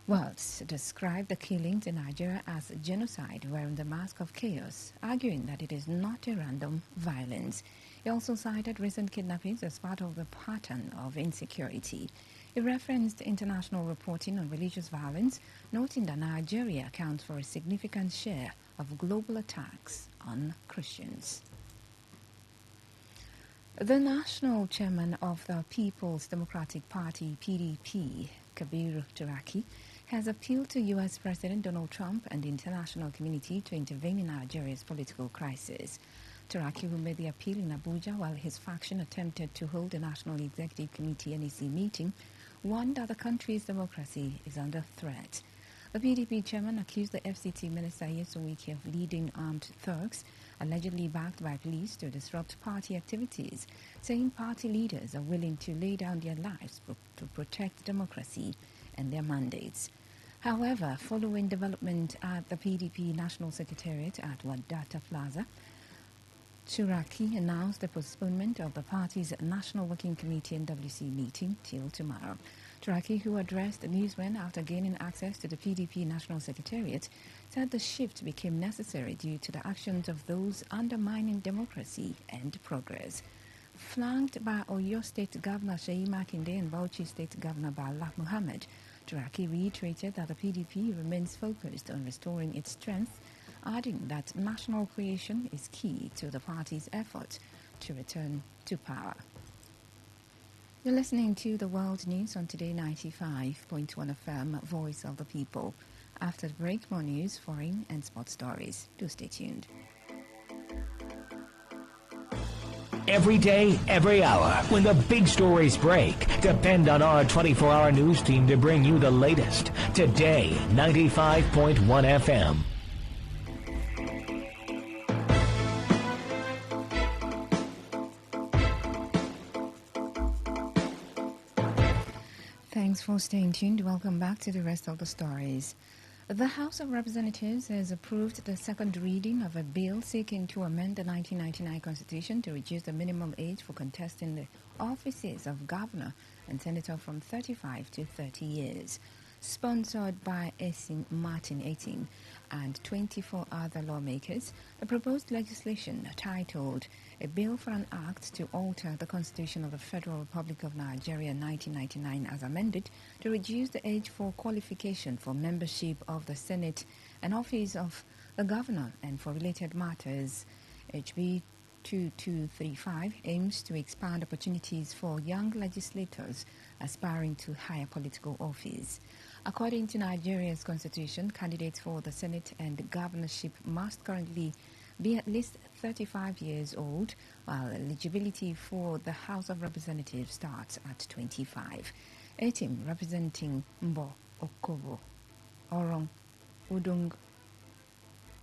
Waltz described the killings in Nigeria as genocide wearing the mask of chaos, arguing that it is not a random violence. He also cited recent kidnappings as part of the pattern of insecurity. He referenced international reporting on religious violence, noting that Nigeria accounts for a significant share of global attacks on Christians. The national chairman of the People's Democratic Party, PDP, Kabiru Turaki, has appealed to U.S. President Donald Trump and the international community to intervene in Nigeria's political crisis. Turaki, who made the appeal in Abuja while his faction attempted to hold a National Executive Committee NEC meeting, warned that the country's democracy is under threat. The PDP chairman accused the FCT minister Yeson Wike of leading armed thugs, allegedly backed by police, to disrupt party activities, saying party leaders are willing to lay down their lives to protect democracy and their mandates. However, following development at the PDP National Secretariat at Wadata Plaza, Turaki announced the postponement of the party's National Working Committee NWC meeting till tomorrow. Turaki, who addressed the newsmen after gaining access to the PDP National Secretariat, said the shift became necessary due to the actions of those undermining democracy and progress. Flanked by Oyo State Governor Sheyi Makinde and Bauchi State Governor Bala Muhammad, Turaki reiterated that the PDP remains focused on restoring its strength, adding that national cohesion is key to the party's effort to return to power. You're listening to the World News on Today95.1 FM, Voice of the People. After the break, more news, foreign and sports stories. Do stay tuned. Every day, every hour, when the big stories break, depend on our 24-hour news team to bring you the latest. Today, 95.1 FM. Thanks for staying tuned. Welcome back to the rest of the stories. The House of Representatives has approved the second reading of a bill seeking to amend the 1999 Constitution to reduce the minimum age for contesting the offices of governor and senator from 35 to 30 years. Sponsored by Martin 18 and 24 other lawmakers, the proposed legislation, titled A Bill for an Act to Alter the Constitution of the Federal Republic of Nigeria 1999 as amended, to reduce the age for qualification for membership of the Senate and office of the governor and for related matters, HB 2235, aims to expand opportunities for young legislators aspiring to higher political office. According to Nigeria's constitution, candidates for the Senate and governorship must currently be at least 35 years old, while eligibility for the House of Representatives starts at 25. A team representing Mbo Okobo, Orong, Udung,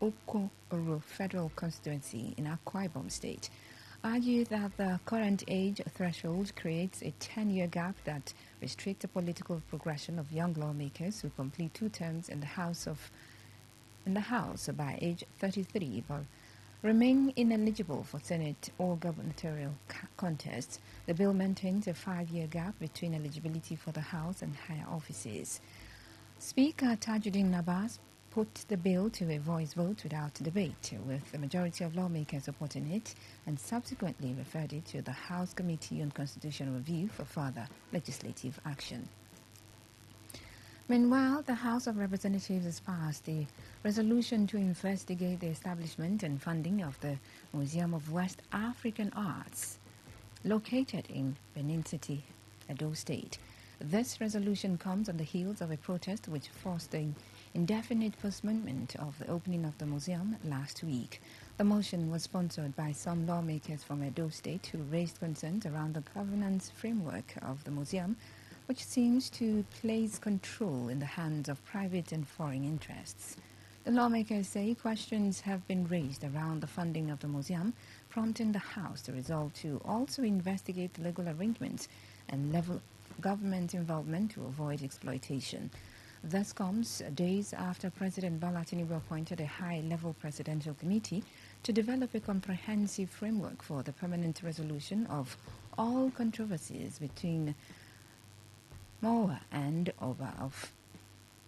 Okoro Federal Constituency in Akwa Ibom State, argued that the current age threshold creates a 10-year gap that restricts the political progression of young lawmakers who complete 2 terms in the House by age 33 but remain ineligible for Senate or gubernatorial contests. The bill maintains a 5-year gap between eligibility for the House and higher offices. Speaker Tajuddin Abbas put the bill to a voice vote without debate, with the majority of lawmakers supporting it, and subsequently referred it to the House Committee on Constitutional Review for further legislative action. Meanwhile, the House of Representatives has passed a resolution to investigate the establishment and funding of the Museum of West African Arts, located in Benin City, Edo State. This resolution comes on the heels of a protest which forced the indefinite postponement of the opening of the museum last week. The motion was sponsored by some lawmakers from Edo State who raised concerns around the governance framework of the museum, which seems to place control in the hands of private and foreign interests. The lawmakers say questions have been raised around the funding of the museum, prompting the House to resolve to also investigate the legal arrangements and level government involvement to avoid exploitation. This comes days after President Bola Tinubu appointed a high-level presidential committee to develop a comprehensive framework for the permanent resolution of all controversies between Moa and Oba of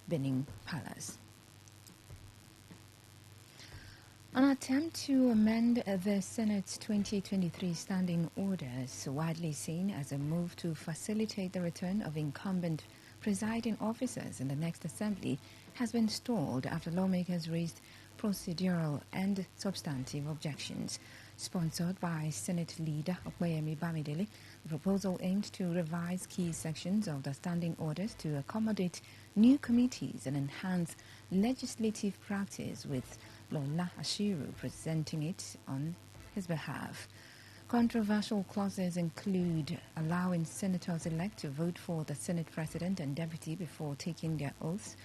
Benin Palace. An attempt to amend the Senate's 2023 standing orders, widely seen as a move to facilitate the return of incumbent presiding officers in the next assembly, has been stalled after lawmakers raised procedural and substantive objections. Sponsored by Senate Leader Okoyemi Bamidele, the proposal aimed to revise key sections of the standing orders to accommodate new committees and enhance legislative practice, with Lola Ashiru presenting it on his behalf. Controversial clauses include allowing senators-elect to vote for the Senate President and Deputy before taking their oaths,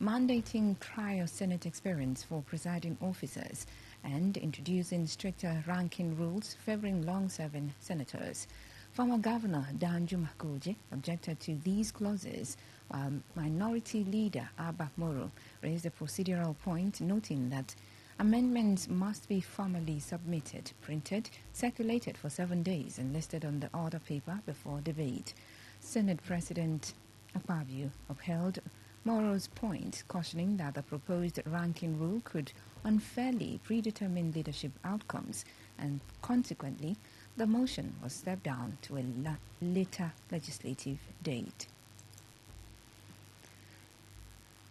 mandating prior Senate experience for presiding officers, and introducing stricter ranking rules favoring long-serving senators. Former Governor Danjuma Goje objected to these clauses, while Minority Leader Abba Moro raised a procedural point, noting that amendments must be formally submitted, printed, circulated for 7 days, and listed on the order paper before debate. Senate President Akpabio upheld Moro's point, cautioning that the proposed ranking rule could unfairly predetermine leadership outcomes, and consequently, the motion was stepped down to a later legislative date.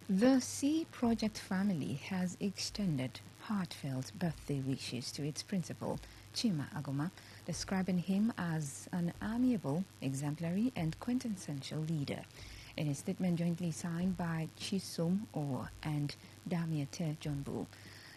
The Sea Project family has extended heartfelt birthday wishes to its principal, Chima Agoma, describing him as an amiable, exemplary, and quintessential leader. In a statement jointly signed by Chisom Orr and Damiete Jumbo,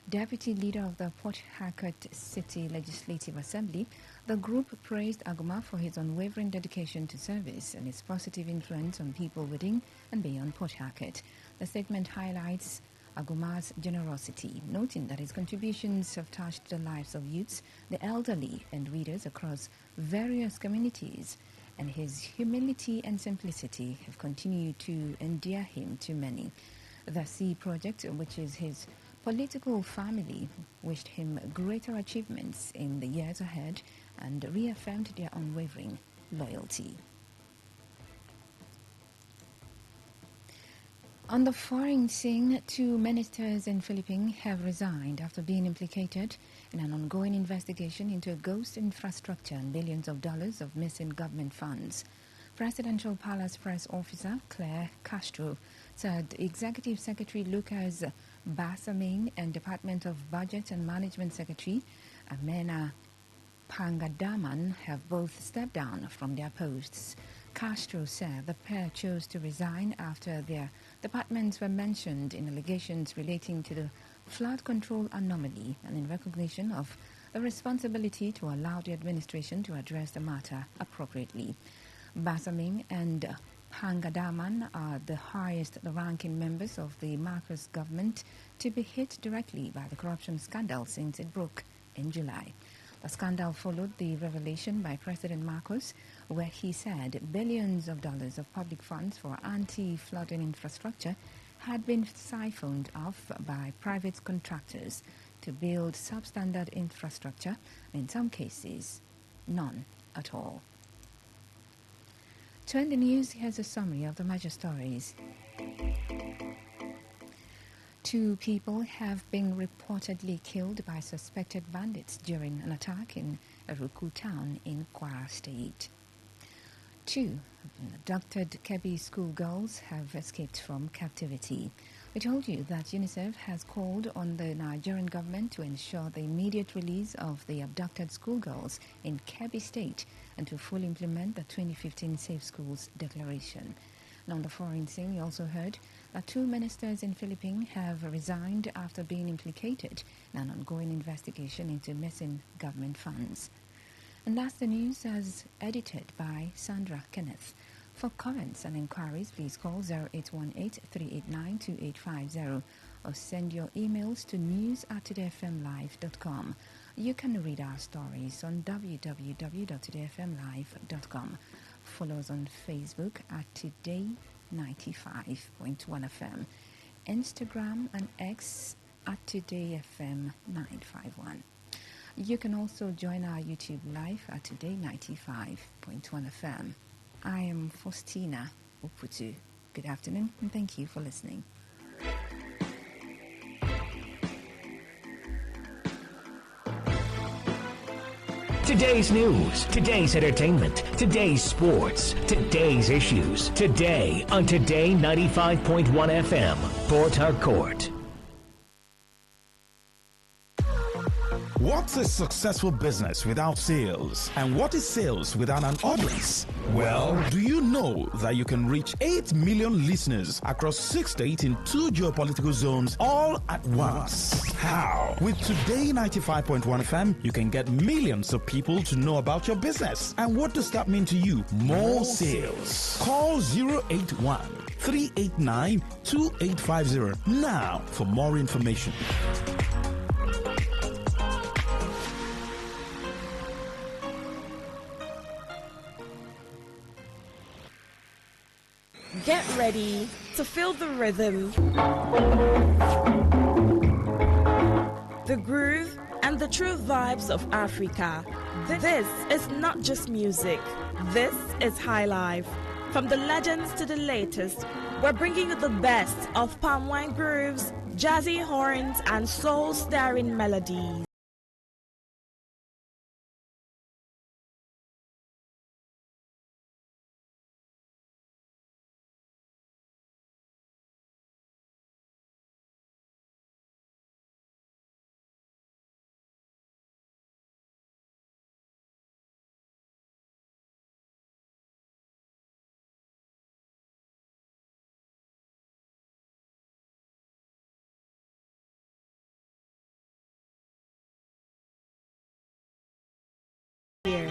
Deputy Leader of the Port Harcourt City Legislative Assembly, the group praised Agoma for his unwavering dedication to service and his positive influence on people within and beyond Port Harcourt. The statement highlights Agoma's generosity, noting that his contributions have touched the lives of youths, the elderly, and readers across various communities, and his humility and simplicity have continued to endear him to many. The Sea Project, which is his political family, wished him greater achievements in the years ahead and reaffirmed their unwavering loyalty. On the foreign scene, 2 ministers in Philippines have resigned after being implicated in an ongoing investigation into a ghost infrastructure and billions of dollars of missing government funds. Presidential Palace Press Officer Claire Castro said Executive Secretary Lucas Basaming and Department of Budget and Management Secretary Amena Pangadaman have both stepped down from their posts. Castro said the pair chose to resign after their departments were mentioned in allegations relating to the flood control anomaly and in recognition of the responsibility to allow the administration to address the matter appropriately. Basaming and Pangadaman are the highest-ranking members of the Marcos government to be hit directly by the corruption scandal since it broke in July. The scandal followed the revelation by President Marcos, where he said billions of dollars of public funds for anti-flooding infrastructure had been siphoned off by private contractors to build substandard infrastructure, in some cases, none at all. To end the news, here's a summary of the major stories. 2 people have been reportedly killed by suspected bandits during an attack in Eruku town in Kwara State. 2 abducted Kebbi schoolgirls have escaped from captivity. We told you that UNICEF has called on the Nigerian government to ensure the immediate release of the abducted schoolgirls in Kebbi State and to fully implement the 2015 Safe Schools Declaration. And on the foreign scene, we also heard that 2 ministers in Philippines have resigned after being implicated in an ongoing investigation into missing government funds. And that's the news as edited by Sandra Kenneth. For comments and inquiries, please call 0818-389-2850 or send your emails to news@todayfmlive.com. You can read our stories on www.todayfmlive.com. Follow us on Facebook at Today95.1fm, Instagram and X at TodayFM951. You can also join our YouTube live at Today95.1fm. I am Faustina Uputu. Good afternoon and thank you for listening. Today's news, today's entertainment, today's sports, today's issues. Today on Today 95.1 FM, Port Harcourt. What's a successful business without sales? And what is sales without an audience? Well, do you know that you can reach 8 million listeners across 6 states in 2 geopolitical zones all at once? How? With Today 95.1 FM, you can get millions of people to know about your business. And what does that mean to you? More sales. Call 081 389 2850 now for more information. Get ready to feel the rhythm, the groove, and the true vibes of Africa. This is not just music. This is high life. From the legends to the latest, we're bringing you the best of palm wine grooves, jazzy horns, and soul-stirring melodies. Here.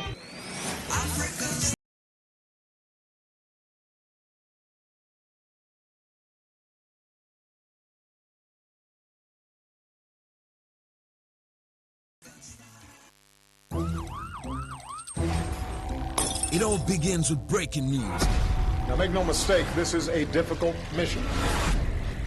It all begins with breaking news. Now, make no mistake, this is a difficult mission,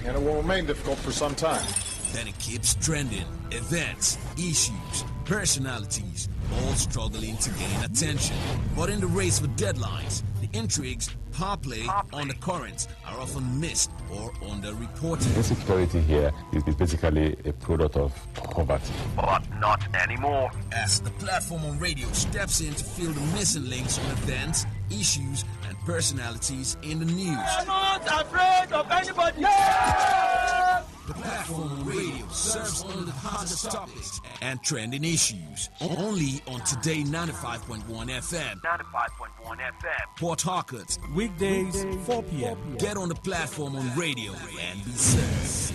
and it will remain difficult for some time. Then it keeps trending. Events, issues, personalities, all struggling to gain attention. But in the race for deadlines, the intrigues, power play, undercurrents are often missed or underreported. Insecurity here is basically a product of poverty. But not anymore. As the platform on radio steps in to fill the missing links on events, issues, and personalities in the news. I'm not afraid of anybody. Yeah! The platform on radio serves only the hottest topics and trending issues. Only on Today 95.1 FM. 95.1 FM. Port Harcourt. Weekdays, 4 p.m. Get on the platform on radio and be served.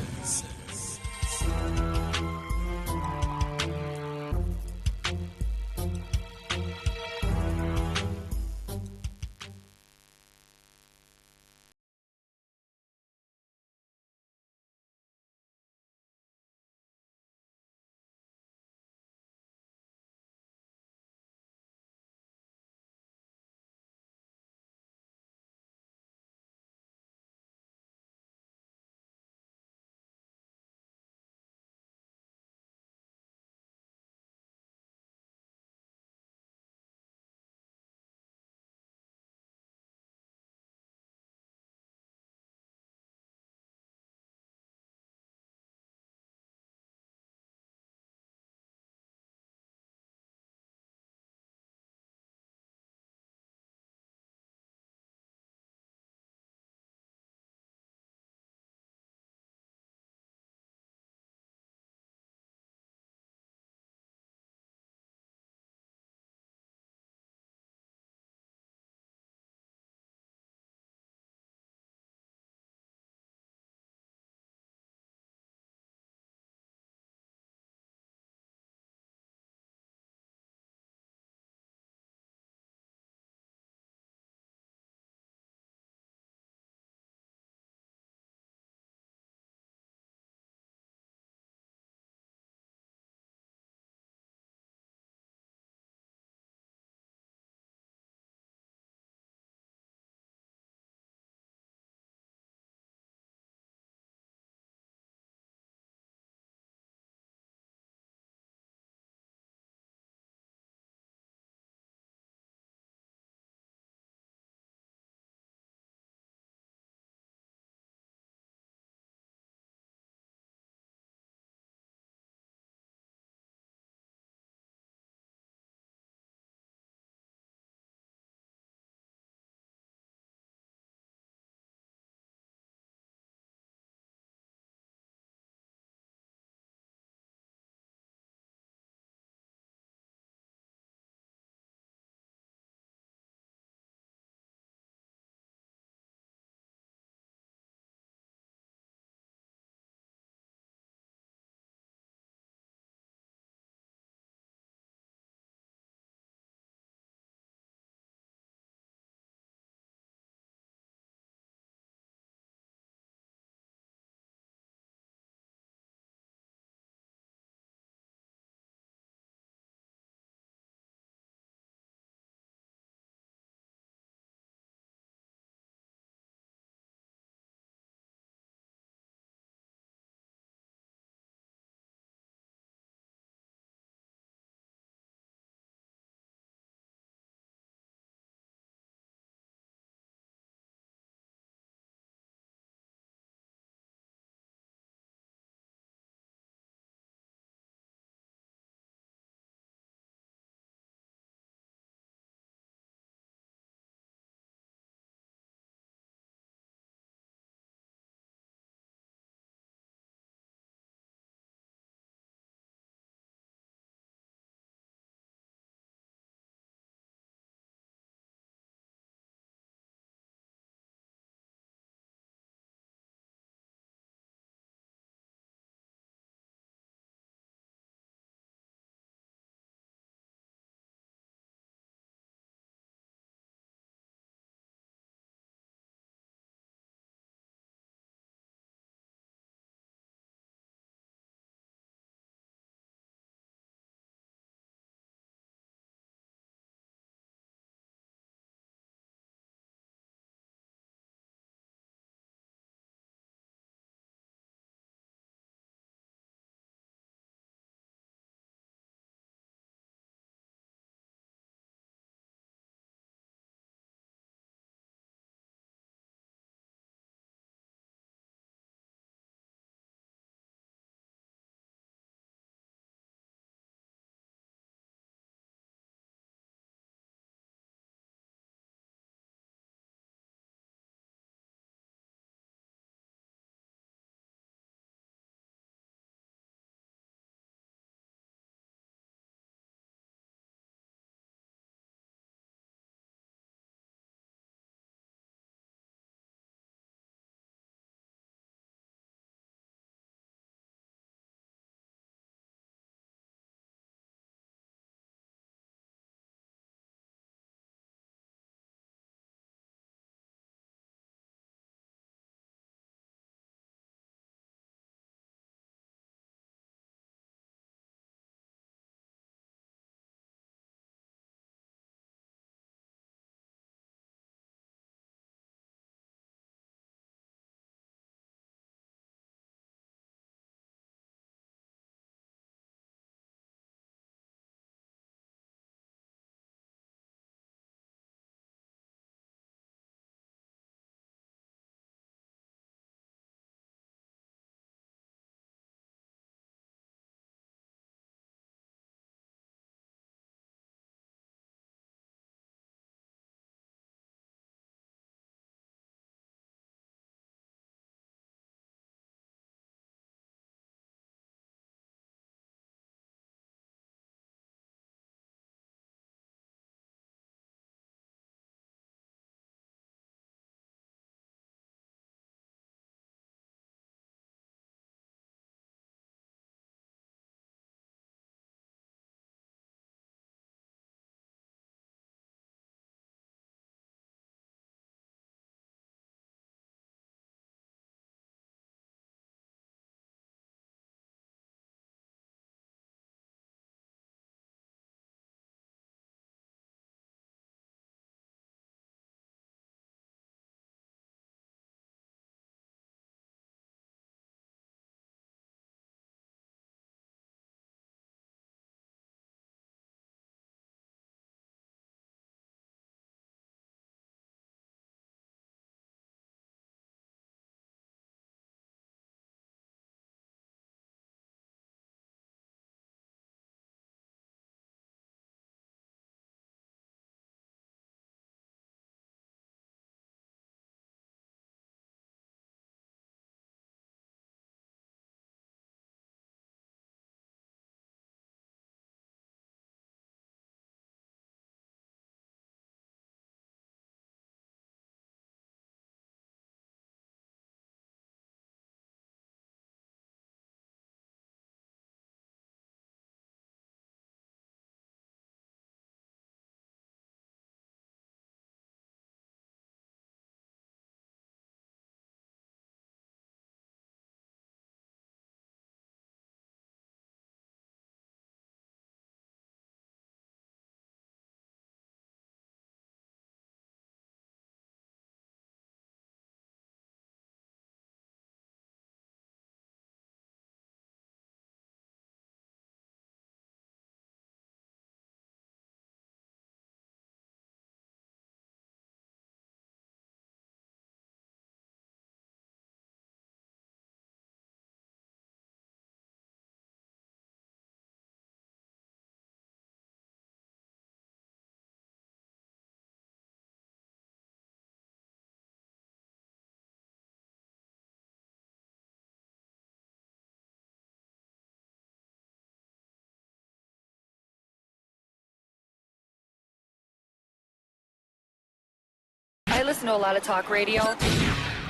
listen to a lot of talk radio.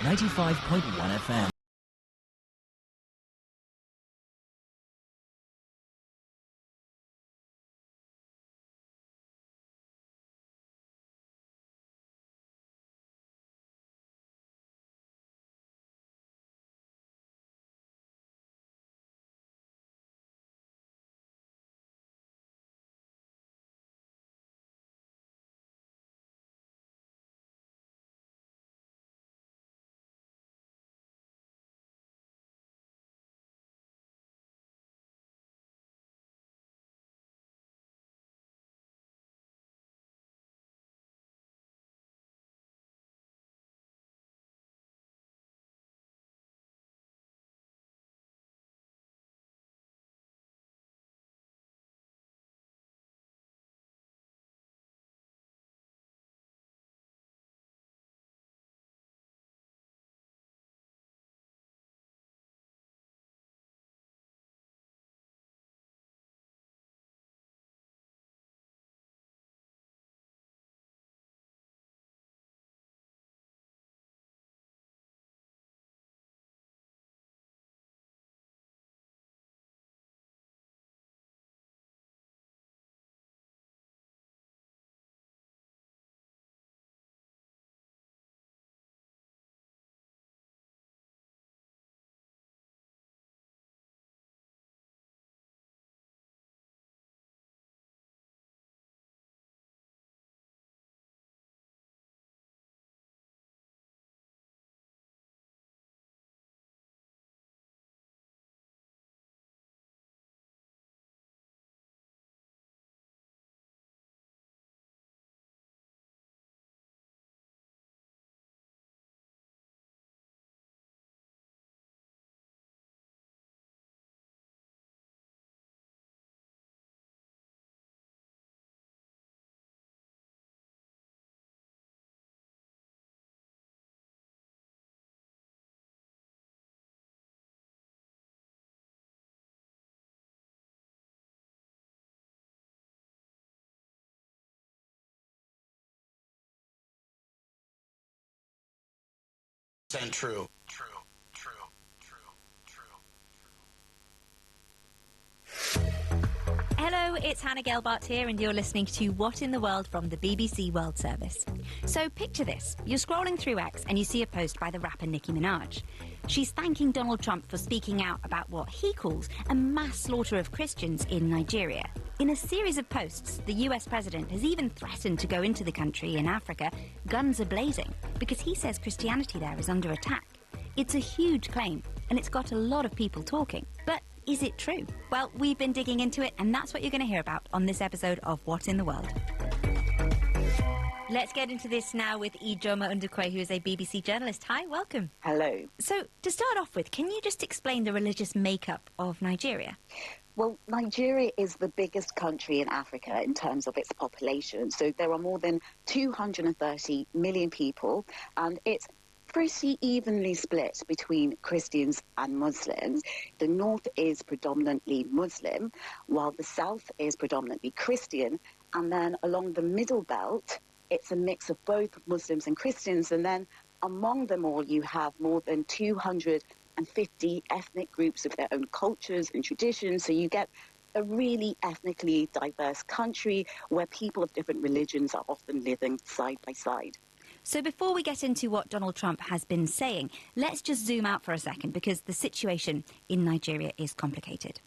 95.1 FM. True. Hello, it's Hannah Gelbart here, and you're listening to What in the World from the BBC World Service. So picture this. You're scrolling through X and you see a post by the rapper Nicki Minaj. She's thanking Donald Trump for speaking out about what he calls a mass slaughter of Christians in Nigeria. In a series of posts, the US president has even threatened to go into the country in Africa, guns a-blazing, because he says Christianity there is under attack. It's a huge claim, and it's got a lot of people talking. But is it true? Well, we've been digging into it, and that's what you're going to hear about on this episode of What in the World. Let's get into this now with Ijoma Ndukwe, who is a BBC journalist. Hi, welcome. Hello. So, to start off with, can you just explain the religious makeup of Nigeria? Well, Nigeria is the biggest country in Africa in terms of its population. So there are more than 230 million people, and it's pretty evenly split between Christians and Muslims. The north is predominantly Muslim, while the south is predominantly Christian. And then along the middle belt, it's a mix of both Muslims and Christians. And then among them all, you have more than 250 ethnic groups with their own cultures and traditions. So you get a really ethnically diverse country where people of different religions are often living side by side. So before we get into what Donald Trump has been saying, let's just zoom out for a second, because the situation in Nigeria is complicated.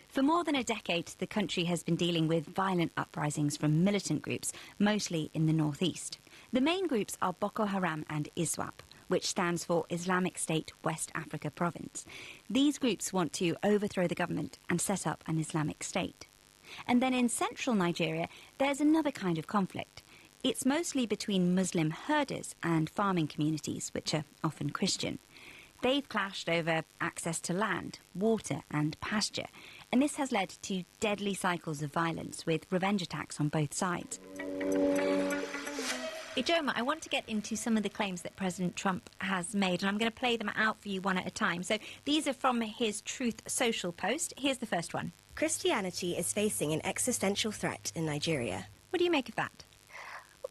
For more than a decade, the country has been dealing with violent uprisings from militant groups, mostly in the northeast. The main groups are Boko Haram and ISWAP, which stands for Islamic State West Africa Province. These groups want to overthrow the government and set up an Islamic State. And then in central Nigeria, there's another kind of conflict. It's mostly between Muslim herders and farming communities, which are often Christian. They've clashed over access to land, water and pasture, and this has led to deadly cycles of violence with revenge attacks on both sides. Ijoma, I want to get into some of the claims that President Trump has made, and I'm going to play them out for you one at a time. So these are from his Truth Social post. Here's the first one. Christianity is facing an existential threat in Nigeria. What do you make of that?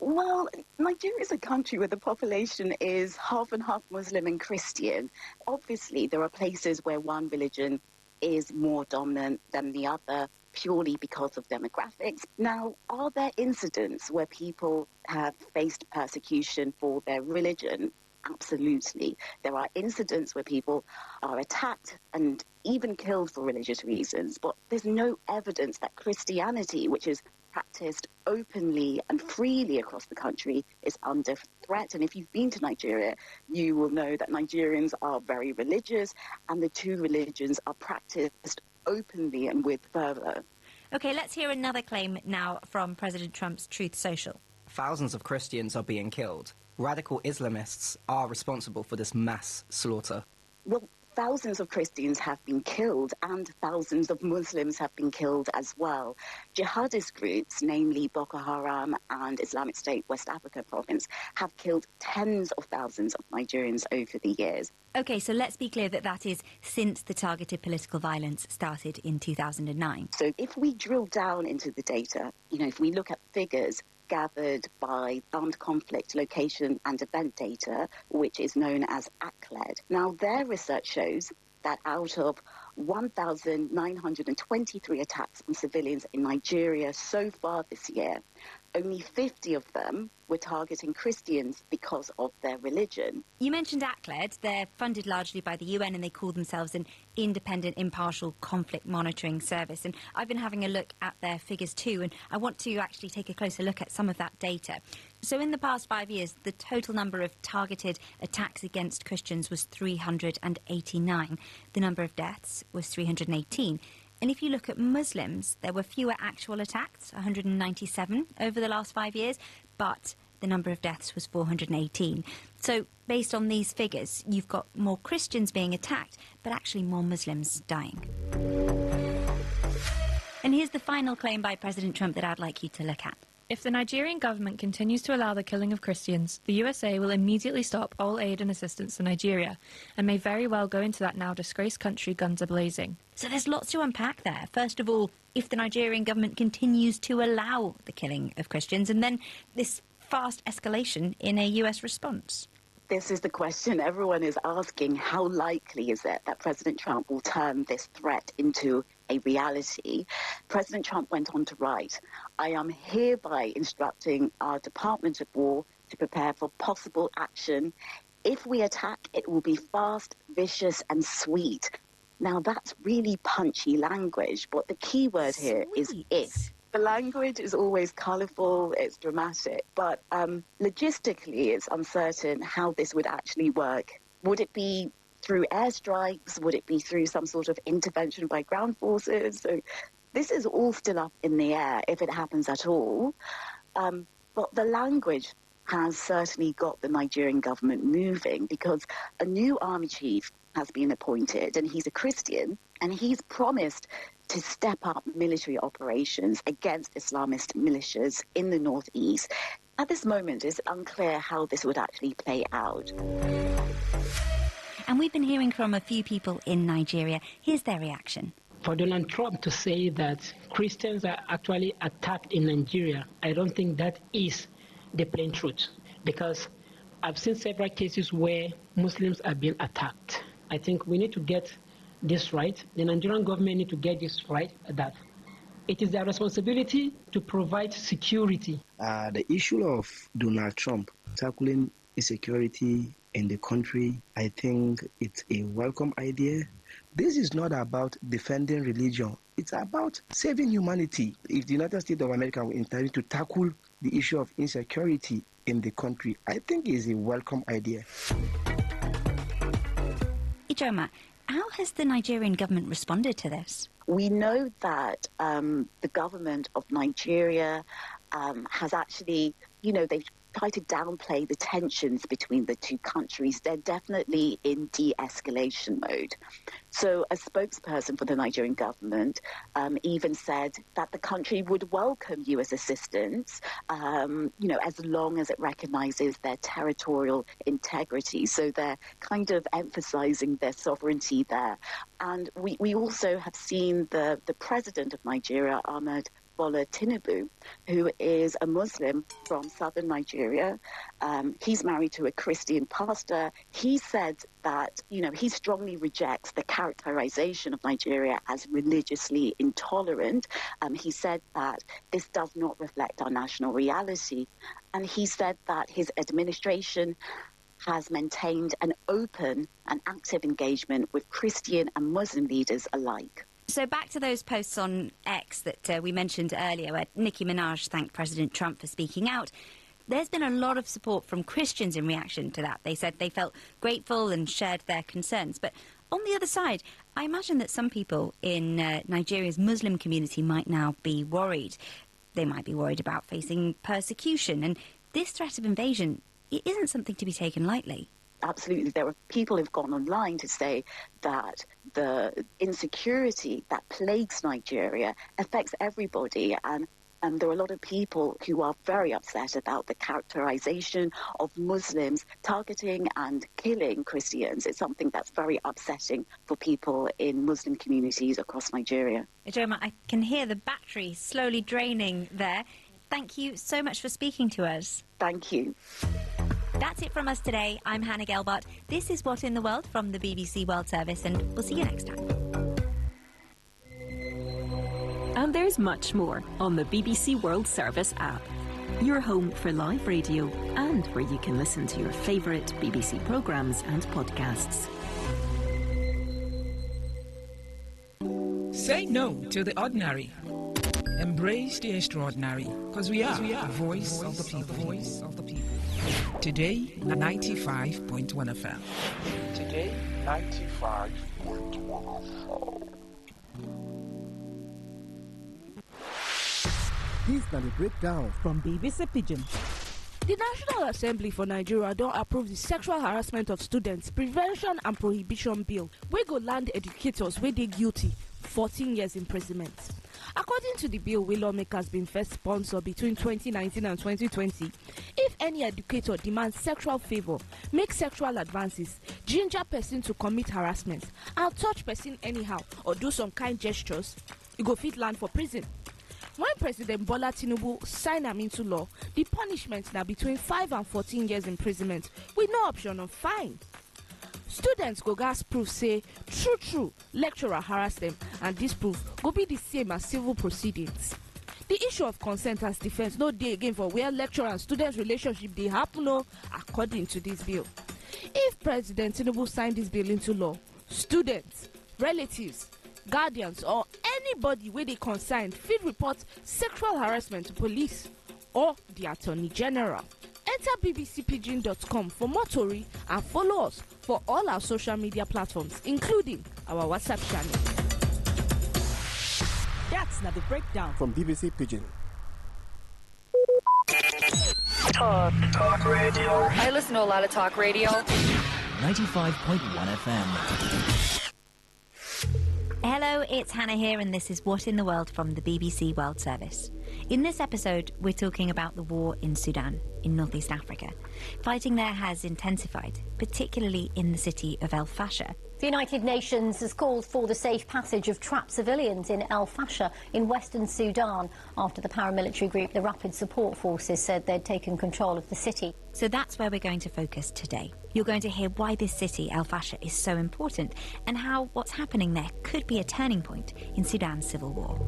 Well, Nigeria is a country where the population is half and half Muslim and Christian. Obviously, there are places where one religion is more dominant than the other purely because of demographics. Now, are there incidents where people have faced persecution for their religion? Absolutely. There are incidents where people are attacked and even killed for religious reasons, but there's no evidence that Christianity, which is practiced openly and freely across the country, is under threat. And if you've been to Nigeria, you will know that Nigerians are very religious, and the two religions are practiced openly and with fervor. OK, let's hear another claim now from President Trump's Truth Social. Thousands of Christians are being killed. Radical Islamists are responsible for this mass slaughter. Well, thousands of Christians have been killed and thousands of Muslims have been killed as well. Jihadist groups, namely Boko Haram and Islamic State West Africa province, have killed tens of thousands of Nigerians over the years. OK, so let's be clear that that is since the targeted political violence started in 2009. So if we drill down into the data, if we look at figures gathered by Armed Conflict Location and Event Data, which is known as ACLED. Now, their research shows that out of 1,923 attacks on civilians in Nigeria so far this year, only 50 of them were targeting Christians because of their religion. You mentioned ACLED. They're funded largely by the UN and they call themselves an independent, impartial conflict monitoring service. And I've been having a look at their figures too, and I want to actually take a closer look at some of that data. So in the past 5 years, the total number of targeted attacks against Christians was 389. The number of deaths was 318. And if you look at Muslims, there were fewer actual attacks, 197 over the last 5 years, but the number of deaths was 418. So based on these figures, you've got more Christians being attacked, but actually more Muslims dying. And here's the final claim by President Trump that I'd like you to look at. If the Nigerian government continues to allow the killing of Christians, the USA will immediately stop all aid and assistance to Nigeria and may very well go into that now disgraced country guns a-blazing. So there's lots to unpack there. First of all, if the Nigerian government continues to allow the killing of Christians, and then this fast escalation in a US response. This is the question everyone is asking. How likely is it that President Trump will turn this threat into a reality? President Trump went on to write, "I am hereby instructing our Department of War to prepare for possible action. If we attack, it will be fast, vicious, and sweet." Now, that's really punchy language, but the key word here is if. The language is always colourful, it's dramatic, but logistically it's uncertain how this would actually work. Would it be through airstrikes? Would it be through some sort of intervention by ground forces? So this is all still up in the air if it happens at all. But the language has certainly got the Nigerian government moving because a new army chief has been appointed and he's a Christian and he's promised to step up military operations against Islamist militias in the northeast. At this moment, it's unclear how this would actually play out. And we've been hearing from a few people in Nigeria. Here's their reaction. For Donald Trump to say that Christians are actually attacked in Nigeria, I don't think that is the plain truth. Because I've seen several cases where Muslims are being attacked. I think we need to get this right. The Nigerian government need to get this right, that it is their responsibility to provide security. The issue of Donald Trump tackling insecurity in the country, I think it's a welcome idea. This is not about defending religion. It's about saving humanity. If the United States of America were intending to tackle the issue of insecurity in the country, I think it's a welcome idea. Ijoma, how has the Nigerian government responded to this? We know that the government of Nigeria has actually, they've tried to downplay the tensions between the two countries. They're definitely in de-escalation mode. So a spokesperson for the Nigerian government even said that the country would welcome US assistance, as long as it recognizes their territorial integrity. So they're kind of emphasizing their sovereignty there. And we also have seen the president of Nigeria, Ahmed Bola Tinubu, who is a Muslim from southern Nigeria. He's married to a Christian pastor. He said that, he strongly rejects the characterization of Nigeria as religiously intolerant. He said that this does not reflect our national reality. And he said that his administration has maintained an open and active engagement with Christian and Muslim leaders alike. So back to those posts on X that we mentioned earlier, where Nicki Minaj thanked President Trump for speaking out. There's been a lot of support from Christians in reaction to that. They said they felt grateful and shared their concerns. But on the other side, I imagine that some people in Nigeria's Muslim community might now be worried. They might be worried about facing persecution. And this threat of invasion, it isn't something to be taken lightly. Absolutely. There are people who've gone online to say that the insecurity that plagues Nigeria affects everybody. And there are a lot of people who are very upset about the characterization of Muslims targeting and killing Christians. It's something that's very upsetting for people in Muslim communities across Nigeria. Ijoma, I can hear the battery slowly draining there. Thank you so much for speaking to us. Thank you. That's it from us today. I'm Hannah Gelbart. This is What in the World from the BBC World Service, and we'll see you next time. And there's much more on the BBC World Service app. Your home for live radio and where you can listen to your favourite BBC programmes and podcasts. Say no to the ordinary. Embrace the extraordinary, because we are the voice of the people. Voice of the people. Today, 95.1 FM. Today, 95.1 FM. This is the breakdown from BBC Pidgin. The National Assembly for Nigeria don't approve the Sexual Harassment of Students Prevention and Prohibition Bill, wey go land educators wey dey guilty 14 years imprisonment. According to the bill, wey lawmakers been first sponsor between 2019 and 2020, if any educator demands sexual favor, make sexual advances, ginger person to commit harassment, and touch person anyhow or do some kind gestures, e go fit land for prison. When President Bola Tinubu sign am into law, the punishment now between 5 and 14 years imprisonment with no option of fine. Students go gas proof say true lecturer harass them, and this proof go be the same as civil proceedings. The issue of consent as defense no dey again for where lecturer and student relationship dey happen according to this bill. If President Tinubu sign this bill into law, students, relatives, guardians or anybody wey dey concerned fit report sexual harassment to police or the Attorney General. Enter bbcpidgin.com for more tori and follow us for all our social media platforms, including our WhatsApp channel. That's not the breakdown from BBC Pidgin. Talk radio. I listen to a lot of talk radio. 95.1 FM. Hello, it's Hannah here, and this is What in the World from the BBC World Service. In this episode, we're talking about the war in Sudan, in northeast Africa. Fighting there has intensified, particularly in the city of El Fasher. The United Nations has called for the safe passage of trapped civilians in El Fasher in western Sudan after the paramilitary group, the Rapid Support Forces, said they'd taken control of the city. So that's where we're going to focus today. You're going to hear why this city, El Fasher, is so important and how what's happening there could be a turning point in Sudan's civil war.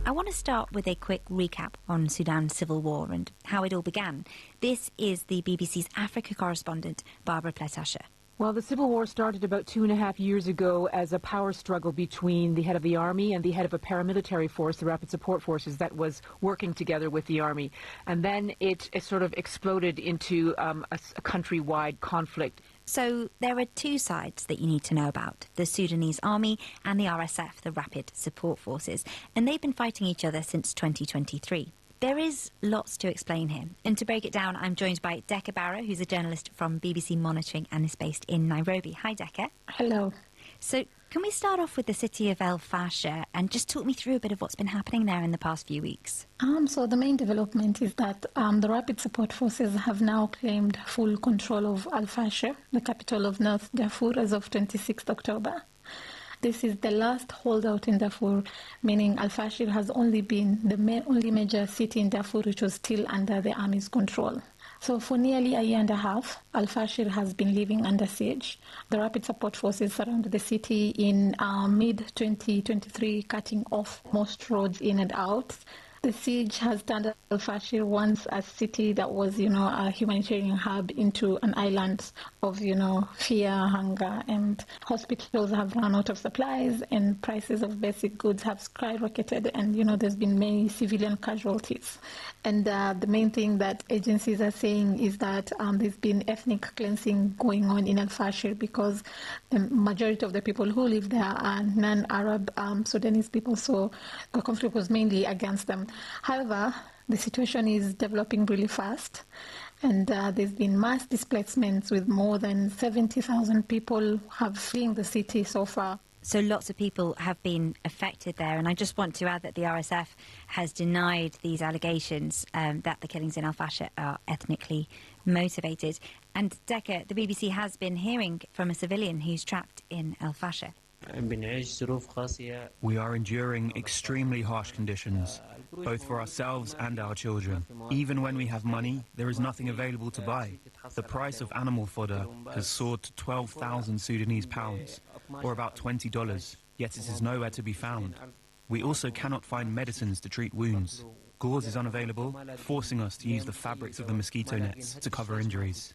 I want to start with a quick recap on Sudan's civil war and how it all began. This is the BBC's Africa correspondent, Barbara Pletasher. Well, the civil war started about 2.5 years ago as a power struggle between the head of the army and the head of a paramilitary force, the Rapid Support Forces, that was working together with the army. And then it sort of exploded into a countrywide conflict. So there are two sides that you need to know about, the Sudanese army and the RSF, the Rapid Support Forces. And they've been fighting each other since 2023. There is lots to explain here. And to break it down, I'm joined by Decca Barrow, who's a journalist from BBC Monitoring and is based in Nairobi. Hi, Decca. Hello. So can we start off with the city of El Fasher and just talk me through a bit of what's been happening there in the past few weeks? So the main development is that the Rapid Support Forces have now claimed full control of El Fasher, the capital of North Darfur, as of 26th October. This is the last holdout in Darfur, meaning Al-Fashir has only been the only major city in Darfur which was still under the army's control. So for nearly a year and a half, Al-Fashir has been living under siege. The Rapid Support Forces surrounded the city in mid-2023, cutting off most roads in and out. The siege has turned Al-Fashir, once a city that was, a humanitarian hub, into an island of, fear, hunger, and hospitals have run out of supplies and prices of basic goods have skyrocketed, and, there's been many civilian casualties. And the main thing that agencies are saying is that there's been ethnic cleansing going on in Al-Fashir because the majority of the people who live there are non-Arab Sudanese people, so the conflict was mainly against them. However, the situation is developing really fast, and there's been mass displacements with more than 70,000 people have fleeing the city so far. So lots of people have been affected there, and I just want to add that the RSF has denied these allegations that the killings in Al-Fashir are ethnically motivated. And Decca, the BBC has been hearing from a civilian who's trapped in Al-Fashir. We are enduring extremely harsh conditions, both for ourselves and our children. Even when we have money, there is nothing available to buy. The price of animal fodder has soared to 12,000 Sudanese pounds, or about $20, yet it is nowhere to be found. We also cannot find medicines to treat wounds. Gauze is unavailable, forcing us to use the fabrics of the mosquito nets to cover injuries.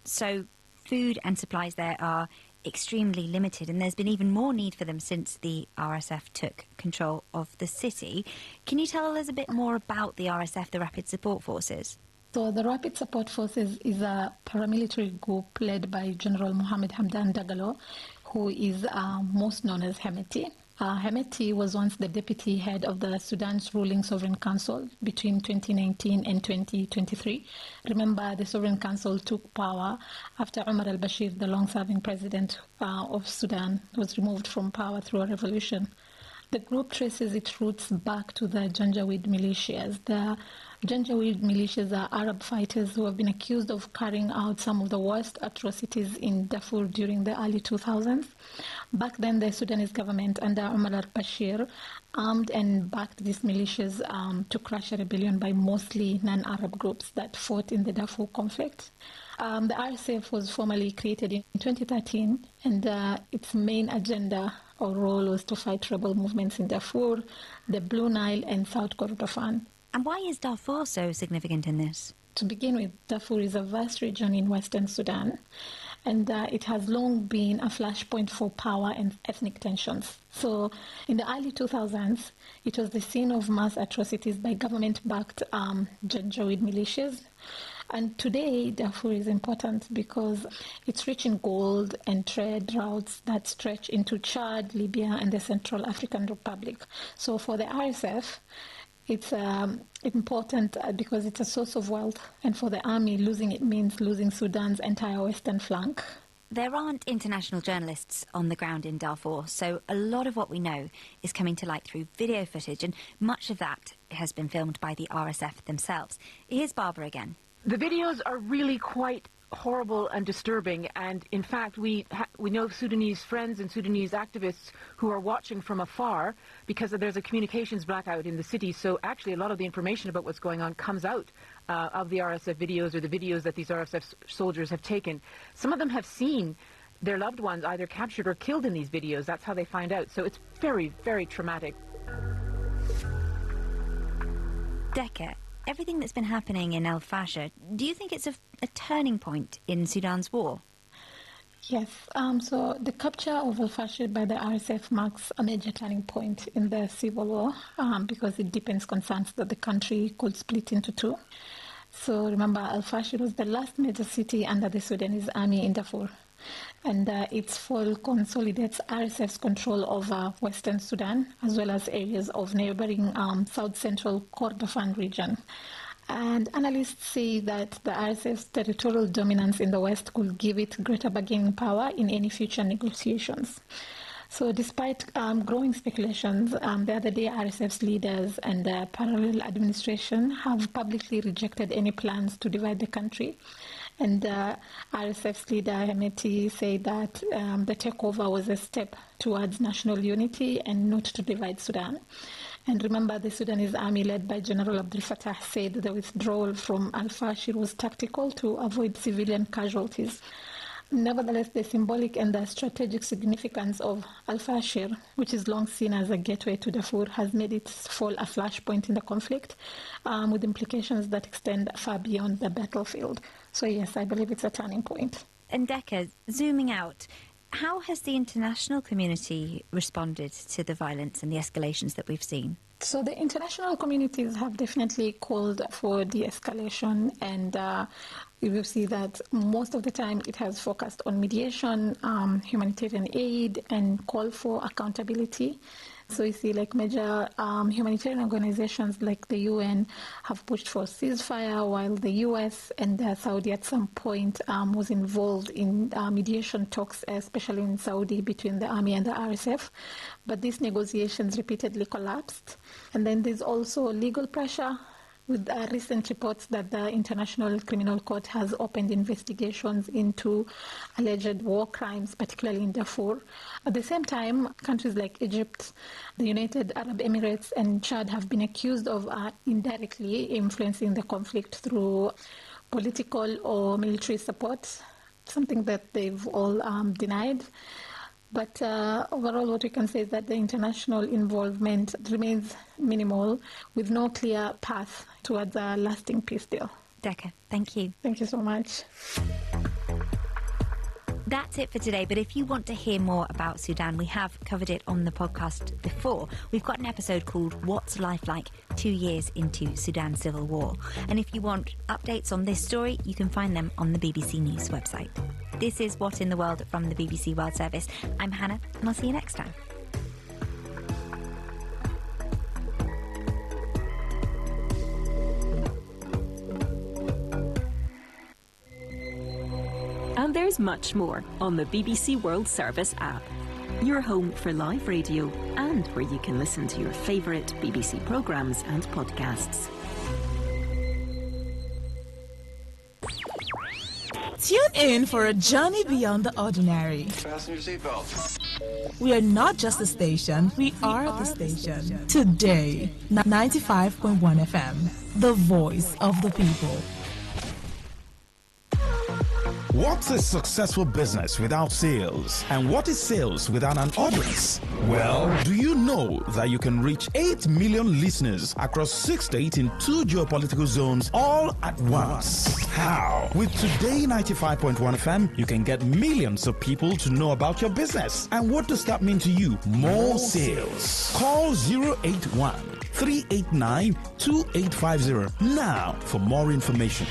So food and supplies there are extremely limited, and there's been even more need for them since the RSF took control of the city. Can you tell us a bit more about the RSF, the Rapid Support Forces? So the Rapid Support Forces is a paramilitary group led by General Mohammed Hamdan Dagalo, who is most known as Hemeti. Hemeti was once the deputy head of the Sudan's ruling Sovereign Council between 2019 and 2023. Remember, the Sovereign Council took power after Omar al-Bashir, the long-serving president of Sudan, was removed from power through a revolution. The group traces its roots back to the Janjaweed militias. The Janjaweed militias are Arab fighters who have been accused of carrying out some of the worst atrocities in Darfur during the early 2000s. Back then, the Sudanese government under Omar al-Bashir armed and backed these militias to crush a rebellion by mostly non-Arab groups that fought in the Darfur conflict. The RSF was formally created in 2013, and its main agenda or role was to fight rebel movements in Darfur, the Blue Nile and South Kordofan. And why is Darfur so significant in this? To begin with, Darfur is a vast region in western Sudan, and it has long been a flashpoint for power and ethnic tensions. So in the early 2000s, it was the scene of mass atrocities by government-backed Janjaweed militias. And today, Darfur is important because it's rich in gold and trade routes that stretch into Chad, Libya, and the Central African Republic. So for the RSF, it's important because it's a source of wealth, and for the army, losing it means losing Sudan's entire western flank. There aren't international journalists on the ground in Darfur, so a lot of what we know is coming to light through video footage, and much of that has been filmed by the RSF themselves. Here's Barbara again. The videos are really quite horrible and disturbing, and in fact we know Sudanese friends and Sudanese activists who are watching from afar because there's a communications blackout in the city, so actually a lot of the information about what's going on comes out of the RSF videos or the videos that these RSF soldiers have taken. Some of them have seen their loved ones either captured or killed in these videos. That's how they find out, so it's very, very traumatic. Decca, everything that's been happening in Al-Fashir, do you think it's a turning point in Sudan's war? Yes, so the capture of Al-Fashir by the RSF marks a major turning point in the civil war because it deepens concerns that the country could split into two. So remember, Al-Fashir was the last major city under the Sudanese army in Darfur, and its fall consolidates RSF's control over Western Sudan as well as areas of neighboring south-central Kordofan region. And analysts say that the RSF's territorial dominance in the West could give it greater bargaining power in any future negotiations. So despite growing speculations, the other day RSF's leaders and the parallel administration have publicly rejected any plans to divide the country. And RSF's leader, Hemeti, said that the takeover was a step towards national unity and not to divide Sudan. And remember, the Sudanese army led by General Abdel Fattah said the withdrawal from al-Fashir was tactical to avoid civilian casualties. Nevertheless, the symbolic and the strategic significance of al-Fashir, which is long seen as a gateway to Darfur, has made it fall a flashpoint in the conflict, with implications that extend far beyond the battlefield. So yes, I believe it's a turning point. And Decca, zooming out, how has the international community responded to the violence and the escalations that we've seen? So the international communities have definitely called for de-escalation, and we will see that most of the time it has focused on mediation, humanitarian aid, and call for accountability. So you see, like, major humanitarian organizations like the UN have pushed for ceasefire, while the US and Saudi at some point was involved in mediation talks, especially in Saudi, between the army and the RSF. But these negotiations repeatedly collapsed. And then there's also legal pressure, with recent reports that the International Criminal Court has opened investigations into alleged war crimes, particularly in Darfur. At the same time, countries like Egypt, the United Arab Emirates, and Chad have been accused of indirectly influencing the conflict through political or military support, something that they've all denied. But overall, what we can say is that the international involvement remains minimal, with no clear path towards a lasting peace deal. Decca, thank you. Thank you so much. That's it for today, but if you want to hear more about Sudan, we have covered it on the podcast before. We've got an episode called What's Life Like 2 years into Sudan's civil war. And if you want updates on this story, you can find them on the BBC News website. This is What in the World from the BBC World Service. I'm Hannah, and I'll see you next time. And there's much more on the BBC World Service app. Your home for live radio and where you can listen to your favourite BBC programmes and podcasts. Tune in for a journey beyond the ordinary. Fasten your seatbelts. We are not just a station, we are the station. Today, 95.1 FM, the voice of the people. What's a successful business without sales? And what is sales without an audience? Well, do you know that you can reach 8 million listeners across 6 states in 2 geopolitical zones all at once? How? With Today 95.1 FM, you can get millions of people to know about your business. And what does that mean to you? More sales. Call 081 389 2850 now for more information.